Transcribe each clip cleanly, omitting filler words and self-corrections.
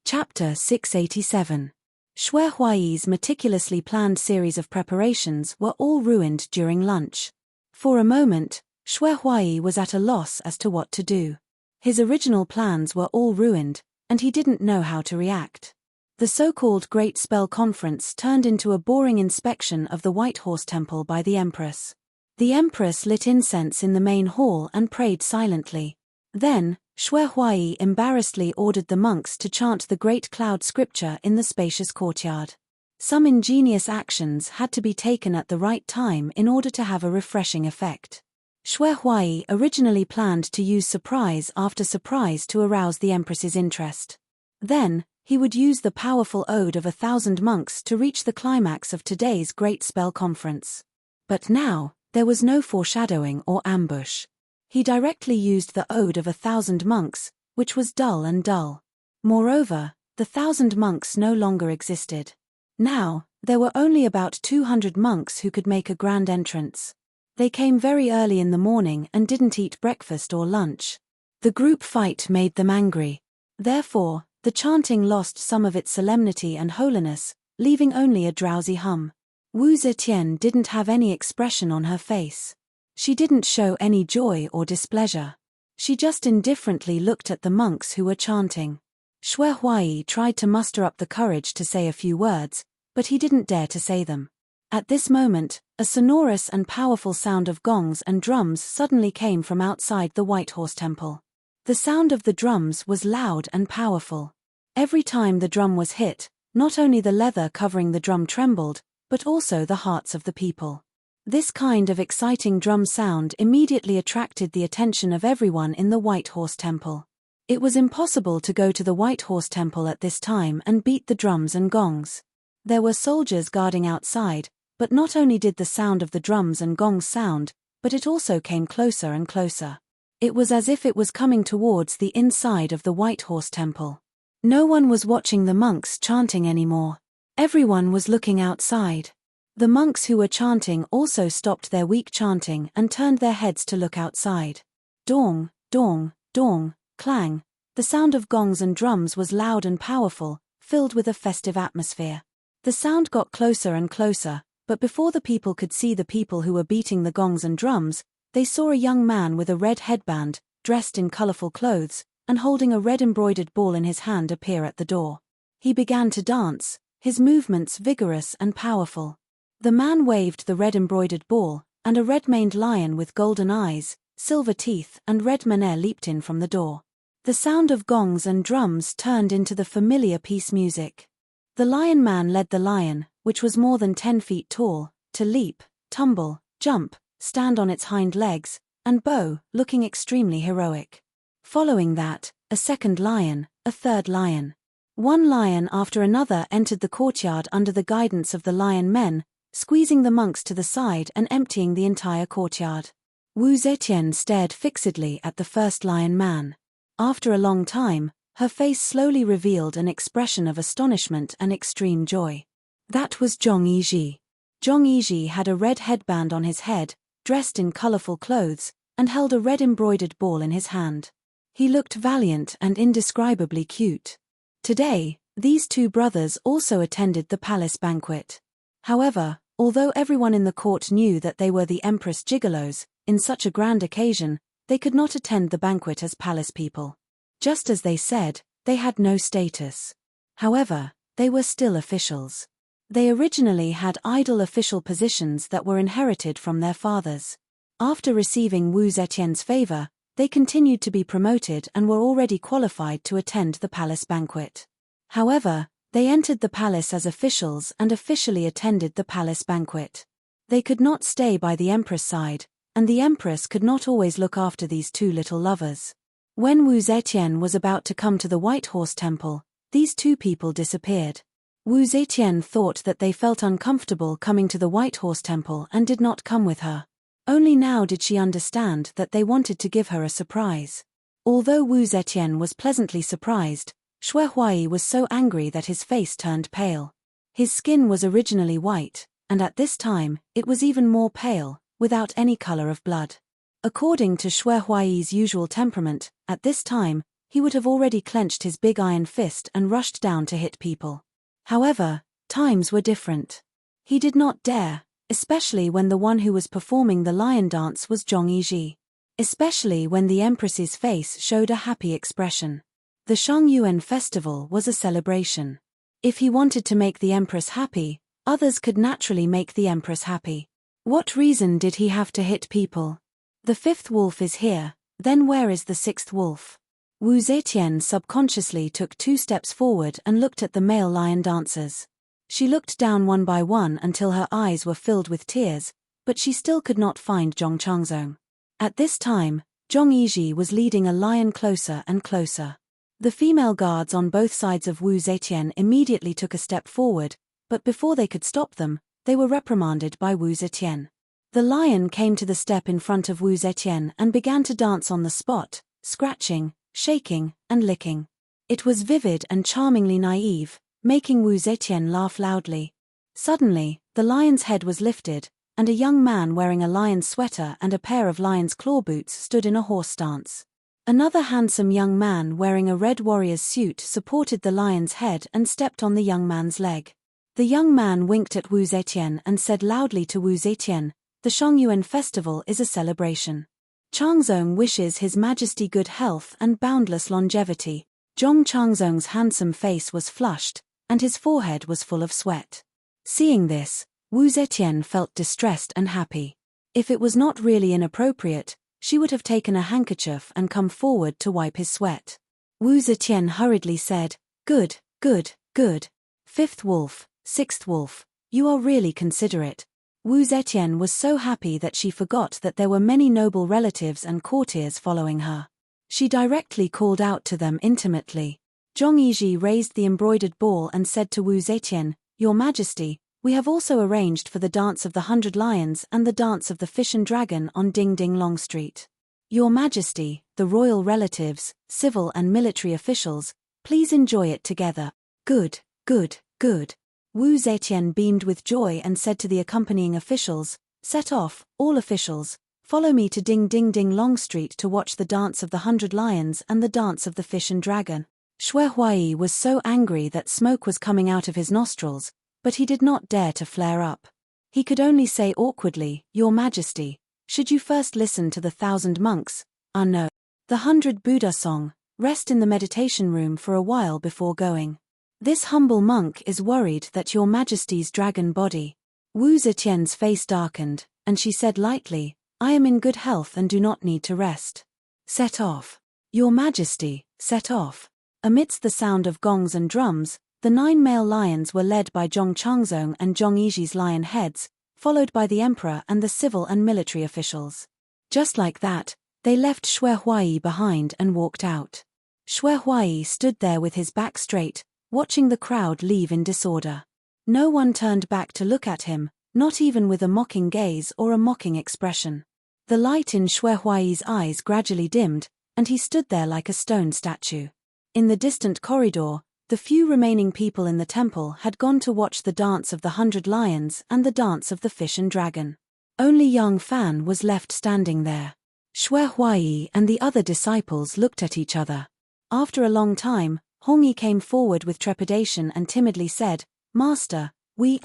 Chapter 687. Shui Huai's meticulously planned series of preparations were all ruined during lunch. For a moment, Shui Huai was at a loss as to what to do. His original plans were all ruined, and he didn't know how to react. The so-called Great Spell Conference turned into a boring inspection of the White Horse Temple by the Empress. The Empress lit incense in the main hall and prayed silently. Then, Shui Huai embarrassedly ordered the monks to chant the Great Cloud scripture in the spacious courtyard. Some ingenious actions had to be taken at the right time in order to have a refreshing effect. Shui Huai originally planned to use surprise after surprise to arouse the Empress's interest. Then, he would use the powerful Ode of 1,000 monks to reach the climax of today's Great Spell Conference. But now, there was no foreshadowing or ambush. He directly used the Ode of 1,000 monks, which was dull and dull. Moreover, the 1,000 monks no longer existed. Now, there were only about 200 monks who could make a grand entrance. They came very early in the morning and didn't eat breakfast or lunch. The group fight made them angry. Therefore, the chanting lost some of its solemnity and holiness, leaving only a drowsy hum. Wu Zetian didn't have any expression on her face. She didn't show any joy or displeasure. She just indifferently looked at the monks who were chanting. Shui Huai tried to muster up the courage to say a few words, but he didn't dare to say them. At this moment, a sonorous and powerful sound of gongs and drums suddenly came from outside the White Horse Temple. The sound of the drums was loud and powerful. Every time the drum was hit, not only the leather covering the drum trembled, but also the hearts of the people. This kind of exciting drum sound immediately attracted the attention of everyone in the White Horse Temple. It was impossible to go to the White Horse Temple at this time and beat the drums and gongs. There were soldiers guarding outside, but not only did the sound of the drums and gongs sound, but it also came closer and closer. It was as if it was coming towards the inside of the White Horse Temple. No one was watching the monks chanting anymore. Everyone was looking outside. The monks who were chanting also stopped their weak chanting and turned their heads to look outside. Dong, dong, dong, clang. The sound of gongs and drums was loud and powerful, filled with a festive atmosphere. The sound got closer and closer, but before the people could see the people who were beating the gongs and drums, they saw a young man with a red headband, dressed in colorful clothes, and holding a red embroidered ball in his hand appear at the door. He began to dance, his movements vigorous and powerful. The man waved the red embroidered ball, and a red-maned lion with golden eyes, silver teeth and red mane leaped in from the door. The sound of gongs and drums turned into the familiar peace music. The lion man led the lion, which was more than 10 feet tall, to leap, tumble, jump, stand on its hind legs, and bow, looking extremely heroic. Following that, a second lion, a third lion. One lion after another entered the courtyard under the guidance of the lion men, squeezing the monks to the side and emptying the entire courtyard. Wu Zetian stared fixedly at the first lion man. After a long time, her face slowly revealed an expression of astonishment and extreme joy. That was Zhong Yizhi. Zhong Yizhi had a red headband on his head, dressed in colorful clothes, and held a red embroidered ball in his hand. He looked valiant and indescribably cute. Today, these two brothers also attended the palace banquet. However, although everyone in the court knew that they were the Empress gigolos, in such a grand occasion, they could not attend the banquet as palace people. Just as they said, they had no status. However, they were still officials. They originally had idle official positions that were inherited from their fathers. After receiving Wu Zetian's favor, they continued to be promoted and were already qualified to attend the palace banquet. However, they entered the palace as officials and officially attended the palace banquet. They could not stay by the Empress' side, and the Empress could not always look after these two little lovers. When Wu Zetian was about to come to the White Horse Temple, these two people disappeared. Wu Zetian thought that they felt uncomfortable coming to the White Horse Temple and did not come with her. Only now did she understand that they wanted to give her a surprise. Although Wu Zetian was pleasantly surprised, Shui Huai was so angry that his face turned pale. His skin was originally white, and at this time, it was even more pale, without any color of blood. According to Shui Huai's usual temperament, at this time, he would have already clenched his big iron fist and rushed down to hit people. However, times were different. He did not dare, especially when the one who was performing the lion dance was Zhong Yizhi. Especially when the Empress's face showed a happy expression. The Shangyuan festival was a celebration. If he wanted to make the Empress happy, others could naturally make the Empress happy. What reason did he have to hit people? The fifth wolf is here, then where is the sixth wolf? Wu Zetian subconsciously took 2 steps forward and looked at the male lion dancers. She looked down one by one until her eyes were filled with tears, but she still could not find Zhong Changzong. At this time, Zhong Yizhi was leading a lion closer and closer. The female guards on both sides of Wu Zetian immediately took a step forward, but before they could stop them, they were reprimanded by Wu Zetian. The lion came to the step in front of Wu Zetian and began to dance on the spot, scratching, shaking, and licking. It was vivid and charmingly naive, making Wu Zetian laugh loudly. Suddenly, the lion's head was lifted, and a young man wearing a lion's sweater and a pair of lion's claw boots stood in a horse stance. Another handsome young man wearing a red warrior's suit supported the lion's head and stepped on the young man's leg. The young man winked at Wu Zetian and said loudly to Wu Zetian, "The Shangyuan festival is a celebration. Changzong wishes His Majesty good health and boundless longevity." Zhong Changzong's handsome face was flushed, and his forehead was full of sweat. Seeing this, Wu Zetian felt distressed and happy. If it was not really inappropriate, she would have taken a handkerchief and come forward to wipe his sweat. Wu Zetian hurriedly said, "Good, good, good. Fifth wolf, sixth wolf, you are really considerate." Wu Zetian was so happy that she forgot that there were many noble relatives and courtiers following her. She directly called out to them intimately. Zhong Yizhi raised the embroidered ball and said to Wu Zetian, "Your Majesty, we have also arranged for the Dance of the 100 Lions and the Dance of the Fish and Dragon on Ding Ding Long Street. Your Majesty, the royal relatives, civil and military officials, please enjoy it together." "Good, good, good." Wu Zetian beamed with joy and said to the accompanying officials, "Set off, all officials, follow me to Ding Ding Ding Long Street to watch the Dance of the 100 Lions and the Dance of the Fish and Dragon." Xue Huai was so angry that smoke was coming out of his nostrils, but he did not dare to flare up. He could only say awkwardly, "Your Majesty, should you first listen to the 1,000 monks, no, the 100 Buddha song, rest in the meditation room for a while before going. This humble monk is worried that Your Majesty's dragon body." Wu Zetian's face darkened, and she said lightly, "I am in good health and do not need to rest." "Set off. Your Majesty, set off." Amidst the sound of gongs and drums, the 9 male lions were led by Zhong Changzong and Zhong Yizhi's lion heads, followed by the emperor and the civil and military officials. Just like that, they left Xue Huai behind and walked out. Xue Huai stood there with his back straight, watching the crowd leave in disorder. No one turned back to look at him, not even with a mocking gaze or a mocking expression. The light in Xue Huai's eyes gradually dimmed, and he stood there like a stone statue. In the distant corridor, the few remaining people in the temple had gone to watch the Dance of the 100 Lions and the Dance of the Fish and Dragon. Only young Fan was left standing there. Xue Huai and the other disciples looked at each other. After a long time, Hongyi came forward with trepidation and timidly said, "Master, Xue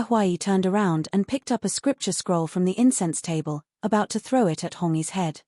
Huai turned around and picked up a scripture scroll from the incense table, about to throw it at Hongyi's head.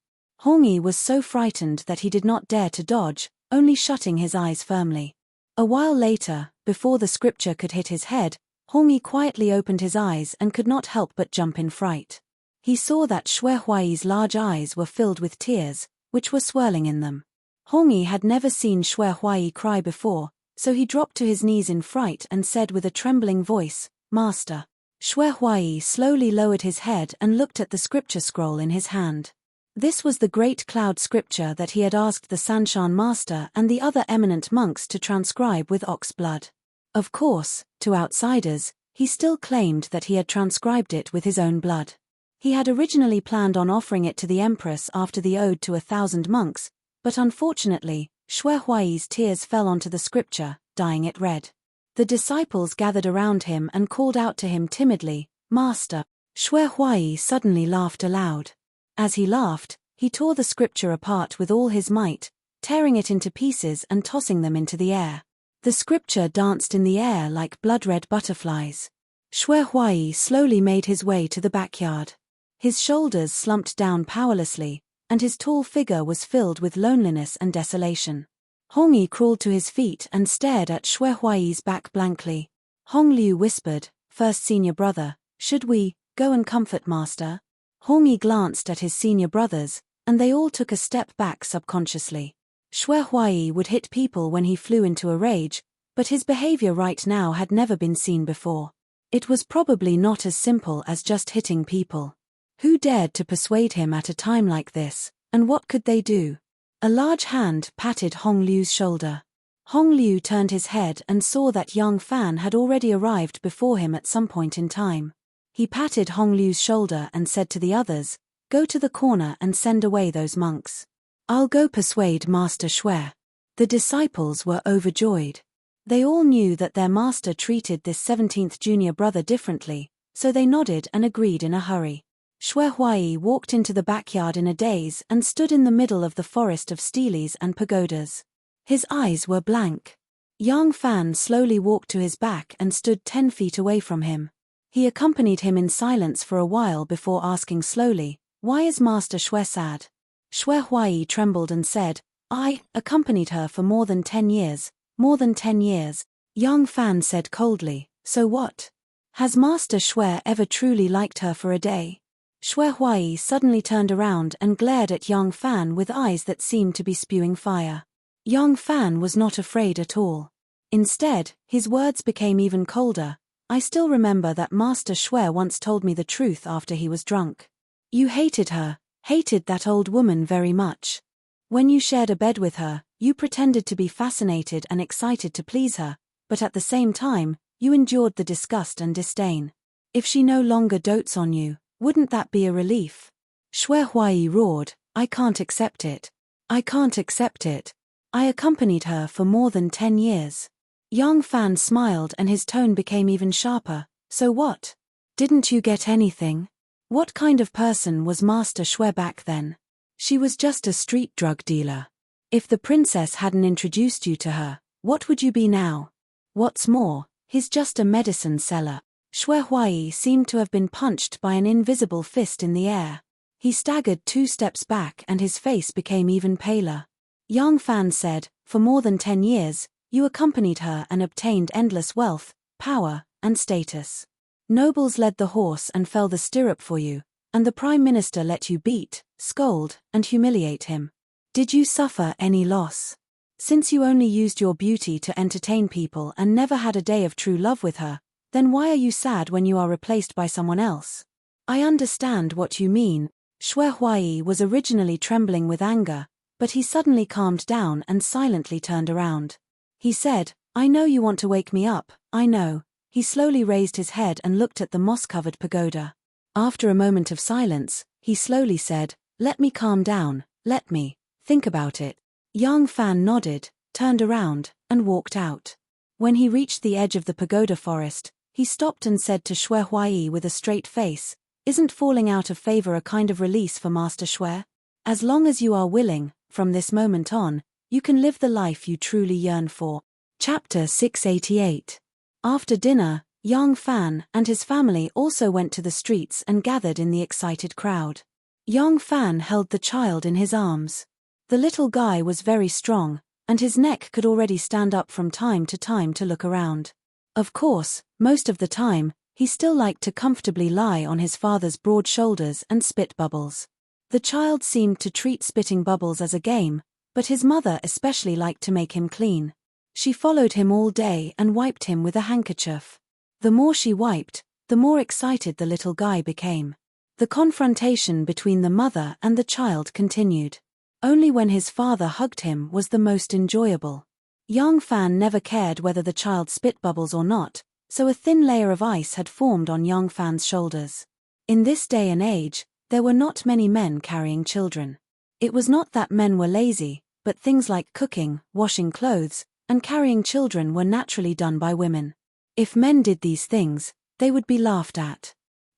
Hongyi was so frightened that he did not dare to dodge, only shutting his eyes firmly. A while later, before the scripture could hit his head, Hongyi quietly opened his eyes and could not help but jump in fright. He saw that Xue Huai's large eyes were filled with tears, which were swirling in them. Hongyi had never seen Xue Huai cry before, so he dropped to his knees in fright and said with a trembling voice, "Master." Xue Huai slowly lowered his head and looked at the scripture scroll in his hand. This was the great cloud scripture that he had asked the Sanshan master and the other eminent monks to transcribe with ox blood. Of course, to outsiders, he still claimed that he had transcribed it with his own blood. He had originally planned on offering it to the empress after the ode to 1,000 monks, but unfortunately, Xue Huai's tears fell onto the scripture, dyeing it red. The disciples gathered around him and called out to him timidly, "Master." Xue Huai suddenly laughed aloud. As he laughed, he tore the scripture apart with all his might, tearing it into pieces and tossing them into the air. The scripture danced in the air like blood-red butterflies. Shui Huai slowly made his way to the backyard. His shoulders slumped down powerlessly, and his tall figure was filled with loneliness and desolation. Hong Yi crawled to his feet and stared at Shui Huai's back blankly. Hong Liu whispered, "First senior brother, should we go and comfort master?" Hong Yi glanced at his senior brothers, and they all took a step back subconsciously. Shui Huai would hit people when he flew into a rage, but his behavior right now had never been seen before. It was probably not as simple as just hitting people. Who dared to persuade him at a time like this, and what could they do? A large hand patted Hong Liu's shoulder. Hong Liu turned his head and saw that young Fan had already arrived before him at some point in time. He patted Hong Liu's shoulder and said to the others, "Go to the corner and send away those monks. I'll go persuade Master Shui." The disciples were overjoyed. They all knew that their master treated this 17th junior brother differently, so they nodded and agreed in a hurry. Shui Huai walked into the backyard in a daze and stood in the middle of the forest of steles and pagodas. His eyes were blank. Yang Fan slowly walked to his back and stood 10 feet away from him. He accompanied him in silence for a while before asking slowly, "Why is Master Shui sad?" Shui Huai trembled and said, "I accompanied her for more than 10 years. More than 10 years. Yang Fan said coldly, "So what? Has Master Shui ever truly liked her for a day?" Shui Huai suddenly turned around and glared at Yang Fan with eyes that seemed to be spewing fire. Yang Fan was not afraid at all. Instead, his words became even colder. "I still remember that Master Shui once told me the truth after he was drunk. You hated her, hated that old woman very much. When you shared a bed with her, you pretended to be fascinated and excited to please her, but at the same time, you endured the disgust and disdain. If she no longer dotes on you, wouldn't that be a relief?" Shui Huai roared, "I can't accept it. I can't accept it. I accompanied her for more than 10 years. Yang Fan smiled and his tone became even sharper. "So what? Didn't you get anything? What kind of person was Master Shui back then? She was just a street drug dealer. If the princess hadn't introduced you to her, what would you be now? What's more, he's just a medicine seller." Shui Huai seemed to have been punched by an invisible fist in the air. He staggered 2 steps back and his face became even paler. Yang Fan said, "For more than 10 years, you accompanied her and obtained endless wealth, power, and status. Nobles led the horse and fell the stirrup for you, and the Prime Minister let you beat, scold, and humiliate him. Did you suffer any loss? Since you only used your beauty to entertain people and never had a day of true love with her, then why are you sad when you are replaced by someone else?" "I understand what you mean." Shui Huai was originally trembling with anger, but he suddenly calmed down and silently turned around. He said, "I know you want to wake me up, I know." He slowly raised his head and looked at the moss-covered pagoda. After a moment of silence, he slowly said, "Let me calm down, let me think about it." Yang Fan nodded, turned around, and walked out. When he reached the edge of the pagoda forest, he stopped and said to Shui Huai with a straight face, "Isn't falling out of favor a kind of release for Master Shui? As long as you are willing, from this moment on, you can live the life you truly yearn for." Chapter 688. After dinner, Yang Fan and his family also went to the streets and gathered in the excited crowd. Yang Fan held the child in his arms. The little guy was very strong, and his neck could already stand up from time to look around. Of course, most of the time, he still liked to comfortably lie on his father's broad shoulders and spit bubbles. The child seemed to treat spitting bubbles as a game, but his mother especially liked to make him clean. She followed him all day and wiped him with a handkerchief. The more she wiped, the more excited the little guy became. The confrontation between the mother and the child continued. Only when his father hugged him was the most enjoyable. Yang Fan never cared whether the child spit bubbles or not, so a thin layer of ice had formed on Yang Fan's shoulders. In this day and age, there were not many men carrying children. It was not that men were lazy, but things like cooking, washing clothes, and carrying children were naturally done by women. If men did these things, they would be laughed at.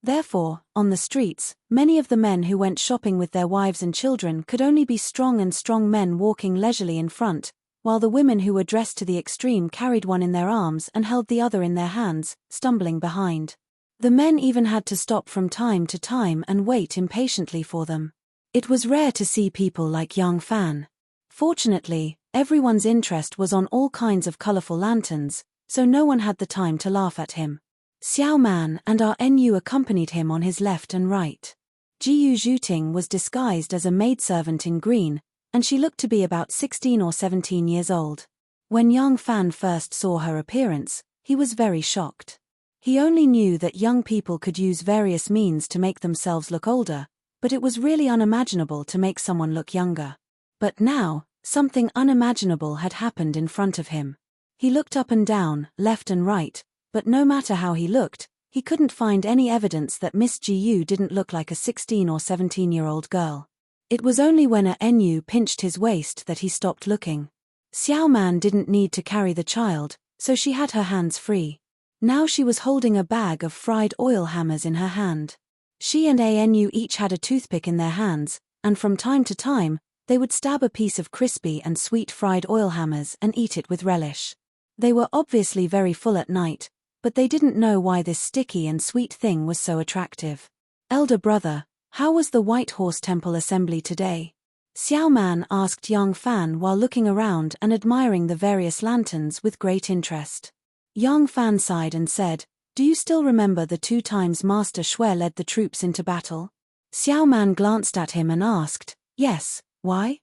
Therefore, on the streets, many of the men who went shopping with their wives and children could only be strong men walking leisurely in front, while the women who were dressed to the extreme carried one in their arms and held the other in their hands, stumbling behind. The men even had to stop from time to time and wait impatiently for them. It was rare to see people like young Fan. Fortunately, everyone's interest was on all kinds of colorful lanterns, so no one had the time to laugh at him. Xiao Man and RNU accompanied him on his left and right. Jiyu Zhuting was disguised as a maidservant in green, and she looked to be about 16 or 17 years old. When Yang Fan first saw her appearance, he was very shocked. He only knew that young people could use various means to make themselves look older, but it was really unimaginable to make someone look younger. But now, something unimaginable had happened in front of him. He looked up and down, left and right, but no matter how he looked, he couldn't find any evidence that Miss Jiyu didn't look like a 16 or 17-year-old girl. It was only when RNU pinched his waist that he stopped looking. Xiao Man didn't need to carry the child, so she had her hands free. Now she was holding a bag of fried oil hammers in her hand. She and RNU each had a toothpick in their hands, and from time to time, they would stab a piece of crispy and sweet fried oil hammers and eat it with relish. They were obviously very full at night, but they didn't know why this sticky and sweet thing was so attractive. Elder brother, how was the White Horse Temple assembly today? Xiao Man asked Yang Fan while looking around and admiring the various lanterns with great interest. Yang Fan sighed and said, "Do you still remember the 2 times Master Xue led the troops into battle?" Xiao Man glanced at him and asked, "Yes, why?"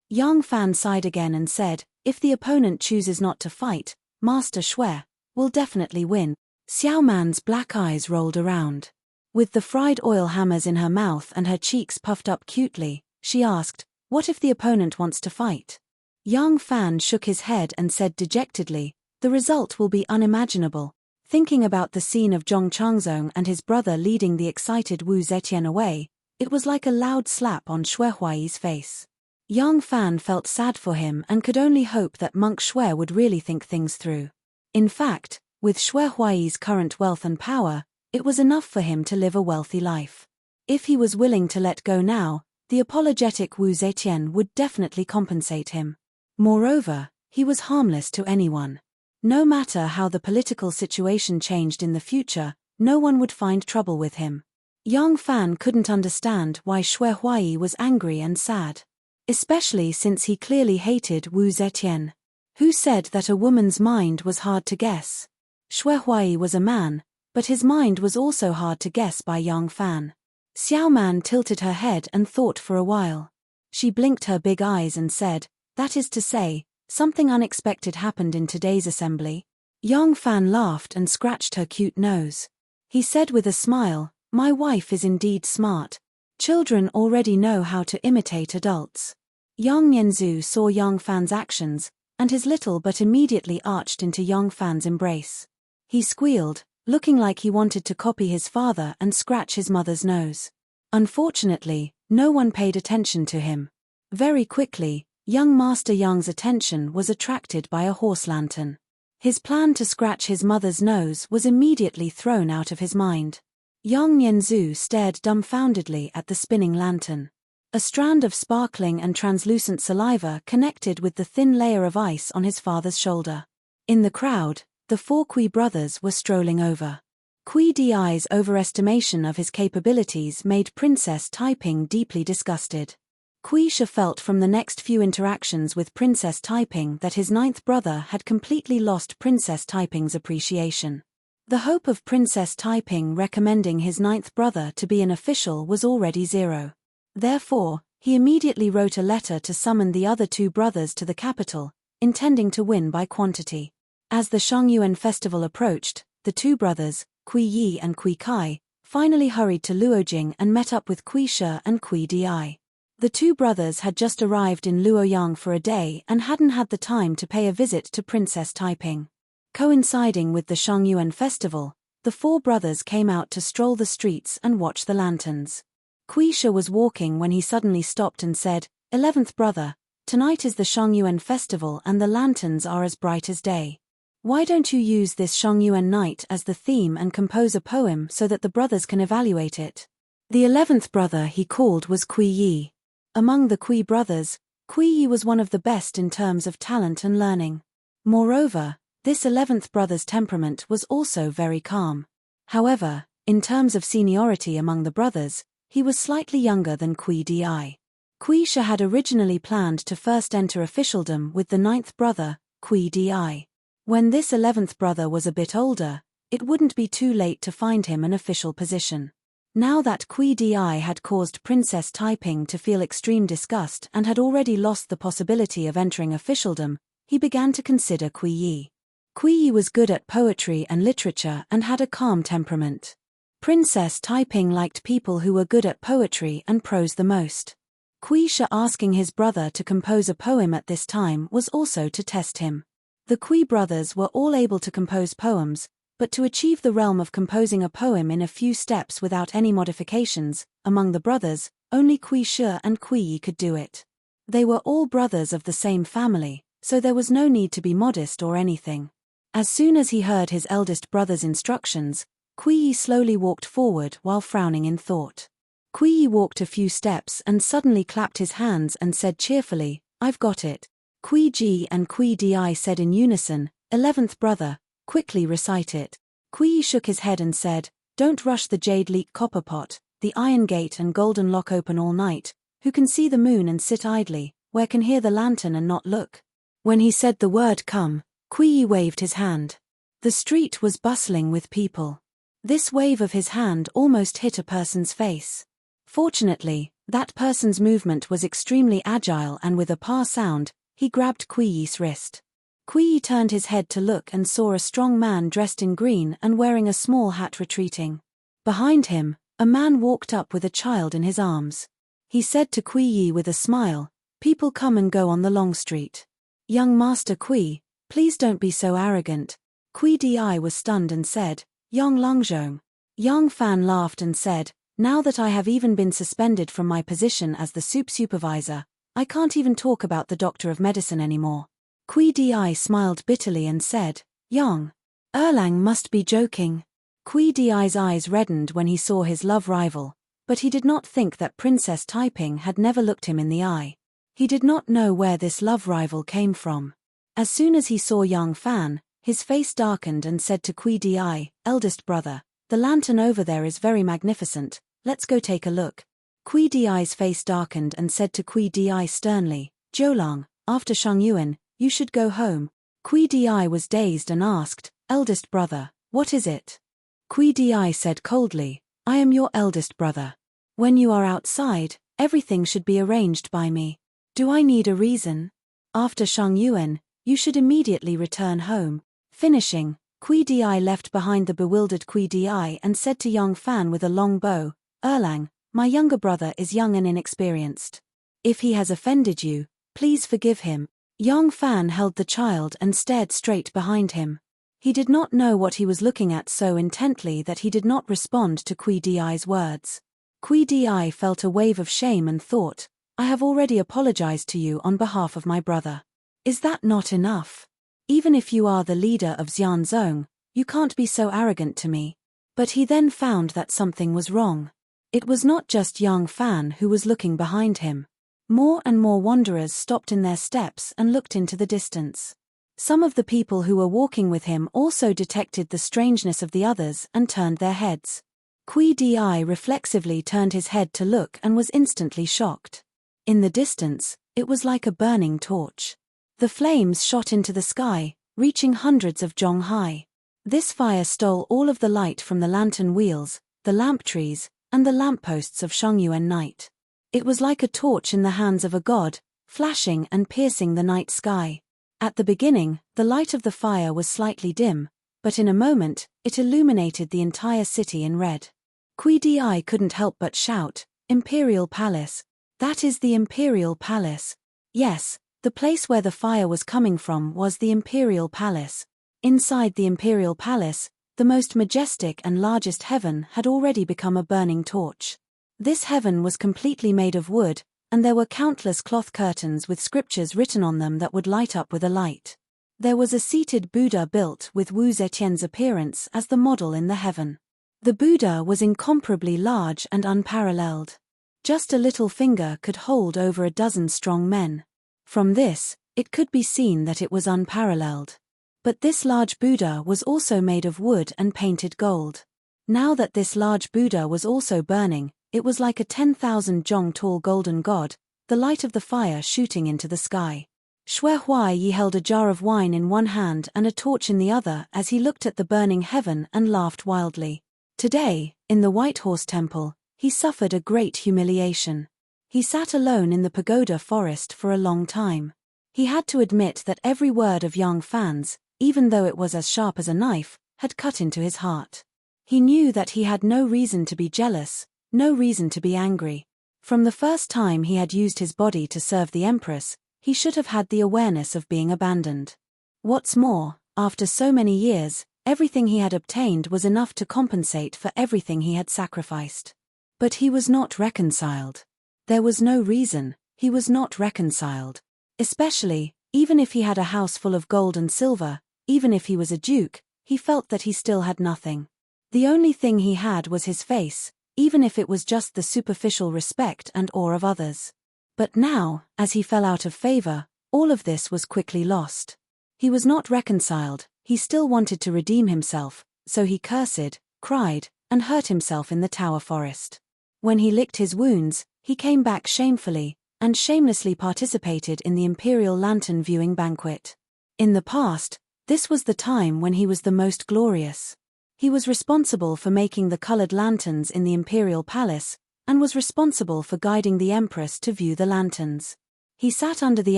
Yang Fan sighed again and said, "If the opponent chooses not to fight, Master Xue will definitely win." Xiao Man's black eyes rolled around. With the fried oil hammers in her mouth and her cheeks puffed up cutely, she asked, "What if the opponent wants to fight?" Yang Fan shook his head and said dejectedly, "The result will be unimaginable." Thinking about the scene of Zhong Changzong and his brother leading the excited Wu Zetian away, it was like a loud slap on Xue Huai's face. Yang Fan felt sad for him and could only hope that Monk Xue would really think things through. In fact, with Xue Huai's current wealth and power, it was enough for him to live a wealthy life. If he was willing to let go now, the apologetic Wu Zetian would definitely compensate him. Moreover, he was harmless to anyone. No matter how the political situation changed in the future, no one would find trouble with him. Yang Fan couldn't understand why Xue Huai was angry and sad. Especially since he clearly hated Wu Zetian. Who said that a woman's mind was hard to guess? Xue Huai was a man, but his mind was also hard to guess by Yang Fan. Xiao Man tilted her head and thought for a while. She blinked her big eyes and said, "That is to say, something unexpected happened in today's assembly." Yang Fan laughed and scratched her cute nose. He said with a smile, "My wife is indeed smart. Children already know how to imitate adults." Yang Nianzhu saw Yang Fan's actions, and his little butt immediately arched into Yang Fan's embrace. He squealed, looking like he wanted to copy his father and scratch his mother's nose. Unfortunately, no one paid attention to him. Very quickly, young Master Yang's attention was attracted by a horse lantern. His plan to scratch his mother's nose was immediately thrown out of his mind. Yang Nianzhu stared dumbfoundedly at the spinning lantern. A strand of sparkling and translucent saliva connected with the thin layer of ice on his father's shoulder. In the crowd, the 4 Kui brothers were strolling over. Kui Di's overestimation of his capabilities made Princess Taiping deeply disgusted. Kui Shi felt from the next few interactions with Princess Taiping that his 9th brother had completely lost Princess Taiping's appreciation. The hope of Princess Taiping recommending his 9th brother to be an official was already zero. Therefore, he immediately wrote a letter to summon the other 2 brothers to the capital, intending to win by quantity. As the Shangyuan festival approached, the 2 brothers, Kui Yi and Kui Kai, finally hurried to Luojing and met up with Kui Shi and Kui Di. The 2 brothers had just arrived in Luoyang for a day and hadn't had the time to pay a visit to Princess Taiping. Coinciding with the Shangyuan festival, the 4 brothers came out to stroll the streets and watch the lanterns. Kui Shi was walking when he suddenly stopped and said, "11th brother, tonight is the Shangyuan festival and the lanterns are as bright as day. Why don't you use this Shongyuan night as the theme and compose a poem so that the brothers can evaluate it? The 11th brother he called was Kui Yi. Among the Kui brothers, Kui Yi was one of the best in terms of talent and learning. Moreover, this 11th brother's temperament was also very calm. However, in terms of seniority among the brothers, he was slightly younger than Kui Di. Kui Shi had originally planned to first enter officialdom with the 9th brother, Kui Di. When this 11th brother was a bit older, it wouldn't be too late to find him an official position. Now that Kui Di had caused Princess Taiping to feel extreme disgust and had already lost the possibility of entering officialdom, he began to consider Kui Yi. Kui Yi was good at poetry and literature and had a calm temperament. Princess Taiping liked people who were good at poetry and prose the most. Kui Shi asking his brother to compose a poem at this time was also to test him. The Kui brothers were all able to compose poems, but to achieve the realm of composing a poem in a few steps without any modifications, among the brothers, only Kui Shi and Kui Yi could do it. They were all brothers of the same family, so there was no need to be modest or anything. As soon as he heard his eldest brother's instructions, Kui Yi slowly walked forward while frowning in thought. Kui Yi walked a few steps and suddenly clapped his hands and said cheerfully, "I've got it." Kui Ji and Kui Di said in unison, "11th brother, quickly recite it." Kui Yi shook his head and said, "Don't rush the jade leak copper pot, the iron gate and golden lock open all night, who can see the moon and sit idly, where can hear the lantern and not look." When he said the word come, Kui Yi waved his hand. The street was bustling with people. This wave of his hand almost hit a person's face. Fortunately, that person's movement was extremely agile and with a pa sound, he grabbed Kui Yi's wrist. Kui Yi turned his head to look and saw a strong man dressed in green and wearing a small hat retreating. Behind him, a man walked up with a child in his arms. He said to Kui Yi with a smile, "People come and go on the long street. Young Master Kui, please don't be so arrogant." Kui Di was stunned and said, "Yang Langzhong." Yang Fan laughed and said, "Now that I have even been suspended from my position as the supervisor, I can't even talk about the doctor of medicine anymore." Kui Di smiled bitterly and said, "Yang Erlang must be joking." Kui Di's eyes reddened when he saw his love rival, but he did not think that Princess Taiping had never looked him in the eye. He did not know where this love rival came from. As soon as he saw Yang Fan, his face darkened and said to Kui Di, "Eldest brother, the lantern over there is very magnificent, let's go take a look." Kui Di's face darkened and said to Kui Di sternly, "Zhoulang, after Shongyuan, you should go home." Kui Di was dazed and asked, "Eldest brother, what is it?" Kui Di said coldly, "I am your eldest brother. When you are outside, everything should be arranged by me. Do I need a reason? After Shongyuan, you should immediately return home." Finishing, Kui Di left behind the bewildered Kui Di and said to Yang Fan with a long bow, "Erlang, my younger brother is young and inexperienced. If he has offended you, please forgive him." Yang Fan held the child and stared straight behind him. He did not know what he was looking at so intently that he did not respond to Kui Di's words. Kui Di felt a wave of shame and thought, "I have already apologized to you on behalf of my brother. Is that not enough? Even if you are the leader of Xianzong, you can't be so arrogant to me." But he then found that something was wrong. It was not just Yang Fan who was looking behind him. More and more wanderers stopped in their steps and looked into the distance. Some of the people who were walking with him also detected the strangeness of the others and turned their heads. Kui Di reflexively turned his head to look and was instantly shocked. In the distance, it was like a burning torch. The flames shot into the sky, reaching hundreds of zhong high. This fire stole all of the light from the lantern wheels, the lamp trees, and the lampposts of Shongyuan night. It was like a torch in the hands of a god, flashing and piercing the night sky. At the beginning, the light of the fire was slightly dim, but in a moment, it illuminated the entire city in red. Kui Di couldn't help but shout, "Imperial Palace! That is the Imperial Palace!" Yes, the place where the fire was coming from was the Imperial Palace. Inside the Imperial Palace, the most majestic and largest heaven had already become a burning torch. This heaven was completely made of wood, and there were countless cloth curtains with scriptures written on them that would light up with a light. There was a seated Buddha built with Wu Zetian's appearance as the model in the heaven. The Buddha was incomparably large and unparalleled. Just a little finger could hold over a dozen strong men. From this, it could be seen that it was unparalleled. But this large Buddha was also made of wood and painted gold. Now that this large Buddha was also burning, it was like a 10,000 zhong tall golden god, the light of the fire shooting into the sky. Xue Huaiyi held a jar of wine in one hand and a torch in the other as he looked at the burning heaven and laughed wildly. Today, in the White Horse Temple, he suffered a great humiliation. He sat alone in the pagoda forest for a long time. He had to admit that every word of Yang Fan's, even though it was as sharp as a knife, had cut into his heart. He knew that he had no reason to be jealous, no reason to be angry. From the first time he had used his body to serve the Empress, he should have had the awareness of being abandoned. What's more, after so many years, everything he had obtained was enough to compensate for everything he had sacrificed. But he was not reconciled. There was no reason, he was not reconciled. Especially, even if he had a house full of gold and silver, even if he was a duke, he felt that he still had nothing. The only thing he had was his face, even if it was just the superficial respect and awe of others. But now, as he fell out of favor, all of this was quickly lost. He was not reconciled, he still wanted to redeem himself, so he cursed, cried, and hurt himself in the tower forest. When he licked his wounds, he came back shamefully, and shamelessly participated in the imperial lantern viewing banquet. In the past, this was the time when he was the most glorious. He was responsible for making the colored lanterns in the imperial palace, and was responsible for guiding the Empress to view the lanterns. He sat under the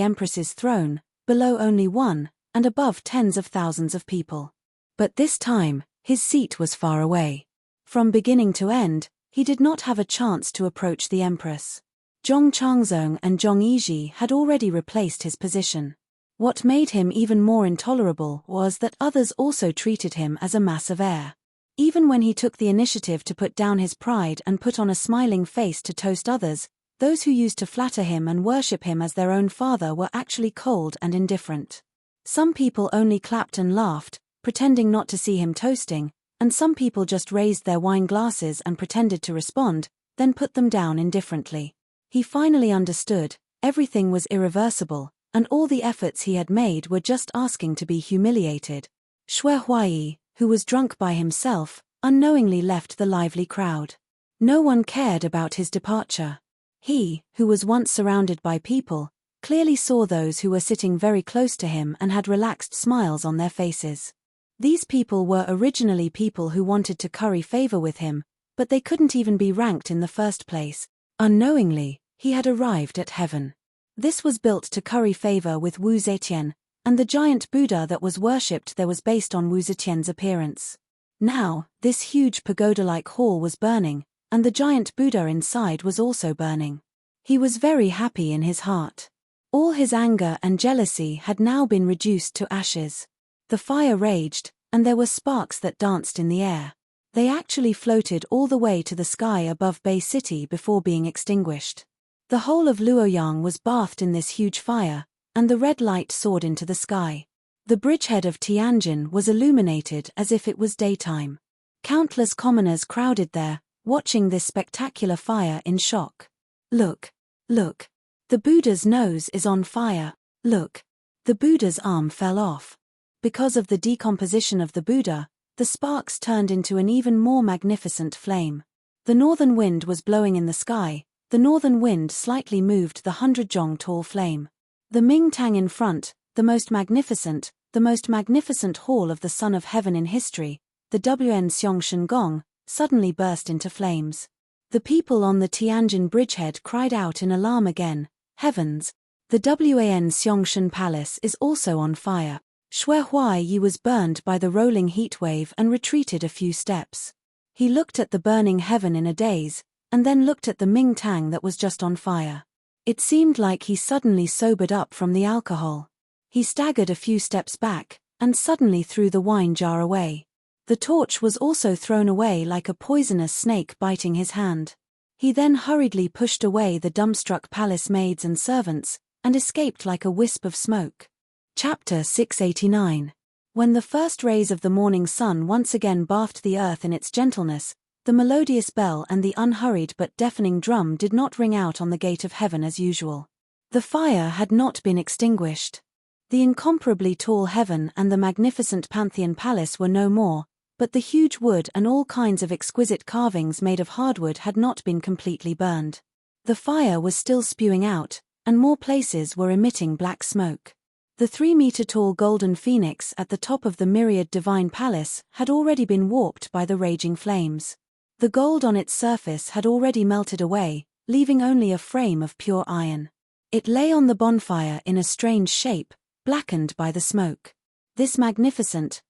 Empress's throne, below only one, and above tens of thousands of people. But this time, his seat was far away. From beginning to end, he did not have a chance to approach the Empress. Zhong Changzong and Zhong Yizhi had already replaced his position. What made him even more intolerable was that others also treated him as a mass of air. Even when he took the initiative to put down his pride and put on a smiling face to toast others, those who used to flatter him and worship him as their own father were actually cold and indifferent. Some people only clapped and laughed, pretending not to see him toasting, and some people just raised their wine glasses and pretended to respond, then put them down indifferently. He finally understood, everything was irreversible, and all the efforts he had made were just asking to be humiliated. Xue Huaiyi, who was drunk by himself, unknowingly left the lively crowd. No one cared about his departure. He, who was once surrounded by people, clearly saw those who were sitting very close to him and had relaxed smiles on their faces. These people were originally people who wanted to curry favor with him, but they couldn't even be ranked in the first place. Unknowingly, he had arrived at heaven. This was built to curry favor with Wu Zetian, and the giant Buddha that was worshipped there was based on Wu Zetian's appearance. Now, this huge pagoda-like hall was burning, and the giant Buddha inside was also burning. He was very happy in his heart. All his anger and jealousy had now been reduced to ashes. The fire raged, and there were sparks that danced in the air. They actually floated all the way to the sky above Bay City before being extinguished. The whole of Luoyang was bathed in this huge fire, and the red light soared into the sky. The bridgehead of Tianjin was illuminated as if it was daytime. Countless commoners crowded there, watching this spectacular fire in shock. Look! Look! The Buddha's nose is on fire. Look! The Buddha's arm fell off. Because of the decomposition of the Buddha, the sparks turned into an even more magnificent flame. The northern wind was blowing in the sky. The northern wind slightly moved the 100-zhong tall flame. The Ming Tang in front, the most magnificent hall of the Son of Heaven in history, the Wan Xiangshan Gong, suddenly burst into flames. The people on the Tianjin bridgehead cried out in alarm again, "Heavens! The Wan Xiangshan Palace is also on fire." Xue Huaiyi was burned by the rolling heat wave and retreated a few steps. He looked at the burning heaven in a daze, and then looked at the Ming Tang that was just on fire. It seemed like he suddenly sobered up from the alcohol. He staggered a few steps back, and suddenly threw the wine jar away. The torch was also thrown away like a poisonous snake biting his hand. He then hurriedly pushed away the dumbstruck palace maids and servants, and escaped like a wisp of smoke. Chapter 689. When the first rays of the morning sun once again bathed the earth in its gentleness, the melodious bell and the unhurried but deafening drum did not ring out on the gate of heaven as usual. The fire had not been extinguished. The incomparably tall heaven and the magnificent Pantheon palace were no more, but the huge wood and all kinds of exquisite carvings made of hardwood had not been completely burned. The fire was still spewing out, and more places were emitting black smoke. The 3-meter-tall golden phoenix at the top of the myriad divine palace had already been warped by the raging flames. The gold on its surface had already melted away, leaving only a frame of pure iron. It lay on the bonfire in a strange shape, blackened by the smoke. This magnificent,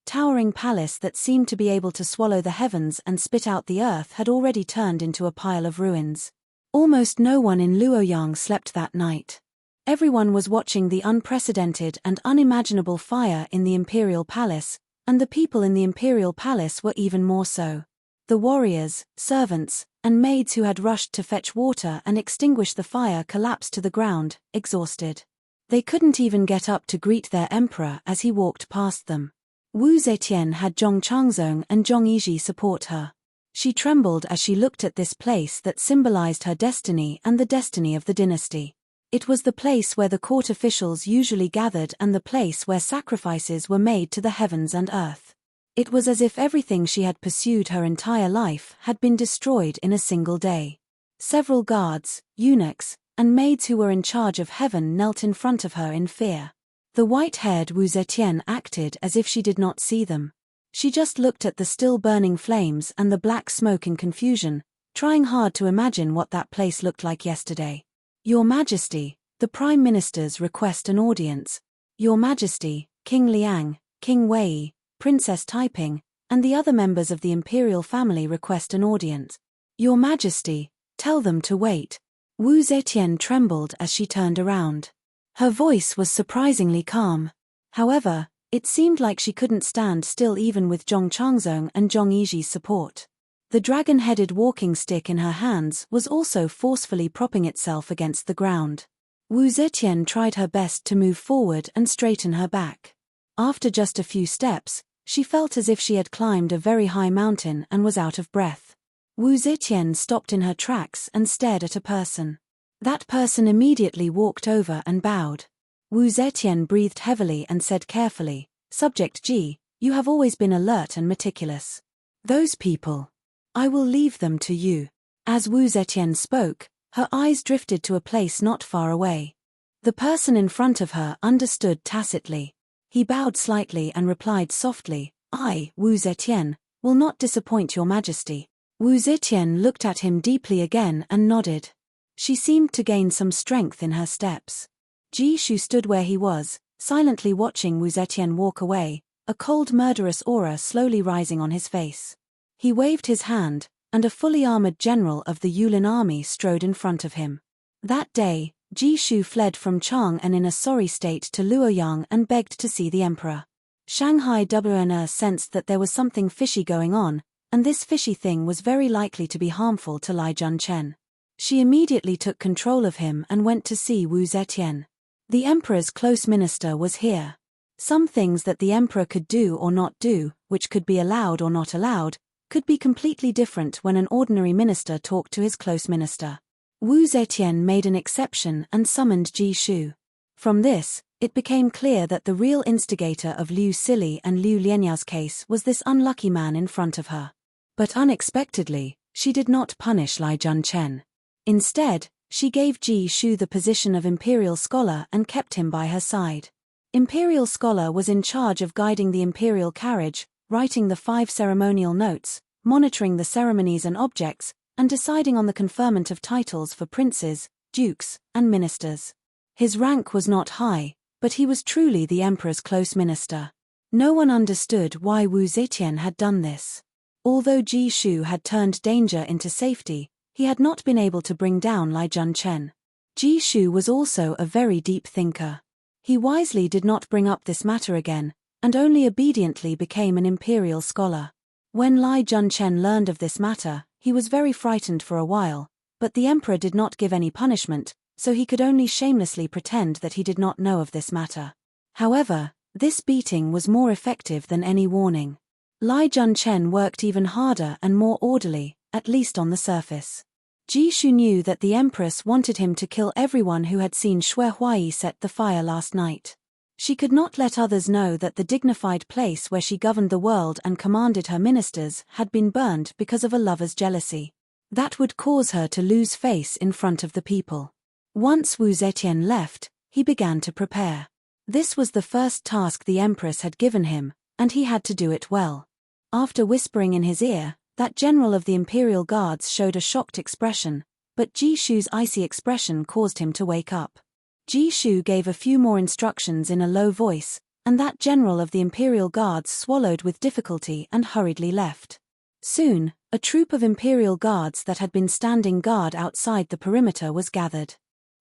towering palace that seemed to be able to swallow the heavens and spit out the earth had already turned into a pile of ruins. Almost no one in Luoyang slept that night. Everyone was watching the unprecedented and unimaginable fire in the imperial palace, and the people in the imperial palace were even more so. The warriors, servants, and maids who had rushed to fetch water and extinguish the fire collapsed to the ground, exhausted. They couldn't even get up to greet their emperor as he walked past them. Wu Zetian had Zhong Changzong and Zhong Yizhi support her. She trembled as she looked at this place that symbolized her destiny and the destiny of the dynasty. It was the place where the court officials usually gathered and the place where sacrifices were made to the heavens and earth. It was as if everything she had pursued her entire life had been destroyed in a single day. Several guards, eunuchs, and maids who were in charge of heaven knelt in front of her in fear. The white-haired Wu Zetian acted as if she did not see them. She just looked at the still burning flames and the black smoke in confusion, trying hard to imagine what that place looked like yesterday. Your Majesty, the Prime Ministers request an audience. Your Majesty, King Liang, King Wei, Princess Taiping, and the other members of the imperial family request an audience. Your Majesty, tell them to wait. Wu Zetian trembled as she turned around. Her voice was surprisingly calm. However, it seemed like she couldn't stand still even with Zhong Changzong and Zhong Yizhi's support. The dragon-headed walking stick in her hands was also forcefully propping itself against the ground. Wu Zetian tried her best to move forward and straighten her back. After just a few steps, she felt as if she had climbed a very high mountain and was out of breath. Wu Zetian stopped in her tracks and stared at a person. That person immediately walked over and bowed. Wu Zetian breathed heavily and said carefully, "Subject Ji, you have always been alert and meticulous. Those people, I will leave them to you." As Wu Zetian spoke, her eyes drifted to a place not far away. The person in front of her understood tacitly. He bowed slightly and replied softly, "I, Wu Zetian, will not disappoint your Majesty." Wu Zetian looked at him deeply again and nodded. She seemed to gain some strength in her steps. Ji Shu stood where he was, silently watching Wu Zetian walk away, a cold murderous aura slowly rising on his face. He waved his hand, and a fully armored general of the Yulin army strode in front of him. That day, Ji Shu fled from Chang'an in a sorry state to Luoyang and begged to see the emperor. Shanghai WNR sensed that there was something fishy going on, and this fishy thing was very likely to be harmful to Lai Junchen. She immediately took control of him and went to see Wu Zetian. The emperor's close minister was here. Some things that the emperor could do or not do, which could be allowed or not allowed, could be completely different when an ordinary minister talked to his close minister. Wu Zetian made an exception and summoned Ji Shu. From this, it became clear that the real instigator of Liu Sili and Liu Lianyao's case was this unlucky man in front of her. But unexpectedly, she did not punish Lai Junchen. Instead, she gave Ji Shu the position of imperial scholar and kept him by her side. Imperial scholar was in charge of guiding the imperial carriage, writing the 5 ceremonial notes, monitoring the ceremonies and objects, and deciding on the conferment of titles for princes, dukes, and ministers. His rank was not high, but he was truly the emperor's close minister. No one understood why Wu Zetian had done this. Although Ji Shu had turned danger into safety, he had not been able to bring down Lai Junchen. Ji Shu was also a very deep thinker. He wisely did not bring up this matter again, and only obediently became an imperial scholar. When Lai Junchen learned of this matter, he was very frightened for a while, but the emperor did not give any punishment, so he could only shamelessly pretend that he did not know of this matter. However, this beating was more effective than any warning. Li Junchen worked even harder and more orderly, at least on the surface. Jishu knew that the Empress wanted him to kill everyone who had seen Xue Huai set the fire last night. She could not let others know that the dignified place where she governed the world and commanded her ministers had been burned because of a lover's jealousy. That would cause her to lose face in front of the people. Once Wu Zetian left, he began to prepare. This was the first task the Empress had given him, and he had to do it well. After whispering in his ear, that general of the Imperial Guards showed a shocked expression, but Jishu's icy expression caused him to wake up. Jishu gave a few more instructions in a low voice, and that general of the Imperial Guards swallowed with difficulty and hurriedly left. Soon, a troop of Imperial Guards that had been standing guard outside the perimeter was gathered.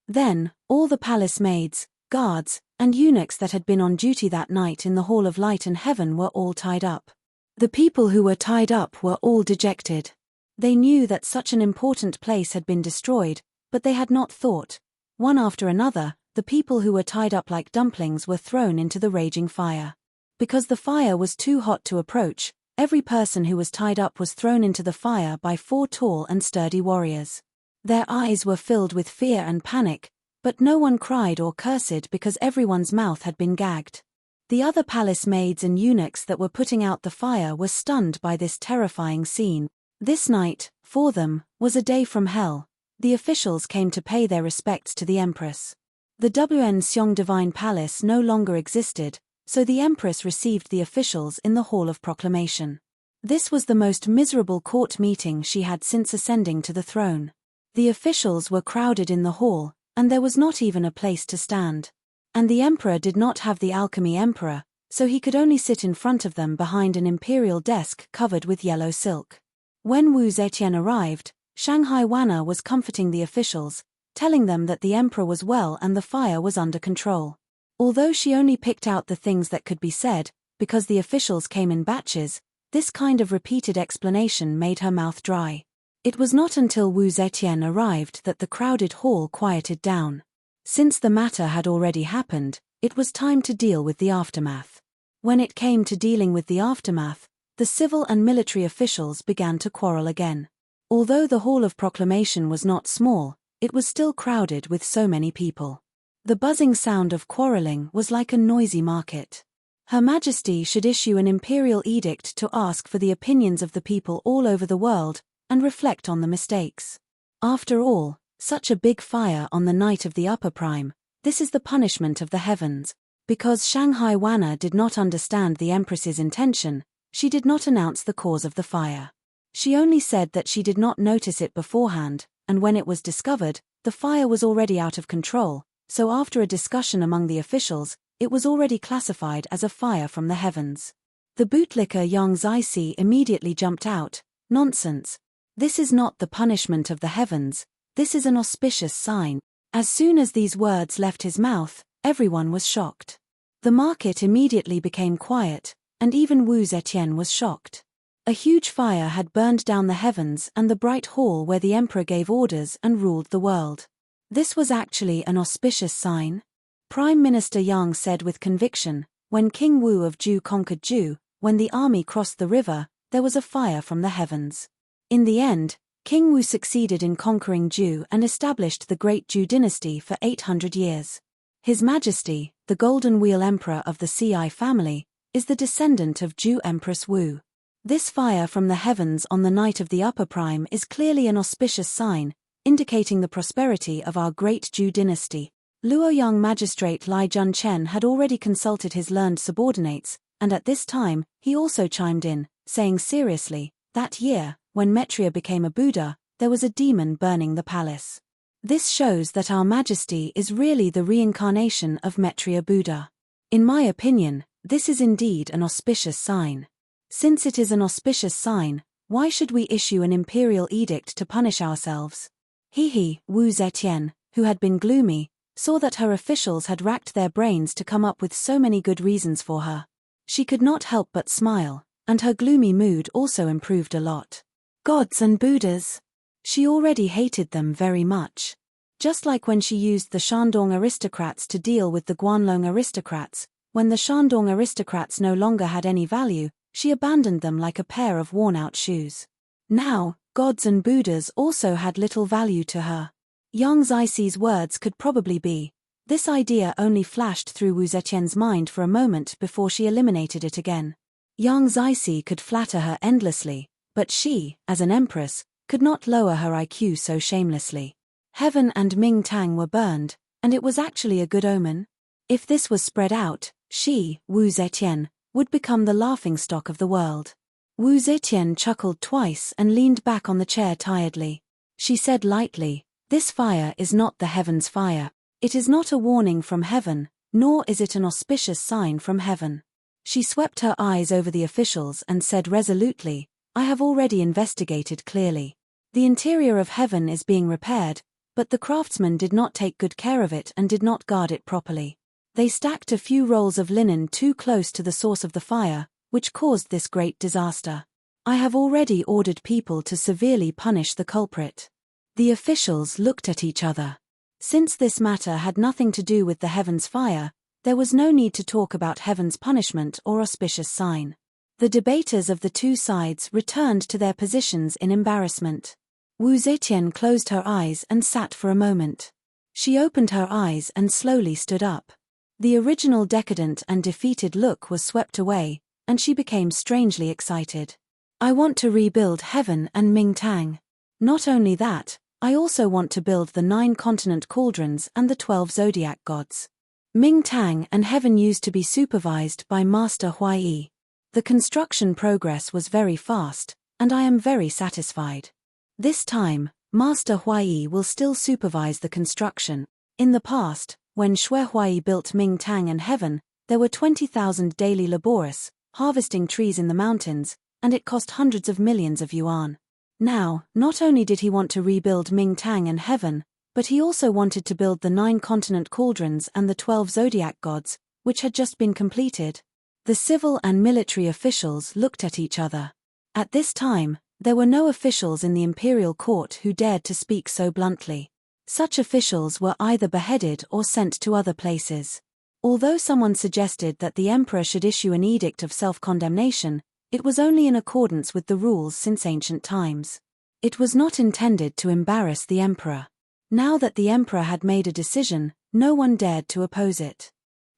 Then, all the palace maids, guards, and eunuchs that had been on duty that night in the Hall of Light and Heaven were all tied up. The people who were tied up were all dejected. They knew that such an important place had been destroyed, but they had not thought. One after another, the people who were tied up like dumplings were thrown into the raging fire. Because the fire was too hot to approach, every person who was tied up was thrown into the fire by 4 tall and sturdy warriors. Their eyes were filled with fear and panic, but no one cried or cursed because everyone's mouth had been gagged. The other palace maids and eunuchs that were putting out the fire were stunned by this terrifying scene. This night, for them, was a day from hell. The officials came to pay their respects to the Empress. The WN Xiong Divine Palace no longer existed, so the Empress received the officials in the Hall of Proclamation. This was the most miserable court meeting she had since ascending to the throne. The officials were crowded in the hall, and there was not even a place to stand. And the emperor did not have the alchemy emperor, so he could only sit in front of them behind an imperial desk covered with yellow silk. When Wu Zetian arrived, Shanghai Wana was comforting the officials, telling them that the emperor was well and the fire was under control. Although she only picked out the things that could be said, because the officials came in batches, this kind of repeated explanation made her mouth dry. It was not until Wu Zetian arrived that the crowded hall quieted down. Since the matter had already happened, it was time to deal with the aftermath. When it came to dealing with the aftermath, the civil and military officials began to quarrel again. Although the Hall of Proclamation was not small, it was still crowded with so many people. The buzzing sound of quarreling was like a noisy market. Her Majesty should issue an imperial edict to ask for the opinions of the people all over the world, and reflect on the mistakes. After all, such a big fire on the night of the upper prime, this is the punishment of the heavens. Because Shanghai Wana did not understand the Empress's intention, she did not announce the cause of the fire. She only said that she did not notice it beforehand, and when it was discovered, the fire was already out of control, so after a discussion among the officials, it was already classified as a fire from the heavens. The bootlicker Yang Zixi immediately jumped out. Nonsense. This is not the punishment of the heavens, this is an auspicious sign. As soon as these words left his mouth, everyone was shocked. The market immediately became quiet, and even Wu Zetian was shocked. A huge fire had burned down the heavens and the bright hall where the emperor gave orders and ruled the world. This was actually an auspicious sign. Prime Minister Yang said with conviction, when King Wu of Zhu conquered Zhu, when the army crossed the river, there was a fire from the heavens. In the end, King Wu succeeded in conquering Zhu and established the Great Zhu dynasty for 800 years. His Majesty, the Golden Wheel Emperor of the Ci family, is the descendant of Zhu Empress Wu. This fire from the heavens on the night of the upper prime is clearly an auspicious sign, indicating the prosperity of our Great Zhu dynasty. Luoyang magistrate Li Junchen had already consulted his learned subordinates, and at this time, he also chimed in, saying seriously, that year, when Metria became a Buddha, there was a demon burning the palace. This shows that our Majesty is really the reincarnation of Metria Buddha. In my opinion, this is indeed an auspicious sign. Since it is an auspicious sign, why should we issue an imperial edict to punish ourselves? Wu Zetian, who had been gloomy, saw that her officials had racked their brains to come up with so many good reasons for her. She could not help but smile, and her gloomy mood also improved a lot. Gods and Buddhas. She already hated them very much. Just like when she used the Shandong aristocrats to deal with the Guanlong aristocrats, when the Shandong aristocrats no longer had any value, she abandoned them like a pair of worn-out shoes. Now, gods and Buddhas also had little value to her. Yang Zixie's words could probably be, this idea only flashed through Wu Zetian's mind for a moment before she eliminated it again. Yang Zixie could flatter her endlessly, but she, as an empress, could not lower her IQ so shamelessly. Heaven and Ming Tang were burned, and it was actually a good omen. If this was spread out, she, Wu Zetian, would become the laughingstock of the world. Wu Zetian chuckled twice and leaned back on the chair tiredly. She said lightly, this fire is not the heaven's fire. It is not a warning from heaven, nor is it an auspicious sign from heaven. She swept her eyes over the officials and said resolutely, I have already investigated clearly. The interior of heaven is being repaired, but the craftsmen did not take good care of it and did not guard it properly. They stacked a few rolls of linen too close to the source of the fire, which caused this great disaster. I have already ordered people to severely punish the culprit. The officials looked at each other. Since this matter had nothing to do with the heaven's fire, there was no need to talk about heaven's punishment or auspicious sign. The debaters of the two sides returned to their positions in embarrassment. Wu Zetian closed her eyes and sat for a moment. She opened her eyes and slowly stood up. The original decadent and defeated look was swept away, and she became strangely excited. I want to rebuild heaven and Ming Tang. Not only that, I also want to build the 9 continent cauldrons and the 12 zodiac gods. Ming Tang and heaven used to be supervised by Master Huai. The construction progress was very fast, and I am very satisfied. This time, Master Huai will still supervise the construction. In the past, when Shui Huai built Ming Tang and heaven, there were 20,000 daily laborious, harvesting trees in the mountains, and it cost hundreds of millions of yuan. Now, not only did he want to rebuild Ming Tang and heaven, but he also wanted to build the 9 continent cauldrons and the 12 zodiac gods, which had just been completed. The civil and military officials looked at each other. At this time, there were no officials in the imperial court who dared to speak so bluntly. Such officials were either beheaded or sent to other places. Although someone suggested that the emperor should issue an edict of self-condemnation, it was only in accordance with the rules since ancient times. It was not intended to embarrass the emperor. Now that the emperor had made a decision, no one dared to oppose it.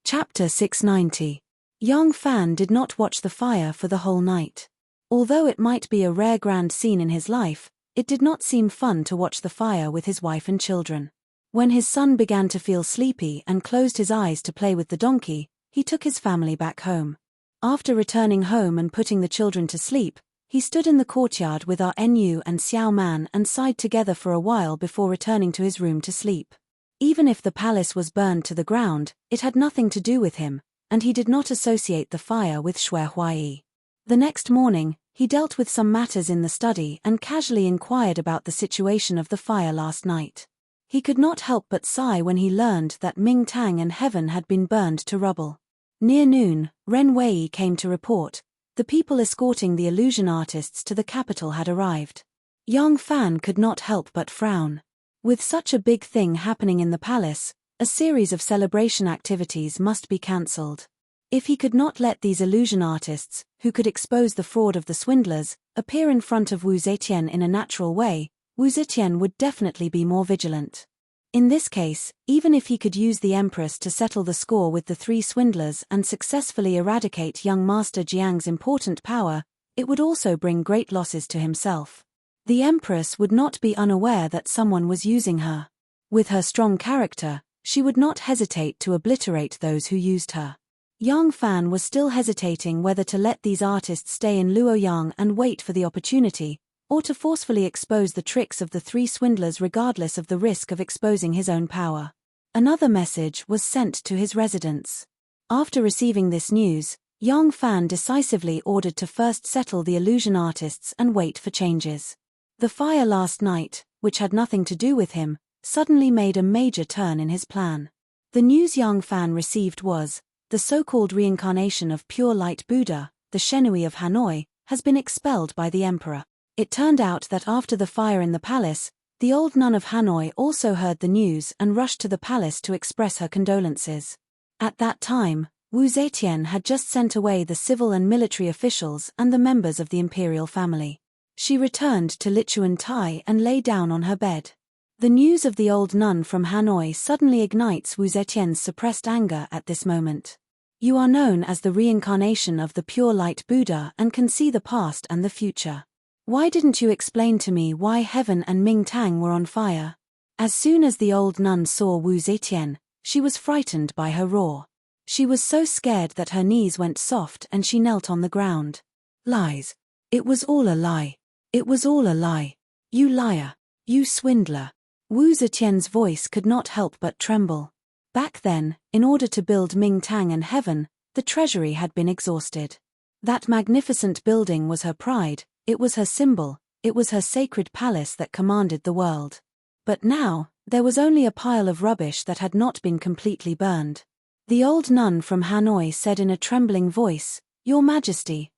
Chapter 690. Yang Fan did not watch the fire for the whole night. Although it might be a rare grand scene in his life, it did not seem fun to watch the fire with his wife and children. When his son began to feel sleepy and closed his eyes to play with the donkey, he took his family back home. After returning home and putting the children to sleep, he stood in the courtyard with Nu and Xiao Man and sighed together for a while before returning to his room to sleep. Even if the palace was burned to the ground, it had nothing to do with him, and he did not associate the fire with Shui Huai. The next morning, he dealt with some matters in the study and casually inquired about the situation of the fire last night. He could not help but sigh when he learned that Ming Tang and heaven had been burned to rubble. Near noon, Ren Wei came to report. The people escorting the illusion artists to the capital had arrived. Yang Fan could not help but frown. With such a big thing happening in the palace, a series of celebration activities must be cancelled. If he could not let these illusion artists, who could expose the fraud of the swindlers, appear in front of Wu Zetian in a natural way, Wu Zetian would definitely be more vigilant. In this case, even if he could use the Empress to settle the score with the 3 swindlers and successfully eradicate young Master Jiang's important power, it would also bring great losses to himself. The Empress would not be unaware that someone was using her. With her strong character, she would not hesitate to obliterate those who used her. Yang Fan was still hesitating whether to let these artists stay in Luoyang and wait for the opportunity, or to forcefully expose the tricks of the 3 swindlers regardless of the risk of exposing his own power. Another message was sent to his residence. After receiving this news, Yang Fan decisively ordered to first settle the illusion artists and wait for changes. The fire last night, which had nothing to do with him, suddenly made a major turn in his plan. The news Yang Fan received was, the so-called reincarnation of pure light Buddha, the Shenhui of Hanoi, has been expelled by the emperor. It turned out that after the fire in the palace, The old nun of Hanoi also heard the news and rushed to the palace to express her condolences. At that time, Wu Zetian had just sent away the civil and military officials and the members of the imperial family. She returned to Lichuan Tai and lay down on her bed. The news of the old nun from Hanoi suddenly ignites Wu Zetian's suppressed anger at this moment. You are known as the reincarnation of the pure light Buddha and can see the past and the future. Why didn't you explain to me why heaven and Ming Tang were on fire? As soon as the old nun saw Wu Zetian, she was frightened by her roar. She was so scared that her knees went soft and she knelt on the ground. Lies. It was all a lie. It was all a lie. You liar. You swindler. Wu Zetian's voice could not help but tremble. Back then, in order to build Ming Tang and heaven, the treasury had been exhausted. That magnificent building was her pride, it was her symbol, it was her sacred palace that commanded the world. But now, there was only a pile of rubbish that had not been completely burned. The old nun from Hanoi said in a trembling voice, "Your Majesty,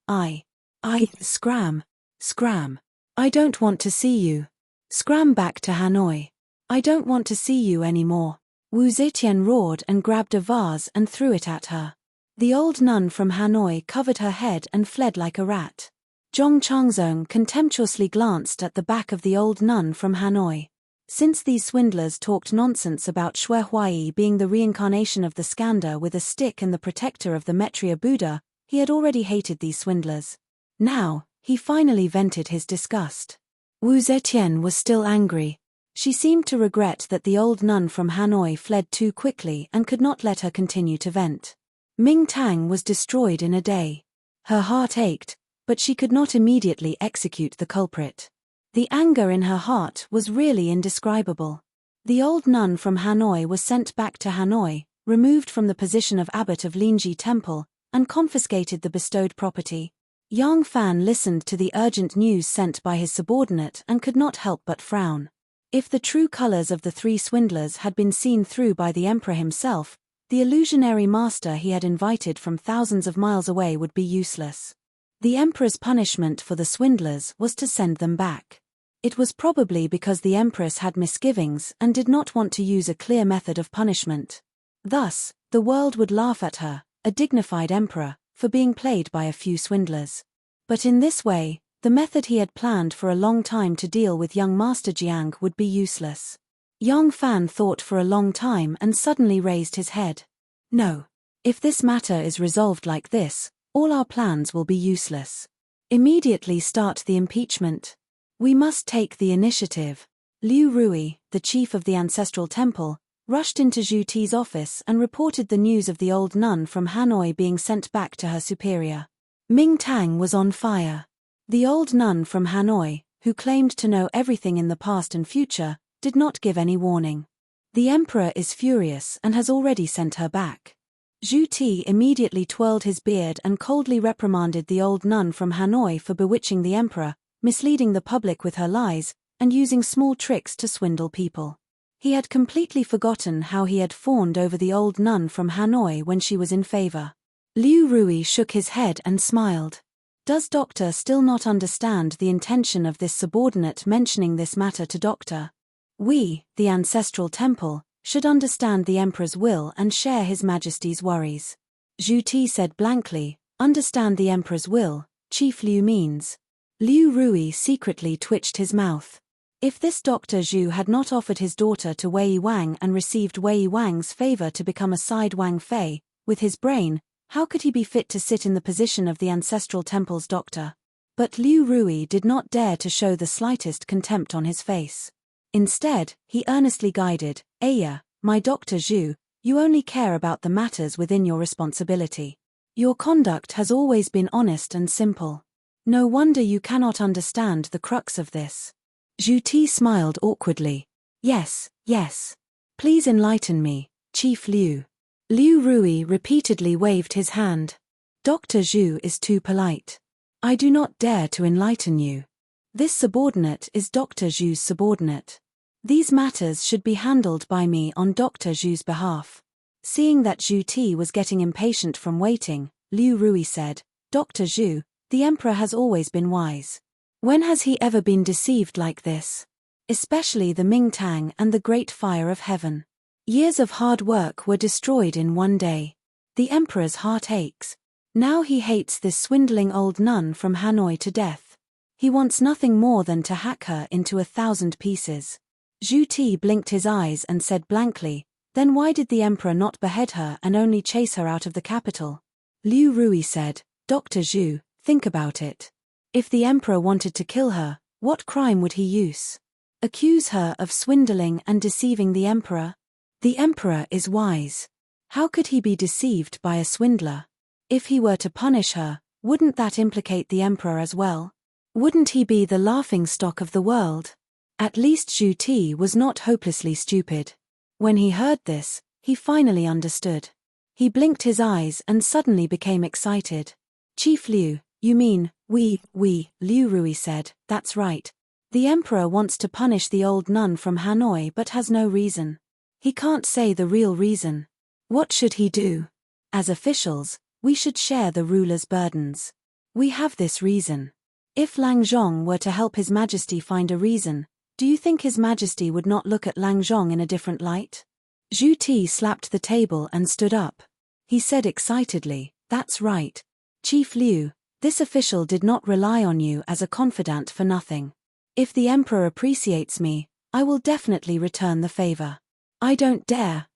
scram. I don't want to see you. Scram back to Hanoi. I don't want to see you anymore." Wu Zetian roared and grabbed a vase and threw it at her. The old nun from Hanoi covered her head and fled like a rat. Zhong Changzong contemptuously glanced at the back of the old nun from Hanoi. Since these swindlers talked nonsense about Xue Huai being the reincarnation of the Skanda with a stick and the protector of the Maitreya Buddha, he had already hated these swindlers. Now, he finally vented his disgust. Wu Zetian was still angry. She seemed to regret that the old nun from Hanoi fled too quickly and could not let her continue to vent. Ming Tang was destroyed in a day. Her heart ached, but she could not immediately execute the culprit. The anger in her heart was really indescribable. The old nun from Hanoi was sent back to Hanoi, removed from the position of abbot of Linji Temple, and confiscated the bestowed property. Yang Fan listened to the urgent news sent by his subordinate and could not help but frown. If the true colors of the three swindlers had been seen through by the emperor himself, the illusionary master he had invited from thousands of miles away would be useless. The emperor's punishment for the swindlers was to send them back. It was probably because the empress had misgivings and did not want to use a clear method of punishment. Thus, the world would laugh at her, a dignified emperor, for being played by a few swindlers. But in this way, the method he had planned for a long time to deal with young Master Jiang would be useless. Yang Fan thought for a long time and suddenly raised his head. No. If this matter is resolved like this, all our plans will be useless. Immediately start the impeachment. We must take the initiative. Liu Rui, the chief of the ancestral temple, rushed into Zhu Ti's office and reported the news of the old nun from Hanoi being sent back to her superior. Ming Tang was on fire. The old nun from Hanoi, who claimed to know everything in the past and future, did not give any warning. The emperor is furious and has already sent her back. Zhu Ti immediately twirled his beard and coldly reprimanded the old nun from Hanoi for bewitching the emperor, misleading the public with her lies, and using small tricks to swindle people. He had completely forgotten how he had fawned over the old nun from Hanoi when she was in favor. Liu Rui shook his head and smiled. Does Doctor still not understand the intention of this subordinate mentioning this matter to Doctor? We, the ancestral temple, should understand the emperor's will and share his majesty's worries. Zhu Ti said blankly, understand the emperor's will, Chief Liu means. Liu Rui secretly twitched his mouth. If this Dr. Zhu had not offered his daughter to Wei Wang and received Wei Wang's favor to become a side Wang Fei, with his brain, how could he be fit to sit in the position of the ancestral temple's doctor? But Liu Rui did not dare to show the slightest contempt on his face. Instead, he earnestly guided, Aya, my Dr. Zhu, you only care about the matters within your responsibility. Your conduct has always been honest and simple. No wonder you cannot understand the crux of this. Zhu Ti smiled awkwardly. Yes. Please enlighten me, Chief Liu. Liu Rui repeatedly waved his hand. Dr. Zhu is too polite. I do not dare to enlighten you. This subordinate is Dr. Zhu's subordinate. These matters should be handled by me on Dr. Zhu's behalf. Seeing that Zhu Ti was getting impatient from waiting, Liu Rui said, Dr. Zhu, the emperor has always been wise. When has he ever been deceived like this? especially the Mingtang and the Great Fire of Heaven. Years of hard work were destroyed in one day. The emperor's heart aches. Now he hates this swindling old nun from Hanoi to death. He wants nothing more than to hack her into 1,000 pieces. Zhu Ti blinked his eyes and said blankly, "Then why did the emperor not behead her and only chase her out of the capital?" Liu Rui said, "Dr. Zhu, think about it. If the emperor wanted to kill her, what crime would he use? Accuse her of swindling and deceiving the emperor? The emperor is wise. How could he be deceived by a swindler? If he were to punish her, wouldn't that implicate the emperor as well? Wouldn't he be the laughingstock of the world?" At least Zhu Ti was not hopelessly stupid. When he heard this, he finally understood. He blinked his eyes and suddenly became excited. "Chief Liu, you mean, we, Liu Rui said, "That's right. The emperor wants to punish the old nun from Hanoi but has no reason. He can't say the real reason. What should he do? As officials, we should share the ruler's burdens. We have this reason. If Lang Zhong were to help His Majesty find a reason, do you think His Majesty would not look at Lang Zhong in a different light?" Zhu Ti slapped the table and stood up. He said excitedly, "That's right. Chief Liu, this official did not rely on you as a confidant for nothing. If the emperor appreciates me, I will definitely return the favor. I don't dare.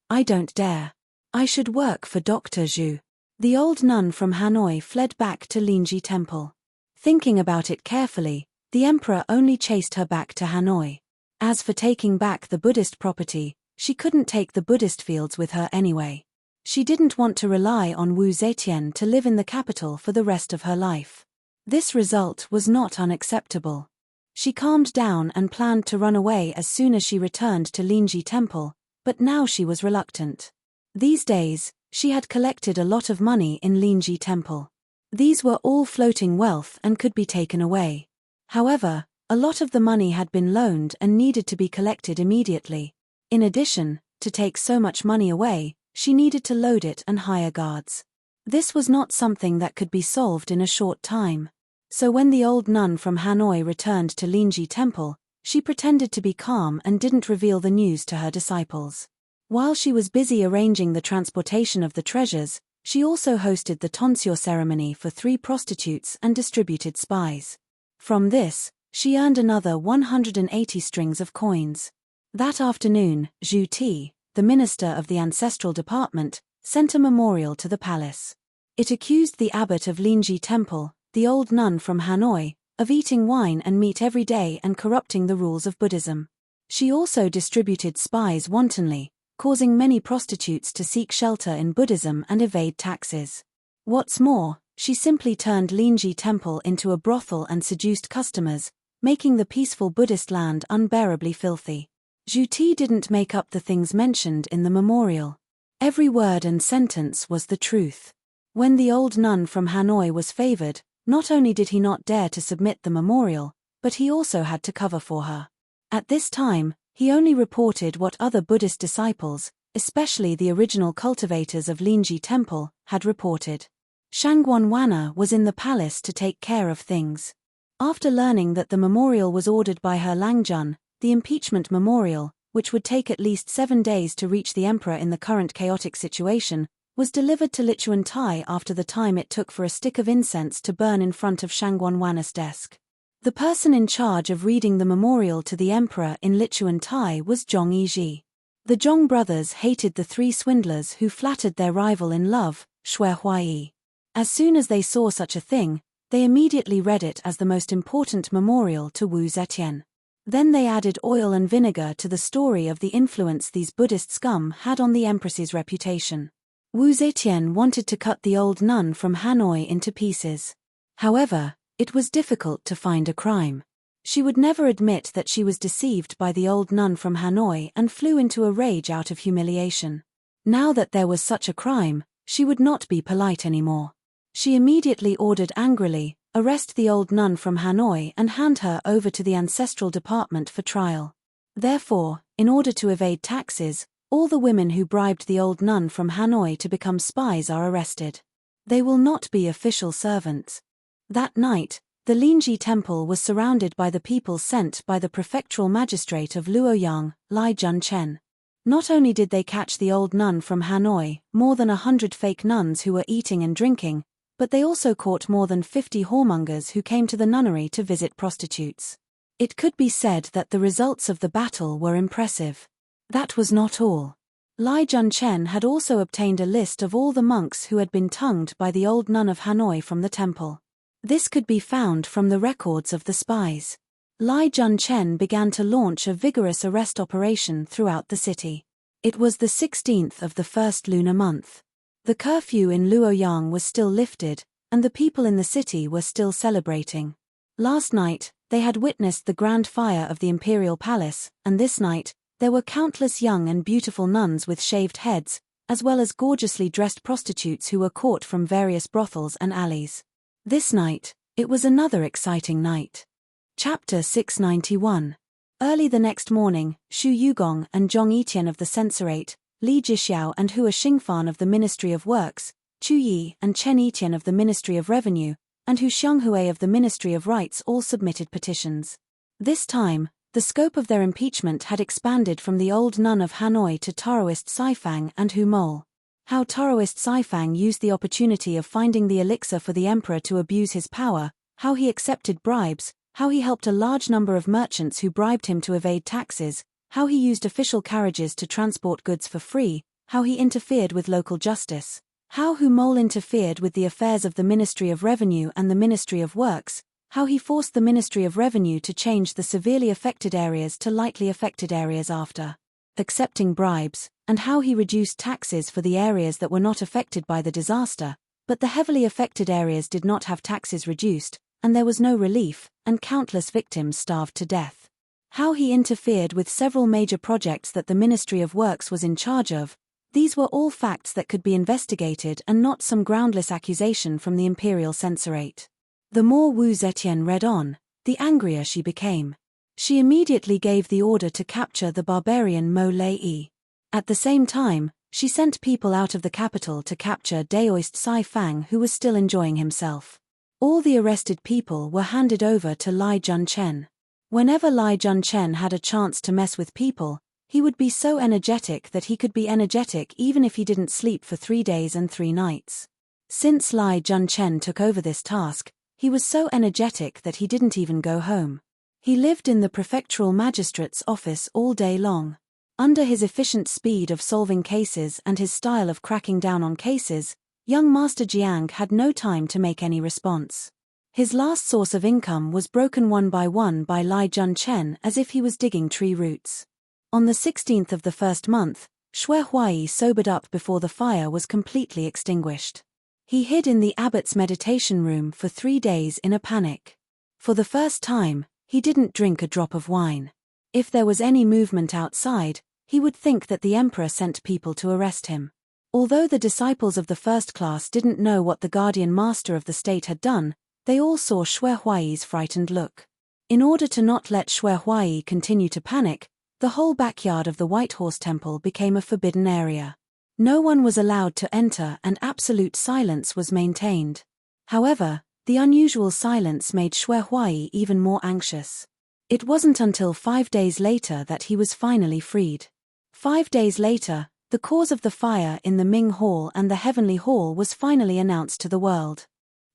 I should work for Dr. Zhu." The old nun from Hanoi fled back to Linji Temple. Thinking about it carefully, the emperor only chased her back to Hanoi. As for taking back the Buddhist property, she couldn't take the Buddhist fields with her anyway. She didn't want to rely on Wu Zetian to live in the capital for the rest of her life. This result was not unacceptable. She calmed down and planned to run away as soon as she returned to Linji Temple, but now she was reluctant. These days, she had collected a lot of money in Linji Temple. These were all floating wealth and could be taken away. However, a lot of the money had been loaned and needed to be collected immediately. In addition, to take so much money away, she needed to load it and hire guards. This was not something that could be solved in a short time. So when the old nun from Hanoi returned to Linji Temple, she pretended to be calm and didn't reveal the news to her disciples. While she was busy arranging the transportation of the treasures, she also hosted the tonsure ceremony for 3 prostitutes and distributed spies. From this, she earned another 180 strings of coins. That afternoon, Zhu Ti, the minister of the ancestral department, sent a memorial to the palace. It accused the abbot of Linji Temple, the old nun from Hanoi, of eating wine and meat every day and corrupting the rules of Buddhism. She also distributed spies wantonly, causing many prostitutes to seek shelter in Buddhism and evade taxes. What's more, she simply turned Linji Temple into a brothel and seduced customers, making the peaceful Buddhist land unbearably filthy. Zhu Ti didn't make up the things mentioned in the memorial. Every word and sentence was the truth. When the old nun from Hanoi was favored, not only did he not dare to submit the memorial, but he also had to cover for her. At this time, he only reported what other Buddhist disciples, especially the original cultivators of Linji Temple, had reported. Shangguan Wana was in the palace to take care of things. After learning that the memorial was ordered by her Langjun, the impeachment memorial, which would take at least 7 days to reach the emperor in the current chaotic situation, was delivered to Lichuan Tai after the time it took for a stick of incense to burn in front of Shangguan Wana's desk. The person in charge of reading the memorial to the emperor in Lichuan Tai was Zhong Yizhi. The Zhong brothers hated the 3 swindlers who flattered their rival in love, Shui Huai. As soon as they saw such a thing, they immediately read it as the most important memorial to Wu Zetian. Then they added oil and vinegar to the story of the influence these Buddhist scum had on the empress's reputation. Wu Zetian wanted to cut the old nun from Hanoi into pieces. However, it was difficult to find a crime. She would never admit that she was deceived by the old nun from Hanoi and flew into a rage out of humiliation. Now that there was such a crime, she would not be polite anymore. She immediately ordered angrily, "Arrest the old nun from Hanoi and hand her over to the ancestral department for trial." Therefore, in order to evade taxes, all the women who bribed the old nun from Hanoi to become spies are arrested. They will not be official servants. That night, The Linji temple was surrounded by the people sent by the prefectural magistrate of Luoyang, Lai Junchen. Not only did they catch the old nun from Hanoi, more than 100 fake nuns who were eating and drinking, but they also caught more than 50 whoremongers who came to the nunnery to visit prostitutes. It could be said that the results of the battle were impressive. That was not all. Lai Junchen had also obtained a list of all the monks who had been tongued by the old nun of Hanoi from the temple. This could be found from the records of the spies. Lai Junchen began to launch a vigorous arrest operation throughout the city. It was the 16th of the first lunar month. The curfew in Luoyang was still lifted, and the people in the city were still celebrating. Last night, they had witnessed the grand fire of the imperial palace, and this night, there were countless young and beautiful nuns with shaved heads, as well as gorgeously dressed prostitutes who were caught from various brothels and alleys. This night, it was another exciting night. Chapter 691. Early the next morning, Xu Yugong and Zhong Yitian of the Censorate, Li Jixiao and Hua Xingfan of the Ministry of Works, Chu Yi and Chen Yitian of the Ministry of Revenue, and Hu Xianghui of the Ministry of Rights all submitted petitions. This time, the scope of their impeachment had expanded from the old nun of Hanoi to Taoist Saifang and Hu Mole. How Taoist Saifang used the opportunity of finding the elixir for the emperor to abuse his power, how he accepted bribes, how he helped a large number of merchants who bribed him to evade taxes, how he used official carriages to transport goods for free, how he interfered with local justice, how Hu Mole interfered with the affairs of the Ministry of Revenue and the Ministry of Works, how he forced the Ministry of Revenue to change the severely affected areas to lightly affected areas after accepting bribes, and how he reduced taxes for the areas that were not affected by the disaster, but the heavily affected areas did not have taxes reduced, and there was no relief, and countless victims starved to death. How he interfered with several major projects that the Ministry of Works was in charge of. These were all facts that could be investigated and not some groundless accusation from the imperial censorate. The more Wu Zetian read on, the angrier she became. She immediately gave the order to capture the barbarian Mo Lei. At the same time, she sent people out of the capital to capture Daoist Sai Fang, who was still enjoying himself. All the arrested people were handed over to Lai Junchen. Whenever Lai Junchen had a chance to mess with people, he would be so energetic that he could be energetic even if he didn't sleep for 3 days and 3 nights. Since Lai Junchen took over this task, he was so energetic that he didn't even go home. He lived in the prefectural magistrate's office all day long. Under his efficient speed of solving cases and his style of cracking down on cases, young Master Jiang had no time to make any response. His last source of income was broken one by Lai Junchen as if he was digging tree roots. On the 16th of the first month, Xue Huai sobered up before the fire was completely extinguished. He hid in the abbot's meditation room for 3 days in a panic. For the first time, he didn't drink a drop of wine. If there was any movement outside, he would think that the emperor sent people to arrest him. Although the disciples of the first class didn't know what the guardian master of the state had done, they all saw Xue Huai's frightened look. In order to not let Xue Huai continue to panic, the whole backyard of the White Horse Temple became a forbidden area. No one was allowed to enter and absolute silence was maintained. However, the unusual silence made Xue Huai even more anxious. It wasn't until 5 days later that he was finally freed. 5 days later, the cause of the fire in the Ming Hall and the Heavenly Hall was finally announced to the world.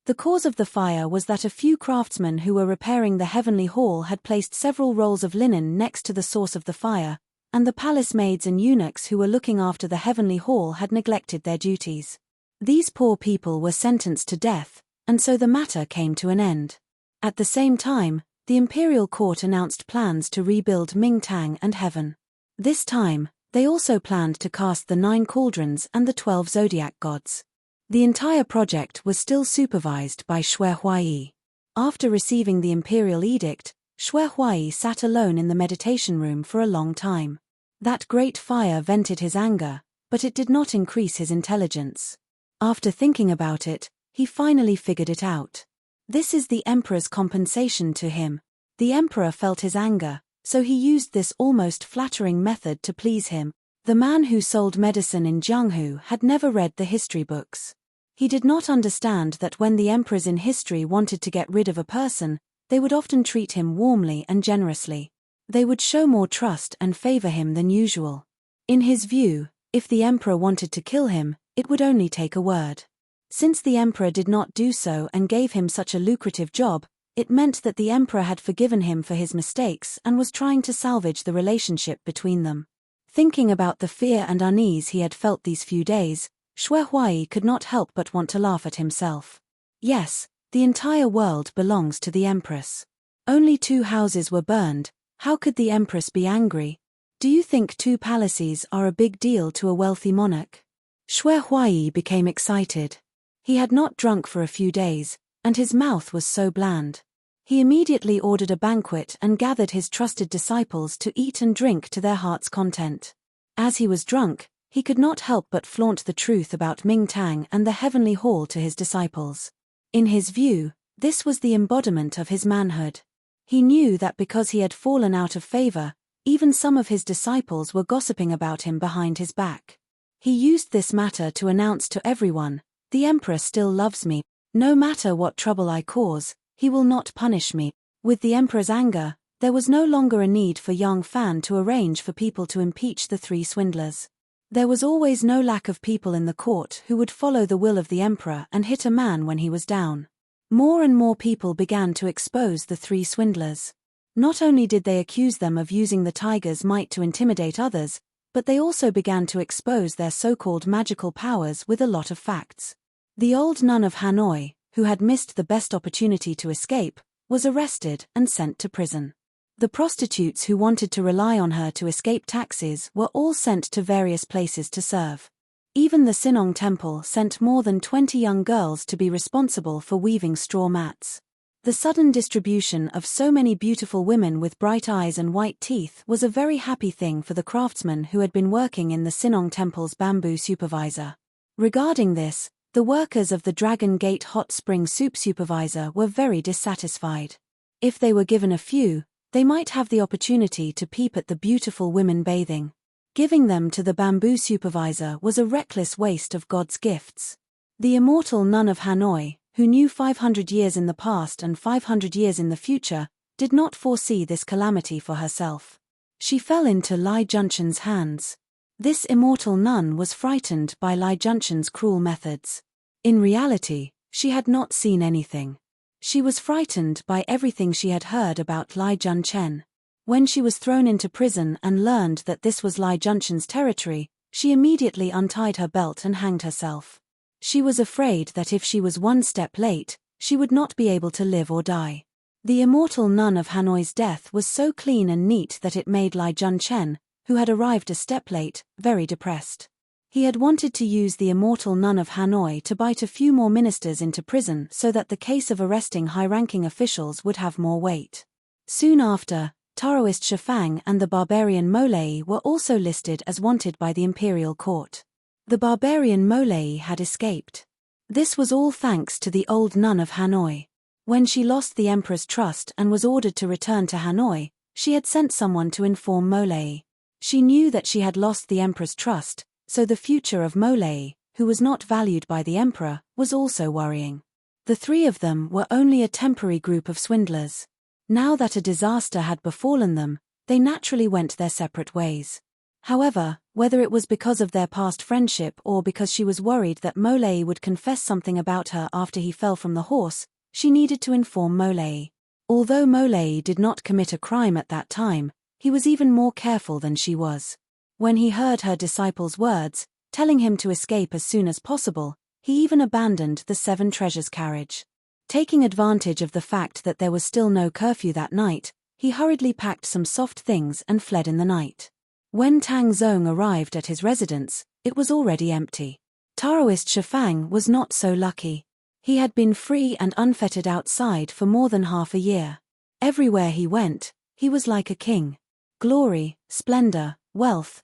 The cause of the fire was that a few craftsmen who were repairing the Heavenly Hall had placed several rolls of linen next to the source of the fire, and the palace maids and eunuchs who were looking after the Heavenly Hall had neglected their duties. These poor people were sentenced to death, and so the matter came to an end. At the same time, the imperial court announced plans to rebuild Mingtang and Heaven. This time, they also planned to cast the 9 cauldrons and the 12 zodiac gods. The entire project was still supervised by Xue Huai. After receiving the imperial edict, Xue Huai sat alone in the meditation room for a long time. That great fire vented his anger, but it did not increase his intelligence. After thinking about it, he finally figured it out. This is the emperor's compensation to him. The emperor felt his anger, so he used this almost flattering method to please him. The man who sold medicine in Jianghu had never read the history books. He did not understand that when the emperors in history wanted to get rid of a person, they would often treat him warmly and generously. They would show more trust and favor him than usual. In his view, if the emperor wanted to kill him, it would only take a word. Since the emperor did not do so and gave him such a lucrative job, it meant that the emperor had forgiven him for his mistakes and was trying to salvage the relationship between them. Thinking about the fear and unease he had felt these few days, Xuehuai could not help but want to laugh at himself. Yes, the entire world belongs to the empress. Only 2 houses were burned. How could the empress be angry? Do you think 2 palaces are a big deal to a wealthy monarch? Xuehuai became excited. He had not drunk for a few days, and his mouth was so bland. He immediately ordered a banquet and gathered his trusted disciples to eat and drink to their heart's content. As he was drunk, he could not help but flaunt the truth about Ming Tang and the heavenly hall to his disciples. In his view, this was the embodiment of his manhood. He knew that because he had fallen out of favor, even some of his disciples were gossiping about him behind his back. He used this matter to announce to everyone, "The emperor still loves me. No matter what trouble I cause, he will not punish me." With the emperor's anger, there was no longer a need for Yang Fan to arrange for people to impeach the 3 swindlers. There was always no lack of people in the court who would follow the will of the emperor and hit a man when he was down. More and more people began to expose the 3 swindlers. Not only did they accuse them of using the tiger's might to intimidate others, but they also began to expose their so-called magical powers with a lot of facts. The old nun of Hanoi, who had missed the best opportunity to escape, was arrested and sent to prison. The prostitutes who wanted to rely on her to escape taxes were all sent to various places to serve. Even the Sinong temple sent more than 20 young girls to be responsible for weaving straw mats. The sudden distribution of so many beautiful women with bright eyes and white teeth was a very happy thing for the craftsman who had been working in the Sinong temple's bamboo supervisor. Regarding this, the workers of the Dragon Gate hot spring soup supervisor were very dissatisfied. If they were given a few, they might have the opportunity to peep at the beautiful women bathing. Giving them to the bamboo supervisor was a reckless waste of God's gifts. The immortal nun of Hanoi, who knew 500 years in the past and 500 years in the future, did not foresee this calamity for herself. She fell into Lai Junchen's hands. This immortal nun was frightened by Lai Junchen's cruel methods. In reality, she had not seen anything. She was frightened by everything she had heard about Lai Junchen. When she was thrown into prison and learned that this was Lai Junchen's territory, she immediately untied her belt and hanged herself. She was afraid that if she was 1 step late, she would not be able to live or die. The immortal nun of Hanoi's death was so clean and neat that it made Lai Junchen, who had arrived a step late, very depressed. He had wanted to use the immortal nun of Hanoi to bite a few more ministers into prison so that the case of arresting high-ranking officials would have more weight. Soon after, Taoist Shifang and the barbarian Molei were also listed as wanted by the imperial court. The barbarian Molei had escaped. This was all thanks to the old nun of Hanoi. When she lost the emperor's trust and was ordered to return to Hanoi, she had sent someone to inform Molei. She knew that she had lost the emperor's trust, so the future of Molei, who was not valued by the emperor, was also worrying. The 3 of them were only a temporary group of swindlers. Now that a disaster had befallen them, they naturally went their separate ways. However, whether it was because of their past friendship or because she was worried that Molei would confess something about her after he fell from the horse, she needed to inform Molei. Although Molei did not commit a crime at that time, he was even more careful than she was. When he heard her disciples' words, telling him to escape as soon as possible, he even abandoned the 7 treasures carriage. Taking advantage of the fact that there was still no curfew that night, he hurriedly packed some soft things and fled in the night. When Tang Zong arrived at his residence, it was already empty. Taoist Shifang was not so lucky. He had been free and unfettered outside for more than half a year. Everywhere he went, he was like a king. Glory, splendor, wealth,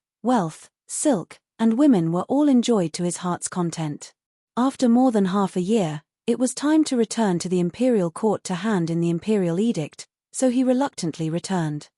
silk, and women were all enjoyed to his heart's content. After more than half a year, it was time to return to the imperial court to hand in the imperial edict, so he reluctantly returned.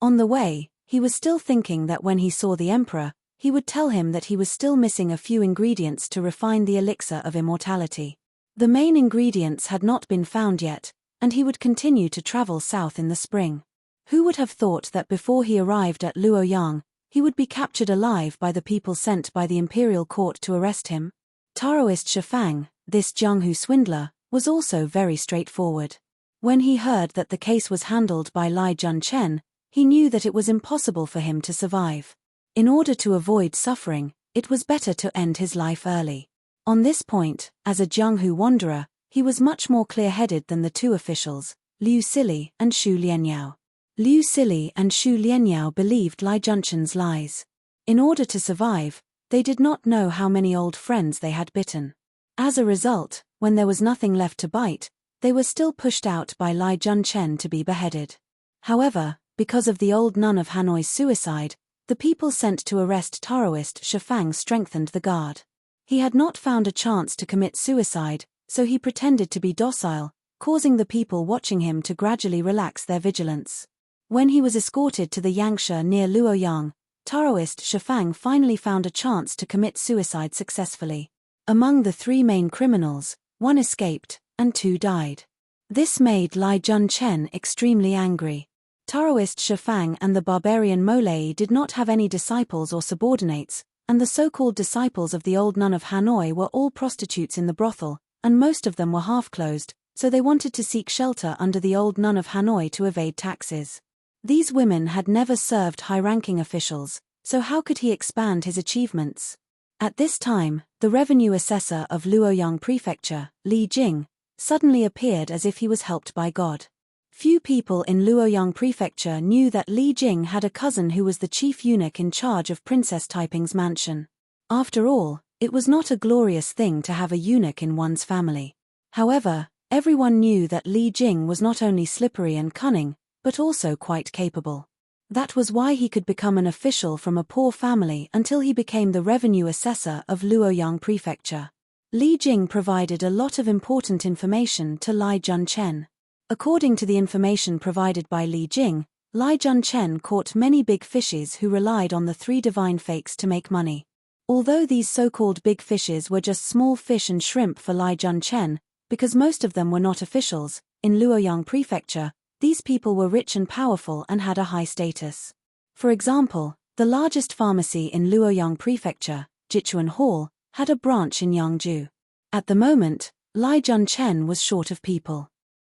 On the way, he was still thinking that when he saw the emperor, he would tell him that he was still missing a few ingredients to refine the elixir of immortality. The main ingredients had not been found yet, and he would continue to travel south in the spring. Who would have thought that before he arrived at Luoyang, he would be captured alive by the people sent by the imperial court to arrest him? Taoist Shifang, this Jianghu swindler, was also very straightforward. When he heard that the case was handled by Li Junchen, he knew that it was impossible for him to survive. In order to avoid suffering, it was better to end his life early. On this point, as a Jianghu wanderer, he was much more clear-headed than the two officials, Liu Sili and Xu Lianyao. Liu Sili and Xu Lianyao believed Li Junchen's lies. In order to survive, they did not know how many old friends they had bitten. As a result, when there was nothing left to bite, they were still pushed out by Li Junchen to be beheaded. However, because of the old nun of Hanoi's suicide, the people sent to arrest Taoist Shifang strengthened the guard. He had not found a chance to commit suicide, so he pretended to be docile, causing the people watching him to gradually relax their vigilance. When he was escorted to the Yangshe near Luoyang, Taoist Shifang finally found a chance to commit suicide successfully. Among the three main criminals, one escaped, and two died. This made Li Junchen extremely angry. Taoist Shifang and the barbarian Molei did not have any disciples or subordinates, and the so-called disciples of the old nun of Hanoi were all prostitutes in the brothel, and most of them were half-closed, so they wanted to seek shelter under the old nun of Hanoi to evade taxes. These women had never served high-ranking officials, so how could he expand his achievements? At this time, the revenue assessor of Luoyang Prefecture, Li Jing, suddenly appeared as if he was helped by God. Few people in Luoyang Prefecture knew that Li Jing had a cousin who was the chief eunuch in charge of Princess Taiping's mansion. After all, it was not a glorious thing to have a eunuch in one's family. However, everyone knew that Li Jing was not only slippery and cunning, but also quite capable. That was why he could become an official from a poor family until he became the revenue assessor of Luoyang Prefecture. Li Jing provided a lot of important information to Li Junchen. According to the information provided by Li Jing, Li Junchen caught many big fishes who relied on the three divine fakes to make money. Although these so-called big fishes were just small fish and shrimp for Li Junchen, because most of them were not officials, in Luoyang Prefecture, these people were rich and powerful and had a high status. For example, the largest pharmacy in Luoyang Prefecture, Jichuan Hall, had a branch in Yangju. At the moment, Li Junchen was short of people.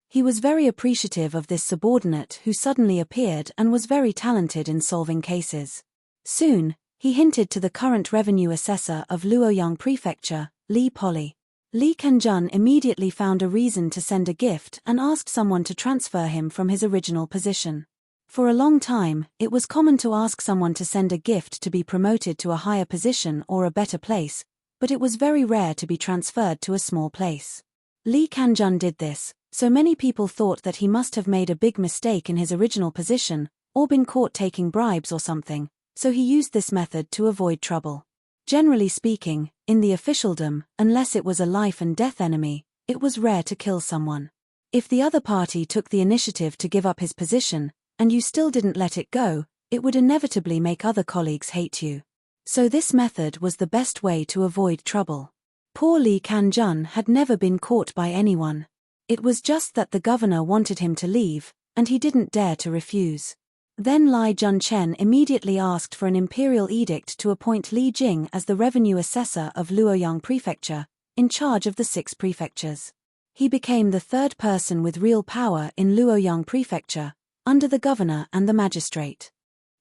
He was very appreciative of this subordinate who suddenly appeared and was very talented in solving cases. Soon, he hinted to the current revenue assessor of Luoyang Prefecture, Li Polly. Li Kanjun immediately found a reason to send a gift and asked someone to transfer him from his original position. For a long time, it was common to ask someone to send a gift to be promoted to a higher position or a better place, but it was very rare to be transferred to a small place. Li Kanjun did this, so many people thought that he must have made a big mistake in his original position, or been caught taking bribes or something, so he used this method to avoid trouble. Generally speaking, in the officialdom, unless it was a life-and-death enemy, it was rare to kill someone. If the other party took the initiative to give up his position, and you still didn't let it go, it would inevitably make other colleagues hate you. So this method was the best way to avoid trouble. Poor Li Kanjun had never been caught by anyone. It was just that the governor wanted him to leave, and he didn't dare to refuse. Then Li Junchen immediately asked for an imperial edict to appoint Li Jing as the revenue assessor of Luoyang Prefecture, in charge of the 6 prefectures. He became the third person with real power in Luoyang Prefecture, under the governor and the magistrate.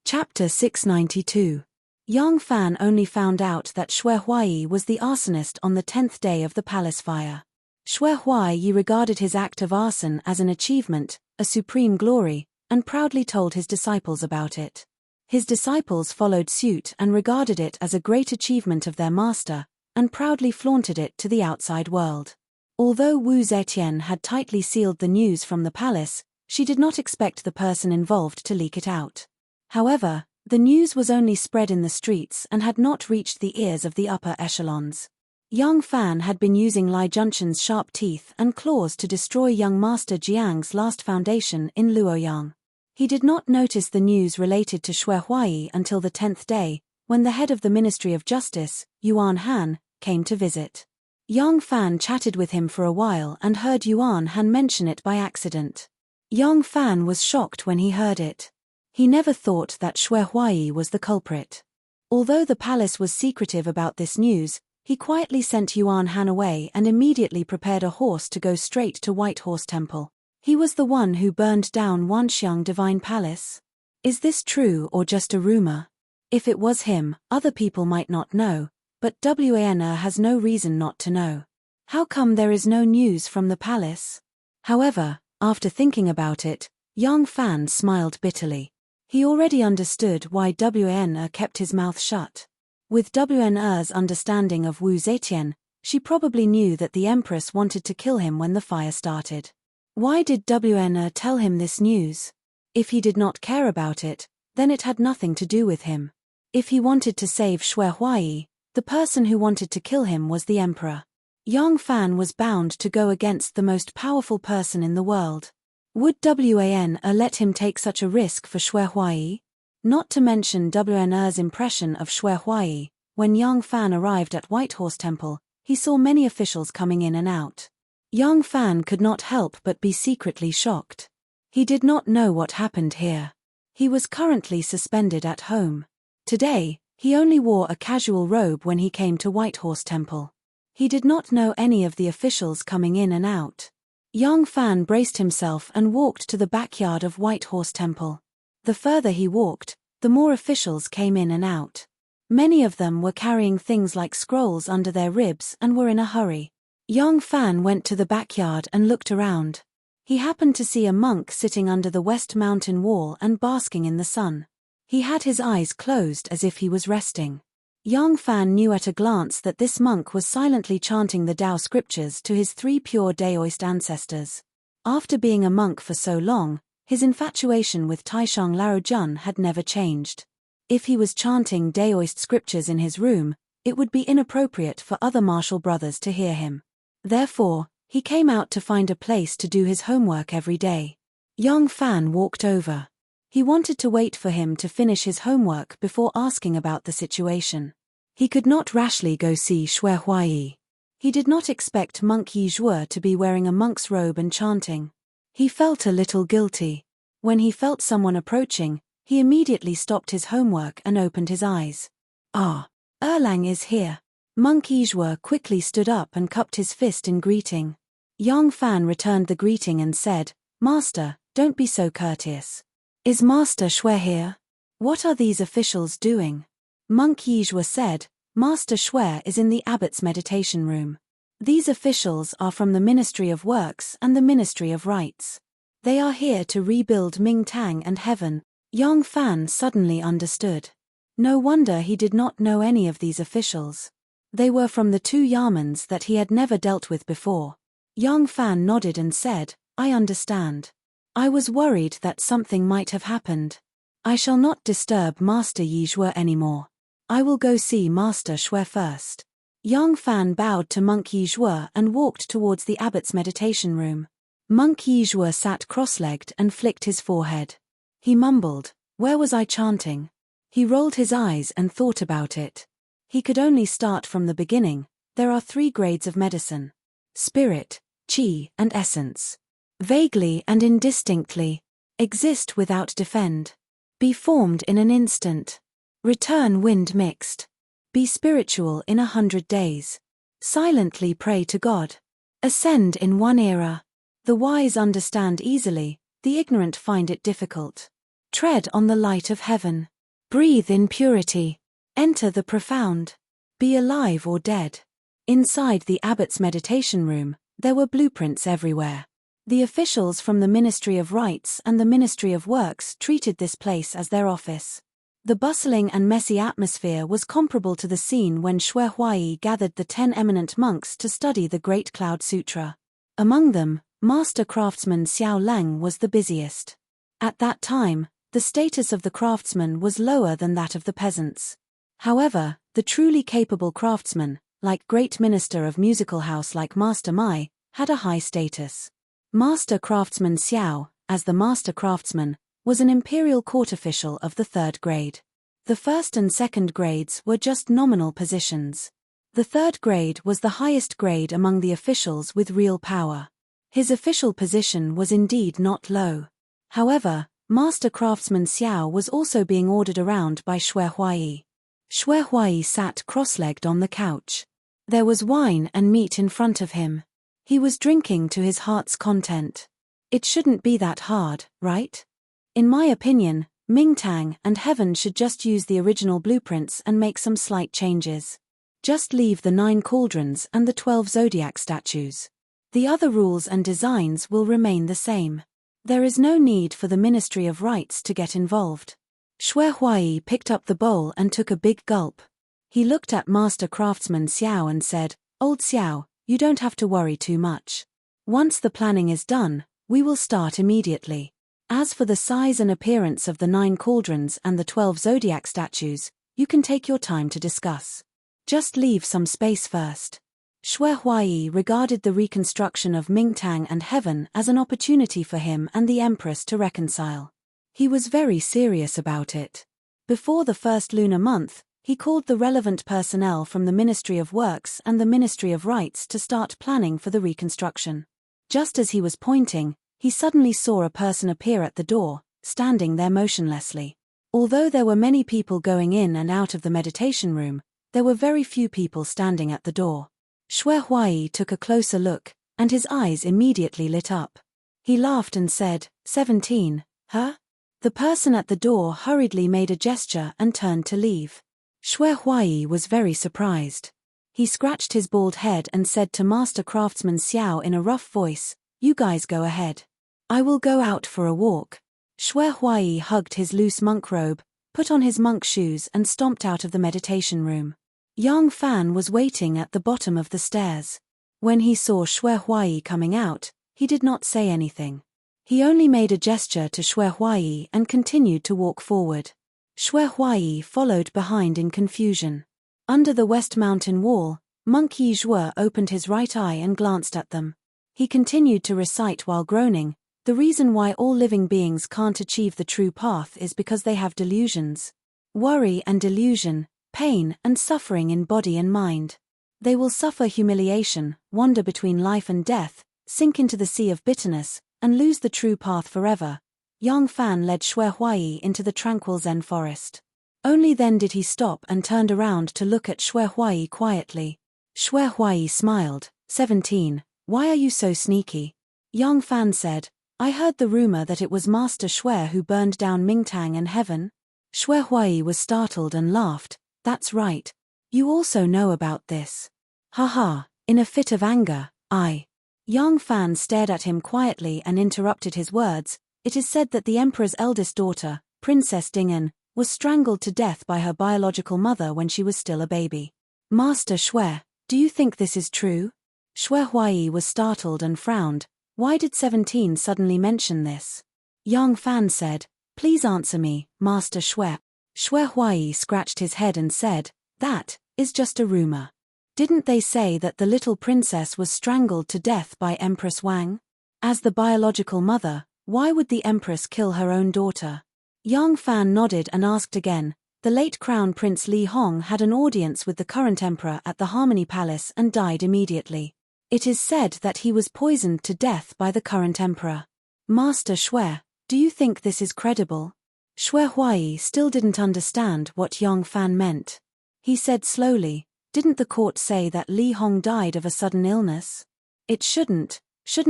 Chapter 692. Yang Fan only found out that Xue Huaiyi was the arsonist on the 10th day of the palace fire. Xue Huaiyi regarded his act of arson as an achievement, a supreme glory, and proudly told his disciples about it. His disciples followed suit and regarded it as a great achievement of their master, and proudly flaunted it to the outside world. Although Wu Zetian had tightly sealed the news from the palace, she did not expect the person involved to leak it out. However, the news was only spread in the streets and had not reached the ears of the upper echelons. Yang Fan had been using Li Junchen's sharp teeth and claws to destroy young Master Jiang's last foundation in Luoyang. He did not notice the news related to Xue Huaiyi until the 10th day, when the head of the Ministry of Justice, Yuan Han, came to visit. Yang Fan chatted with him for a while and heard Yuan Han mention it by accident. Yang Fan was shocked when he heard it. He never thought that Xue Huai was the culprit. Although the palace was secretive about this news, he quietly sent Yuan Han away and immediately prepared a horse to go straight to White Horse Temple. He was the one who burned down Wanxiang Divine Palace. Is this true or just a rumor? If it was him, other people might not know, but Wan has no reason not to know. How come there is no news from the palace? However, after thinking about it, Yang Fan smiled bitterly. He already understood why Wan kept his mouth shut. With Wan's understanding of Wu Zetian, she probably knew that the Empress wanted to kill him when the fire started. Why did Wan tell him this news? If he did not care about it, then it had nothing to do with him. If he wanted to save Xue Huai, the person who wanted to kill him was the Emperor. Yang Fan was bound to go against the most powerful person in the world. Would Wan let him take such a risk for Xue Huai? Not to mention Wan's impression of Xue Huai. When Yang Fan arrived at White Horse Temple, he saw many officials coming in and out. Yang Fan could not help but be secretly shocked. He did not know what happened here. He was currently suspended at home. Today, he only wore a casual robe when he came to White Horse Temple. He did not know any of the officials coming in and out. Yang Fan braced himself and walked to the backyard of White Horse Temple. The further he walked, the more officials came in and out. Many of them were carrying things like scrolls under their ribs and were in a hurry. Yang Fan went to the backyard and looked around. He happened to see a monk sitting under the west mountain wall and basking in the sun. He had his eyes closed as if he was resting. Yang Fan knew at a glance that this monk was silently chanting the Tao scriptures to his 3 pure Daoist ancestors. After being a monk for so long, his infatuation with Taishang Laojun had never changed. If he was chanting Daoist scriptures in his room, it would be inappropriate for other martial brothers to hear him. Therefore, he came out to find a place to do his homework every day. Yang Fan walked over. He wanted to wait for him to finish his homework before asking about the situation. He could not rashly go see Xue Huai. He did not expect Monk Yi Zhuo to be wearing a monk's robe and chanting. He felt a little guilty. When he felt someone approaching, he immediately stopped his homework and opened his eyes. Ah, Erlang is here. Monk Yi Zhuo quickly stood up and cupped his fist in greeting. Yang Fan returned the greeting and said, "Master, don't be so courteous. Is Master Xue here? What are these officials doing?" Monk Yi Zhuo said, "Master Xue is in the abbot's meditation room. These officials are from the Ministry of Works and the Ministry of Rites. They are here to rebuild Mingtang and Heaven." Yang Fan suddenly understood. No wonder he did not know any of these officials. They were from the 2 yamens that he had never dealt with before. Yang Fan nodded and said, "I understand. I was worried that something might have happened. I shall not disturb Master Yi Zhuo anymore. I will go see Master Xue first." Yang Fan bowed to Monk Yi Zhuo and walked towards the abbot's meditation room. Monk Yi Zhuo sat cross-legged and flicked his forehead. He mumbled, "Where was I chanting?" He rolled his eyes and thought about it. He could only start from the beginning. There are 3 grades of medicine: spirit, qi, and essence. Vaguely and indistinctly. Exist without defend. Be formed in an instant. Return wind mixed. Be spiritual in 100 days. Silently pray to God. Ascend in 1 era. The wise understand easily, the ignorant find it difficult. Tread on the light of heaven. Breathe in purity. Enter the profound. Be alive or dead. Inside the abbot's meditation room, there were blueprints everywhere. The officials from the Ministry of Rites and the Ministry of Works treated this place as their office. The bustling and messy atmosphere was comparable to the scene when Xue Huai gathered the 10 eminent monks to study the Great Cloud Sutra. Among them, Master Craftsman Xiao Lang was the busiest. At that time, the status of the craftsman was lower than that of the peasants. However, the truly capable craftsman, like Great Minister of Musical House like Master Mai, had a high status. Master Craftsman Xiao, as the Master Craftsman, was an imperial court official of the 3rd grade. The first and second grades were just nominal positions. The third grade was the highest grade among the officials with real power. His official position was indeed not low. However, Master Craftsman Xiao was also being ordered around by Xue Huai. Xue Huai sat cross-legged on the couch. There was wine and meat in front of him. He was drinking to his heart's content. It shouldn't be that hard, right? In my opinion, Mingtang and Heaven should just use the original blueprints and make some slight changes. Just leave the 9 cauldrons and the 12 zodiac statues. The other rules and designs will remain the same. There is no need for the Ministry of Rites to get involved. Xue Huai picked up the bowl and took a big gulp. He looked at Master Craftsman Xiao and said, "Old Xiao, you don't have to worry too much. Once the planning is done, we will start immediately. As for the size and appearance of the 9 cauldrons and the 12 zodiac statues, you can take your time to discuss. Just leave some space first." Xue Huai regarded the reconstruction of Mingtang and Heaven as an opportunity for him and the Empress to reconcile. He was very serious about it. Before the first lunar month, he called the relevant personnel from the Ministry of Works and the Ministry of Rites to start planning for the reconstruction. Just as he was pointing, he suddenly saw a person appear at the door, standing there motionlessly. Although there were many people going in and out of the meditation room, there were very few people standing at the door. Xue Huai took a closer look, and his eyes immediately lit up. He laughed and said, 17, huh? The person at the door hurriedly made a gesture and turned to leave. Xue Huai was very surprised. He scratched his bald head and said to Master Craftsman Xiao in a rough voice, "You guys go ahead. I will go out for a walk." Xue Huai hugged his loose monk robe, put on his monk shoes and stomped out of the meditation room. Yang Fan was waiting at the bottom of the stairs. When he saw Xue Huai coming out, he did not say anything. He only made a gesture to Xue Huai and continued to walk forward. Xue Huai followed behind in confusion. Under the West Mountain wall, Monk Yi Zhuo opened his right eye and glanced at them. He continued to recite while groaning, "The reason why all living beings can't achieve the true path is because they have delusions. Worry and delusion, pain and suffering in body and mind. They will suffer humiliation, wander between life and death, sink into the sea of bitterness, and lose the true path forever." Yang Fan led Xue Huai into the tranquil Zen forest. Only then did he stop and turned around to look at Xue Huai quietly. Xue Huai smiled, 17, "Why are you so sneaky?" Yang Fan said, "I heard the rumor that it was Master Xue who burned down Mingtang and Heaven." Xue Huai was startled and laughed, "That's right. You also know about this." "Haha," in a fit of anger, "I." Yang Fan stared at him quietly and interrupted his words. "It is said that the Emperor's eldest daughter, Princess Dingen, was strangled to death by her biological mother when she was still a baby. Master Xue, do you think this is true?" Xue Huai was startled and frowned. Why did 17 suddenly mention this? Yang Fan said, "Please answer me, Master Xue." Xue Huai scratched his head and said, "That is just a rumor. Didn't they say that the little princess was strangled to death by Empress Wang? As the biological mother, why would the Empress kill her own daughter?" Yang Fan nodded and asked again. "The late Crown Prince Li Hong had an audience with the current emperor at the Harmony Palace and died immediately. It is said that he was poisoned to death by the current emperor. Master Xue, do you think this is credible?" Xue Huai still didn't understand what Yang Fan meant. He said slowly, "Didn't the court say that Li Hong died of a sudden illness? It shouldn't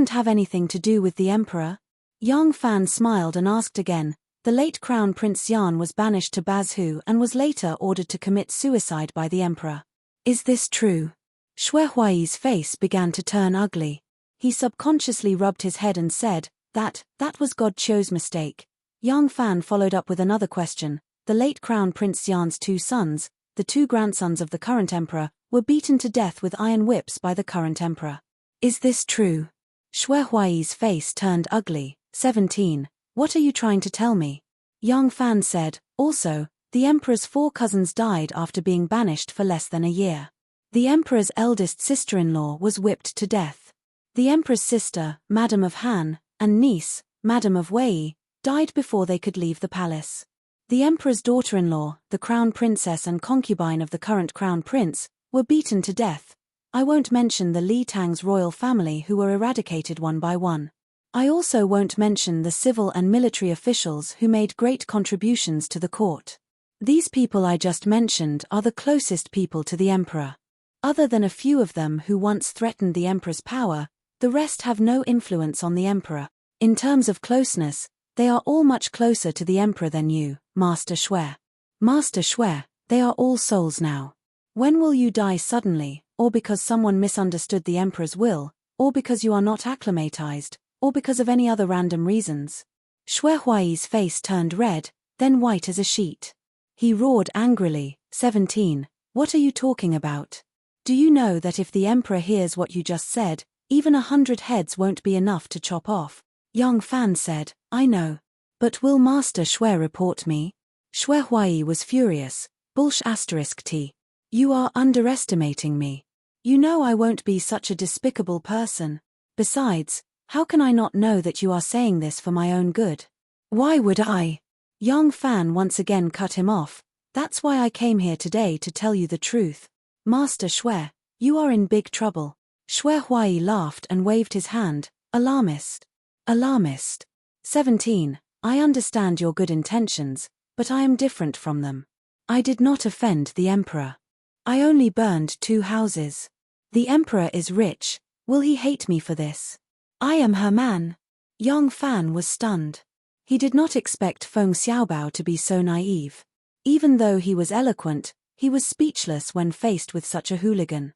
have anything to do with the emperor." Yang Fan smiled and asked again, "The late Crown Prince Yan was banished to Bazhu and was later ordered to commit suicide by the emperor. Is this true?" Xue Huai's face began to turn ugly. He subconsciously rubbed his head and said, that was God Qiu's mistake." Yang Fan followed up with another question. "The late Crown Prince Yan's 2 sons, the 2 grandsons of the current emperor, were beaten to death with iron whips by the current emperor. Is this true?" Xue Huai's face turned ugly. 17. "What are you trying to tell me?" Yang Fan said, "Also, the emperor's 4 cousins died after being banished for less than a year. The emperor's eldest sister-in-law was whipped to death. The emperor's sister, Madame of Han, and niece, Madame of Wei, died before they could leave the palace. The emperor's daughter-in-law, the crown princess and concubine of the current crown prince, were beaten to death. I won't mention the Li Tang's royal family who were eradicated one by one. I also won't mention the civil and military officials who made great contributions to the court. These people I just mentioned are the closest people to the emperor. Other than a few of them who once threatened the emperor's power, the rest have no influence on the emperor. In terms of closeness, they are all much closer to the emperor than you, Master Shui. Master Shui, they are all souls now. When will you die suddenly, or because someone misunderstood the emperor's will, or because you are not acclimatized, or because of any other random reasons? Shui Huai's face turned red, then white as a sheet. He roared angrily, 17, what are you talking about? Do you know that if the emperor hears what you just said, even 100 heads won't be enough to chop off? Yang Fan said, I know. But will Master Shui report me? Shui Huai was furious, **t. You are underestimating me. You know I won't be such a despicable person. Besides, how can I not know that you are saying this for my own good? Why would I? Yang Fan once again cut him off. That's why I came here today to tell you the truth. Master Shui, you are in big trouble. Shui Huai laughed and waved his hand, alarmist. Alarmist. 17, I understand your good intentions, but I am different from them. I did not offend the emperor. I only burned 2 houses. The emperor is rich, will he hate me for this? I am her man. Yang Fan was stunned. He did not expect Feng Xiaobao to be so naive. Even though he was eloquent, he was speechless when faced with such a hooligan.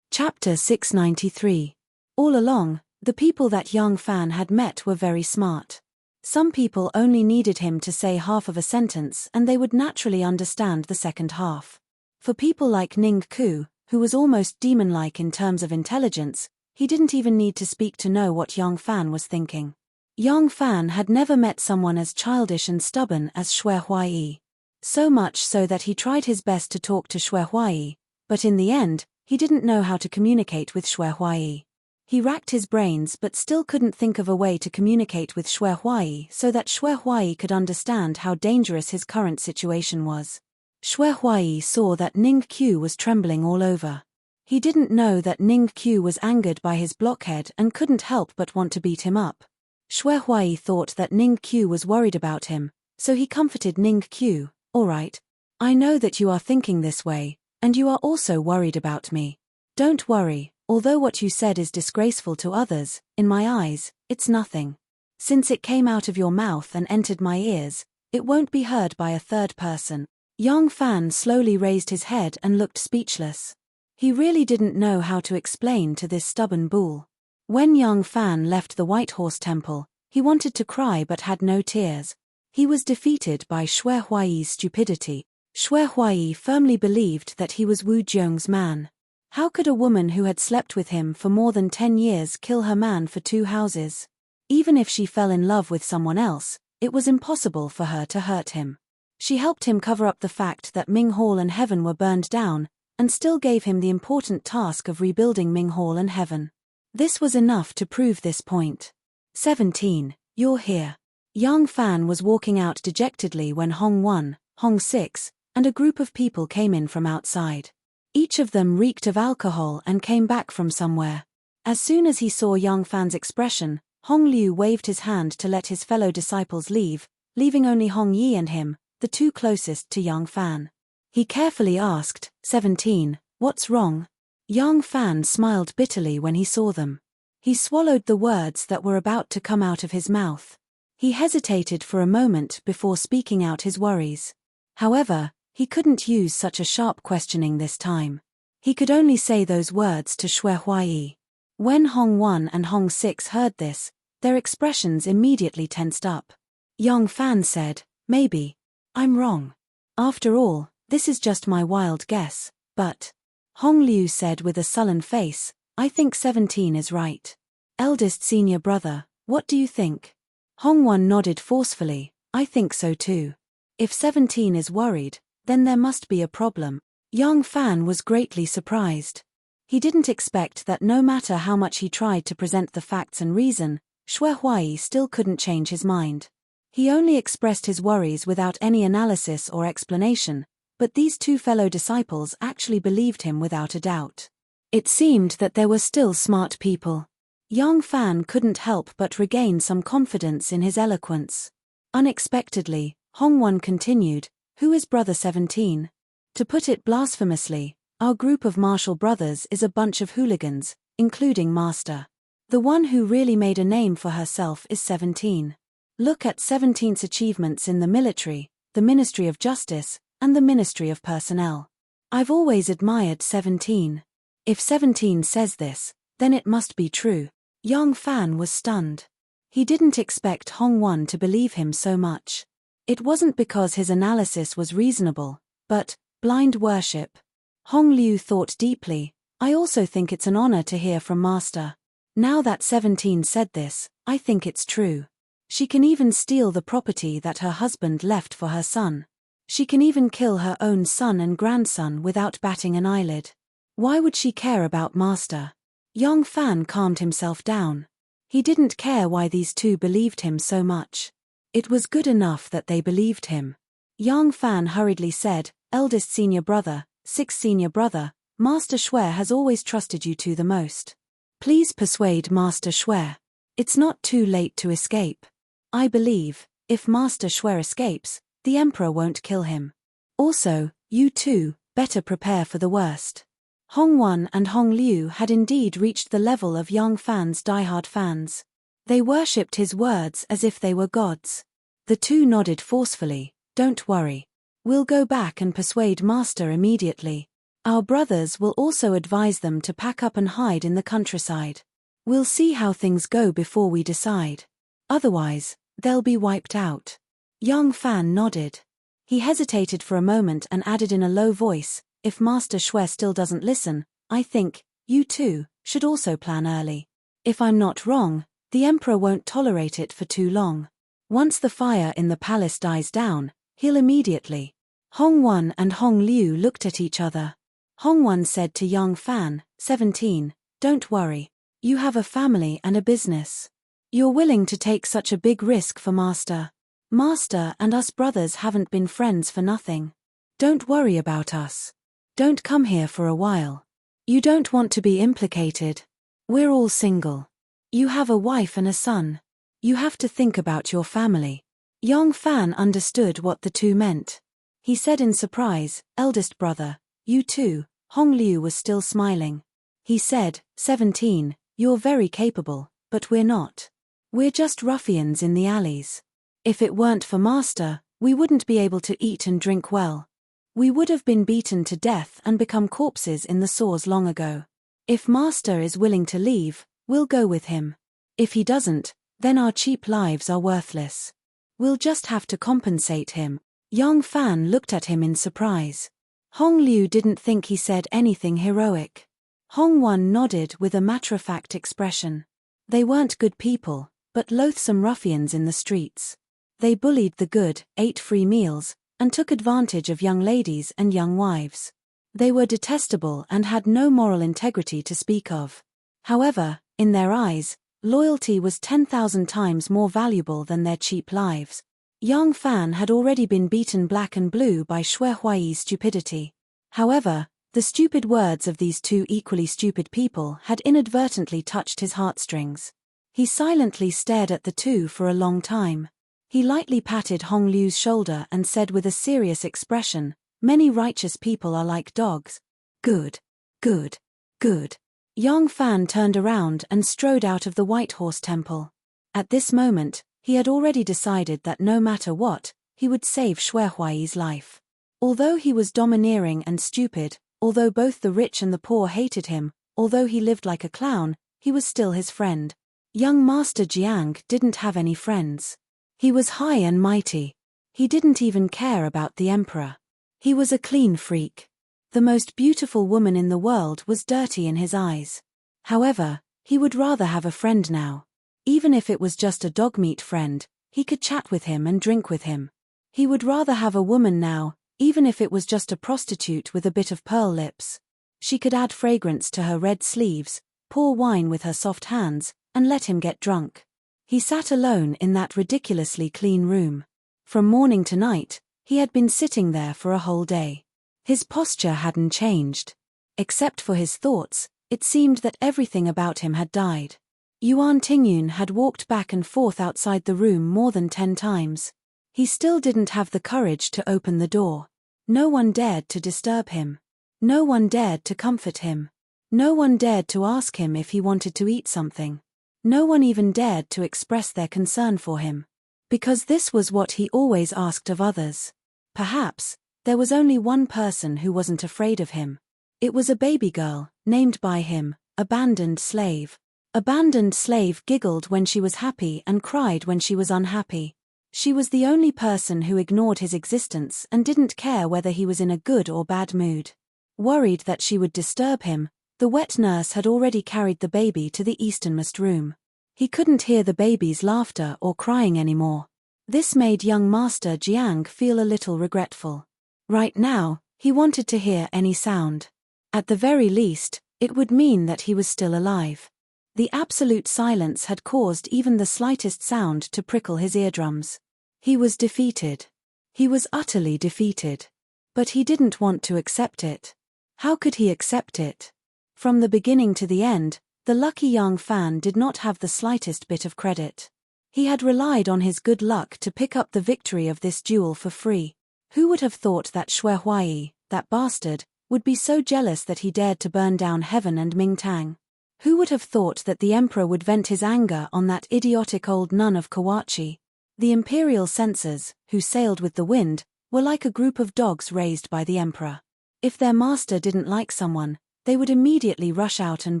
Chapter 693. All along, the people that Yang Fan had met were very smart. Some people only needed him to say half of a sentence and they would naturally understand the second half. For people like Ning Ku, who was almost demon-like in terms of intelligence, he didn't even need to speak to know what Yang Fan was thinking. Yang Fan had never met someone as childish and stubborn as Shui Huai. So much so that he tried his best to talk to Shui Huai, but in the end, he didn't know how to communicate with Shui Huai. He racked his brains but still couldn't think of a way to communicate with Shui Huai so that Shui Huai could understand how dangerous his current situation was. Shui Huai saw that Ning Qiu was trembling all over. He didn't know that Ning Qiu was angered by his blockhead and couldn't help but want to beat him up. Shui Huai thought that Ning Qiu was worried about him, so he comforted Ning Qiu, all right. I know that you are thinking this way, and you are also worried about me. Don't worry. Although what you said is disgraceful to others, in my eyes, it's nothing. Since it came out of your mouth and entered my ears, it won't be heard by a third person. Yang Fan slowly raised his head and looked speechless. He really didn't know how to explain to this stubborn bull. When Yang Fan left the White Horse Temple, he wanted to cry but had no tears. He was defeated by Shui Huai's stupidity. Shui Huai firmly believed that he was Wu Jiong's man. How could a woman who had slept with him for more than 10 years kill her man for 2 houses? Even if she fell in love with someone else, it was impossible for her to hurt him. She helped him cover up the fact that Ming Hall and Heaven were burned down, and still gave him the important task of rebuilding Ming Hall and Heaven. This was enough to prove this point. 17. You're here. Yang Fan was walking out dejectedly when Hong 1, Hong 6, and a group of people came in from outside. Each of them reeked of alcohol and came back from somewhere. As soon as he saw Yang Fan's expression, Hong Liu waved his hand to let his fellow disciples leave, leaving only Hong Yi and him, the 2 closest to Yang Fan. He carefully asked, 17, what's wrong? Yang Fan smiled bitterly when he saw them. He swallowed the words that were about to come out of his mouth. He hesitated for a moment before speaking out his worries. However, he couldn't use such a sharp questioning this time. He could only say those words to Shui Huai. When Hong 1 and Hong 6 heard this, their expressions immediately tensed up. Yang Fan said, maybe. I'm wrong. After all, this is just my wild guess, but... Hong Liu said with a sullen face, I think 17 is right. Eldest senior brother, what do you think? Hong 1 nodded forcefully, I think so too. If 17 is worried, then there must be a problem. Yang Fan was greatly surprised. He didn't expect that no matter how much he tried to present the facts and reason, Shui Huai still couldn't change his mind. He only expressed his worries without any analysis or explanation, but these two fellow disciples actually believed him without a doubt. It seemed that there were still smart people. Young Fan couldn't help but regain some confidence in his eloquence. Unexpectedly, Hongwon continued, "Who is Brother 17? To put it blasphemously, our group of martial brothers is a bunch of hooligans, including Master. The one who really made a name for herself is 17. Look at 17's achievements in the military, the Ministry of Justice, and the Ministry of Personnel. I've always admired 17. If 17 says this, then it must be true." Young Fan was stunned. He didn't expect Hongwon to believe him so much. It wasn't because his analysis was reasonable, but blind worship. Hong Liu thought deeply, "I also think it's an honor to hear from Master. Now that 17 said this, I think it's true. She can even steal the property that her husband left for her son. She can even kill her own son and grandson without batting an eyelid. Why would she care about Master?" Young Fan calmed himself down. He didn't care why these two believed him so much. It was good enough that they believed him. Young Fan hurriedly said, "Eldest senior brother, sixth senior brother, Master Shui has always trusted you two the most. Please persuade Master Shui. It's not too late to escape. I believe, if Master Shui escapes, the Emperor won't kill him. Also, you two, better prepare for the worst." Hongwon and Hong Liu had indeed reached the level of Young Fan's diehard fans. They worshipped his words as if they were gods. The two nodded forcefully, "Don't worry. We'll go back and persuade Master immediately. Our brothers will also advise them to pack up and hide in the countryside. We'll see how things go before we decide. Otherwise, they'll be wiped out." Young Fan nodded. He hesitated for a moment and added in a low voice, "If Master Shui still doesn't listen, I think, you two, should also plan early. If I'm not wrong, the Emperor won't tolerate it for too long. Once the fire in the palace dies down, he'll immediately." Hongwon and Hong Liu looked at each other. Hongwon said to Young Fan, 17, "Don't worry. You have a family and a business. You're willing to take such a big risk for Master. Master and us brothers haven't been friends for nothing. Don't worry about us. Don't come here for a while. You don't want to be implicated. We're all single. You have a wife and a son. You have to think about your family." Young Fan understood what the two meant. He said in surprise, "Eldest brother, you too." Hong Liu was still smiling. He said, 17, "You're very capable, but we're not. We're just ruffians in the alleys. If it weren't for Master, we wouldn't be able to eat and drink well. We would have been beaten to death and become corpses in the sores long ago. If Master is willing to leave, we'll go with him. If he doesn't, then our cheap lives are worthless. We'll just have to compensate him." Young Fan looked at him in surprise. Hong Liu didn't think he said anything heroic. Hongwon nodded with a matter-of-fact expression. They weren't good people, but loathsome ruffians in the streets. They bullied the good, ate free meals, and took advantage of young ladies and young wives. They were detestable and had no moral integrity to speak of. However, in their eyes, loyalty was 10,000 times more valuable than their cheap lives. Young Fan had already been beaten black and blue by Shui Huai's stupidity. However, the stupid words of these two equally stupid people had inadvertently touched his heartstrings. He silently stared at the two for a long time. He lightly patted Hong Liu's shoulder and said with a serious expression, "Many righteous people are like dogs. Good, good, good." Young Fan turned around and strode out of the White Horse Temple. At this moment, he had already decided that no matter what, he would save Shui Huai's life. Although he was domineering and stupid, although both the rich and the poor hated him, although he lived like a clown, he was still his friend. Young Master Jiang didn't have any friends. He was high and mighty. He didn't even care about the Emperor. He was a clean freak. The most beautiful woman in the world was dirty in his eyes. However, he would rather have a friend now. Even if it was just a dog-meat friend, he could chat with him and drink with him. He would rather have a woman now, even if it was just a prostitute with a bit of pearl lips. She could add fragrance to her red sleeves, pour wine with her soft hands, and let him get drunk. He sat alone in that ridiculously clean room. From morning to night, he had been sitting there for a whole day. His posture hadn't changed. Except for his thoughts, it seemed that everything about him had died. Yuan Tingyun had walked back and forth outside the room more than 10 times. He still didn't have the courage to open the door. No one dared to disturb him. No one dared to comfort him. No one dared to ask him if he wanted to eat something. No one even dared to express their concern for him. Because this was what he always asked of others. Perhaps, there was only one person who wasn't afraid of him. It was a baby girl, named by him, Abandoned Slave. Abandoned Slave giggled when she was happy and cried when she was unhappy. She was the only person who ignored his existence and didn't care whether he was in a good or bad mood. Worried that she would disturb him, the wet nurse had already carried the baby to the easternmost room. He couldn't hear the baby's laughter or crying anymore. This made young Master Jiang feel a little regretful. Right now, he wanted to hear any sound. At the very least, it would mean that he was still alive. The absolute silence had caused even the slightest sound to prickle his eardrums. He was defeated. He was utterly defeated. But he didn't want to accept it. How could he accept it? From the beginning to the end, the lucky young fan did not have the slightest bit of credit. He had relied on his good luck to pick up the victory of this duel for free. Who would have thought that Xue Huai, that bastard, would be so jealous that he dared to burn down heaven and Mingtang? Who would have thought that the emperor would vent his anger on that idiotic old nun of Kawachi? The imperial censors, who sailed with the wind, were like a group of dogs raised by the emperor. If their master didn't like someone, they would immediately rush out and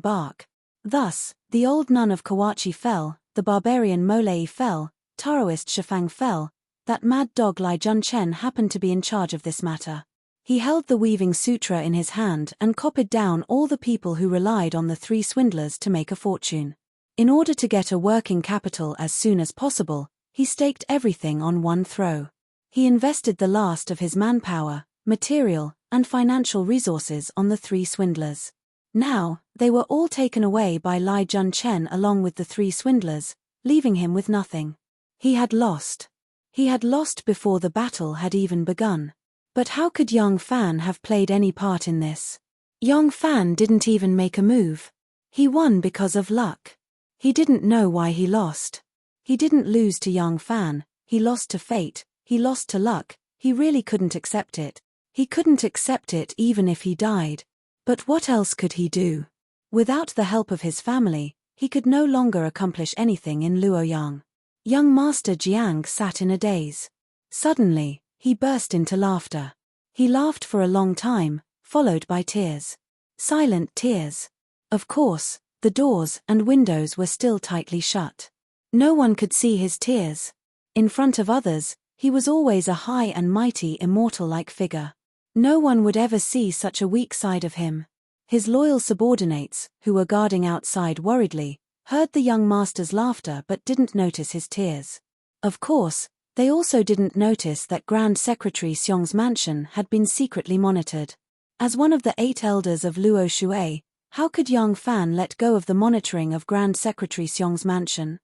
bark. Thus, the old nun of Kawachi fell, the barbarian Molei fell, Taoist Shifang fell. That mad dog Lai Junchen happened to be in charge of this matter. He held the weaving sutra in his hand and copied down all the people who relied on the 3 swindlers to make a fortune. In order to get a working capital as soon as possible, he staked everything on one throw. He invested the last of his manpower, material, and financial resources on the 3 swindlers. Now, they were all taken away by Lai Junchen along with the 3 swindlers, leaving him with nothing. He had lost. He had lost before the battle had even begun. But how could Yang Fan have played any part in this? Yang Fan didn't even make a move. He won because of luck. He didn't know why he lost. He didn't lose to Yang Fan, he lost to fate, he lost to luck. He really couldn't accept it. He couldn't accept it even if he died. But what else could he do? Without the help of his family, he could no longer accomplish anything in Luoyang. Young Master Jiang sat in a daze. Suddenly, he burst into laughter. He laughed for a long time, followed by tears. Silent tears. Of course, the doors and windows were still tightly shut. No one could see his tears. In front of others, he was always a high and mighty immortal-like figure. No one would ever see such a weak side of him. His loyal subordinates, who were guarding outside worriedly, heard the young master's laughter but didn't notice his tears. Of course, they also didn't notice that Grand Secretary Xiong's mansion had been secretly monitored. As one of the 8 elders of Luo Shui, how could Yang Fan let go of the monitoring of Grand Secretary Xiong's mansion?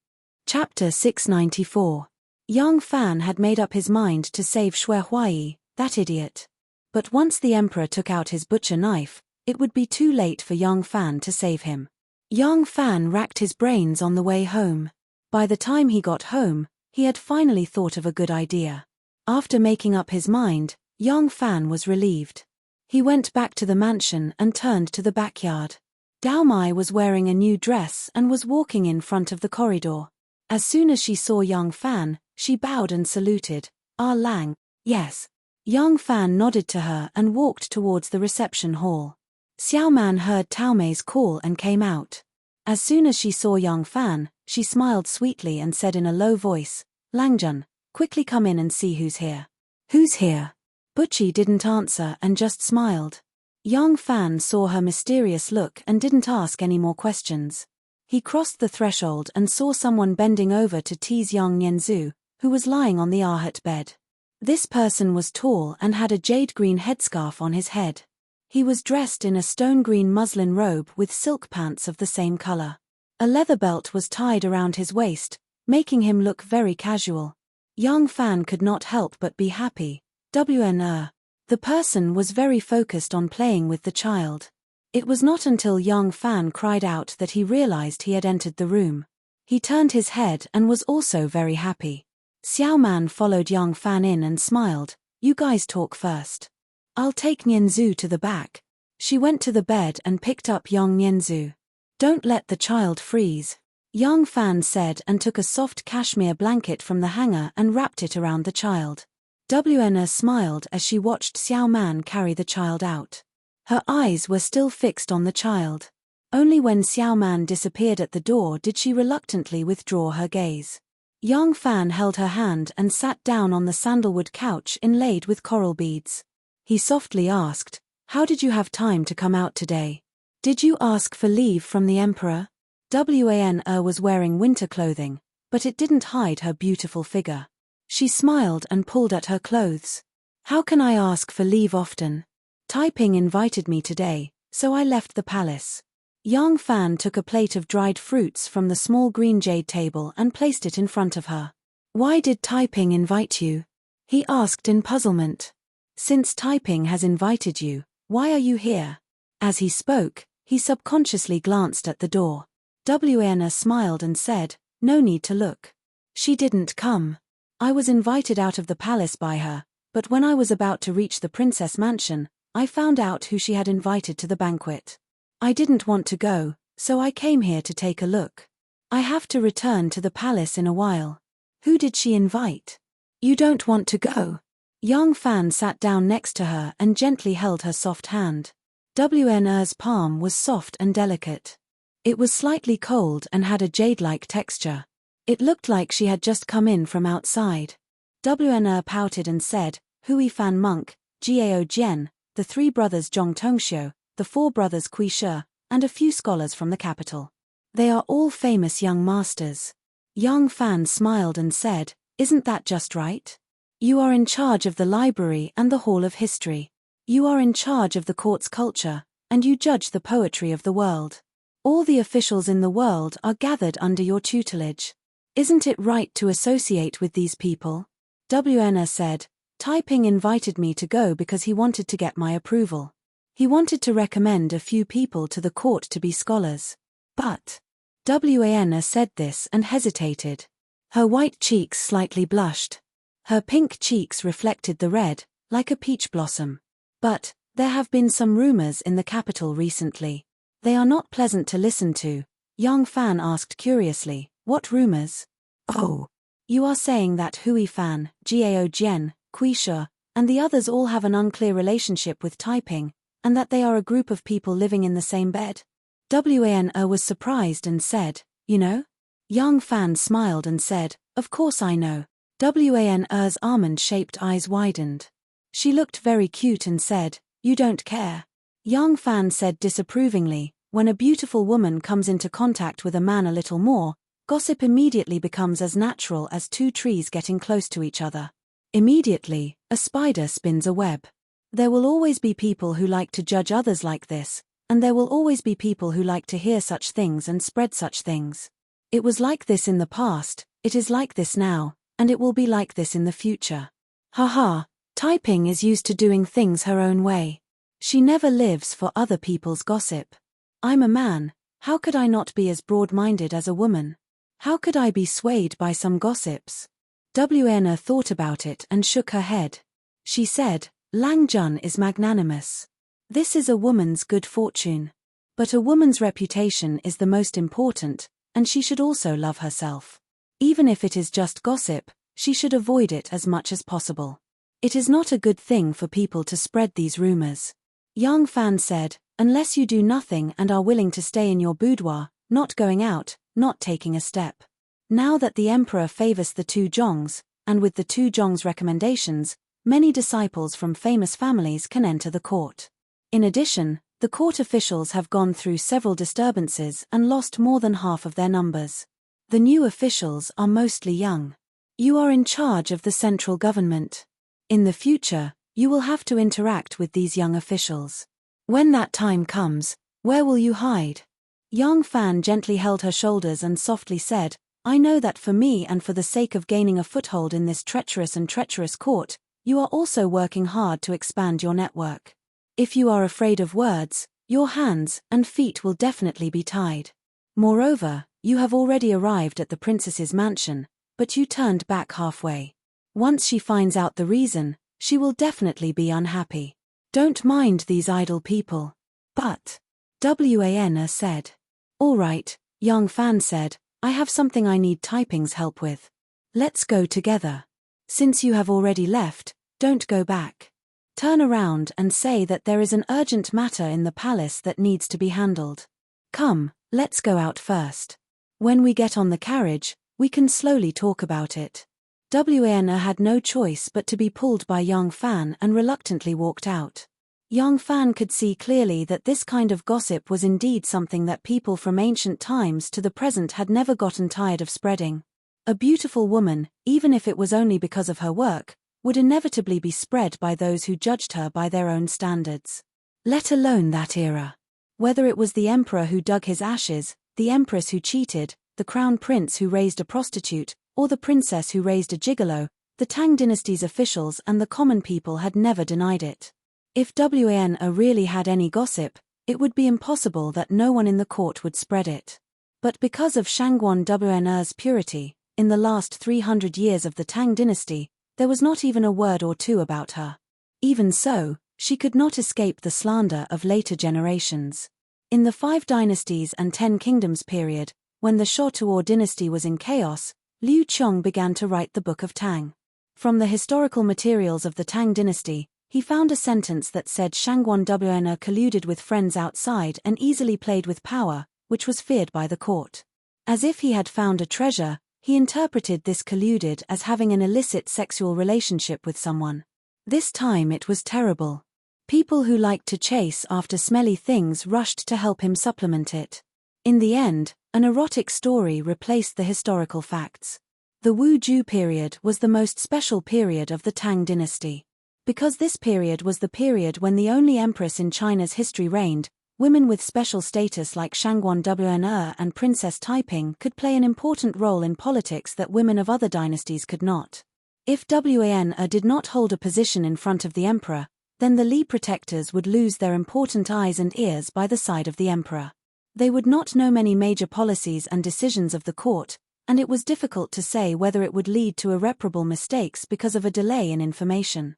Chapter 694. Yang Fan had made up his mind to save Xue Huai, that idiot. But once the emperor took out his butcher knife, it would be too late for Yang Fan to save him. Yang Fan racked his brains on the way home. By the time he got home, he had finally thought of a good idea. After making up his mind, Yang Fan was relieved. He went back to the mansion and turned to the backyard. Dao Mai was wearing a new dress and was walking in front of the corridor. As soon as she saw Yang Fan, she bowed and saluted. "Ah Lang." "Yes." Yang Fan nodded to her and walked towards the reception hall. Xiao Man heard Tao Mei's call and came out. As soon as she saw Yang Fan, she smiled sweetly and said in a low voice, "Langjun, quickly come in and see who's here." "Who's here?" Butchie didn't answer and just smiled. Yang Fan saw her mysterious look and didn't ask any more questions. He crossed the threshold and saw someone bending over to tease Yang Nianzhu, who was lying on the Arhat bed. This person was tall and had a jade-green headscarf on his head. He was dressed in a stone-green muslin robe with silk pants of the same color. A leather belt was tied around his waist, making him look very casual. Young Fan could not help but be happy. The person was very focused on playing with the child. It was not until Young Fan cried out that he realized he had entered the room. He turned his head and was also very happy. Xiao Man followed Young Fan in and smiled. You guys talk first. I'll take Nianzhu to the back. She went to the bed and picked up young Nianzhu. Don't let the child freeze, Young Fan said, and took a soft cashmere blanket from the hanger and wrapped it around the child. Wnr smiled as she watched Xiao Man carry the child out. Her eyes were still fixed on the child. Only when Xiao Man disappeared at the door did she reluctantly withdraw her gaze. Young Fan held her hand and sat down on the sandalwood couch inlaid with coral beads. He softly asked, "How did you have time to come out today? Did you ask for leave from the emperor?" Wan was wearing winter clothing, but it didn't hide her beautiful figure. She smiled and pulled at her clothes. "How can I ask for leave often? Taiping invited me today, so I left the palace." Young Fan took a plate of dried fruits from the small green jade table and placed it in front of her. "Why did Taiping invite you?" he asked in puzzlement. "Since Taiping has invited you, why are you here?" As he spoke, he subconsciously glanced at the door. Wana smiled and said, "No need to look. She didn't come. I was invited out of the palace by her, but when I was about to reach the princess mansion, I found out who she had invited to the banquet. I didn't want to go, so I came here to take a look. I have to return to the palace in a while." "Who did she invite? You don't want to go?" Young Fan sat down next to her and gently held her soft hand. Wnr's palm was soft and delicate. It was slightly cold and had a jade-like texture. It looked like she had just come in from outside. Wnr pouted and said, "Hui Fan Monk, Gao Jian, the 3 brothers Zhong Tongxiu, the 4 brothers Kui Shi, and a few scholars from the capital. They are all famous young masters." Young Fan smiled and said, "Isn't that just right? You are in charge of the library and the Hall of History. You are in charge of the court's culture, and you judge the poetry of the world. All the officials in the world are gathered under your tutelage. Isn't it right to associate with these people?" Wnr said, "Taiping invited me to go because he wanted to get my approval. He wanted to recommend a few people to the court to be scholars. But..." Wana said this and hesitated. Her white cheeks slightly blushed. Her pink cheeks reflected the red, like a peach blossom. "But, there have been some rumors in the capital recently. They are not pleasant to listen to." Young Fan asked curiously, "What rumors?" "Oh. You are saying that Hui Fan, Gao Jian, Kui Shi, and the others all have an unclear relationship with Taiping, and that they are a group of people living in the same bed?" Wnr was surprised and said, "You know?" Young Fan smiled and said, "Of course I know." Wanr's almond-shaped eyes widened. She looked very cute and said, "You don't care." Young Fan said disapprovingly, "When a beautiful woman comes into contact with a man a little more, gossip immediately becomes as natural as 2 trees getting close to each other. Immediately, a spider spins a web. There will always be people who like to judge others like this, and there will always be people who like to hear such things and spread such things. It was like this in the past, it is like this now, and it will be like this in the future. Haha, Taiping is used to doing things her own way. She never lives for other people's gossip. I'm a man, how could I not be as broad-minded as a woman? How could I be swayed by some gossips?" Wnr thought about it and shook her head. She said, "Lang Jun is magnanimous. This is a woman's good fortune. But a woman's reputation is the most important, and she should also love herself. Even if it is just gossip, she should avoid it as much as possible. It is not a good thing for people to spread these rumors." Young Fan said, "Unless you do nothing and are willing to stay in your boudoir, not going out, not taking a step. Now that the emperor favors the 2 Zhongs, and with the 2 Zhongs' recommendations, many disciples from famous families can enter the court. In addition, the court officials have gone through several disturbances and lost more than half of their numbers. The new officials are mostly young. You are in charge of the central government. In the future, you will have to interact with these young officials. When that time comes, where will you hide?" Young Fan gently held her shoulders and softly said, I know that for me and for the sake of gaining a foothold in this treacherous court, you are also working hard to expand your network. If you are afraid of words, your hands and feet will definitely be tied. Moreover, you have already arrived at the princess's mansion, but you turned back halfway. Once she finds out the reason, she will definitely be unhappy. Don't mind these idle people. But, Wana said. All right, young Fan said, I have something I need typing's help with. Let's go together. Since you have already left, don't go back. Turn around and say that there is an urgent matter in the palace that needs to be handled. Come, let's go out first. When we get on the carriage, we can slowly talk about it. Wana had no choice but to be pulled by young Fan and reluctantly walked out. Young Fan could see clearly that this kind of gossip was indeed something that people from ancient times to the present had never gotten tired of spreading. A beautiful woman, even if it was only because of her work, would inevitably be spread by those who judged her by their own standards. Let alone that era. Whether it was the emperor who dug his ashes, the empress who cheated, the crown prince who raised a prostitute, or the princess who raised a gigolo, the Tang dynasty's officials and the common people had never denied it. If Wana really had any gossip, it would be impossible that no one in the court would spread it. But because of Shangguan Wana's purity, in the last 300 years of the Tang dynasty, there was not even a word or two about her. Even so, she could not escape the slander of later generations. In the 5 dynasties and 10 kingdoms period, when the Shotuo dynasty was in chaos, Liu Qiong began to write the Book of Tang. From the historical materials of the Tang dynasty, he found a sentence that said Shangguan Wana colluded with friends outside and easily played with power, which was feared by the court. As if he had found a treasure, he interpreted this colluded as having an illicit sexual relationship with someone. This time it was terrible. People who liked to chase after smelly things rushed to help him supplement it. In the end, an erotic story replaced the historical facts. The Wu Ju period was the most special period of the Tang dynasty. Because this period was the period when the only empress in China's history reigned, women with special status like Shangguan Wana and Princess Taiping could play an important role in politics that women of other dynasties could not. If Wana did not hold a position in front of the emperor, then the Li protectors would lose their important eyes and ears by the side of the emperor. They would not know many major policies and decisions of the court, and it was difficult to say whether it would lead to irreparable mistakes because of a delay in information.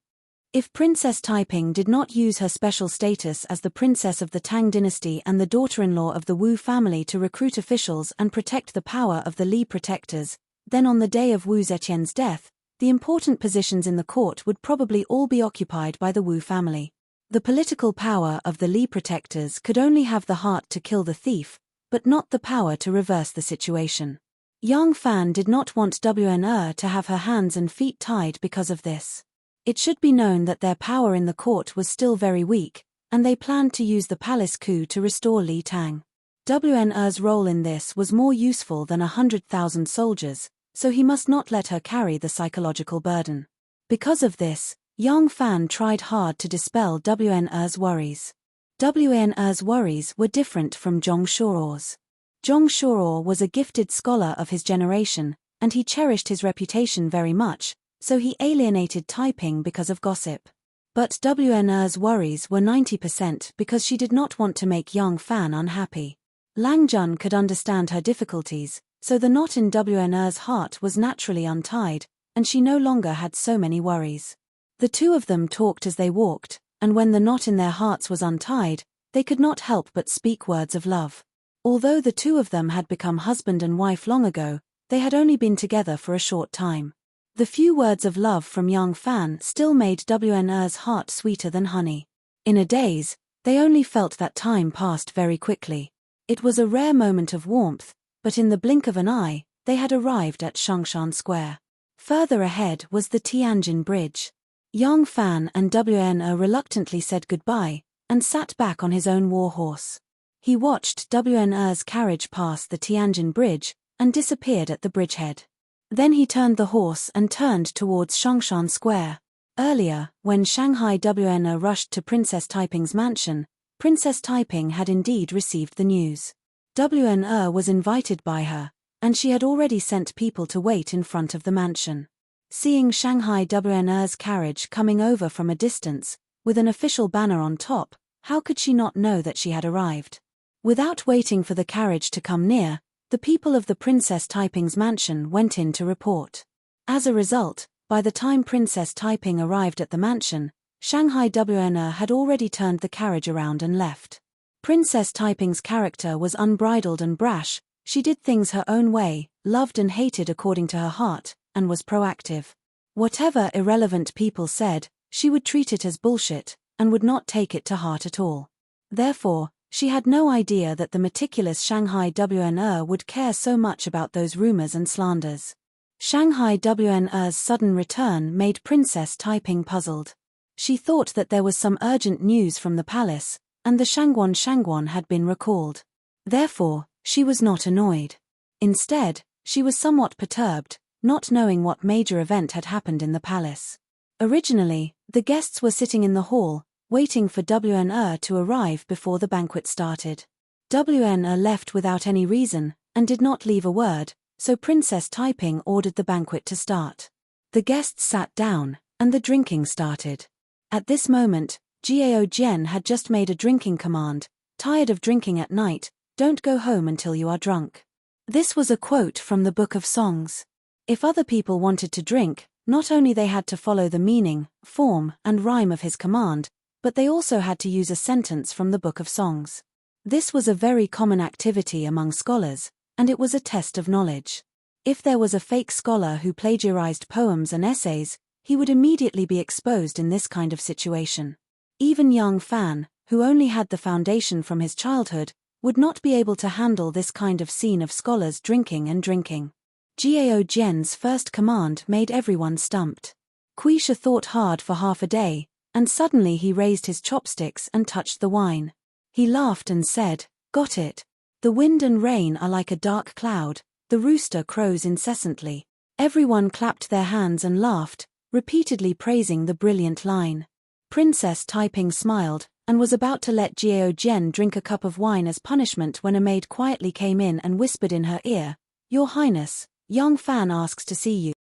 If Princess Taiping did not use her special status as the princess of the Tang dynasty and the daughter-in-law of the Wu family to recruit officials and protect the power of the Li protectors, then on the day of Wu Zetian's death, the important positions in the court would probably all be occupied by the Wu family. The political power of the Li protectors could only have the heart to kill the thief, but not the power to reverse the situation. Young Fan did not want Wana to have her hands and feet tied because of this. It should be known that their power in the court was still very weak, and they planned to use the palace coup to restore Li Tang. Wana's role in this was more useful than 100,000 soldiers, so he must not let her carry the psychological burden. Because of this, young Fan tried hard to dispel Wana's worries. Wana's worries were different from Zhong Shuo's. Zhong Shuo was a gifted scholar of his generation, and he cherished his reputation very much, so he alienated Taiping because of gossip. But Wana's worries were 90% because she did not want to make young Fan unhappy. Lang Jun could understand her difficulties, so the knot in Wana's heart was naturally untied, and she no longer had so many worries. The two of them talked as they walked, and when the knot in their hearts was untied, they could not help but speak words of love. Although the two of them had become husband and wife long ago, they had only been together for a short time. The few words of love from young Fan still made Wana's heart sweeter than honey. In a daze, they only felt that time passed very quickly. It was a rare moment of warmth, but in the blink of an eye, they had arrived at Shongshan Square. Further ahead was the Tianjin Bridge. Young Fan and Wana reluctantly said goodbye, and sat back on his own war horse. He watched Wana's carriage pass the Tianjin Bridge, and disappeared at the bridgehead. Then he turned the horse and turned towards Shongshan Square. Earlier, when Shanghai Wana rushed to Princess Taiping's mansion, Princess Taiping had indeed received the news. Wana was invited by her, and she had already sent people to wait in front of the mansion. Seeing Shanghai WNR's carriage coming over from a distance, with an official banner on top, how could she not know that she had arrived? Without waiting for the carriage to come near, the people of the Princess Taiping's mansion went in to report. As a result, by the time Princess Taiping arrived at the mansion, Shanghai WNR had already turned the carriage around and left. Princess Taiping's character was unbridled and brash. She did things her own way, loved and hated according to her heart, and was proactive. Whatever irrelevant people said, she would treat it as bullshit, and would not take it to heart at all. Therefore, she had no idea that the meticulous Shanghai WNR would care so much about those rumors and slanders. Shanghai WNR's sudden return made Princess Taiping puzzled. She thought that there was some urgent news from the palace, and the Shangguan had been recalled. Therefore, she was not annoyed. Instead, she was somewhat perturbed, not knowing what major event had happened in the palace. Originally, the guests were sitting in the hall, waiting for WNR to arrive before the banquet started. WNR left without any reason, and did not leave a word, so Princess Taiping ordered the banquet to start. The guests sat down, and the drinking started. At this moment, Gao Jian had just made a drinking command: "Tired of drinking at night, don't go home until you are drunk." This was a quote from the Book of Songs. If other people wanted to drink, not only they had to follow the meaning, form, and rhyme of his command, but they also had to use a sentence from the Book of Songs. This was a very common activity among scholars, and it was a test of knowledge. If there was a fake scholar who plagiarized poems and essays, he would immediately be exposed in this kind of situation. Even young Fan, who only had the foundation from his childhood, would not be able to handle this kind of scene of scholars drinking and drinking. Gao Jian's first command made everyone stumped. Quisha thought hard for half a day, and suddenly he raised his chopsticks and touched the wine. He laughed and said, "Got it. The wind and rain are like a dark cloud, the rooster crows incessantly." Everyone clapped their hands and laughed, repeatedly praising the brilliant line. Princess Taiping smiled, and was about to let Gao Jian drink a cup of wine as punishment when a maid quietly came in and whispered in her ear, "Your Highness, young Fan asks to see you."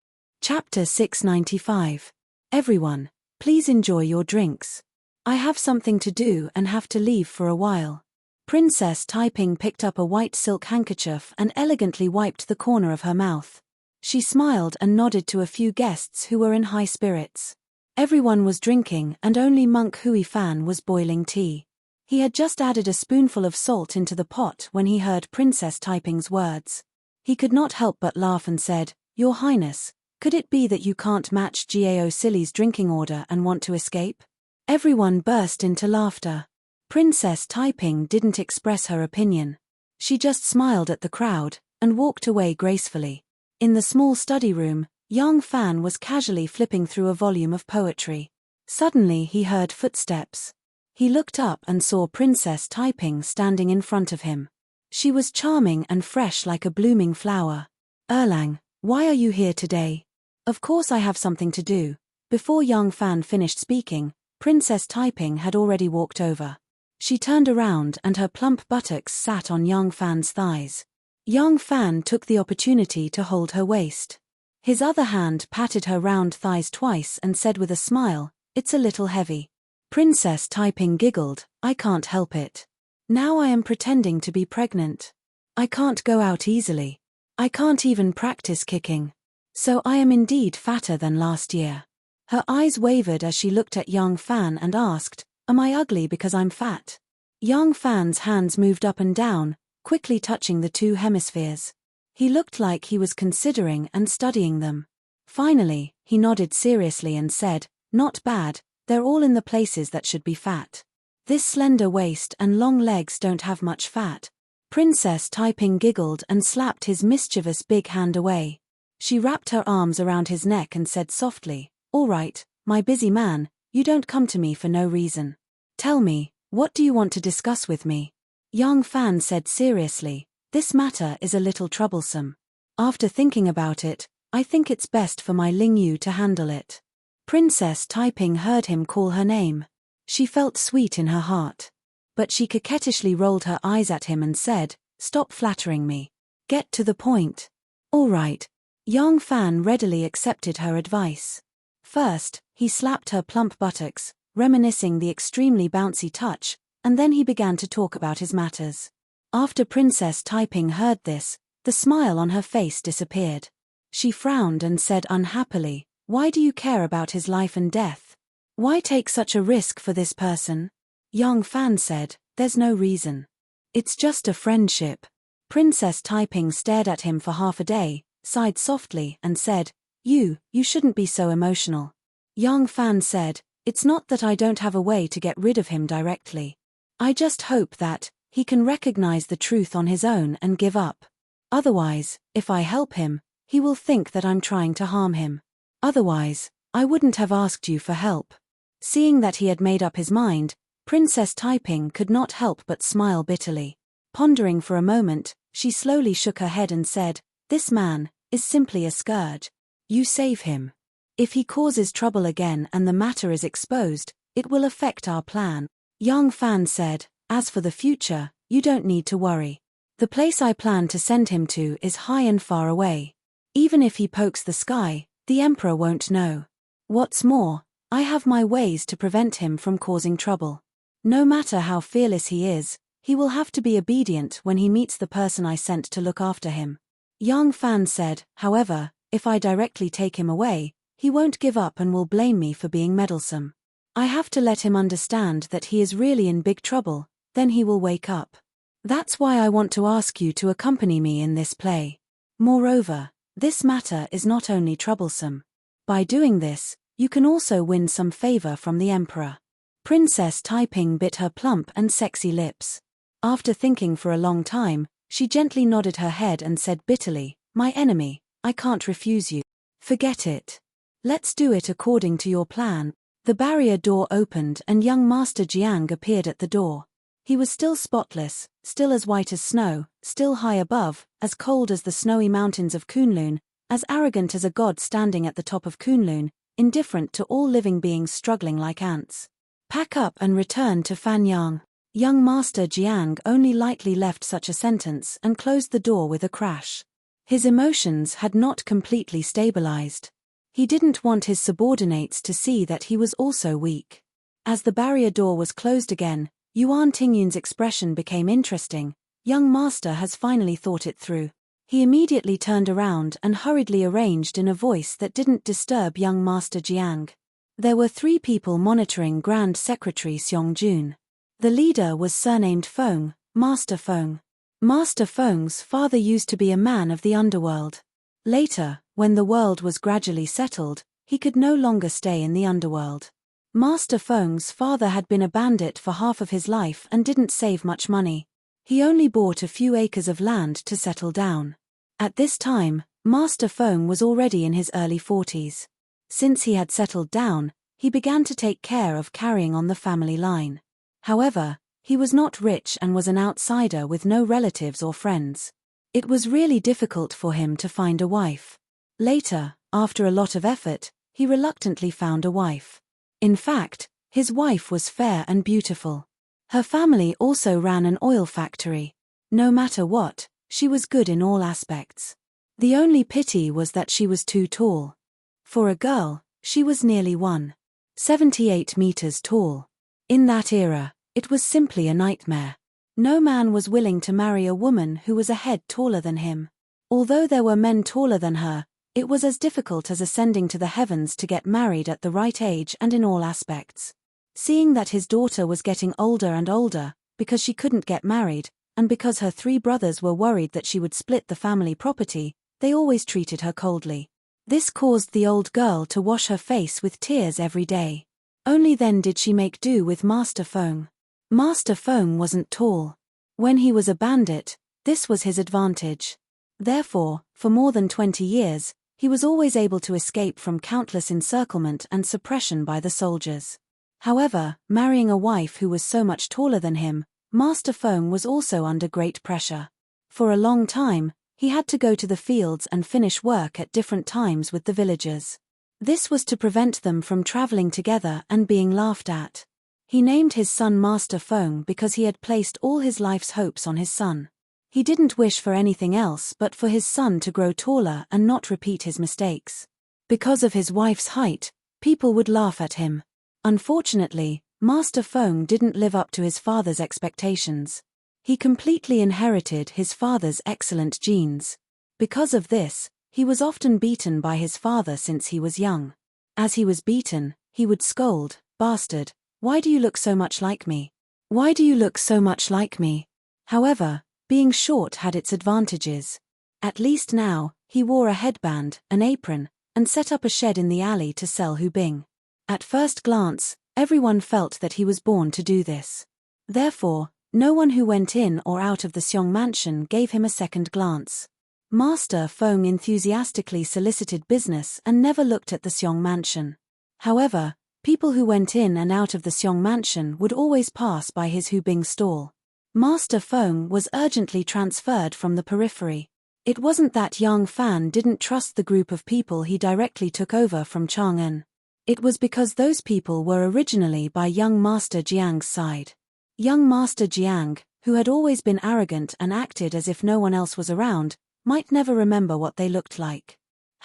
Chapter 695. Everyone, please enjoy your drinks. I have something to do and have to leave for a while. Princess Taiping picked up a white silk handkerchief and elegantly wiped the corner of her mouth. She smiled and nodded to a few guests who were in high spirits. Everyone was drinking and only Monk Hui Fan was boiling tea. He had just added a spoonful of salt into the pot when he heard Princess Taiping's words. He could not help but laugh and said, "Your Highness, could it be that you can't match Gao Silly's drinking order and want to escape?" Everyone burst into laughter. Princess Taiping didn't express her opinion. She just smiled at the crowd and walked away gracefully. In the small study room, young Fan was casually flipping through a volume of poetry. Suddenly he heard footsteps. He looked up and saw Princess Taiping standing in front of him. She was charming and fresh like a blooming flower. "Erlang, why are you here today?" "Of course I have something to do." Before young Fan finished speaking, Princess Taiping had already walked over. She turned around and her plump buttocks sat on young Fan's thighs. Young Fan took the opportunity to hold her waist. His other hand patted her round thighs twice and said with a smile, "It's a little heavy." Princess Taiping giggled, "I can't help it. Now I am pretending to be pregnant. I can't go out easily. I can't even practice kicking. So I am indeed fatter than last year." Her eyes wavered as she looked at young Fan and asked, "Am I ugly because I'm fat?" Young Fan's hands moved up and down, quickly touching the two hemispheres. He looked like he was considering and studying them. Finally, he nodded seriously and said, "Not bad, they're all in the places that should be fat. This slender waist and long legs don't have much fat." Princess Taiping giggled and slapped his mischievous big hand away. She wrapped her arms around his neck and said softly, "All right, my busy man, you don't come to me for no reason. Tell me, what do you want to discuss with me?" Young Fan said seriously, "This matter is a little troublesome. After thinking about it, I think it's best for my Ling Yu to handle it." Princess Taiping heard him call her name. She felt sweet in her heart. But she coquettishly rolled her eyes at him and said, "Stop flattering me. Get to the point. All right. Yang Fan readily accepted her advice. First, he slapped her plump buttocks, reminiscing the extremely bouncy touch, and then he began to talk about his matters. After Princess Taiping heard this, the smile on her face disappeared. She frowned and said unhappily, "Why do you care about his life and death? Why take such a risk for this person?" Yang Fan said, "There's no reason. It's just a friendship." Princess Taiping stared at him for half a day, sighed softly, and said, You shouldn't be so emotional." Yang Fan said, "It's not that I don't have a way to get rid of him directly. I just hope that he can recognize the truth on his own and give up. Otherwise, if I help him, he will think that I'm trying to harm him. Otherwise, I wouldn't have asked you for help." Seeing that he had made up his mind, Princess Taiping could not help but smile bitterly. Pondering for a moment, she slowly shook her head and said, "This man is simply a scourge. You save him. If he causes trouble again and the matter is exposed, it will affect our plan." Yang Fan said, "As for the future, you don't need to worry. The place I plan to send him to is high and far away. Even if he pokes the sky, the emperor won't know. What's more, I have my ways to prevent him from causing trouble. No matter how fearless he is, he will have to be obedient when he meets the person I sent to look after him." Yang Fan said, "However, if I directly take him away, he won't give up and will blame me for being meddlesome. I have to let him understand that he is really in big trouble, then he will wake up. That's why I want to ask you to accompany me in this play. Moreover, this matter is not only troublesome. By doing this, you can also win some favor from the emperor." Princess Taiping bit her plump and sexy lips. After thinking for a long time, she gently nodded her head and said bitterly, "My enemy, I can't refuse you. Forget it. Let's do it according to your plan." The barrier door opened and young Master Jiang appeared at the door. He was still spotless, still as white as snow, still high above, as cold as the snowy mountains of Kunlun, as arrogant as a god standing at the top of Kunlun, indifferent to all living beings struggling like ants. "Pack up and return to Fanyang." Young Master Jiang only lightly left such a sentence and closed the door with a crash. His emotions had not completely stabilized. He didn't want his subordinates to see that he was also weak. As the barrier door was closed again, Yuan Tingyun's expression became interesting. Young Master has finally thought it through. He immediately turned around and hurriedly arranged in a voice that didn't disturb young Master Jiang. There were 3 people monitoring Grand Secretary Xiong-jun. The leader was surnamed Feng, Master Feng. Master Feng's father used to be a man of the underworld. Later, when the world was gradually settled, he could no longer stay in the underworld. Master Feng's father had been a bandit for half of his life and didn't save much money. He only bought a few acres of land to settle down. At this time, Master Feng was already in his early 40s. Since he had settled down, he began to take care of carrying on the family line. However, he was not rich and was an outsider with no relatives or friends. It was really difficult for him to find a wife. Later, after a lot of effort, he reluctantly found a wife. In fact, his wife was fair and beautiful. Her family also ran an oil factory. No matter what, she was good in all aspects. The only pity was that she was too tall. For a girl, she was nearly 1.78 meters tall. In that era, it was simply a nightmare. No man was willing to marry a woman who was a head taller than him. Although there were men taller than her, it was as difficult as ascending to the heavens to get married at the right age and in all aspects. Seeing that his daughter was getting older and older, because she couldn't get married, and because her 3 brothers were worried that she would split the family property, they always treated her coldly. This caused the old girl to wash her face with tears every day. Only then did she make do with Master Feng. Master Feng wasn't tall. When he was a bandit, this was his advantage. Therefore, for more than 20 years, he was always able to escape from countless encirclement and suppression by the soldiers. However, marrying a wife who was so much taller than him, Master Feng was also under great pressure. For a long time, he had to go to the fields and finish work at different times with the villagers. This was to prevent them from traveling together and being laughed at. He named his son Master Feng because he had placed all his life's hopes on his son. He didn't wish for anything else but for his son to grow taller and not repeat his mistakes. Because of his wife's height, people would laugh at him. Unfortunately, Master Feng didn't live up to his father's expectations. He completely inherited his father's excellent genes. Because of this, he was often beaten by his father since he was young. As he was beaten, he would scold, "Bastard, why do you look so much like me? Why do you look so much like me?" However, being short had its advantages. At least now, he wore a headband, an apron, and set up a shed in the alley to sell hubing. At first glance, everyone felt that he was born to do this. Therefore, no one who went in or out of the Xiong mansion gave him a second glance. Master Feng enthusiastically solicited business and never looked at the Xiong mansion. However, people who went in and out of the Xiong mansion would always pass by his hubing stall. Master Feng was urgently transferred from the periphery. It wasn't that young Fan didn't trust the group of people he directly took over from Chang'an. It was because those people were originally by young Master Jiang's side. Young Master Jiang, who had always been arrogant and acted as if no one else was around, might never remember what they looked like.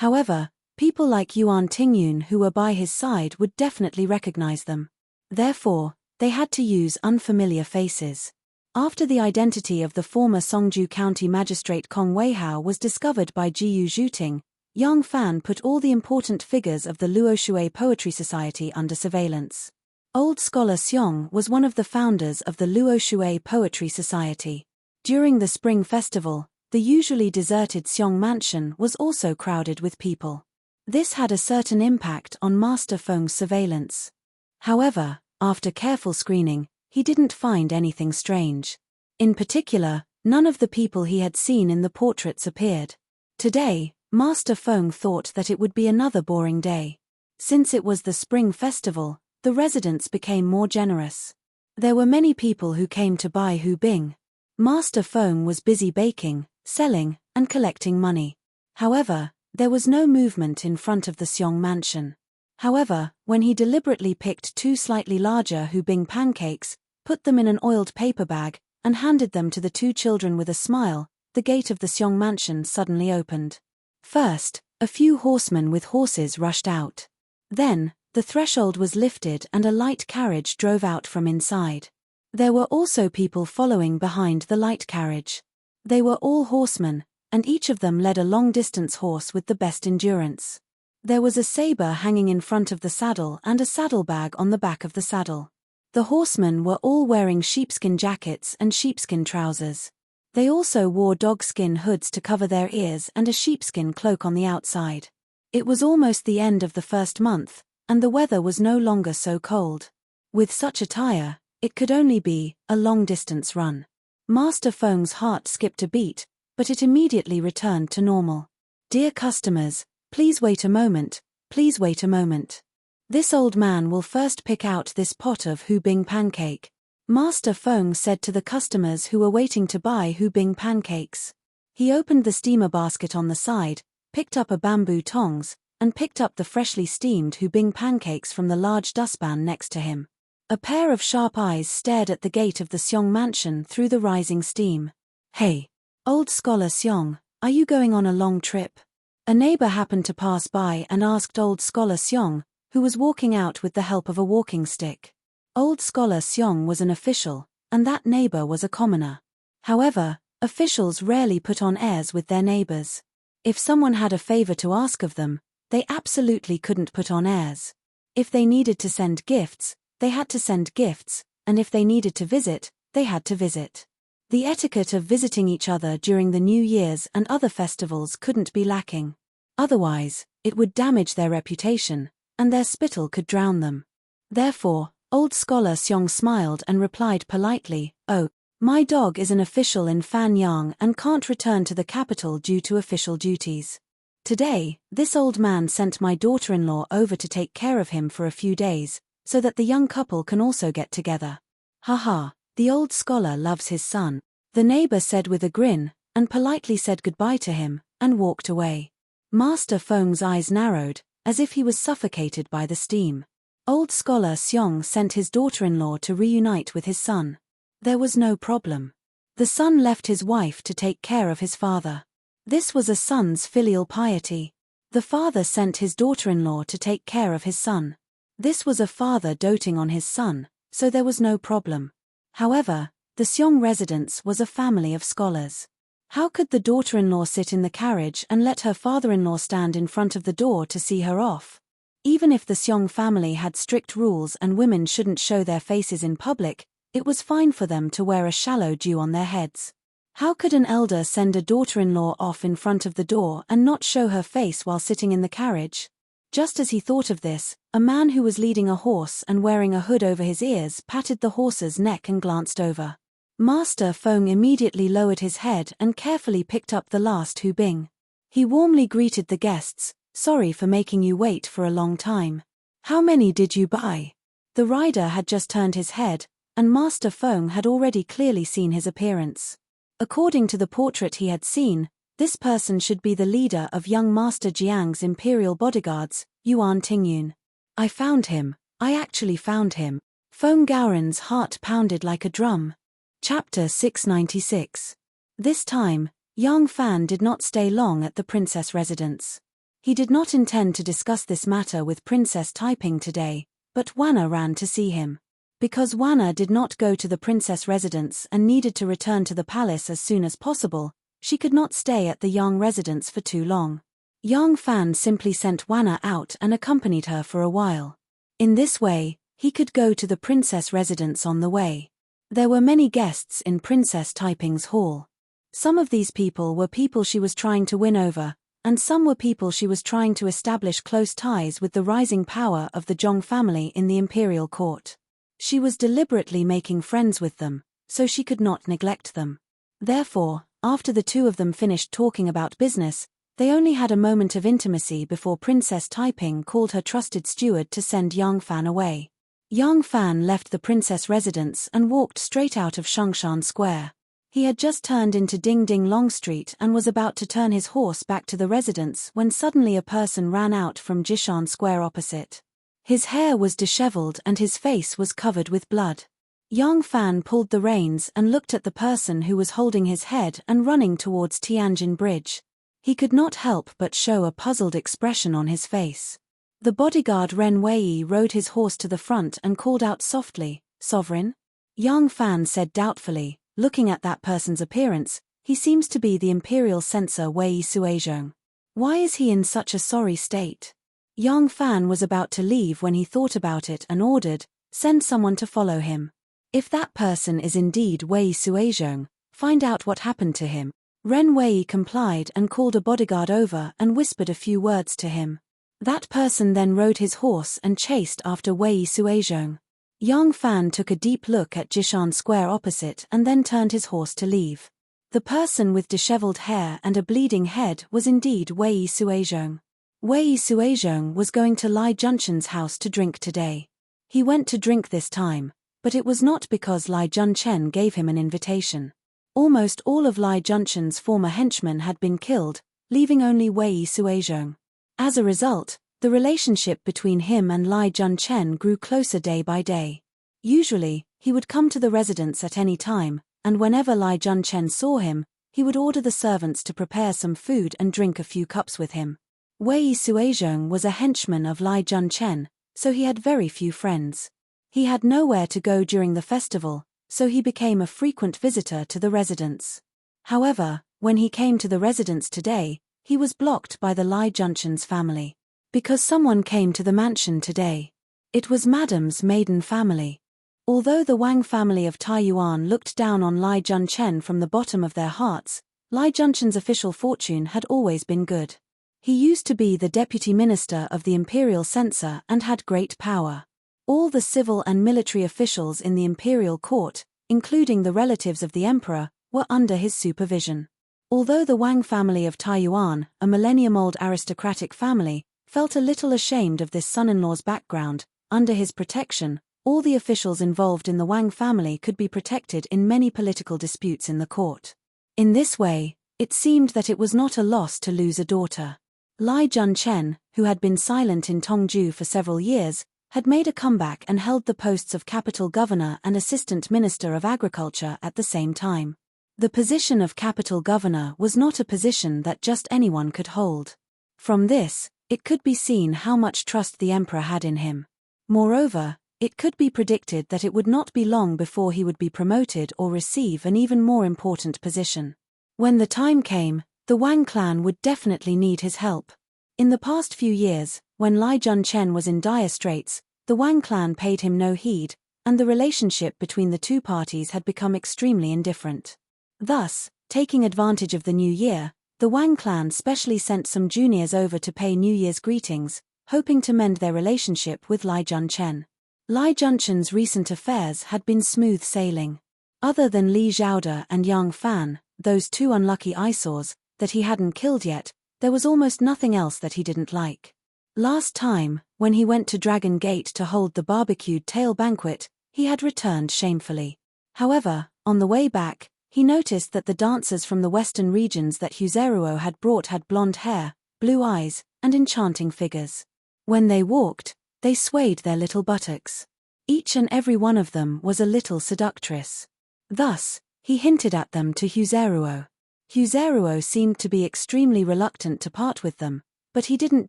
However, people like Yuan Tingyun who were by his side would definitely recognize them. Therefore, they had to use unfamiliar faces. After the identity of the former Songju County Magistrate Kong Weihao was discovered by Jiyu Zhuting, Yang Fan put all the important figures of the Luoshui Poetry Society under surveillance. Old scholar Xiong was one of the founders of the Luoshui Poetry Society. During the Spring Festival, the usually deserted Xiong mansion was also crowded with people. This had a certain impact on Master Feng's surveillance. However, after careful screening, he didn't find anything strange. In particular, none of the people he had seen in the portraits appeared. Today, Master Feng thought that it would be another boring day. Since it was the Spring Festival, the residents became more generous. There were many people who came to buy hubing. Master Feng was busy baking, selling, and collecting money. However, there was no movement in front of the Xiong mansion. However, when he deliberately picked two slightly larger hubing pancakes, put them in an oiled paper bag, and handed them to the two children with a smile, the gate of the Xiong mansion suddenly opened. First, a few horsemen with horses rushed out. Then, the threshold was lifted and a light carriage drove out from inside. There were also people following behind the light carriage. They were all horsemen, and each of them led a long-distance horse with the best endurance. There was a saber hanging in front of the saddle and a saddlebag on the back of the saddle. The horsemen were all wearing sheepskin jackets and sheepskin trousers. They also wore dogskin hoods to cover their ears and a sheepskin cloak on the outside. It was almost the end of the first month, and the weather was no longer so cold. With such attire, it could only be a long-distance run. Master Feng's heart skipped a beat, but it immediately returned to normal. "Dear customers, please wait a moment, please wait a moment. This old man will first pick out this pot of hubing pancake," Master Feng said to the customers who were waiting to buy hubing pancakes. He opened the steamer basket on the side, picked up a bamboo tongs, and picked up the freshly steamed hubing pancakes from the large dustpan next to him. A pair of sharp eyes stared at the gate of the Xiong mansion through the rising steam. "Hey, old scholar Xiong, are you going on a long trip?" A neighbor happened to pass by and asked old scholar Xiong, who was walking out with the help of a walking stick. Old scholar Xiong was an official, and that neighbor was a commoner. However, officials rarely put on airs with their neighbors. If someone had a favor to ask of them, they absolutely couldn't put on airs. If they needed to send gifts, they had to send gifts, and if they needed to visit, they had to visit. The etiquette of visiting each other during the New Year's and other festivals couldn't be lacking. Otherwise, it would damage their reputation, and their spittle could drown them. Therefore, old scholar Xiong smiled and replied politely, "Oh, my dog is an official in Fanyang and can't return to the capital due to official duties. Today, this old man sent my daughter-in-law over to take care of him for a few days, so that the young couple can also get together. Haha, the old scholar loves his son," the neighbor said with a grin, and politely said goodbye to him, and walked away. Master Feng's eyes narrowed, as if he was suffocated by the steam. Old scholar Xiong sent his daughter-in-law to reunite with his son. There was no problem. The son left his wife to take care of his father. This was a son's filial piety. The father sent his daughter-in-law to take care of his son. This was a father doting on his son, so there was no problem. However, the Seong residence was a family of scholars. How could the daughter-in-law sit in the carriage and let her father-in-law stand in front of the door to see her off? Even if the Seong family had strict rules and women shouldn't show their faces in public, it was fine for them to wear a shallow dew on their heads. How could an elder send a daughter-in-law off in front of the door and not show her face while sitting in the carriage? Just as he thought of this, a man who was leading a horse and wearing a hood over his ears patted the horse's neck and glanced over. Master Feng immediately lowered his head and carefully picked up the last Hu Bing. He warmly greeted the guests. "Sorry for making you wait for a long time. How many did you buy?" The rider had just turned his head, and Master Feng had already clearly seen his appearance. According to the portrait he had seen, this person should be the leader of young Master Jiang's imperial bodyguards, Yuan Tingyun. "I found him. I actually found him." Feng Gaoren's heart pounded like a drum. Chapter 696. This time, Yang Fan did not stay long at the princess residence. He did not intend to discuss this matter with Princess Taiping today, but Wanna ran to see him. Because Wanna did not go to the princess residence and needed to return to the palace as soon as possible, she could not stay at the Yang residence for too long. Yang Fan simply sent Wanna out and accompanied her for a while. In this way, he could go to the princess residence on the way. There were many guests in Princess Taiping's hall. Some of these people were people she was trying to win over, and some were people she was trying to establish close ties with the rising power of the Zhong family in the imperial court. She was deliberately making friends with them, so she could not neglect them. Therefore, after the two of them finished talking about business, they only had a moment of intimacy before Princess Taiping called her trusted steward to send Yang Fan away. Yang Fan left the princess residence and walked straight out of Shongshan Square. He had just turned into Ding Ding Long Street and was about to turn his horse back to the residence when suddenly a person ran out from Jishan Square opposite. His hair was disheveled and his face was covered with blood. Yang Fan pulled the reins and looked at the person who was holding his head and running towards Tianjin Bridge. He could not help but show a puzzled expression on his face. The bodyguard Ren Wei rode his horse to the front and called out softly, "Sovereign?" Yang Fan said doubtfully, looking at that person's appearance, "He seems to be the imperial censor Wei Suizhong. Why is he in such a sorry state?" Yang Fan was about to leave when he thought about it and ordered, "Send someone to follow him. If that person is indeed Wei Suizhong, find out what happened to him." Ren Wei complied and called a bodyguard over and whispered a few words to him. That person then rode his horse and chased after Wei Suizhong. Yang Fan took a deep look at Jishan Square opposite and then turned his horse to leave. The person with disheveled hair and a bleeding head was indeed Wei Suizhong. Wei Suizhong was going to Lai Junshen's house to drink today. He went to drink this time, but it was not because Lai Junchen gave him an invitation. Almost all of Lai Junshen's former henchmen had been killed, leaving only Wei Suizhong. As a result, the relationship between him and Lai Junchen grew closer day by day. Usually, he would come to the residence at any time, and whenever Lai Junchen saw him, he would order the servants to prepare some food and drink a few cups with him. Wei Suizhong was a henchman of Lai Junchen, so he had very few friends. He had nowhere to go during the festival, so he became a frequent visitor to the residence. However, when he came to the residence today, he was blocked by the Lai Junshen's family. Because someone came to the mansion today. It was Madame's maiden family. Although the Wang family of Taiyuan looked down on Lai Junchen from the bottom of their hearts, Lai Junshen's official fortune had always been good. He used to be the deputy minister of the imperial censor and had great power. All the civil and military officials in the imperial court, including the relatives of the emperor, were under his supervision. Although the Wang family of Taiyuan, a millennium-old aristocratic family, felt a little ashamed of this son-in-law's background, under his protection, all the officials involved in the Wang family could be protected in many political disputes in the court. In this way, it seemed that it was not a loss to lose a daughter. Lai Junchen, who had been silent in Tongju for several years, had made a comeback and held the posts of capital governor and assistant minister of agriculture at the same time. The position of capital governor was not a position that just anyone could hold. From this, it could be seen how much trust the emperor had in him. Moreover, it could be predicted that it would not be long before he would be promoted or receive an even more important position. When the time came, the Wang clan would definitely need his help. In the past few years, when Lai Junchen was in dire straits, the Wang clan paid him no heed, and the relationship between the two parties had become extremely indifferent. Thus, taking advantage of the new year, the Wang clan specially sent some juniors over to pay New Year's greetings, hoping to mend their relationship with Lai Junchen. Lai Junchen's recent affairs had been smooth sailing. Other than Li Zhaoda and Yang Fan, those two unlucky eyesores that he hadn't killed yet, there was almost nothing else that he didn't like. Last time, when he went to Dragon Gate to hold the barbecued tail banquet, he had returned shamefully. However, on the way back, he noticed that the dancers from the western regions that Huzeruo had brought had blonde hair, blue eyes, and enchanting figures. When they walked, they swayed their little buttocks. Each and every one of them was a little seductress. Thus, he hinted at them to Huzeruo. Huzeruo seemed to be extremely reluctant to part with them, but he didn't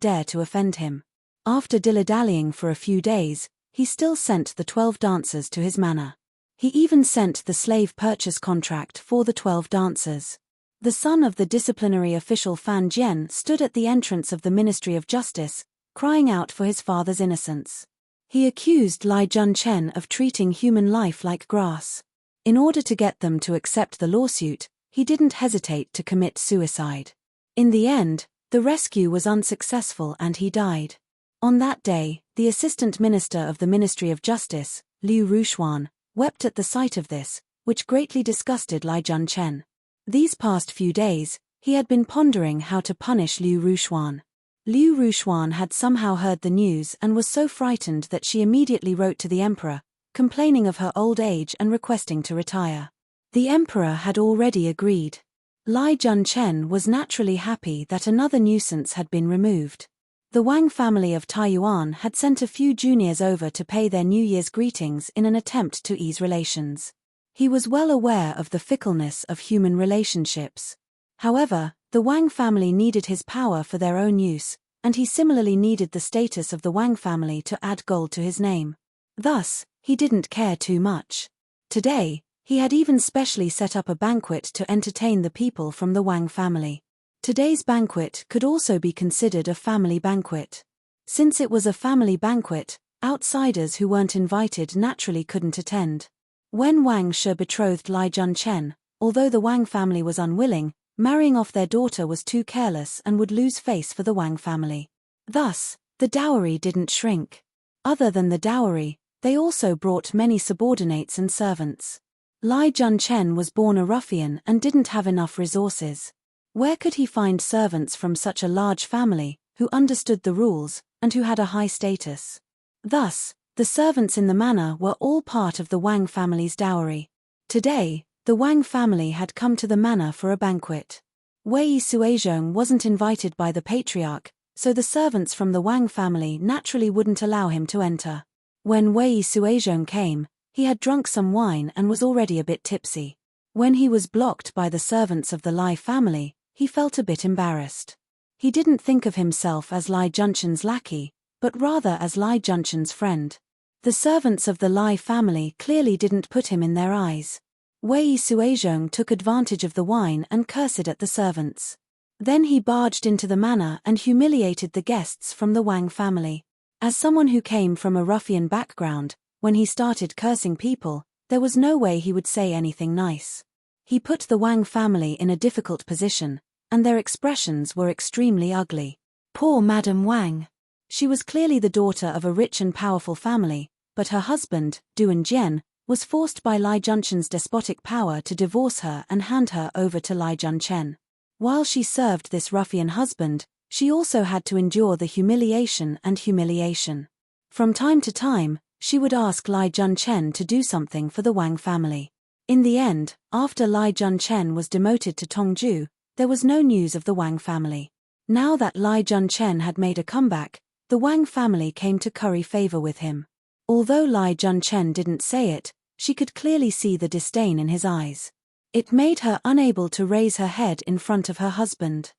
dare to offend him. After dilly-dallying for a few days, he still sent the 12 dancers to his manor. He even sent the slave purchase contract for the 12 dancers. The son of the disciplinary official Fan Jian stood at the entrance of the Ministry of Justice, crying out for his father's innocence. He accused Lai Junchen of treating human life like grass. In order to get them to accept the lawsuit, he didn't hesitate to commit suicide. In the end, the rescue was unsuccessful and he died. On that day, the assistant minister of the Ministry of Justice, Liu Rushuan, wept at the sight of this, which greatly disgusted Lai Junchen. These past few days, he had been pondering how to punish Liu Rushuan. Liu Rushuan had somehow heard the news and was so frightened that she immediately wrote to the emperor, complaining of her old age and requesting to retire. The emperor had already agreed. Lai Junchen was naturally happy that another nuisance had been removed. The Wang family of Taiyuan had sent a few juniors over to pay their New Year's greetings in an attempt to ease relations. He was well aware of the fickleness of human relationships. However, the Wang family needed his power for their own use, and he similarly needed the status of the Wang family to add gold to his name. Thus, he didn't care too much. Today, he had even specially set up a banquet to entertain the people from the Wang family. Today's banquet could also be considered a family banquet. Since it was a family banquet, outsiders who weren't invited naturally couldn't attend. When Wang Shi betrothed Lai Junchen, although the Wang family was unwilling, marrying off their daughter was too careless and would lose face for the Wang family. Thus, the dowry didn't shrink. Other than the dowry, they also brought many subordinates and servants. Lai Junchen was born a ruffian and didn't have enough resources. Where could he find servants from such a large family, who understood the rules, and who had a high status? Thus, the servants in the manor were all part of the Wang family's dowry. Today, the Wang family had come to the manor for a banquet. Wei Suizhong wasn't invited by the patriarch, so the servants from the Wang family naturally wouldn't allow him to enter. When Wei Suizhong came, he had drunk some wine and was already a bit tipsy. When he was blocked by the servants of the Lai family, he felt a bit embarrassed. He didn't think of himself as Lai Junchen's lackey, but rather as Lai Junchen's friend. The servants of the Lai family clearly didn't put him in their eyes. Wei Suizhong took advantage of the wine and cursed at the servants. Then he barged into the manor and humiliated the guests from the Wang family. As someone who came from a ruffian background, when he started cursing people, there was no way he would say anything nice. He put the Wang family in a difficult position, and their expressions were extremely ugly. Poor Madame Wang. She was clearly the daughter of a rich and powerful family, but her husband, Duan Jian, was forced by Lai Junchen's despotic power to divorce her and hand her over to Lai Junchen. While she served this ruffian husband, she also had to endure the humiliation. From time to time, she would ask Lai Junchen to do something for the Wang family. In the end, after Lai Junchen was demoted to Tongju, there was no news of the Wang family. Now that Lai Junchen had made a comeback, the Wang family came to curry favor with him. Although Lai Junchen didn't say it, she could clearly see the disdain in his eyes. It made her unable to raise her head in front of her husband.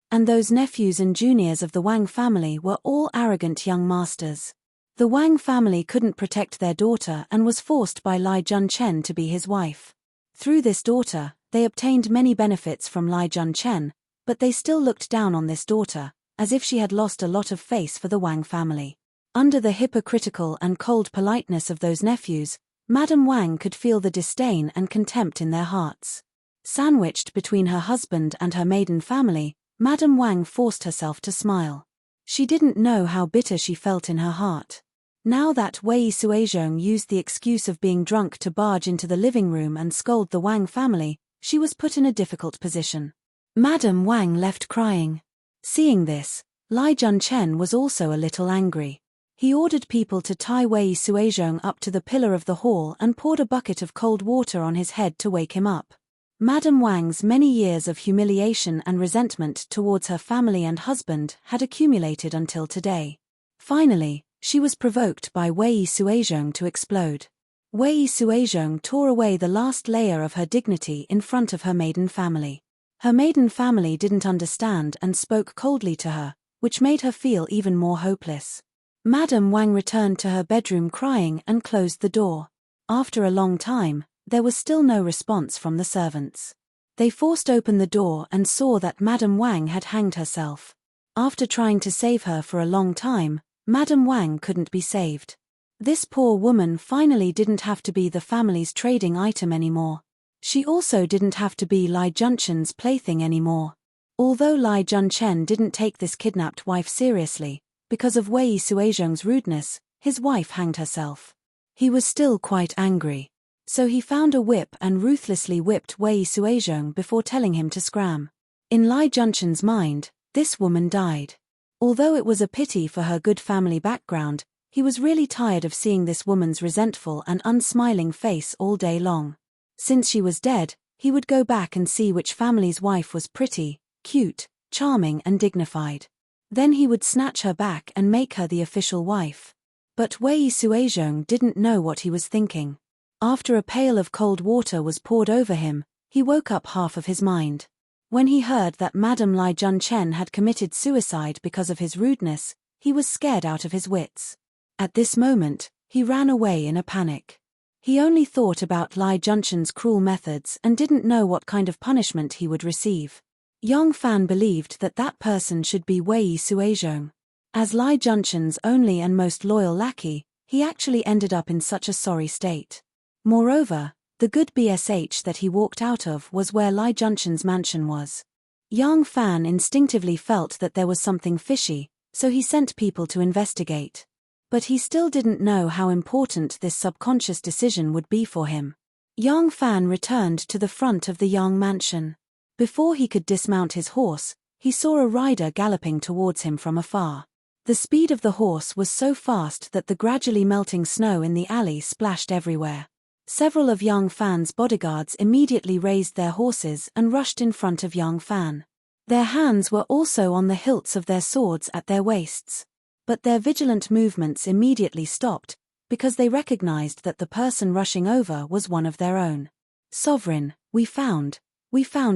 And those nephews and juniors of the Wang family were all arrogant young masters. The Wang family couldn't protect their daughter and was forced by Li Junchen to be his wife. Through this daughter, they obtained many benefits from Li Junchen, but they still looked down on this daughter, as if she had lost a lot of face for the Wang family. Under the hypocritical and cold politeness of those nephews, Madame Wang could feel the disdain and contempt in their hearts. Sandwiched between her husband and her maiden family, Madame Wang forced herself to smile. She didn't know how bitter she felt in her heart. Now that Wei Suizhong used the excuse of being drunk to barge into the living room and scold the Wang family, she was put in a difficult position. Madame Wang left crying. Seeing this, Li Junchen was also a little angry. He ordered people to tie Wei Suizhong up to the pillar of the hall and poured a bucket of cold water on his head to wake him up. Madame Wang's many years of humiliation and resentment towards her family and husband had accumulated until today. Finally, she was provoked by Wei Suizhong to explode. Wei Suizhong tore away the last layer of her dignity in front of her maiden family. Her maiden family didn't understand and spoke coldly to her, which made her feel even more hopeless. Madame Wang returned to her bedroom crying and closed the door. After a long time, there was still no response from the servants. They forced open the door and saw that Madame Wang had hanged herself. After trying to save her for a long time, Madame Wang couldn't be saved. This poor woman finally didn't have to be the family's trading item anymore. She also didn't have to be Li Junchen's plaything anymore. Although Li Junchen didn't take this kidnapped wife seriously, because of Wei Suizhong's rudeness, his wife hanged herself. He was still quite angry. So he found a whip and ruthlessly whipped Wei Suizhong before telling him to scram. In Li Junchen's mind, this woman died. Although it was a pity for her good family background, he was really tired of seeing this woman's resentful and unsmiling face all day long. Since she was dead, he would go back and see which family's wife was pretty, cute, charming and dignified. Then he would snatch her back and make her the official wife. But Wei Suizhong didn't know what he was thinking. After a pail of cold water was poured over him, he woke up half of his mind. When he heard that Madame Li Junchen had committed suicide because of his rudeness, he was scared out of his wits. At this moment, he ran away in a panic. He only thought about Li Junchen's cruel methods and didn't know what kind of punishment he would receive. Yang Fan believed that that person should be Wei Suizhong. As Li Junchen's only and most loyal lackey, he actually ended up in such a sorry state. Moreover, the good BSH that he walked out of was where Li Junchen's mansion was. Yang Fan instinctively felt that there was something fishy, so he sent people to investigate. But he still didn't know how important this subconscious decision would be for him. Yang Fan returned to the front of the Yang mansion. Before he could dismount his horse, he saw a rider galloping towards him from afar. The speed of the horse was so fast that the gradually melting snow in the alley splashed everywhere. Several of Yang Fan's bodyguards immediately raised their horses and rushed in front of Yang Fan. Their hands were also on the hilts of their swords at their waists. But their vigilant movements immediately stopped, because they recognized that the person rushing over was one of their own. "Sovereign, we found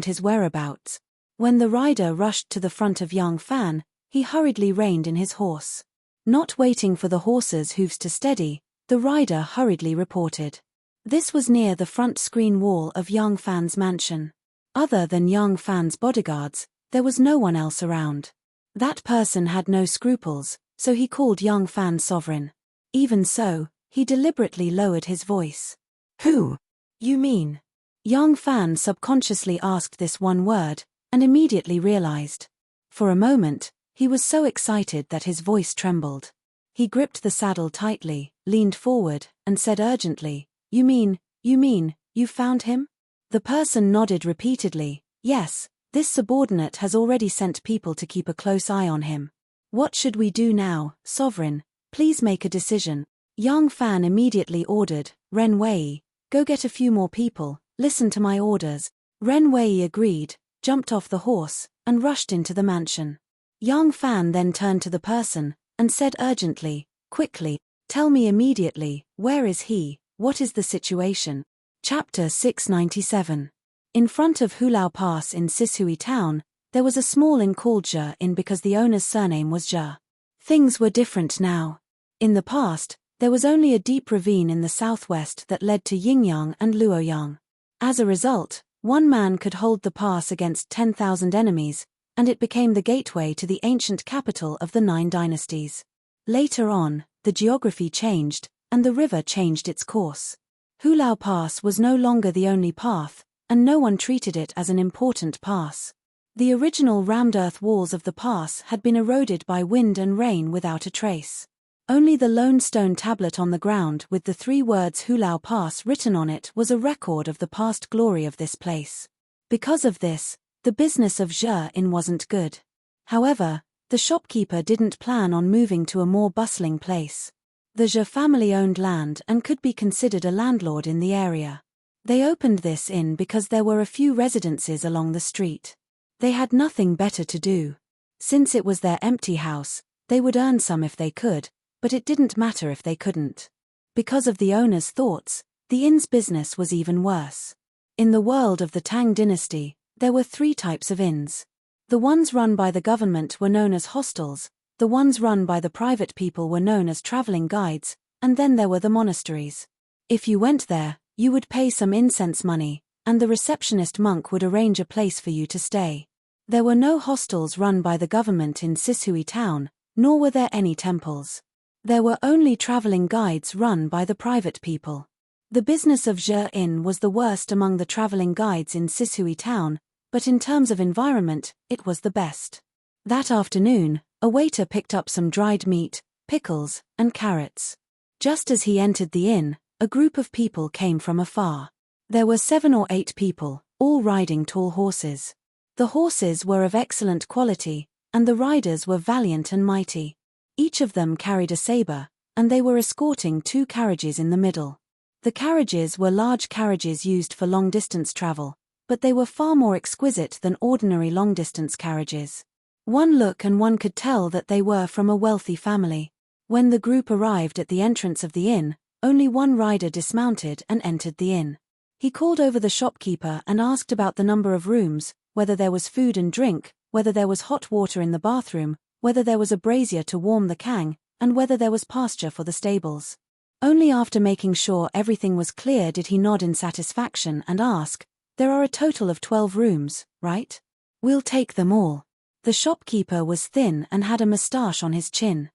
his whereabouts." When the rider rushed to the front of Yang Fan, he hurriedly reined in his horse. Not waiting for the horse's hooves to steady, the rider hurriedly reported. This was near the front screen wall of Yang Fan's mansion. Other than Yang Fan's bodyguards, there was no one else around. That person had no scruples, so he called Yang Fan sovereign. Even so, he deliberately lowered his voice. "Who? You mean?" Yang Fan subconsciously asked this one word, and immediately realized. For a moment, he was so excited that his voice trembled. He gripped the saddle tightly, leaned forward, and said urgently, You mean, you found him?" The person nodded repeatedly. "Yes, this subordinate has already sent people to keep a close eye on him." "What should we do now, Sovereign? Please make a decision." Yang Fan immediately ordered, "Ren Wei, go get a few more people, listen to my orders." Ren Wei agreed, jumped off the horse, and rushed into the mansion. Yang Fan then turned to the person, and said urgently, "Quickly, tell me immediately, where is he? What is the situation?" Chapter 697. In front of Hulao Pass in Sishui town, there was a small inn called Zhe Inn because the owner's surname was Zhe. Things were different now. In the past, there was only a deep ravine in the southwest that led to Yingyang and Luoyang. As a result, one man could hold the pass against 10,000 enemies, and it became the gateway to the ancient capital of the 9 dynasties. Later on, the geography changed, and the river changed its course. Hulao Pass was no longer the only path, and no one treated it as an important pass. The original rammed earth walls of the pass had been eroded by wind and rain without a trace. Only the lone stone tablet on the ground with the 3 words Hulao Pass written on it was a record of the past glory of this place. Because of this, the business of Zhe Inn wasn't good. However, the shopkeeper didn't plan on moving to a more bustling place. The Zhe family owned land and could be considered a landlord in the area. They opened this inn because there were a few residences along the street. They had nothing better to do. Since it was their empty house, they would earn some if they could, but it didn't matter if they couldn't. Because of the owner's thoughts, the inn's business was even worse. In the world of the Tang dynasty, there were 3 types of inns. The ones run by the government were known as hostels, the ones run by the private people were known as traveling guides, and then there were the monasteries. If you went there, you would pay some incense money, and the receptionist monk would arrange a place for you to stay. There were no hostels run by the government in Sishui town, nor were there any temples. There were only traveling guides run by the private people. The business of Zhe Inn was the worst among the traveling guides in Sishui town, but in terms of environment, it was the best. That afternoon, a waiter picked up some dried meat, pickles, and carrots. Just as he entered the inn, a group of people came from afar. There were 7 or 8 people, all riding tall horses. The horses were of excellent quality, and the riders were valiant and mighty. Each of them carried a saber, and they were escorting 2 carriages in the middle. The carriages were large carriages used for long-distance travel, but they were far more exquisite than ordinary long-distance carriages. One look and one could tell that they were from a wealthy family. When the group arrived at the entrance of the inn, only one rider dismounted and entered the inn. He called over the shopkeeper and asked about the number of rooms, whether there was food and drink, whether there was hot water in the bathroom, whether there was a brazier to warm the kang, and whether there was pasture for the stables. Only after making sure everything was clear did he nod in satisfaction and ask, "There are a total of 12 rooms, right? We'll take them all." The shopkeeper was thin and had a moustache on his chin.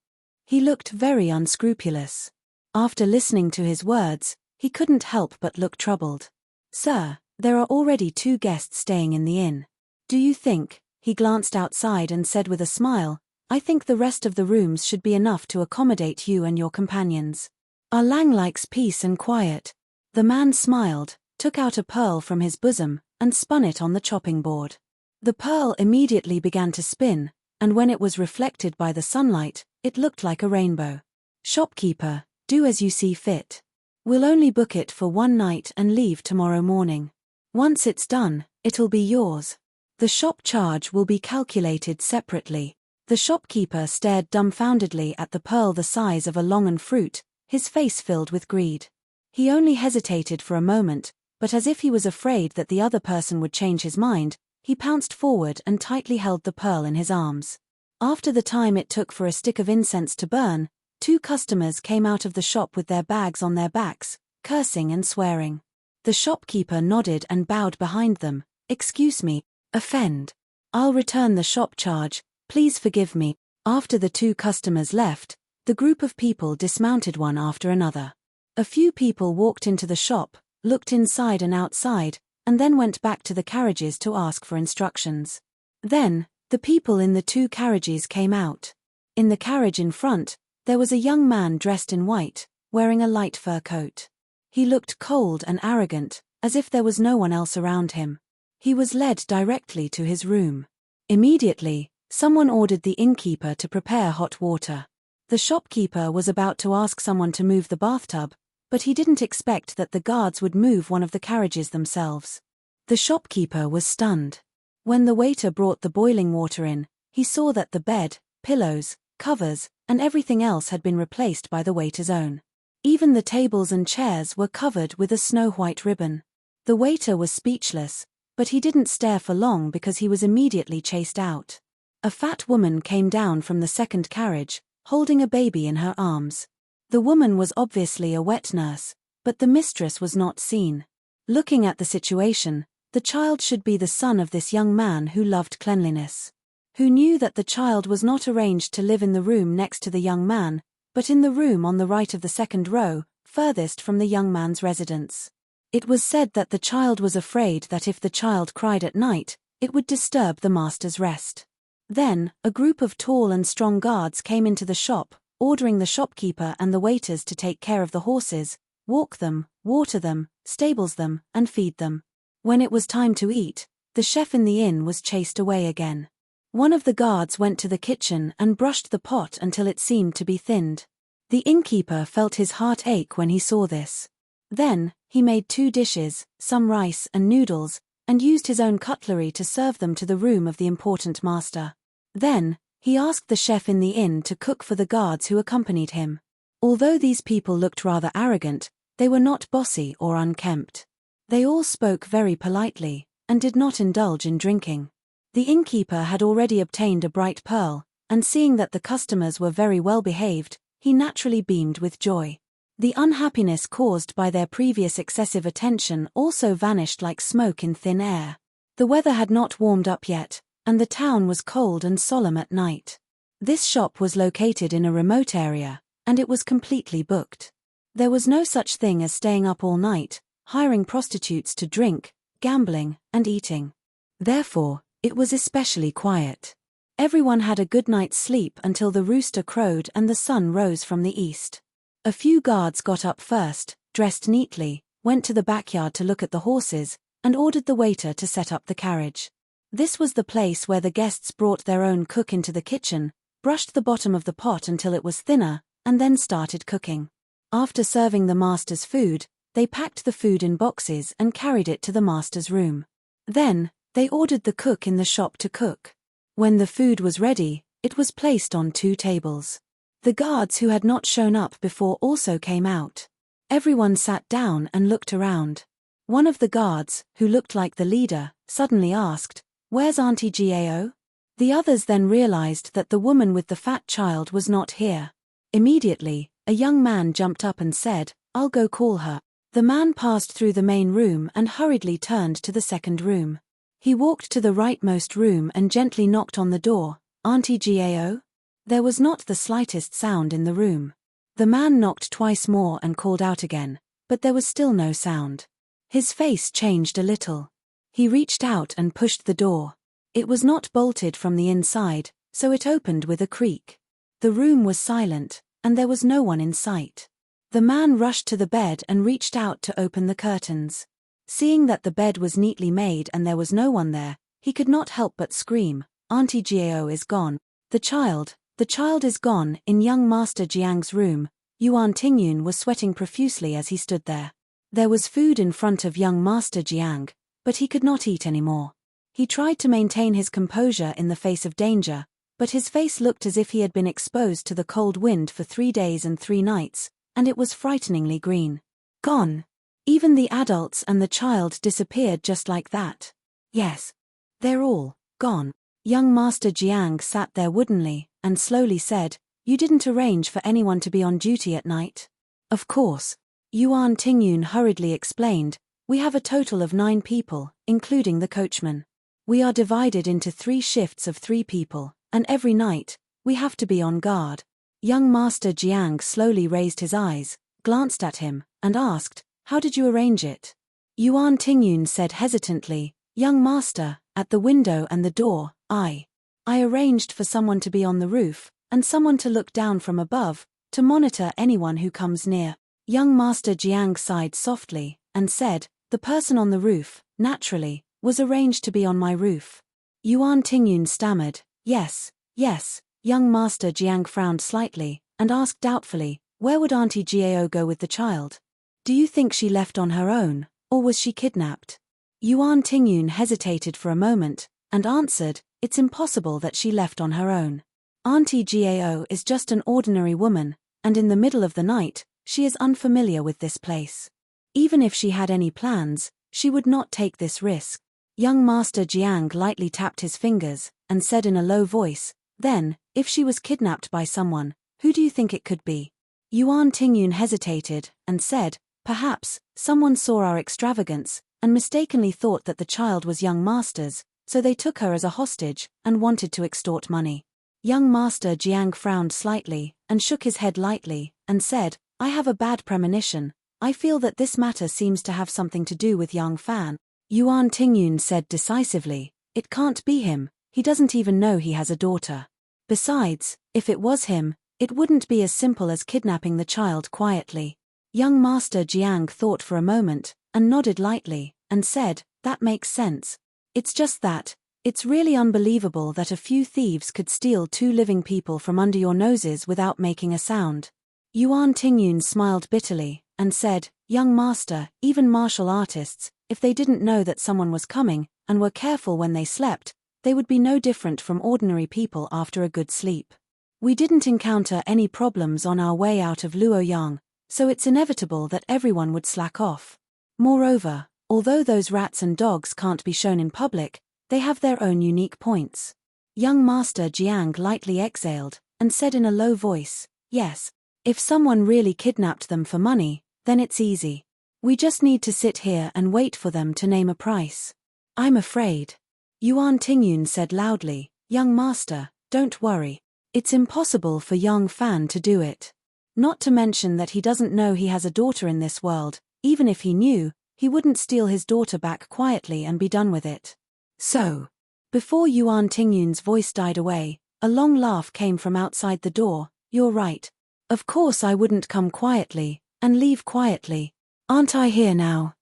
He looked very unscrupulous. After listening to his words, he couldn't help but look troubled. "Sir, there are already 2 guests staying in the inn. Do you think," he glanced outside and said with a smile, "I think the rest of the rooms should be enough to accommodate you and your companions. Our Lang likes peace and quiet." The man smiled, took out a pearl from his bosom, and spun it on the chopping board. The pearl immediately began to spin, and when it was reflected by the sunlight, it looked like a rainbow. "Shopkeeper, do as you see fit. We'll only book it for 1 night and leave tomorrow morning. Once it's done, it'll be yours. The shop charge will be calculated separately." The shopkeeper stared dumbfoundedly at the pearl the size of a longan fruit, his face filled with greed. He only hesitated for a moment, but as if he was afraid that the other person would change his mind, he pounced forward and tightly held the pearl in his arms. After the time it took for a stick of incense to burn, 2 customers came out of the shop with their bags on their backs, cursing and swearing. The shopkeeper nodded and bowed behind them. "Excuse me, offend. I'll return the shop charge, please forgive me." After the 2 customers left, the group of people dismounted one after another. A few people walked into the shop, looked inside and outside, and then went back to the carriages to ask for instructions. Then, the people in the 2 carriages came out. In the carriage in front, there was a young man dressed in white, wearing a light fur coat. He looked cold and arrogant, as if there was no one else around him. He was led directly to his room. Immediately, someone ordered the innkeeper to prepare hot water. The shopkeeper was about to ask someone to move the bathtub, but he didn't expect that the guards would move one of the carriages themselves. The shopkeeper was stunned. When the waiter brought the boiling water in, he saw that the bed, pillows, covers, and everything else had been replaced by the waiter's own. Even the tables and chairs were covered with a snow-white ribbon. The waiter was speechless, But he didn't stare for long because he was immediately chased out. A fat woman came down from the second carriage, holding a baby in her arms. The woman was obviously a wet nurse, but the mistress was not seen. Looking at the situation, the child should be the son of this young man who loved cleanliness. Who knew that the child was not arranged to live in the room next to the young man, but in the room on the right of the second row, furthest from the young man's residence. It was said that the child was afraid that if the child cried at night, it would disturb the master's rest. Then, a group of tall and strong guards came into the shop, ordering the shopkeeper and the waiters to take care of the horses, walk them, water them, stables them, and feed them. When it was time to eat, the chef in the inn was chased away again. One of the guards went to the kitchen and brushed the pot until it seemed to be thinned. The innkeeper felt his heart ache when he saw this. Then, he made 2 dishes, some rice and noodles, and used his own cutlery to serve them to the room of the important master. Then, he asked the chef in the inn to cook for the guards who accompanied him. Although these people looked rather arrogant, they were not bossy or unkempt. They all spoke very politely, and did not indulge in drinking. The innkeeper had already obtained a bright pearl, and seeing that the customers were very well behaved, he naturally beamed with joy. The unhappiness caused by their previous excessive attention also vanished like smoke in thin air. The weather had not warmed up yet, and the town was cold and solemn at night. This shop was located in a remote area, and it was completely booked. There was no such thing as staying up all night, hiring prostitutes to drink, gambling, and eating. Therefore, it was especially quiet. Everyone had a good night's sleep until the rooster crowed and the sun rose from the east. A few guards got up first, dressed neatly, went to the backyard to look at the horses, and ordered the waiter to set up the carriage. This was the place where the guests brought their own cook into the kitchen, brushed the bottom of the pot until it was thinner, and then started cooking. After serving the master's food, they packed the food in boxes and carried it to the master's room. Then, they ordered the cook in the shop to cook. When the food was ready, it was placed on 2 tables. The guards who had not shown up before also came out. Everyone sat down and looked around. One of the guards, who looked like the leader, suddenly asked, "Where's Auntie Gao?" The others then realized that the woman with the fat child was not here. Immediately, a young man jumped up and said, "I'll go call her." The man passed through the main room and hurriedly turned to the second room. He walked to the rightmost room and gently knocked on the door. "Auntie Gao?" There was not the slightest sound in the room. The man knocked twice more and called out again, but there was still no sound. His face changed a little. He reached out and pushed the door. It was not bolted from the inside, so it opened with a creak. The room was silent, and there was no one in sight. The man rushed to the bed and reached out to open the curtains. Seeing that the bed was neatly made and there was no one there, he could not help but scream, "Auntie Gao is gone. The child is gone." In young Master Jiang's room, Yuan Tingyun was sweating profusely as he stood there. There was food in front of young Master Jiang, but he could not eat anymore. He tried to maintain his composure in the face of danger, but his face looked as if he had been exposed to the cold wind for 3 days and 3 nights, and it was frighteningly green. Gone. Even the adults and the child disappeared just like that. Yes. They're all gone. Young Master Jiang sat there woodenly, and slowly said, "You didn't arrange for anyone to be on duty at night?" "Of course." Yuan Tingyun hurriedly explained, "We have a total of 9 people, including the coachman. We are divided into 3 shifts of 3 people, and every night, we have to be on guard." Young Master Jiang slowly raised his eyes, glanced at him, and asked, "How did you arrange it?" Yuan Tingyun said hesitantly, "Young Master, at the window and the door, I arranged for someone to be on the roof, and someone to look down from above, to monitor anyone who comes near." Young Master Jiang sighed softly, and said, "The person on the roof, naturally, was arranged to be on my roof." Yuan Tingyun stammered, "Yes, yes." Young Master Jiang frowned slightly, and asked doubtfully, "Where would Auntie Gao go with the child? Do you think she left on her own, or was she kidnapped?" Yuan Tingyun hesitated for a moment, and answered, "It's impossible that she left on her own. Auntie Gao is just an ordinary woman, and in the middle of the night, she is unfamiliar with this place. Even if she had any plans, she would not take this risk." Young Master Jiang lightly tapped his fingers, and said in a low voice, "Then, if she was kidnapped by someone, who do you think it could be?" Yuan Tingyun hesitated, and said, "Perhaps, someone saw our extravagance, and mistakenly thought that the child was young master's, so they took her as a hostage, and wanted to extort money." Young Master Jiang frowned slightly, and shook his head lightly, and said, "I have a bad premonition. I feel that this matter seems to have something to do with young Fan." Yuan Tingyun said decisively, "It can't be him, he doesn't even know he has a daughter. Besides, if it was him, it wouldn't be as simple as kidnapping the child quietly." Young Master Jiang thought for a moment, and nodded lightly, and said, "That makes sense. It's just that, it's really unbelievable that a few thieves could steal 2 living people from under your noses without making a sound." Yuan Tingyun smiled bitterly, and said, "Young master, even martial artists, if they didn't know that someone was coming, and were careful when they slept, they would be no different from ordinary people after a good sleep. We didn't encounter any problems on our way out of Luoyang, so it's inevitable that everyone would slack off. Moreover, although those rats and dogs can't be shown in public, they have their own unique points." Young Master Jiang lightly exhaled, and said in a low voice, "Yes. If someone really kidnapped them for money, then it's easy. We just need to sit here and wait for them to name a price." "I'm afraid." Yuan Tingyun said loudly, "Young master, don't worry. It's impossible for young Fan to do it. Not to mention that he doesn't know he has a daughter in this world. Even if he knew, he wouldn't steal his daughter back quietly and be done with it." "So." Before Yuan Tingyun's voice died away, a long laugh came from outside the door. "You're right. Of course I wouldn't come quietly, and leave quietly. Aren't I here now?"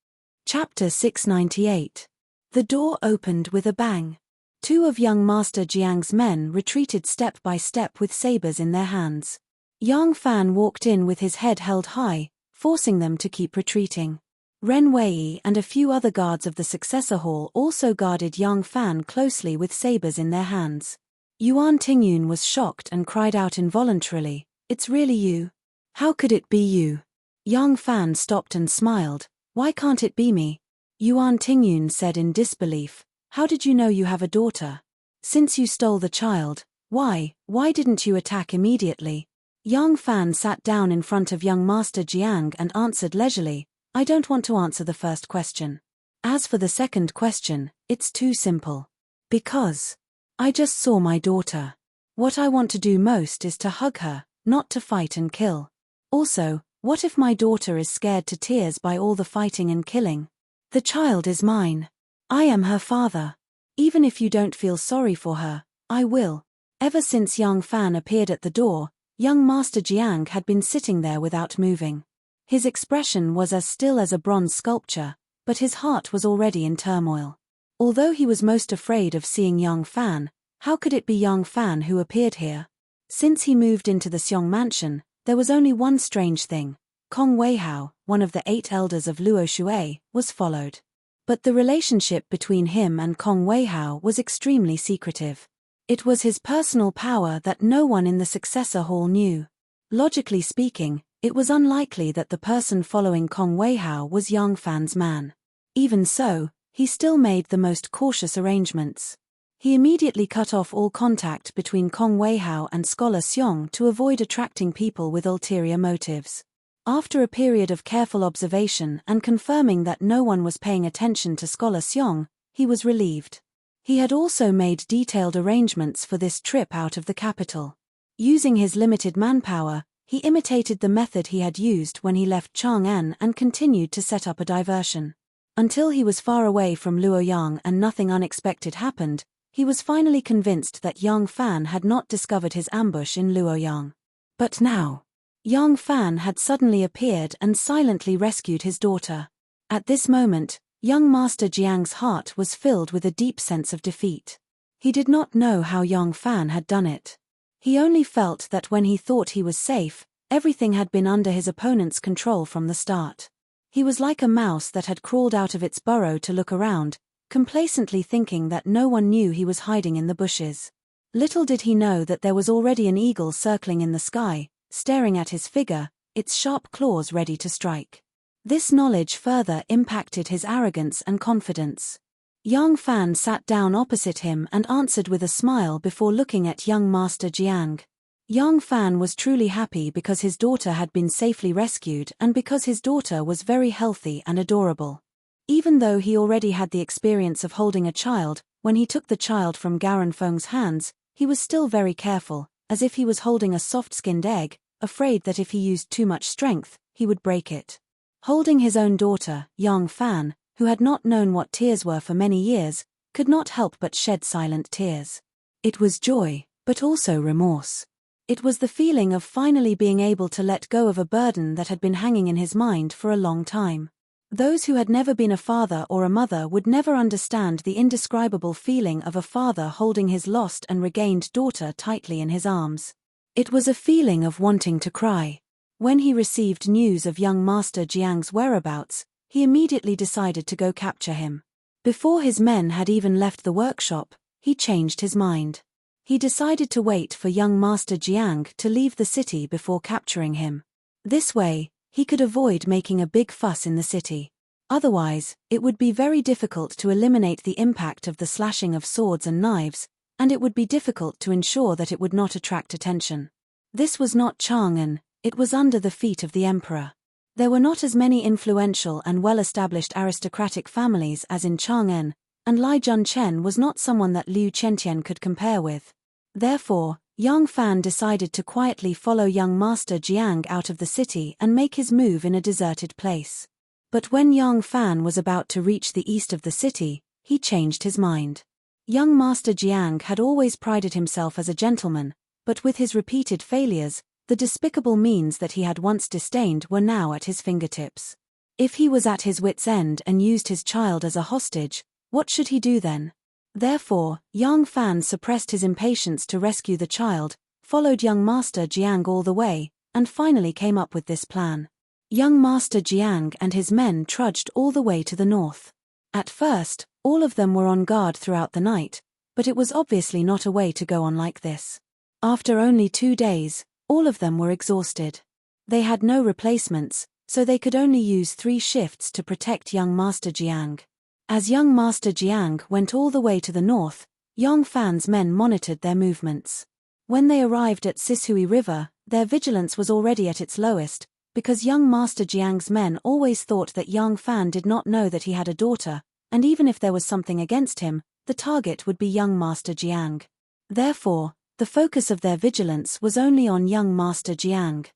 Chapter 698. The door opened with a bang. 2 of young Master Jiang's men retreated step by step with sabers in their hands. Young Fan walked in with his head held high, forcing them to keep retreating. Ren Wei and a few other guards of the successor hall also guarded young Fan closely with sabers in their hands. Yuan Tingyun was shocked and cried out involuntarily, "It's really you? How could it be you?" Young Fan stopped and smiled, "Why can't it be me?" Yuan Tingyun said in disbelief, "How did you know you have a daughter? Since you stole the child, why didn't you attack immediately?" Young Fan sat down in front of young Master Jiang and answered leisurely, "I don't want to answer the first question. As for the second question, it's too simple. Because I just saw my daughter. What I want to do most is to hug her, not to fight and kill. Also, what if my daughter is scared to tears by all the fighting and killing? The child is mine. I am her father. Even if you don't feel sorry for her, I will." Ever since young Fan appeared at the door, young Master Jiang had been sitting there without moving. His expression was as still as a bronze sculpture, but his heart was already in turmoil. Although he was most afraid of seeing young Fan, how could it be young Fan who appeared here? Since he moved into the Xiong mansion, there was only one strange thing. Kong Weihao, one of the 8 elders of Luo Shui, was followed. But the relationship between him and Kong Weihao was extremely secretive. It was his personal power that no one in the successor hall knew. Logically speaking, it was unlikely that the person following Kong Weihao was young Fan's man. Even so, he still made the most cautious arrangements. He immediately cut off all contact between Kong Weihao and Scholar Xiong to avoid attracting people with ulterior motives. After a period of careful observation and confirming that no one was paying attention to Scholar Xiong, he was relieved. He had also made detailed arrangements for this trip out of the capital. Using his limited manpower, he imitated the method he had used when he left Chang'an and continued to set up a diversion. Until he was far away from Luoyang and nothing unexpected happened, he was finally convinced that young Fan had not discovered his ambush in Luoyang. But now, young Fan had suddenly appeared and silently rescued his daughter. At this moment, young Master Jiang's heart was filled with a deep sense of defeat. He did not know how young Fan had done it. He only felt that when he thought he was safe, everything had been under his opponent's control from the start. He was like a mouse that had crawled out of its burrow to look around, complacently thinking that no one knew he was hiding in the bushes. Little did he know that there was already an eagle circling in the sky, staring at his figure, its sharp claws ready to strike. This knowledge further impacted his arrogance and confidence. Yang Fan sat down opposite him and answered with a smile before looking at young Master Jiang. Yang Fan was truly happy because his daughter had been safely rescued and because his daughter was very healthy and adorable. Even though he already had the experience of holding a child, when he took the child from Garan Feng's hands, he was still very careful, as if he was holding a soft-skinned egg, afraid that if he used too much strength, he would break it. Holding his own daughter, Yang Fan, who had not known what tears were for many years, could not help but shed silent tears. It was joy, but also remorse. It was the feeling of finally being able to let go of a burden that had been hanging in his mind for a long time. Those who had never been a father or a mother would never understand the indescribable feeling of a father holding his lost and regained daughter tightly in his arms. It was a feeling of wanting to cry. When he received news of young Master Jiang's whereabouts, he immediately decided to go capture him. Before his men had even left the workshop, he changed his mind. He decided to wait for young Master Jiang to leave the city before capturing him. This way, he could avoid making a big fuss in the city. Otherwise, it would be very difficult to eliminate the impact of the slashing of swords and knives, and it would be difficult to ensure that it would not attract attention. This was not Chang'an, it was under the feet of the emperor. There were not as many influential and well-established aristocratic families as in Chang'an, and Lai Junchen was not someone that Liu Qiantian could compare with. Therefore, Yang Fan decided to quietly follow young Master Jiang out of the city and make his move in a deserted place. But when Yang Fan was about to reach the east of the city, he changed his mind. Young Master Jiang had always prided himself as a gentleman, but with his repeated failures, the despicable means that he had once disdained were now at his fingertips. If he was at his wit's end and used his child as a hostage, what should he do then? Therefore, Yang Fan suppressed his impatience to rescue the child, followed young Master Jiang all the way, and finally came up with this plan. Young Master Jiang and his men trudged all the way to the north. At first, all of them were on guard throughout the night, but it was obviously not a way to go on like this. After only 2 days, all of them were exhausted. They had no replacements, so they could only use 3 shifts to protect young Master Jiang. As young Master Jiang went all the way to the north, Yang Fan's men monitored their movements. When they arrived at Sishui River, their vigilance was already at its lowest, because young Master Jiang's men always thought that Yang Fan did not know that he had a daughter, and even if there was something against him, the target would be young Master Jiang. Therefore, the focus of their vigilance was only on young Master Jiang.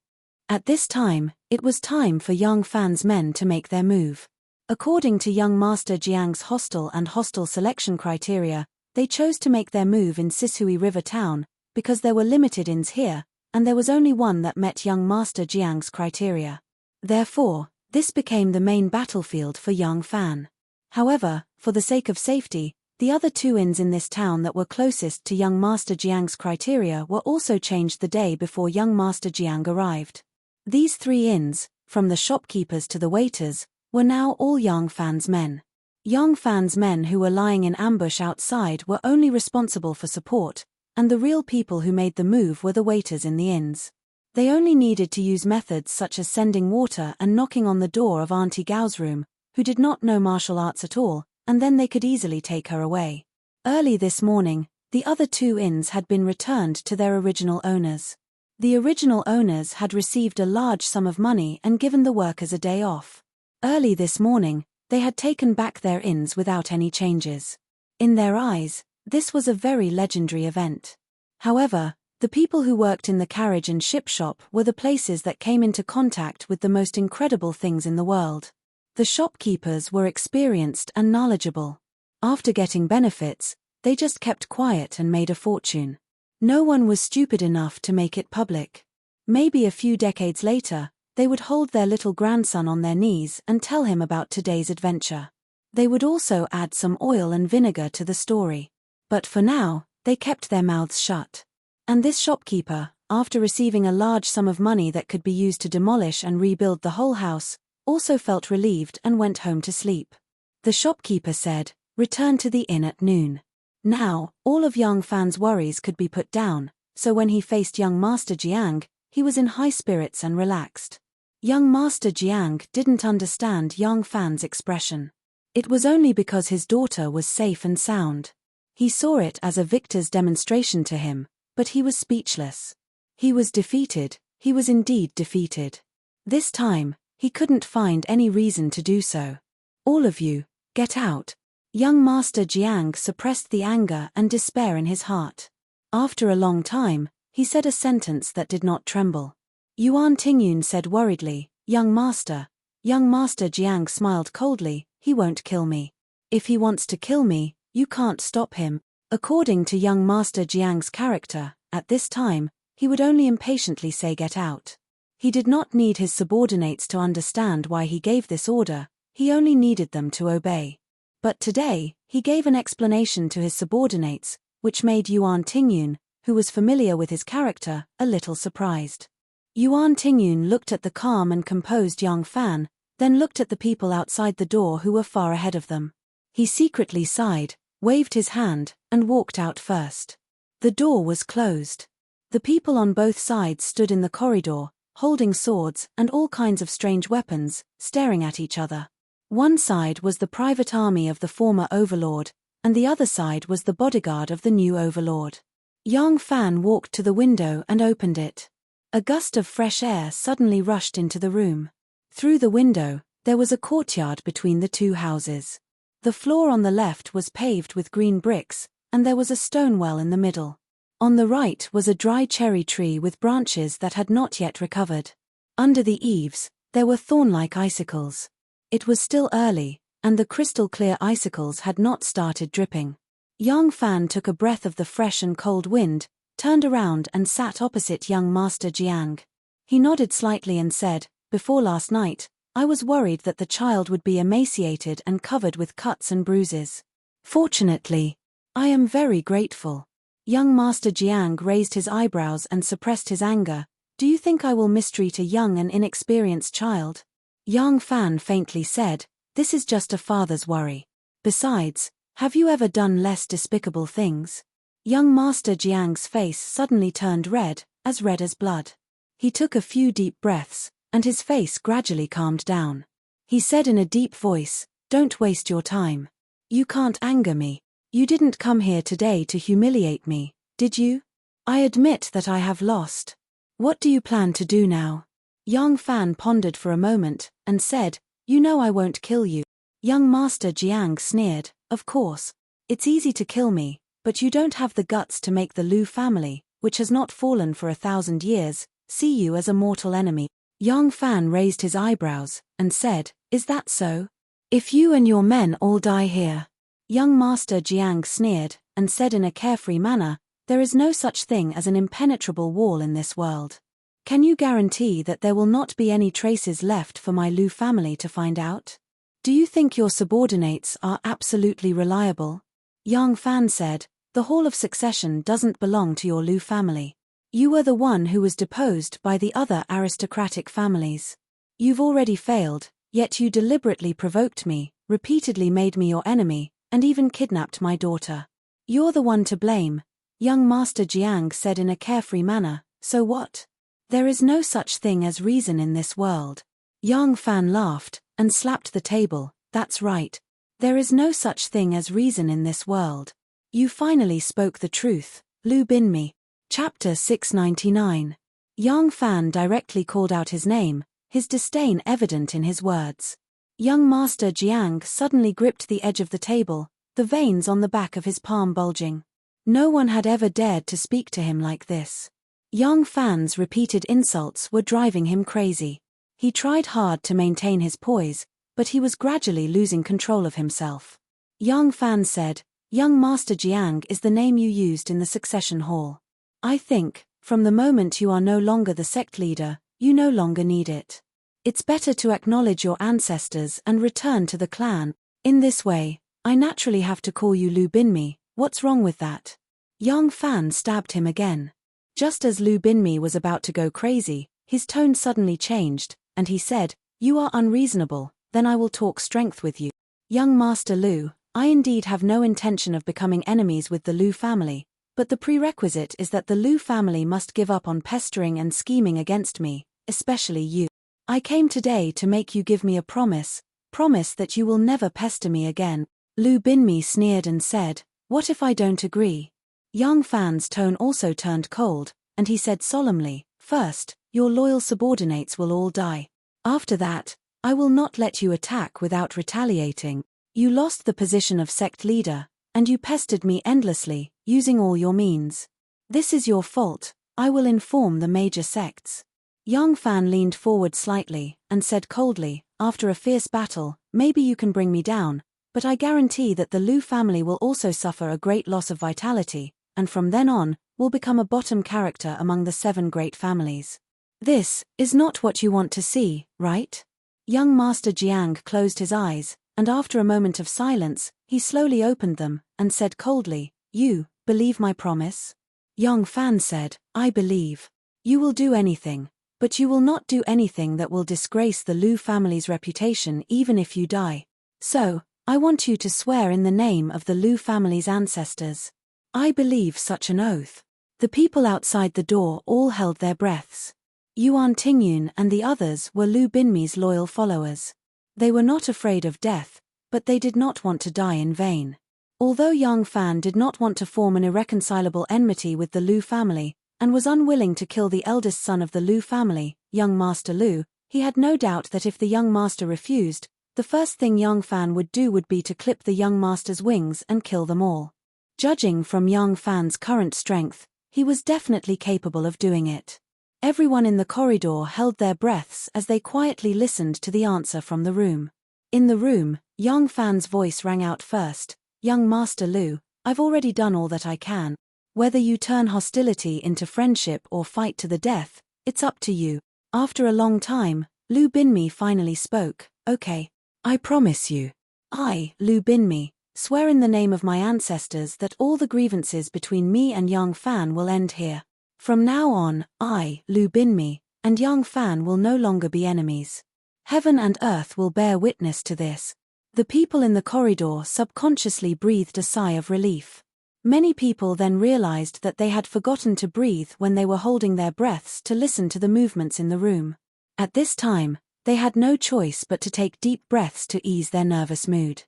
At this time, it was time for Yang Fan's men to make their move. According to young Master Jiang's hostel and hostel selection criteria, they chose to make their move in Sishui River town, because there were limited inns here, and there was only one that met young Master Jiang's criteria. Therefore, this became the main battlefield for Yang Fan. However, for the sake of safety, the other 2 inns in this town that were closest to young Master Jiang's criteria were also changed the day before young Master Jiang arrived. These 3 inns, from the shopkeepers to the waiters, were now all Yang Fan's men. Yang Fan's men who were lying in ambush outside were only responsible for support, and the real people who made the move were the waiters in the inns. They only needed to use methods such as sending water and knocking on the door of Auntie Gao's room, who did not know martial arts at all, and then they could easily take her away. Early this morning, the other 2 inns had been returned to their original owners. The original owners had received a large sum of money and given the workers a day off. Early this morning, they had taken back their inns without any changes. In their eyes, this was a very legendary event. However, the people who worked in the carriage and ship shop were the places that came into contact with the most incredible things in the world. The shopkeepers were experienced and knowledgeable. After getting benefits, they just kept quiet and made a fortune. No one was stupid enough to make it public. Maybe a few decades later, they would hold their little grandson on their knees and tell him about today's adventure. They would also add some oil and vinegar to the story. But for now, they kept their mouths shut. And this shopkeeper, after receiving a large sum of money that could be used to demolish and rebuild the whole house, also felt relieved and went home to sleep. The shopkeeper said, "Return to the inn at noon." Now, all of Yang Fan's worries could be put down, so when he faced young Master Jiang, he was in high spirits and relaxed. Young Master Jiang didn't understand Yang Fan's expression. It was only because his daughter was safe and sound. He saw it as a victor's demonstration to him, but he was speechless. He was defeated, he was indeed defeated. This time, he couldn't find any reason to do so. All of you, get out. Young Master Jiang suppressed the anger and despair in his heart. After a long time, he said a sentence that did not tremble. Yuan Tingyun said worriedly, Young Master. Young Master Jiang smiled coldly, he won't kill me. If he wants to kill me, you can't stop him. According to young Master Jiang's character, at this time, he would only impatiently say get out. He did not need his subordinates to understand why he gave this order, he only needed them to obey. But today, he gave an explanation to his subordinates, which made Yuan Tingyun, who was familiar with his character, a little surprised. Yuan Tingyun looked at the calm and composed young Fan, then looked at the people outside the door who were far ahead of them. He secretly sighed, waved his hand, and walked out first. The door was closed. The people on both sides stood in the corridor, holding swords and all kinds of strange weapons, staring at each other. One side was the private army of the former overlord, and the other side was the bodyguard of the new overlord. Yang Fan walked to the window and opened it. A gust of fresh air suddenly rushed into the room. Through the window, there was a courtyard between the two houses. The floor on the left was paved with green bricks, and there was a stone well in the middle. On the right was a dry cherry tree with branches that had not yet recovered. Under the eaves, there were thorn-like icicles. It was still early, and the crystal-clear icicles had not started dripping. Yang Fan took a breath of the fresh and cold wind, turned around and sat opposite young Master Jiang. He nodded slightly and said, Before last night, I was worried that the child would be emaciated and covered with cuts and bruises. Fortunately, I am very grateful. Young Master Jiang raised his eyebrows and suppressed his anger. Do you think I will mistreat a young and inexperienced child? Yang Fan faintly said, This is just a father's worry. Besides, have you ever done less despicable things? Young Master Jiang's face suddenly turned red as blood. He took a few deep breaths, and his face gradually calmed down. He said in a deep voice, Don't waste your time. You can't anger me. You didn't come here today to humiliate me, did you? I admit that I have lost. What do you plan to do now? Yang Fan pondered for a moment, and said, You know I won't kill you. Young Master Jiang sneered, Of course. It's easy to kill me, but you don't have the guts to make the Lu family, which has not fallen for 1,000 years, see you as a mortal enemy. Yang Fan raised his eyebrows, and said, Is that so? If you and your men all die here. Young Master Jiang sneered, and said in a carefree manner, There is no such thing as an impenetrable wall in this world. Can you guarantee that there will not be any traces left for my Lu family to find out? Do you think your subordinates are absolutely reliable? Yang Fan said, The Hall of Succession doesn't belong to your Lu family. You were the one who was deposed by the other aristocratic families. You've already failed, yet you deliberately provoked me, repeatedly made me your enemy, and even kidnapped my daughter. You're the one to blame, young Master Jiang said in a carefree manner, So what? There is no such thing as reason in this world. Yang Fan laughed, and slapped the table, That's right. There is no such thing as reason in this world. You finally spoke the truth, Lu Binmi. Chapter 699. Yang Fan directly called out his name, his disdain evident in his words. Young Master Jiang suddenly gripped the edge of the table, the veins on the back of his palm bulging. No one had ever dared to speak to him like this. Yang Fan's repeated insults were driving him crazy. He tried hard to maintain his poise, but he was gradually losing control of himself. Yang Fan said, Young Master Jiang is the name you used in the succession hall. I think, from the moment you are no longer the sect leader, you no longer need it. It's better to acknowledge your ancestors and return to the clan. In this way, I naturally have to call you Lu Binmi. What's wrong with that? Yang Fan stabbed him again. Just as Lu Binmi was about to go crazy, his tone suddenly changed, and he said, You are unreasonable, then I will talk strength with you. Young Master Lu, I indeed have no intention of becoming enemies with the Lu family, but the prerequisite is that the Lu family must give up on pestering and scheming against me, especially you. I came today to make you give me a promise, Promise that you will never pester me again. Lu Binmi sneered and said, what if I don't agree? Yang Fan's tone also turned cold, and he said solemnly, first, your loyal subordinates will all die. After that, I will not let you attack without retaliating. You lost the position of sect leader, and you pestered me endlessly, using all your means. This is your fault. I will inform the major sects. Yang Fan leaned forward slightly, and said coldly, after a fierce battle, maybe you can bring me down, but I guarantee that the Lu family will also suffer a great loss of vitality, and from then on, will become a bottom character among the 7 great families. This is not what you want to see, right? Young Master Jiang closed his eyes, and after a moment of silence, he slowly opened them, and said coldly, you believe my promise? Yang Fan said, I believe. You will do anything, but you will not do anything that will disgrace the Lu family's reputation even if you die. So, I want you to swear in the name of the Lu family's ancestors. I believe such an oath. The people outside the door all held their breaths. Yuan Tingyun and the others were Lu Binmi's loyal followers. They were not afraid of death, but they did not want to die in vain. Although Yang Fan did not want to form an irreconcilable enmity with the Lu family, and was unwilling to kill the eldest son of the Lu family, young Master Lu, he had no doubt that if the young master refused, the first thing Yang Fan would do would be to clip the young master's wings and kill them all. Judging from Yang Fan's current strength, he was definitely capable of doing it. Everyone in the corridor held their breaths as they quietly listened to the answer from the room. In the room, Yang Fan's voice rang out first, young Master Lu, I've already done all that I can. Whether you turn hostility into friendship or fight to the death, it's up to you. After a long time, Lu Binmi finally spoke, okay. I promise you. I, Lu Binmi, swear in the name of my ancestors that all the grievances between me and Yang Fan will end here. From now on, I, Lu Binmi, and Yang Fan will no longer be enemies. Heaven and earth will bear witness to this. The people in the corridor subconsciously breathed a sigh of relief. Many people then realized that they had forgotten to breathe when they were holding their breaths to listen to the movements in the room. At this time, they had no choice but to take deep breaths to ease their nervous mood.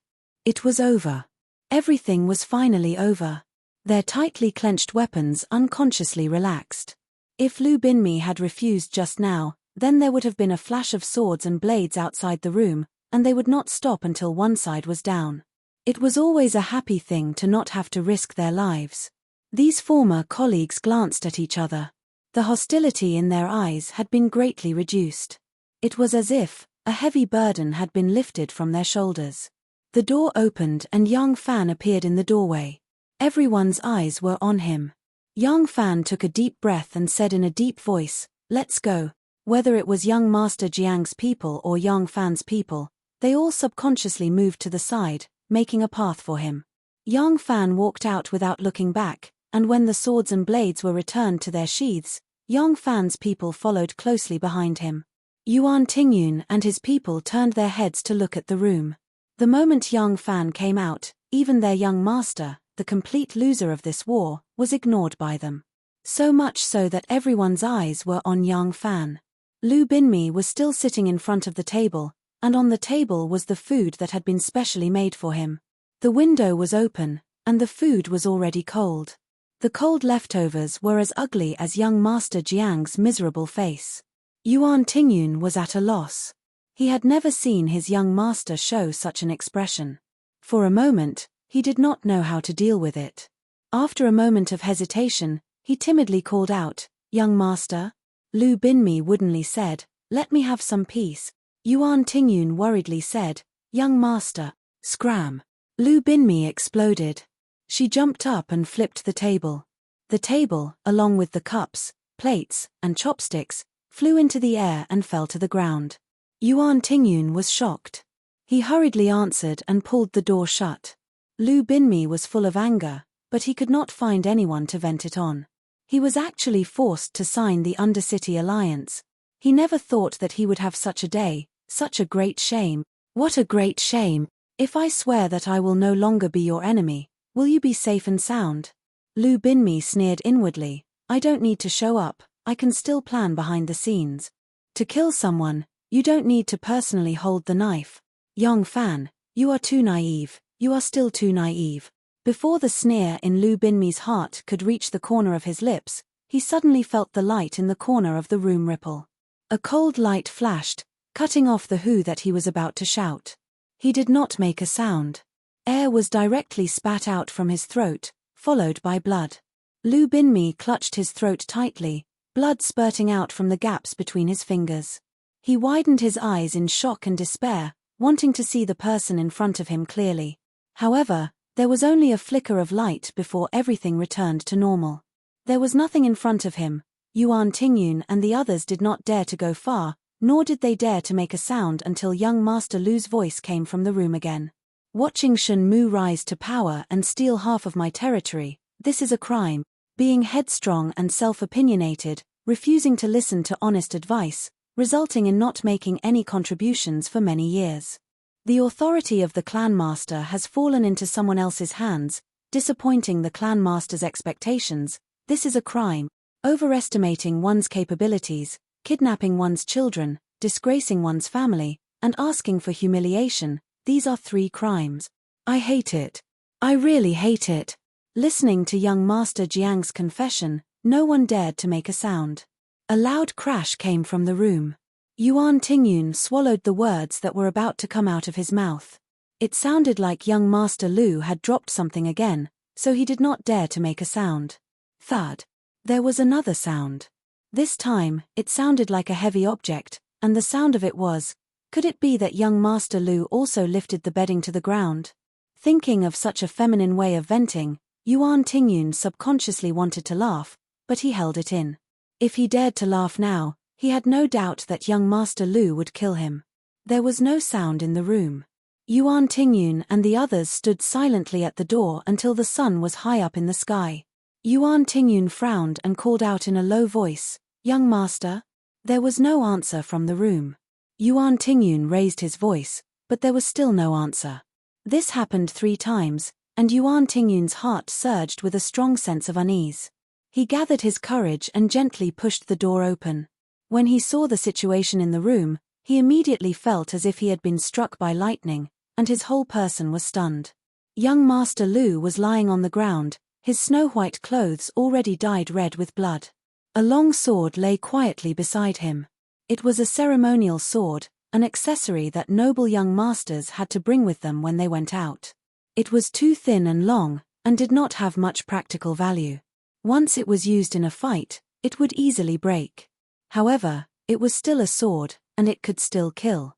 It was over. Everything was finally over. Their tightly clenched weapons unconsciously relaxed. If Lu Binmi had refused just now, then there would have been a flash of swords and blades outside the room, and they would not stop until one side was down. It was always a happy thing to not have to risk their lives. These former colleagues glanced at each other. The hostility in their eyes had been greatly reduced. It was as if a heavy burden had been lifted from their shoulders. The door opened and Yang Fan appeared in the doorway. Everyone's eyes were on him. Yang Fan took a deep breath and said in a deep voice, let's go. Whether it was young Master Jiang's people or Yang Fan's people, they all subconsciously moved to the side, making a path for him. Yang Fan walked out without looking back, and when the swords and blades were returned to their sheaths, Yang Fan's people followed closely behind him. Yuan Tingyun and his people turned their heads to look at the room. The moment Yang Fan came out, even their young master, the complete loser of this war, was ignored by them. So much so that everyone's eyes were on Yang Fan. Lu Binmi was still sitting in front of the table, and on the table was the food that had been specially made for him. The window was open, and the food was already cold. The cold leftovers were as ugly as young Master Jiang's miserable face. Yuan Tingyun was at a loss. He had never seen his young master show such an expression. For a moment, he did not know how to deal with it. After a moment of hesitation, he timidly called out, young master? Lu Binmi woodenly said, let me have some peace. Yuan Tingyun worriedly said, young master, scram. Lu Binmi exploded. She jumped up and flipped the table. The table, along with the cups, plates, and chopsticks, flew into the air and fell to the ground. Yuan Tingyun was shocked. He hurriedly answered and pulled the door shut. Lu Binmi was full of anger, but he could not find anyone to vent it on. He was actually forced to sign the Undercity Alliance. He never thought that he would have such a day, such a great shame. What a great shame! If I swear that I will no longer be your enemy, will you be safe and sound? Lu Binmi sneered inwardly, I don't need to show up, I can still plan behind the scenes. To kill someone, you don't need to personally hold the knife. Young Fan, you are too naive, you are still too naive. Before the sneer in Lu Binmi's heart could reach the corner of his lips, he suddenly felt the light in the corner of the room ripple. A cold light flashed, cutting off the who that he was about to shout. He did not make a sound. Air was directly spat out from his throat, followed by blood. Lu Binmi clutched his throat tightly, blood spurting out from the gaps between his fingers. He widened his eyes in shock and despair, wanting to see the person in front of him clearly. However, there was only a flicker of light before everything returned to normal. There was nothing in front of him. Yuan Tingyun and the others did not dare to go far, nor did they dare to make a sound until young Master Lu's voice came from the room again. Watching Shen Mu rise to power and steal half of my territory, this is a crime. Being headstrong and self-opinionated, refusing to listen to honest advice, resulting in not making any contributions for many years. The authority of the clan master has fallen into someone else's hands, disappointing the clan master's expectations. This is a crime. Overestimating one's capabilities, kidnapping one's children, disgracing one's family, and asking for humiliation, these are 3 crimes. I hate it. I really hate it. Listening to young Master Jiang's confession, no one dared to make a sound. A loud crash came from the room. Yuan Tingyun swallowed the words that were about to come out of his mouth. It sounded like young Master Lu had dropped something again, so he did not dare to make a sound. Thud. There was another sound. This time, it sounded like a heavy object, and the sound of it was, could it be that young Master Lu also lifted the bedding to the ground? Thinking of such a feminine way of venting, Yuan Tingyun subconsciously wanted to laugh, but he held it in. If he dared to laugh now, he had no doubt that young Master Lu would kill him. There was no sound in the room. Yuan Tingyun and the others stood silently at the door until the sun was high up in the sky. Yuan Tingyun frowned and called out in a low voice, "Young Master?" There was no answer from the room. Yuan Tingyun raised his voice, but there was still no answer. This happened 3 times, and Yuan Tingyun's heart surged with a strong sense of unease. He gathered his courage and gently pushed the door open. When he saw the situation in the room, he immediately felt as if he had been struck by lightning, and his whole person was stunned. Young Master Lu was lying on the ground, his snow-white clothes already dyed red with blood. A long sword lay quietly beside him. It was a ceremonial sword, an accessory that noble young masters had to bring with them when they went out. It was too thin and long, and did not have much practical value. Once it was used in a fight, it would easily break. However, it was still a sword, and it could still kill.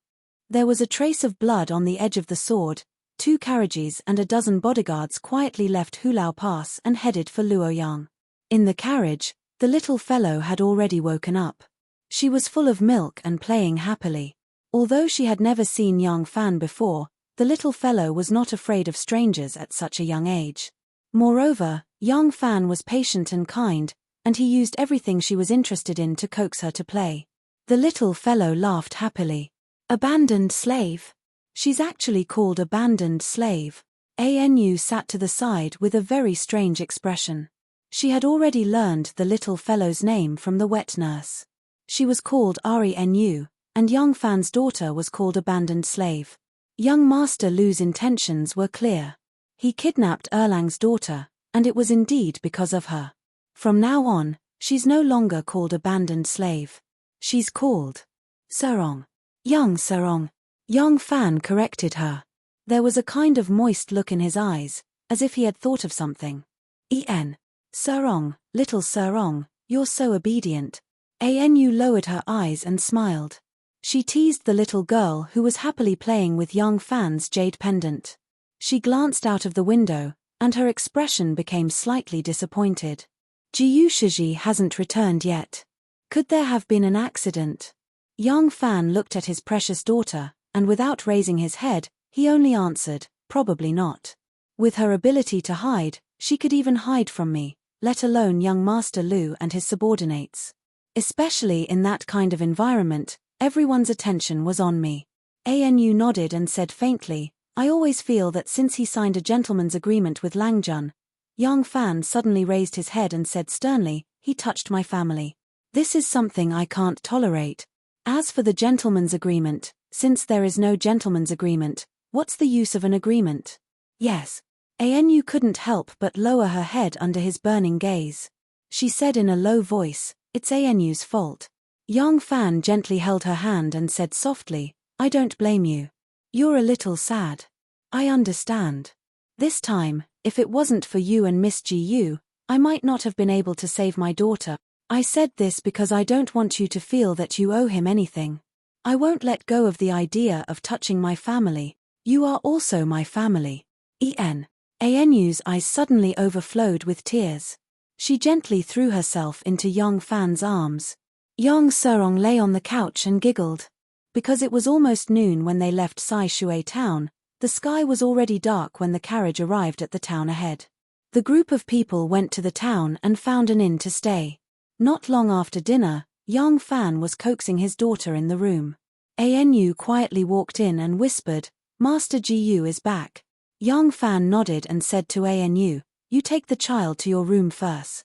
There was a trace of blood on the edge of the sword. 2 carriages and a dozen bodyguards quietly left Hulao Pass and headed for Luoyang. In the carriage, the little fellow had already woken up. She was full of milk and playing happily. Although she had never seen young Fan before, the little fellow was not afraid of strangers at such a young age. Moreover, young Fan was patient and kind, and he used everything she was interested in to coax her to play. The little fellow laughed happily. Abandoned slave. She's actually called abandoned slave. Anu sat to the side with a very strange expression. She had already learned the little fellow's name from the wet nurse. She was called Ari Nu, and young Fan's daughter was called abandoned slave. Young Master Lu's intentions were clear. He kidnapped Erlang's daughter, and it was indeed because of her. From now on, she's no longer called abandoned slave. She's called Serong. Young Serong. Young Fan corrected her. There was a kind of moist look in his eyes, as if he had thought of something. Serong, little Serong, you're so obedient. Anu lowered her eyes and smiled. She teased the little girl who was happily playing with young Fan's jade pendant. She glanced out of the window, and her expression became slightly disappointed. Jiyu Shiji hasn't returned yet. Could there have been an accident? Young Fan looked at his precious daughter, and without raising his head, he only answered, probably not. With her ability to hide, she could even hide from me, let alone young Master Lu and his subordinates. Especially in that kind of environment, everyone's attention was on me. Anu nodded and said faintly, I always feel that since he signed a gentleman's agreement with Langjun. Young Fan suddenly raised his head and said sternly, he touched my family. This is something I can't tolerate. As for the gentleman's agreement, Since there is no gentleman's agreement, what's the use of an agreement? Yes. Anu couldn't help but lower her head under his burning gaze. She said in a low voice, "It's Anu's fault." Yang Fan gently held her hand and said softly, "I don't blame you. You're a little sad. I understand. This time, if it wasn't for you and Miss Gu, I might not have been able to save my daughter. I said this because I don't want you to feel that you owe him anything. I won't let go of the idea of touching my family. You are also my family." Anu's eyes suddenly overflowed with tears. She gently threw herself into Yang Fan's arms. Yang Serong lay on the couch and giggled. Because it was almost noon when they left Sai Shui town, the sky was already dark when the carriage arrived at the town ahead. The group of people went to the town and found an inn to stay. Not long after dinner, Yang Fan was coaxing his daughter in the room. Anu quietly walked in and whispered, "Master Gu is back." Yang Fan nodded and said to Anu, "You take the child to your room first."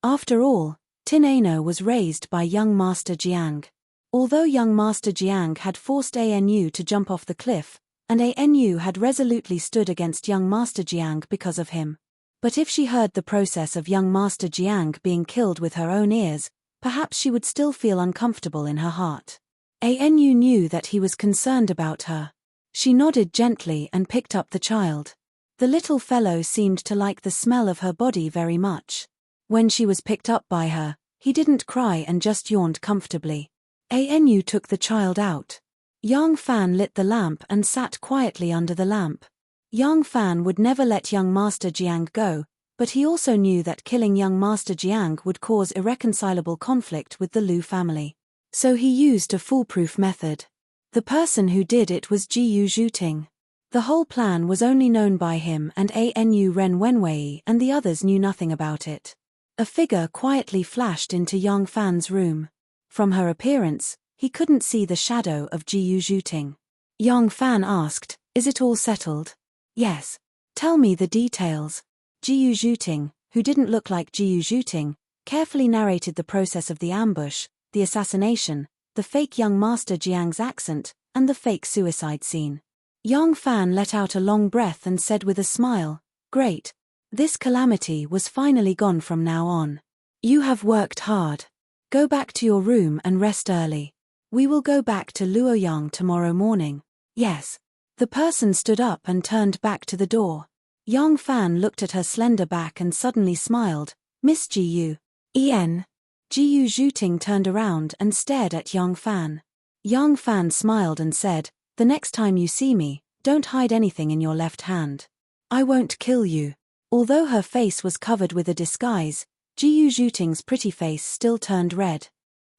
After all, Tin Ano was raised by young Master Jiang. Although young Master Jiang had forced Anu to jump off the cliff, and Anu had resolutely stood against young Master Jiang because of him. But if she heard the process of young Master Jiang being killed with her own ears, perhaps she would still feel uncomfortable in her heart. Anu knew that he was concerned about her. She nodded gently and picked up the child. The little fellow seemed to like the smell of her body very much. When she was picked up by her, he didn't cry and just yawned comfortably. Anu took the child out. Yang Fan lit the lamp and sat quietly under the lamp. Yang Fan would never let young Master Jiang go, but he also knew that killing young Master Jiang would cause irreconcilable conflict with the Lu family. So he used a foolproof method. The person who did it was Jiu Zhuting. The whole plan was only known by him and Anu Ren Wenwei, and the others knew nothing about it. A figure quietly flashed into Yang Fan's room. From her appearance, he couldn't see the shadow of Jiu Zhuting. Yang Fan asked, "Is it all settled?" "Yes. Tell me the details." Jiu Zhuting, who didn't look like Jiu Zhuting, carefully narrated the process of the ambush, the assassination, the fake young Master Jiang's accent, and the fake suicide scene. Yang Fan let out a long breath and said with a smile, "Great. This calamity was finally gone from now on. You have worked hard. Go back to your room and rest early. We will go back to Luoyang tomorrow morning." "Yes." The person stood up and turned back to the door. Yang Fan looked at her slender back and suddenly smiled. "Miss Jiu." Jiu Zhuting turned around and stared at Yang Fan. Yang Fan smiled and said, "The next time you see me, don't hide anything in your left hand. I won't kill you." Although her face was covered with a disguise, Jiu Zhuting's pretty face still turned red.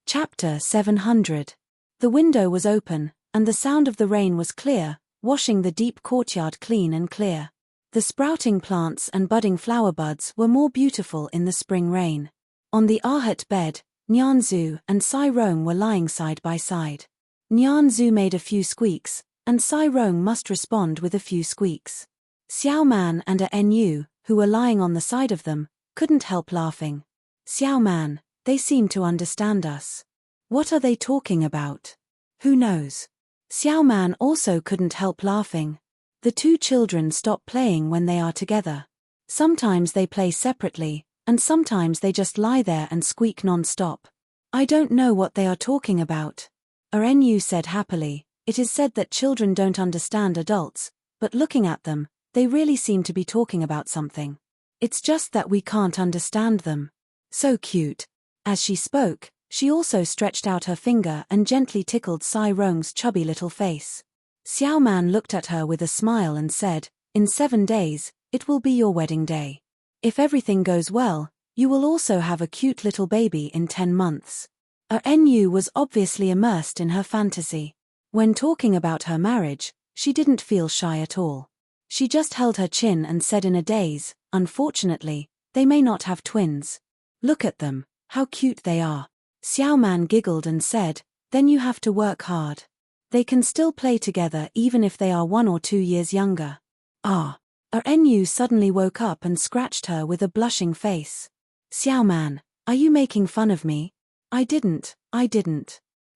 Chapter 700. The window was open, and the sound of the rain was clear, washing the deep courtyard clean and clear. The sprouting plants and budding flower buds were more beautiful in the spring rain. On the Ahat bed, Nyanzu and Sai Rong were lying side by side. Nyanzu made a few squeaks, and Sai Rong must respond with a few squeaks. Xiao Man and Nu, who were lying on the side of them, couldn't help laughing. "Xiao Man, they seem to understand us. What are they talking about? Who knows?" Xiao Man also couldn't help laughing. The two children stop playing when they are together. Sometimes they play separately, and sometimes they just lie there and squeak non-stop. "I don't know what they are talking about." Nu said happily, "It is said that children don't understand adults, but looking at them, they really seem to be talking about something. It's just that we can't understand them. So cute." As she spoke, she also stretched out her finger and gently tickled Sai Rong's chubby little face. Xiao Man looked at her with a smile and said, "In 7 days, it will be your wedding day. If everything goes well, you will also have a cute little baby in 10 months. Nu was obviously immersed in her fantasy. When talking about her marriage, she didn't feel shy at all. She just held her chin and said in a daze, "Unfortunately, they may not have twins. Look at them, how cute they are." Xiao Man giggled and said, "Then you have to work hard. They can still play together even if they are 1 or 2 years younger." Nu suddenly woke up and scratched her with a blushing face. "Xiao Man, are you making fun of me?" I didn't.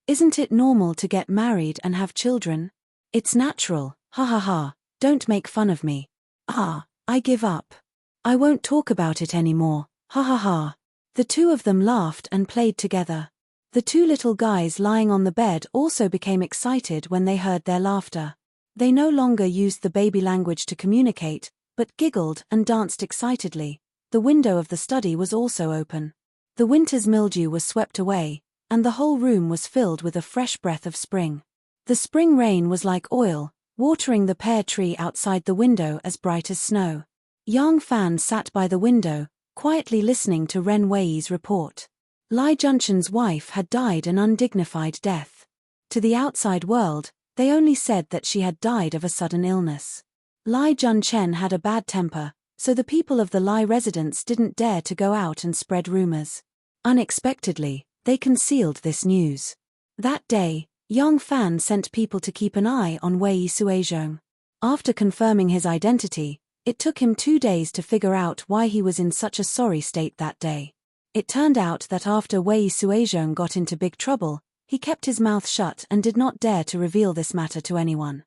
Isn't it normal to get married and have children? It's natural, ha ha ha, don't make fun of me. Ah, I give up. I won't talk about it anymore, ha ha ha. The two of them laughed and played together. The two little guys lying on the bed also became excited when they heard their laughter. They no longer used the baby language to communicate, but giggled and danced excitedly. The window of the study was also open. The winter's mildew was swept away, and the whole room was filled with a fresh breath of spring. The spring rain was like oil, watering the pear tree outside the window as bright as snow. Yang Fan sat by the window, quietly listening to Ren Wei's report. Lai Junchen's wife had died an undignified death. To the outside world, they only said that she had died of a sudden illness. Lai Junchen had a bad temper, so the people of the Lai residence didn't dare to go out and spread rumors. Unexpectedly, they concealed this news. That day, Yang Fan sent people to keep an eye on Wei Suizhong. After confirming his identity, it took him 2 days to figure out why he was in such a sorry state that day. It turned out that after Wei Suizhong got into big trouble, he kept his mouth shut and did not dare to reveal this matter to anyone.